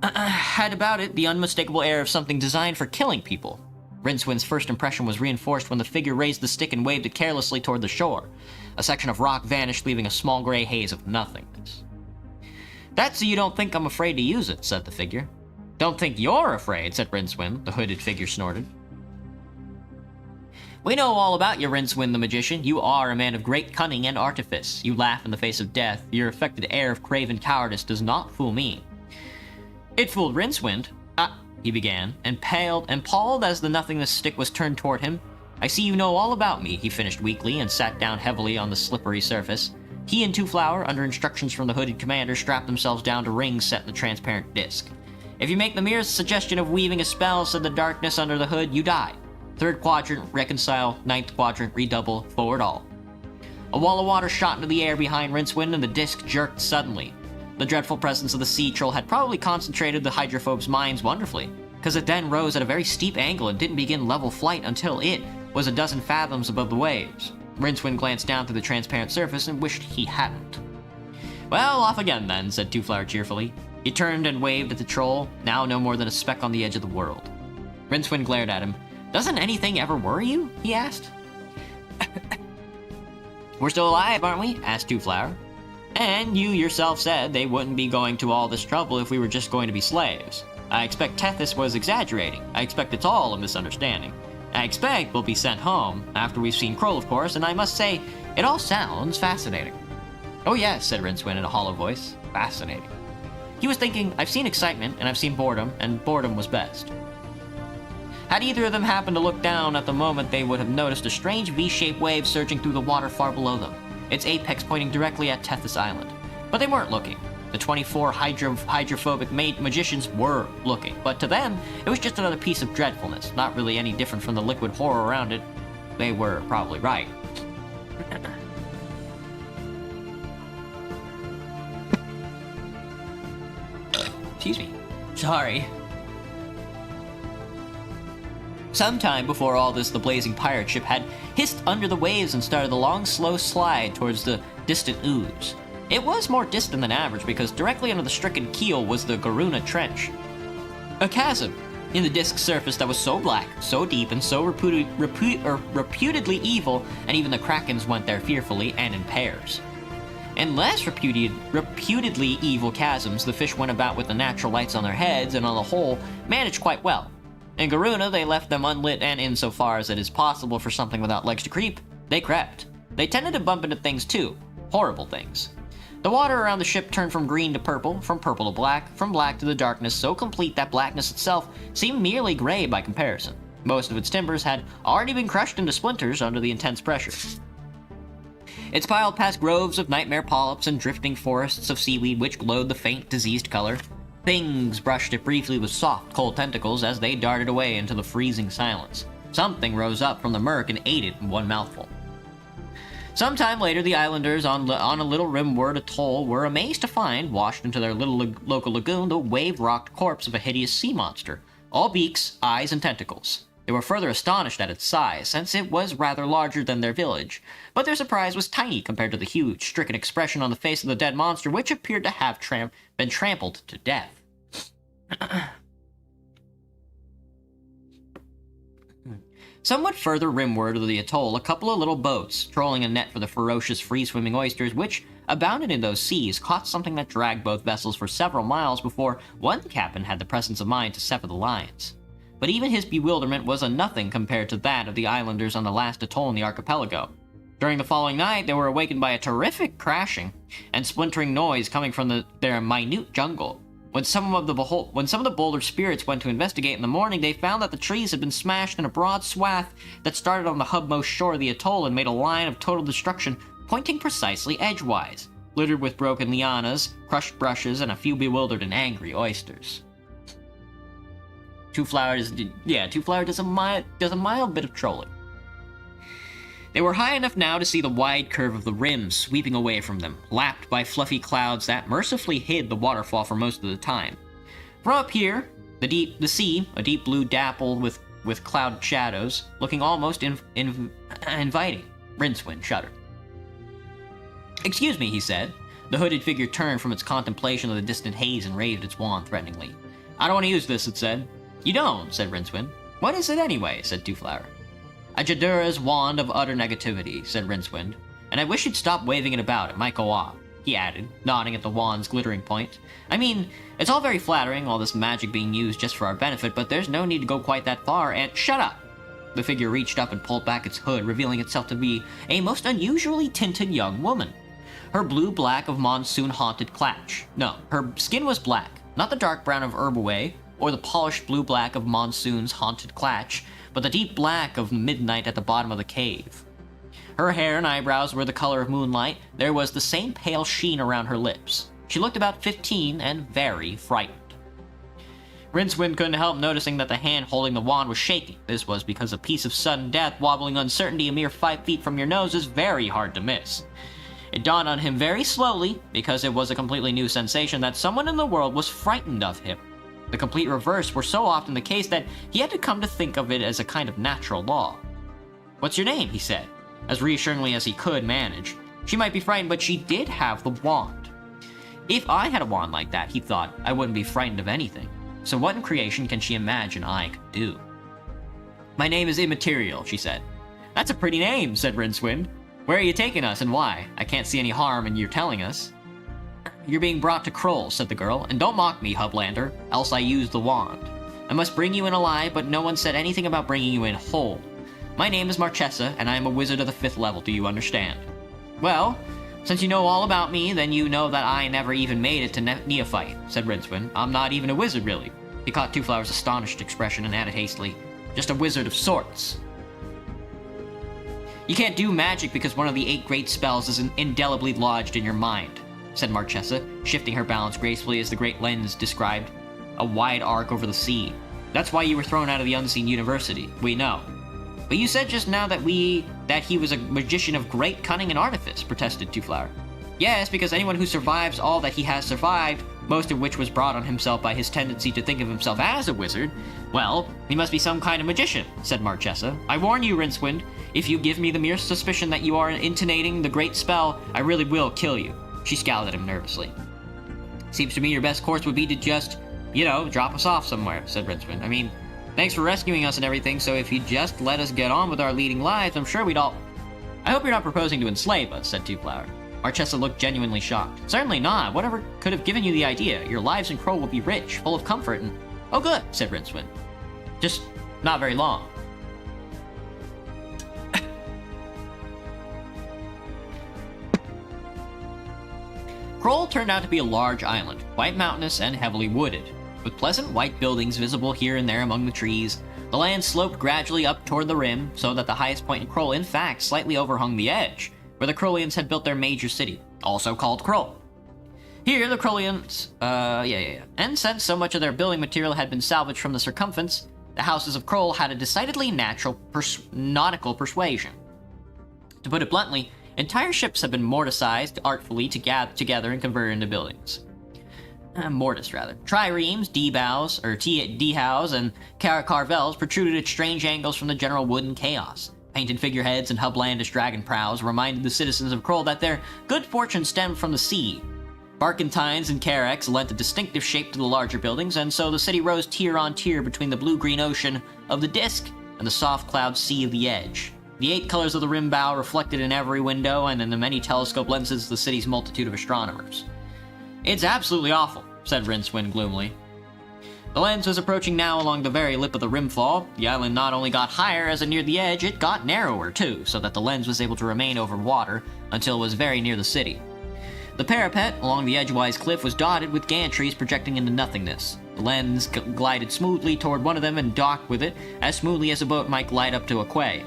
had about it the unmistakable air of something designed for killing people. Rincewind's first impression was reinforced when the figure raised the stick and waved it carelessly toward the shore. A section of rock vanished, leaving a small gray haze of nothingness. "That's so you don't think I'm afraid to use it," said the figure. "Don't think you're afraid," said Rincewind. The hooded figure snorted. "We know all about you, Rincewind the magician. You are a man of great cunning and artifice. You laugh in the face of death. Your affected air of craven cowardice does not fool me." "It fooled Rincewind," he began, and paled and palled as the nothingness stick was turned toward him. "I see you know all about me," he finished weakly, and sat down heavily on the slippery surface. He and Two Flower, under instructions from the hooded commander, strapped themselves down to rings set in the transparent disc. "If you make the merest suggestion of weaving a spell," said the darkness under the hood, "you die. Third quadrant, reconcile. Ninth quadrant, redouble. Forward all." A wall of water shot into the air behind Rincewind, and the disc jerked suddenly. The dreadful presence of the sea troll had probably concentrated the hydrophobes' minds wonderfully, because it then rose at a very steep angle and didn't begin level flight until it was a dozen fathoms above the waves. Rincewind glanced down through the transparent surface and wished he hadn't. "Well, off again then," said Two Flower cheerfully. He turned and waved at the troll, now no more than a speck on the edge of the world. Rincewind glared at him. "Doesn't anything ever worry you?" he asked. "We're still alive, aren't we?" asked Two Flower. "And you yourself said they wouldn't be going to all this trouble if we were just going to be slaves. I expect Tethys was exaggerating. I expect it's all a misunderstanding. I expect we'll be sent home, after we've seen Kroll, of course, and I must say, it all sounds fascinating." "Oh yes," said Rincewind in a hollow voice. "Fascinating." He was thinking, I've seen excitement, and I've seen boredom, and boredom was best. Had either of them happened to look down at the moment, they would have noticed a strange V-shaped wave surging through the water far below them, its apex pointing directly at Tethys Island. But they weren't looking. The 24 hydrophobic magicians were looking, but to them, it was just another piece of dreadfulness, not really any different from the liquid horror around it. They were probably right. Excuse me. Sorry. Sometime before all this, the blazing pirate ship had hissed under the waves and started the long, slow slide towards the distant ooze. It was more distant than average because directly under the stricken keel was the Garuna Trench. A chasm in the disk's surface that was so black, so deep, and so reputedly evil, and even the krakens went there fearfully and in pairs. In less reputedly evil chasms, the fish went about with the natural lights on their heads and on the whole managed quite well. In Garuna, they left them unlit, and insofar as it is possible for something without legs to creep, they crept. They tended to bump into things too. Horrible things. The water around the ship turned from green to purple, from purple to black, from black to the darkness so complete that blackness itself seemed merely gray by comparison. Most of its timbers had already been crushed into splinters under the intense pressure. It piled past groves of nightmare polyps and drifting forests of seaweed which glowed the faint, diseased color. Things brushed it briefly with soft, cold tentacles as they darted away into the freezing silence. Something rose up from the murk and ate it in one mouthful. Sometime later, the islanders on a little rimward atoll were amazed to find, washed into their little local lagoon, the wave-rocked corpse of a hideous sea monster, all beaks, eyes, and tentacles. They were further astonished at its size, since it was rather larger than their village, but their surprise was tiny compared to the huge, stricken expression on the face of the dead monster, which appeared to have been trampled to death. Somewhat further rimward of the atoll, a couple of little boats, trolling a net for the ferocious free-swimming oysters which abounded in those seas, caught something that dragged both vessels for several miles before one captain had the presence of mind to sever the lines. But even his bewilderment was a nothing compared to that of the islanders on the last atoll in the archipelago. During the following night, they were awakened by a terrific crashing and splintering noise coming from their minute jungle. When some of the bolder spirits went to investigate in the morning, they found that the trees had been smashed in a broad swath that started on the hubmost shore of the atoll and made a line of total destruction, pointing precisely edgewise, littered with broken lianas, crushed brushes, and a few bewildered and angry oysters. Two Flower does a mild bit of trolling. They were high enough now to see the wide curve of the rim sweeping away from them, lapped by fluffy clouds that mercifully hid the waterfall for most of the time. From up here, the sea, a deep blue dappled with cloud shadows, looking almost inviting. Rincewind shuddered. "Excuse me," he said. The hooded figure turned from its contemplation of the distant haze and raised its wand threateningly. I don't want to use this, it said. You don't, said Rincewind. What is it anyway, said Twoflower. A Jadura's wand of utter negativity, said Rincewind. And I wish you'd stop waving it about, it might go off, he added, nodding at the wand's glittering point. I mean, it's all very flattering, all this magic being used just for our benefit, but there's no need to go quite that far, and shut up! The figure reached up and pulled back its hood, revealing itself to be a most unusually tinted young woman. Her blue-black of monsoon-haunted clatch. No, her skin was black, not the dark brown of Herbaway, or the polished blue-black of monsoon's haunted clatch, but the deep black of midnight at the bottom of the cave. Her hair and eyebrows were the color of moonlight. There was the same pale sheen around her lips. She looked about 15 and very frightened. Rincewind couldn't help noticing that the hand holding the wand was shaking. This was because a piece of sudden death wobbling uncertainty a mere 5 feet from your nose is very hard to miss. It dawned on him very slowly, because it was a completely new sensation, that someone in the world was frightened of him. The complete reverse were so often the case that he had to come to think of it as a kind of natural law. "What's your name?" he said, as reassuringly as he could manage. She might be frightened, but she did have the wand. If I had a wand like that, he thought, I wouldn't be frightened of anything. So what in creation can she imagine I could do? "My name is Immaterial," she said. "That's a pretty name," said Rincewind. "Where are you taking us and why? I can't see any harm in your telling us." "You're being brought to Kroll," said the girl, "and don't mock me, Hublander, else I use the wand. I must bring you in alive, but no one said anything about bringing you in whole. My name is Marchesa, and I am a wizard of the 5th level, do you understand?" "Well, since you know all about me, then you know that I never even made it to Neophyte," said Rincewind. "I'm not even a wizard, really." He caught Twoflower's astonished expression and added hastily, "Just a wizard of sorts." "You can't do magic because one of the 8 great spells is indelibly lodged in your mind," said Marchesa, shifting her balance gracefully as the great lens described a wide arc over the sea. "That's why you were thrown out of the Unseen University. We know." "But you said just now that he was a magician of great cunning and artifice," protested Twoflower. "Yes, because anyone who survives all that he has survived, most of which was brought on himself by his tendency to think of himself as a wizard, well, he must be some kind of magician," said Marchesa. "I warn you, Rincewind, if you give me the mere suspicion that you are intonating the great spell, I really will kill you." She scowled at him nervously. "Seems to me your best course would be to just, drop us off somewhere," said Rincewind. "I mean, thanks for rescuing us and everything, so if you'd just let us get on with our leading lives, I'm sure we'd all—" "I hope you're not proposing to enslave us," said Twoflower. Marchesa looked genuinely shocked. "Certainly not. Whatever could have given you the idea? Your lives in Kroll will be rich, full of comfort, and—" "Oh, good," said Rincewind. "Just not very long." Kroll turned out to be a large island, quite mountainous and heavily wooded. With pleasant white buildings visible here and there among the trees, the land sloped gradually up toward the rim, so that the highest point in Kroll, in fact, slightly overhung the edge, where the Krollians had built their major city, also called Kroll. Here, the Krollians, and since so much of their building material had been salvaged from the circumference, the houses of Kroll had a decidedly natural nautical persuasion. To put it bluntly, entire ships have been mortisized artfully together and converted into buildings. Mortis, rather. Triremes, D-bows, and carvels protruded at strange angles from the general wooden chaos. Painted figureheads and hublandish dragon prows reminded the citizens of Kroll that their good fortune stemmed from the sea. Barkentines and carracks lent a distinctive shape to the larger buildings, and so the city rose tier on tier between the blue-green ocean of the disk and the soft cloud sea of the edge. The 8 colors of the rim bow reflected in every window and in the many telescope lenses of the city's multitude of astronomers. "It's absolutely awful," said Rincewind gloomily. The lens was approaching now along the very lip of the rimfall. The island not only got higher as it neared the edge, it got narrower too, so that the lens was able to remain over water until it was very near the city. The parapet along the edgewise cliff was dotted with gantries projecting into nothingness. The lens glided smoothly toward one of them and docked with it, as smoothly as a boat might glide up to a quay.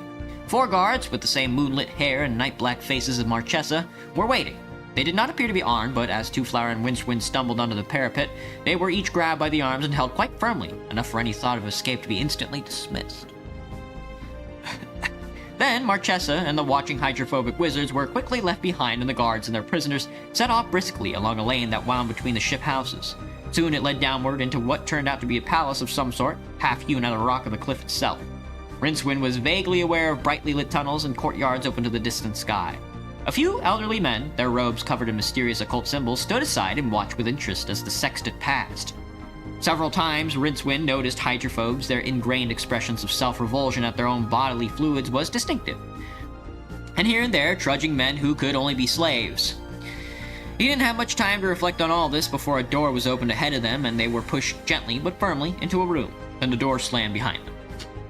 4 guards, with the same moonlit hair and night-black faces as Marchesa, were waiting. They did not appear to be armed, but as Twoflower and Rincewind stumbled onto the parapet, they were each grabbed by the arms and held quite firmly, enough for any thought of escape to be instantly dismissed. Then Marchesa and the watching hydrophobic wizards were quickly left behind, and the guards and their prisoners set off briskly along a lane that wound between the ship houses. Soon it led downward into what turned out to be a palace of some sort, half-hewn out of the rock of the cliff itself. Rincewind was vaguely aware of brightly lit tunnels and courtyards open to the distant sky. A few elderly men, their robes covered in mysterious occult symbols, stood aside and watched with interest as the sextet passed. Several times, Rincewind noticed hydrophobes. Their ingrained expressions of self-revulsion at their own bodily fluids was distinctive. And here and there, trudging men who could only be slaves. He didn't have much time to reflect on all this before a door was opened ahead of them, and they were pushed gently but firmly into a room. Then the door slammed behind them.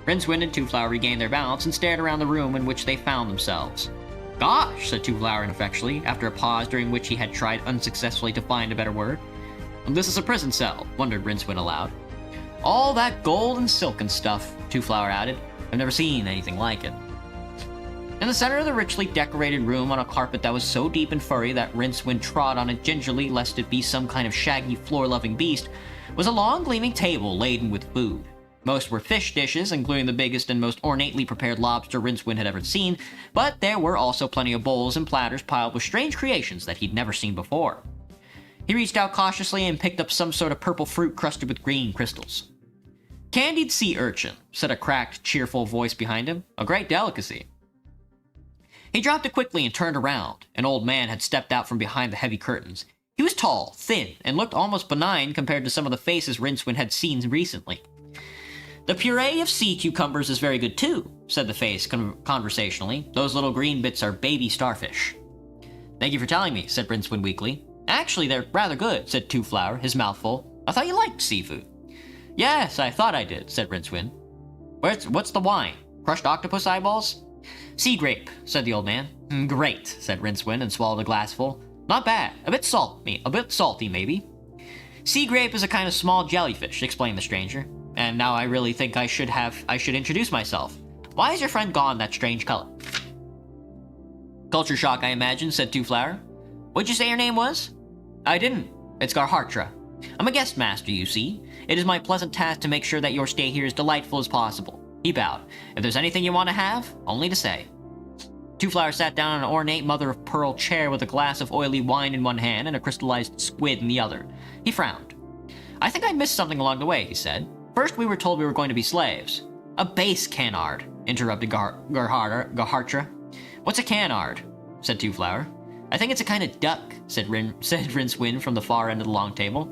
Rincewind and Two Flower regained their balance and stared around the room in which they found themselves. "Gosh," said Two Flower ineffectually, after a pause during which he had tried unsuccessfully to find a better word. "This is a prison cell," wondered Rincewind aloud. "All that gold and silk and stuff," Two Flower added. "I've never seen anything like it." In the center of the richly decorated room, on a carpet that was so deep and furry that Rincewind trod on it gingerly lest it be some kind of shaggy floor-loving beast, was a long gleaming table laden with food. Most were fish dishes, including the biggest and most ornately prepared lobster Rincewind had ever seen, but there were also plenty of bowls and platters piled with strange creations that he'd never seen before. He reached out cautiously and picked up some sort of purple fruit crusted with green crystals. "Candied sea urchin," said a cracked, cheerful voice behind him. "A great delicacy." He dropped it quickly and turned around. An old man had stepped out from behind the heavy curtains. He was tall, thin, and looked almost benign compared to some of the faces Rincewind had seen recently. "The puree of sea cucumbers is very good too," said the face conversationally. "Those little green bits are baby starfish." "Thank you for telling me," said Rincewind weakly. "Actually, they're rather good," said Two Flower, his mouth full. "I thought you liked seafood." "Yes, I thought I did," said Rincewind. What's the wine? Crushed octopus eyeballs?" "Sea grape," said the old man. "Great," said Rincewind and swallowed a glassful. "Not bad. A bit salty, maybe." "Sea grape is a kind of small jellyfish," explained the stranger. "And now I really think I should introduce myself. Why is your friend gone that strange color?" "Culture shock, I imagine," said Two Flower. "What'd you say your name was?" "I didn't. It's Garhartra. I'm a guest master, you see. It is my pleasant task to make sure that your stay here is delightful as possible." He bowed. "If there's anything you want to have, only to say." Two Flower sat down on an ornate mother-of-pearl chair with a glass of oily wine in one hand and a crystallized squid in the other. He frowned. "I think I missed something along the way," he said. "First, we were told we were going to be slaves." "A base canard," interrupted Garhartra. "What's a canard?" said Two Flower. "I think it's a kind of duck," said Rincewind from the far end of the long table.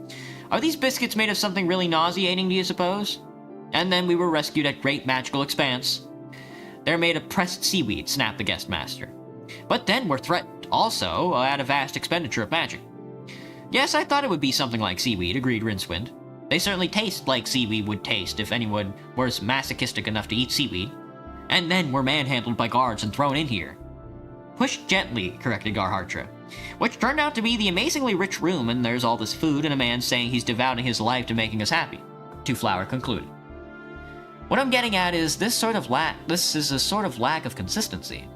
"Are these biscuits made of something really nauseating, do you suppose?" "And then we were rescued at great magical expense." "They're made of pressed seaweed," snapped the guest master. "But then we're threatened, also, at a vast expenditure of magic." "Yes, I thought it would be something like seaweed," agreed Rincewind. "They certainly taste like seaweed would taste if anyone was masochistic enough to eat seaweed. And then we're manhandled by guards and thrown in here." "Pushed gently," corrected Garhartra. "Which turned out to be the amazingly rich room, and there's all this food and a man saying he's devoting his life to making us happy," Two Flower concluded. "What I'm getting at is this is a sort of lack of consistency."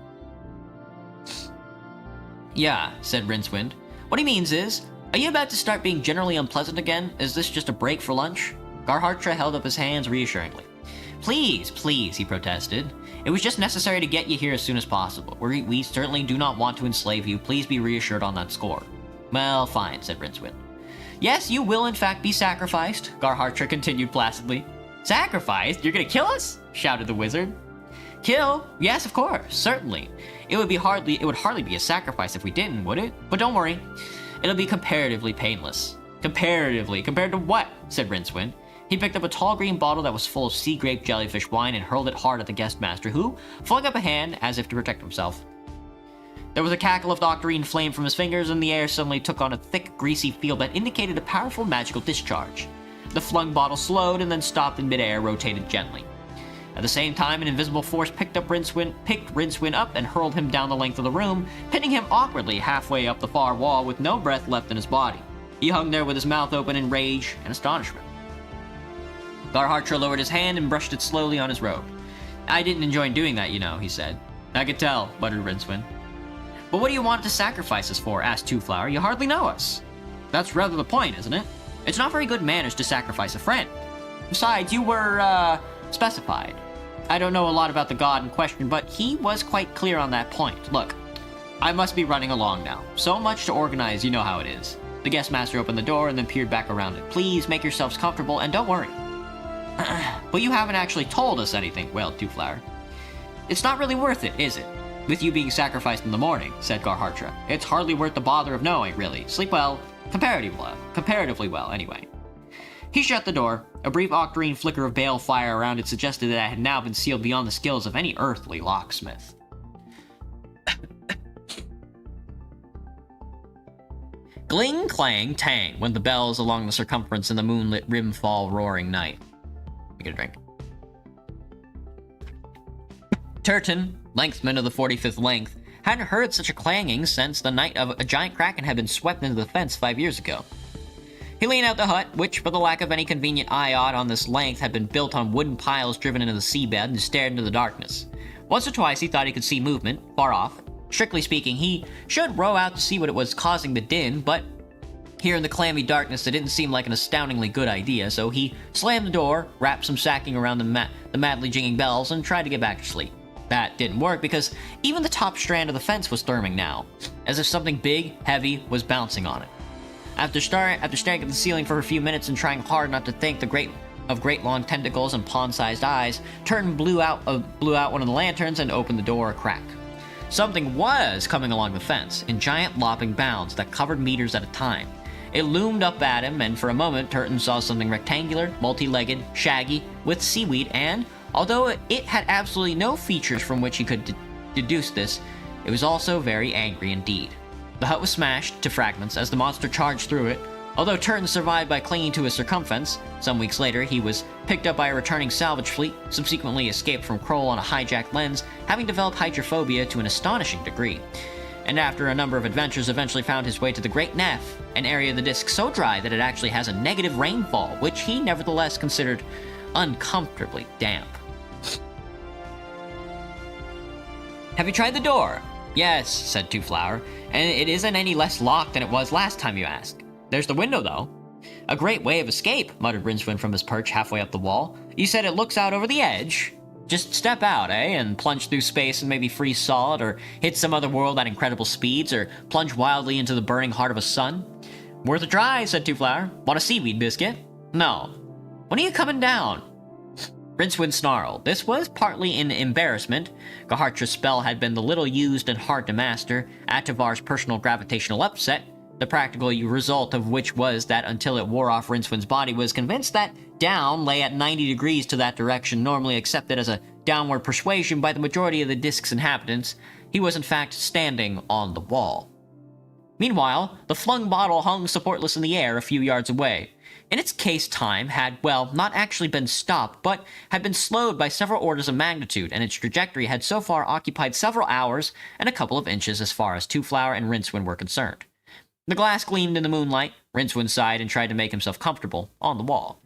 "Yeah," said Rincewind. "What he means is, are you about to start being generally unpleasant again? Is this just a break for lunch?" Garhartra held up his hands reassuringly. "Please, please," he protested. "It was just necessary to get you here as soon as possible. We certainly do not want to enslave you. Please be reassured on that score." "Well, fine," said Rincewind. "Yes, you will in fact be sacrificed," Garhartra continued placidly. "Sacrificed? You're gonna kill us?" shouted the wizard. "Kill? Yes, of course, certainly. It would hardly be a sacrifice if we didn't, would it? But don't worry. It'll be comparatively painless." "Comparatively? Compared to what?" said Rincewind. He picked up a tall green bottle that was full of sea grape jellyfish wine and hurled it hard at the guest master, who flung up a hand as if to protect himself. There was a cackle of doctorine flame from his fingers, and the air suddenly took on a thick, greasy feel that indicated a powerful magical discharge. The flung bottle slowed and then stopped in midair, rotated gently. At the same time, an invisible force picked Rincewind up and hurled him down the length of the room, pinning him awkwardly halfway up the far wall with no breath left in his body. He hung there with his mouth open in rage and astonishment. Garhartra lowered his hand and brushed it slowly on his robe. "I didn't enjoy doing that, you know," he said. "I could tell," muttered Rincewind. "But what do you want to sacrifice us for?" asked Two Flower. "You hardly know us." "That's rather the point, isn't it? It's not very good manners to sacrifice a friend. Besides, you were, specified. I don't know a lot about the god in question, but he was quite clear on that point. Look, I must be running along now. So much to organize, you know how it is." The guest master opened the door and then peered back around it. "Please make yourselves comfortable and don't worry." "But you haven't actually told us anything," wailed Two Flower. "It's not really worth it, is it? With you being sacrificed in the morning," said Garhartra. "It's hardly worth the bother of knowing, really. Sleep well. Comparatively well, anyway." He shut the door. A brief octarine flicker of bale fire around it suggested that it had now been sealed beyond the skills of any earthly locksmith. Gling, clang, tang went the bells along the circumference in the moonlit rimfall roaring night. Let me get a drink. Turton, lengthman of the 45th length, hadn't heard such a clanging since the night of a giant kraken had been swept into the fence 5 years ago. He leaned out the hut, which, for the lack of any convenient eyot on this length, had been built on wooden piles driven into the seabed, and stared into the darkness. Once or twice he thought he could see movement, far off. Strictly speaking, he should row out to see what it was causing the din, but here in the clammy darkness it didn't seem like an astoundingly good idea, so he slammed the door, wrapped some sacking around the madly jingling bells, and tried to get back to sleep. That didn't work because even the top strand of the fence was therming now, as if something big, heavy, was bouncing on it. After staring at the ceiling for a few minutes and trying hard not to think great long tentacles and pond-sized eyes, Turton blew out one of the lanterns and opened the door a crack. Something was coming along the fence, in giant lopping bounds that covered meters at a time. It loomed up at him, and for a moment Turton saw something rectangular, multi-legged, shaggy, with seaweed, and, although it had absolutely no features from which he could deduce this, it was also very angry indeed. The hut was smashed to fragments as the monster charged through it. Although Turton survived by clinging to his circumference, some weeks later he was picked up by a returning salvage fleet, subsequently escaped from Kroll on a hijacked lens, having developed hydrophobia to an astonishing degree, and after a number of adventures eventually found his way to the Great Neff, an area of the disk so dry that it actually has a negative rainfall, which he nevertheless considered uncomfortably damp. Have you tried the door? Yes, said Two Flower, and it isn't any less locked than it was last time you asked. There's the window, though. A great way of escape, muttered Rincewind from his perch halfway up the wall. You said it looks out over the edge? Just step out, eh, and plunge through space and maybe freeze solid, or hit some other world at incredible speeds, or plunge wildly into the burning heart of a sun? Worth a try, said Two Flower. Want a seaweed biscuit? No. When are you coming down? Rincewind snarled. This was partly in embarrassment. Gahartra's spell had been the little used and hard to master, Ativar's personal gravitational upset, the practical result of which was that until it wore off Rincewind's body was convinced that down lay at 90 degrees to that direction normally accepted as a downward persuasion by the majority of the disk's inhabitants, he was in fact standing on the wall. Meanwhile, the flung bottle hung supportless in the air a few yards away. In its case time had, well, not actually been stopped, but had been slowed by several orders of magnitude, and its trajectory had so far occupied several hours and a couple of inches as far as Two Flower and Rincewind were concerned. The glass gleamed in the moonlight. Rincewind sighed and tried to make himself comfortable on the wall.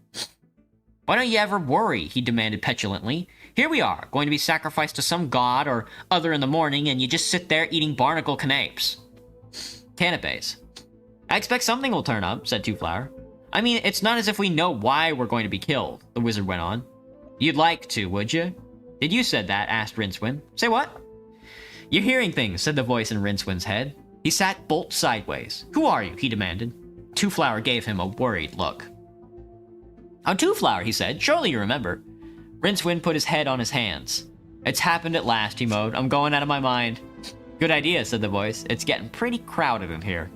Why don't you ever worry? He demanded petulantly. Here we are, going to be sacrificed to some god or other in the morning, and you just sit there eating barnacle canapes. Canapes. I expect something will turn up, said Two Flower. I mean, it's not as if we know why we're going to be killed, the wizard went on. You'd like to, would you? Did you said that? Asked Rincewind. Say what? You're hearing things, said the voice in Rincewind's head. He sat bolt sideways. Who are you? He demanded. Two Flower gave him a worried look. I'm Two Flower, he said. Surely you remember. Rincewind put his head on his hands. It's happened at last, he moaned. I'm going out of my mind. Good idea, said the voice. It's getting pretty crowded in here.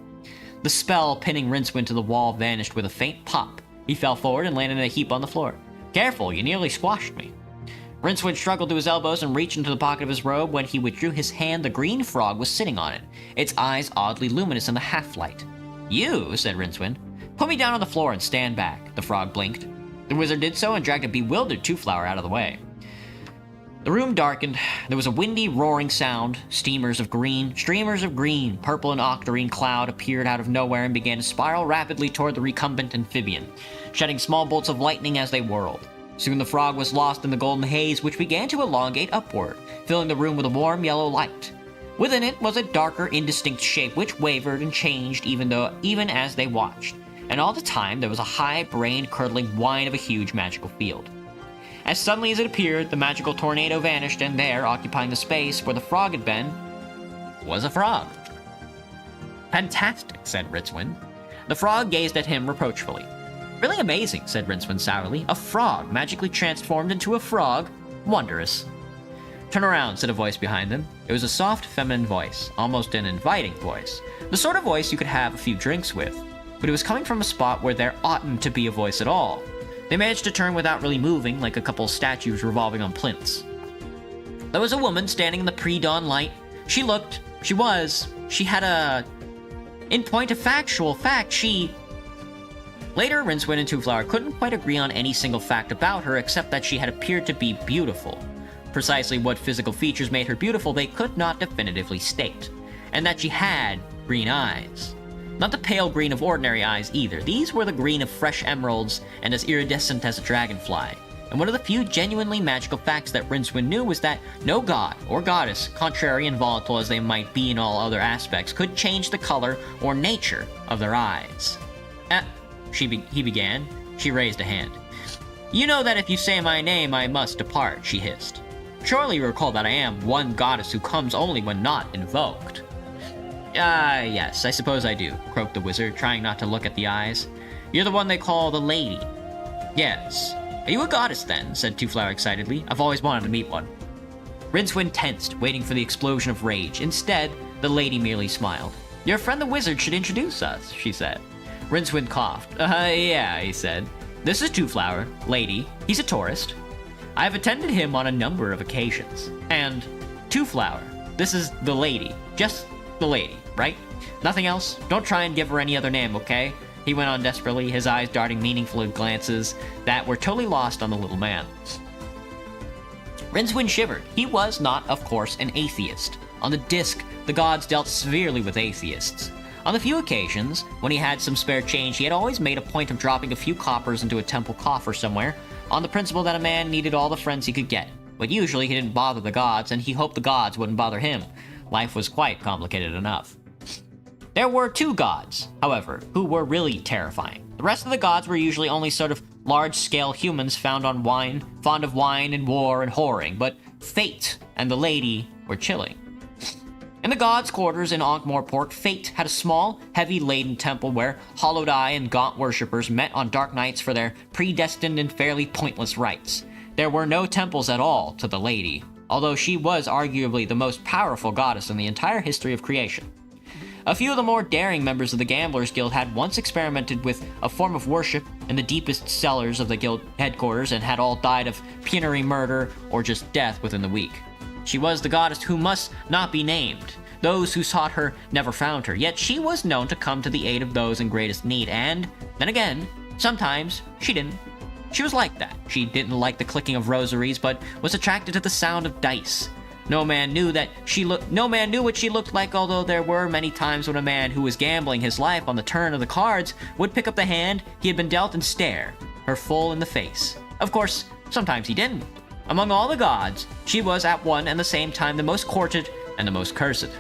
The spell pinning Rincewind to the wall vanished with a faint pop. He fell forward and landed in a heap on the floor. Careful, you nearly squashed me. Rincewind struggled to his elbows and reached into the pocket of his robe. When he withdrew his hand, the green frog was sitting on it, its eyes oddly luminous in the half-light. You, said Rincewind. Put me down on the floor and stand back, the frog blinked. The wizard did so and dragged a bewildered Two Flower out of the way. The room darkened. There was a windy, roaring sound. Streamers of green, purple and octarine cloud appeared out of nowhere and began to spiral rapidly toward the recumbent amphibian, shedding small bolts of lightning as they whirled. Soon the frog was lost in the golden haze, which began to elongate upward, filling the room with a warm yellow light. Within it was a darker, indistinct shape which wavered and changed even as they watched, and all the time there was a high, brain-curdling whine of a huge magical field. As suddenly as it appeared, the magical tornado vanished, and there, occupying the space where the frog had been, was a frog. Fantastic, said Rincewind. The frog gazed at him reproachfully. Really amazing, said Rincewind sourly. A frog magically transformed into a frog? Wondrous. Turn around, said a voice behind them. It was a soft, feminine voice, almost an inviting voice. The sort of voice you could have a few drinks with. but it was coming from a spot where there oughtn't to be a voice at all. They managed to turn without really moving, like a couple statues revolving on plinths. There was a woman standing in the pre-dawn light. She had a... In point of factual fact, she... Later, Rincewind and Twoflower couldn't quite agree on any single fact about her except that she had appeared to be beautiful. Precisely what physical features made her beautiful they could not definitively state. And that she had green eyes. Not the pale green of ordinary eyes either. These were the green of fresh emeralds and as iridescent as a dragonfly. And one of the few genuinely magical facts that Rincewind knew was that no god or goddess, contrary and volatile as they might be in all other aspects, could change the color or nature of their eyes. He began. She raised a hand. You know that if you say my name, I must depart, she hissed. Surely you recall that I am one goddess who comes only when not invoked. Yes, I suppose I do, croaked the wizard, trying not to look at the eyes. You're the one they call the lady. Yes. Are you a goddess then? Said Twoflower excitedly. I've always wanted to meet one. Rincewind tensed, waiting for the explosion of rage. Instead, the lady merely smiled. Your friend the wizard should introduce us, she said. Rincewind coughed. Yeah, he said. This is Twoflower, lady. He's a tourist. I have attended him on a number of occasions. And Twoflower, this is the lady. Just the lady, right? Nothing else? Don't try and give her any other name, okay? He went on desperately, his eyes darting meaningful glances that were totally lost on the little man. Rincewind shivered. He was not, of course, an atheist. On the disc, the gods dealt severely with atheists. On the few occasions, when he had some spare change, he had always made a point of dropping a few coppers into a temple coffer somewhere, on the principle that a man needed all the friends he could get. But usually he didn't bother the gods, and he hoped the gods wouldn't bother him. Life was quite complicated enough. There were two gods, however, who were really terrifying. The rest of the gods were usually only sort of large-scale humans fond of wine and war and whoring, but Fate and the lady were chilling. In the gods' quarters in Ankh-Morpork, Fate had a small, heavy-laden temple where hollowed eye and gaunt worshippers met on dark nights for their predestined and fairly pointless rites. There were no temples at all to the lady, although she was arguably the most powerful goddess in the entire history of creation. A few of the more daring members of the Gamblers Guild had once experimented with a form of worship in the deepest cellars of the guild headquarters and had all died of penury, murder, or just death within the week. She was the goddess who must not be named. Those who sought her never found her, yet she was known to come to the aid of those in greatest need, and, then again, sometimes she didn't. She was like that. She didn't like the clicking of rosaries, but was attracted to the sound of dice. No man knew what she looked like, although there were many times when a man who was gambling his life on the turn of the cards would pick up the hand he had been dealt and stare her full in the face. Of course, sometimes he didn't. Among all the gods, she was at one and the same time the most courted and the most cursed.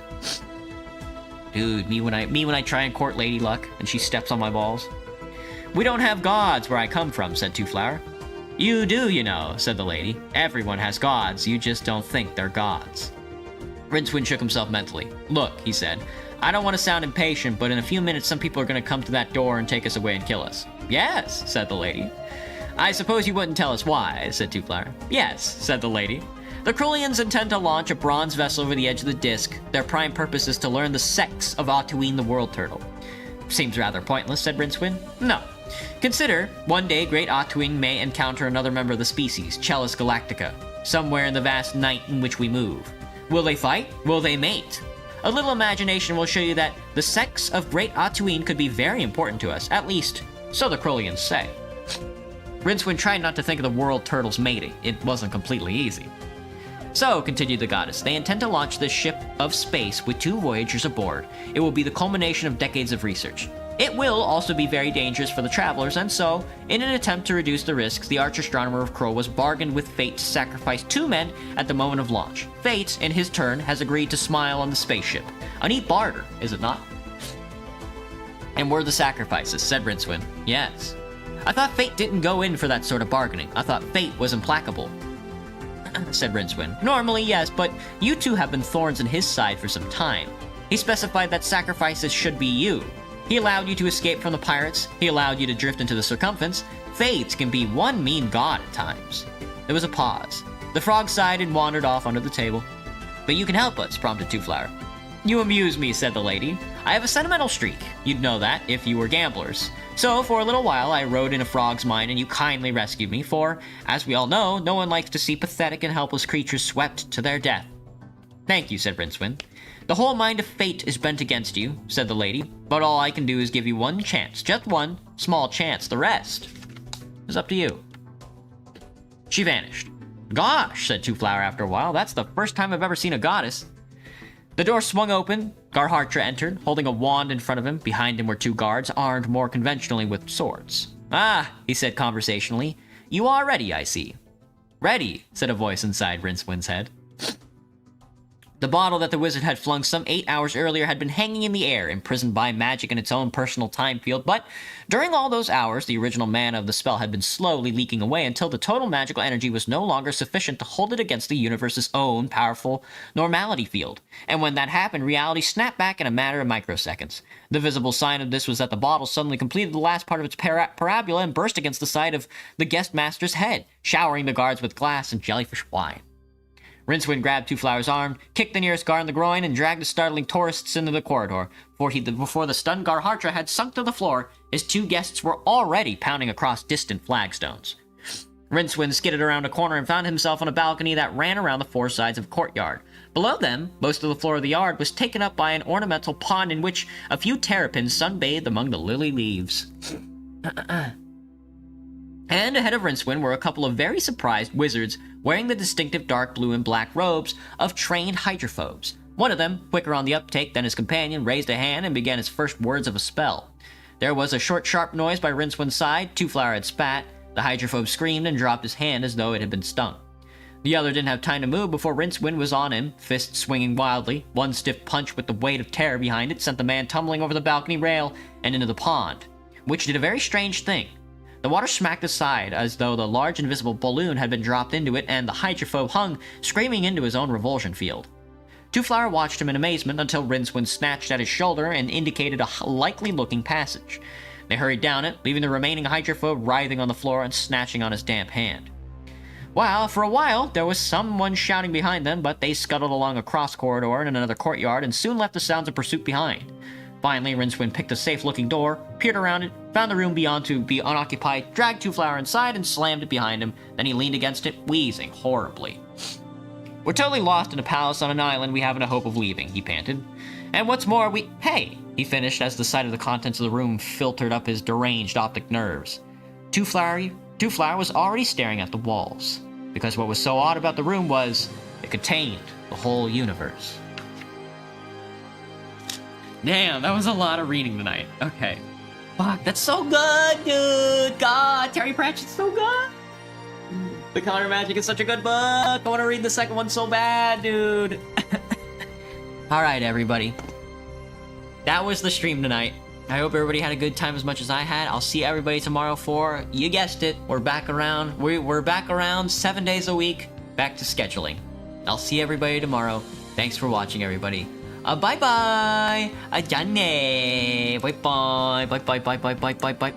Dude, me when I try and court Lady Luck and she steps on my balls. We don't have gods where I come from, said Twoflower. You do, you know, said the lady. Everyone has gods, you just don't think they're gods. Rincewind shook himself mentally. Look, he said, I don't want to sound impatient, but in a few minutes some people are going to come to that door and take us away and kill us. Yes, said the lady. I suppose you wouldn't tell us why, said Twoflower. Yes, said the lady. The Krullians intend to launch a bronze vessel over the edge of the disk. Their prime purpose is to learn the sex of Atuin the World Turtle. Seems rather pointless, said Rincewind. No. Consider, one day great Atuin may encounter another member of the species, Chelys Galactica, somewhere in the vast night in which we move. Will they fight? Will they mate? A little imagination will show you that the sex of great Atuin could be very important to us, at least, so the Krullians say. Rincewind tried not to think of the world turtles mating. It wasn't completely easy. So, continued the goddess, they intend to launch this ship of space with 2 voyagers aboard. It will be the culmination of decades of research. It will also be very dangerous for the travelers, and so, in an attempt to reduce the risks, the Arch-Astronomer of Krull was bargained with Fate to sacrifice 2 men at the moment of launch. Fate, in his turn, has agreed to smile on the spaceship. A neat barter, is it not? And were the sacrifices, said Rincewind. Yes. I thought Fate didn't go in for that sort of bargaining. I thought Fate was implacable, said Rincewind. Normally, yes, but you two have been thorns in his side for some time. He specified that sacrifices should be you. He allowed you to escape from the pirates. He allowed you to drift into the circumference. Fate can be one mean god at times. There was a pause. The frog sighed and wandered off under the table. But you can help us, prompted Twoflower. You amuse me, said the lady. I have a sentimental streak. You'd know that if you were gamblers. So, for a little while, I rode in a frog's mine and you kindly rescued me, for, as we all know, no one likes to see pathetic and helpless creatures swept to their death. Thank you, said Rincewind. The whole mind of fate is bent against you, said the lady, but all I can do is give you one chance. Just one small chance. The rest is up to you. She vanished. Gosh, said Two Flower after a while, that's the first time I've ever seen a goddess. The door swung open. Garhartra entered, holding a wand in front of him. Behind him were two guards, armed more conventionally with swords. Ah, he said conversationally. You are ready, I see. Ready, said a voice inside Rincewind's head. The bottle that the wizard had flung some 8 hours earlier had been hanging in the air, imprisoned by magic in its own personal time field, but during all those hours, the original mana of the spell had been slowly leaking away until the total magical energy was no longer sufficient to hold it against the universe's own powerful normality field. And when that happened, reality snapped back in a matter of microseconds. The visible sign of this was that the bottle suddenly completed the last part of its parabola and burst against the side of the guest master's head, showering the guards with glass and jellyfish wine. Rincewind grabbed Two Flower's arm, kicked the nearest guard in the groin, and dragged the startling tourists into the corridor. Before the stunned Garhartra had sunk to the floor, his two guests were already pounding across distant flagstones. Rincewind skidded around a corner and found himself on a balcony that ran around the four sides of a courtyard. Below them, most of the floor of the yard was taken up by an ornamental pond in which a few terrapins sunbathed among the lily leaves. And ahead of Rincewind were a couple of very surprised wizards wearing the distinctive dark blue and black robes of trained hydrophobes. One of them, quicker on the uptake than his companion, raised a hand and began his first words of a spell. There was a short, sharp noise by Rincewind's side. Two Flower had spat. The hydrophobe screamed and dropped his hand as though it had been stung. The other didn't have time to move before Rincewind was on him, fist swinging wildly. One stiff punch with the weight of terror behind it sent the man tumbling over the balcony rail and into the pond, which did a very strange thing. The water smacked aside as though the large invisible balloon had been dropped into it, and the hydrophobe hung, screaming into his own revulsion field. Two Flower watched him in amazement until Rincewind snatched at his shoulder and indicated a likely-looking passage. They hurried down it, leaving the remaining hydrophobe writhing on the floor and snatching on his damp hand. Well, for a while, there was someone shouting behind them, but they scuttled along a cross corridor in another courtyard and soon left the sounds of pursuit behind. Finally, Rincewind picked a safe-looking door, peered around it, found the room beyond to be unoccupied, dragged Two Flower inside, and slammed it behind him. Then he leaned against it, wheezing horribly. We're totally lost in a palace on an island we haven't a hope of leaving, he panted. And what's more, Hey, he finished as the sight of the contents of the room filtered up his deranged optic nerves. Two Flower was already staring at the walls, because what was so odd about the room was it contained the whole universe. Damn, that was a lot of reading tonight. Okay. Fuck, that's so good, dude! God, Terry Pratchett's so good! The Color Magic is such a good book! I want to read the second one so bad, dude! Alright, everybody. That was the stream tonight. I hope everybody had a good time as much as I had. I'll see everybody tomorrow for, you guessed it, we're back around. We're back around 7 days a week, back to scheduling. I'll see everybody tomorrow. Thanks for watching, everybody. Bye-bye! Bye-bye! Bye-bye, bye-bye, bye-bye, bye-bye.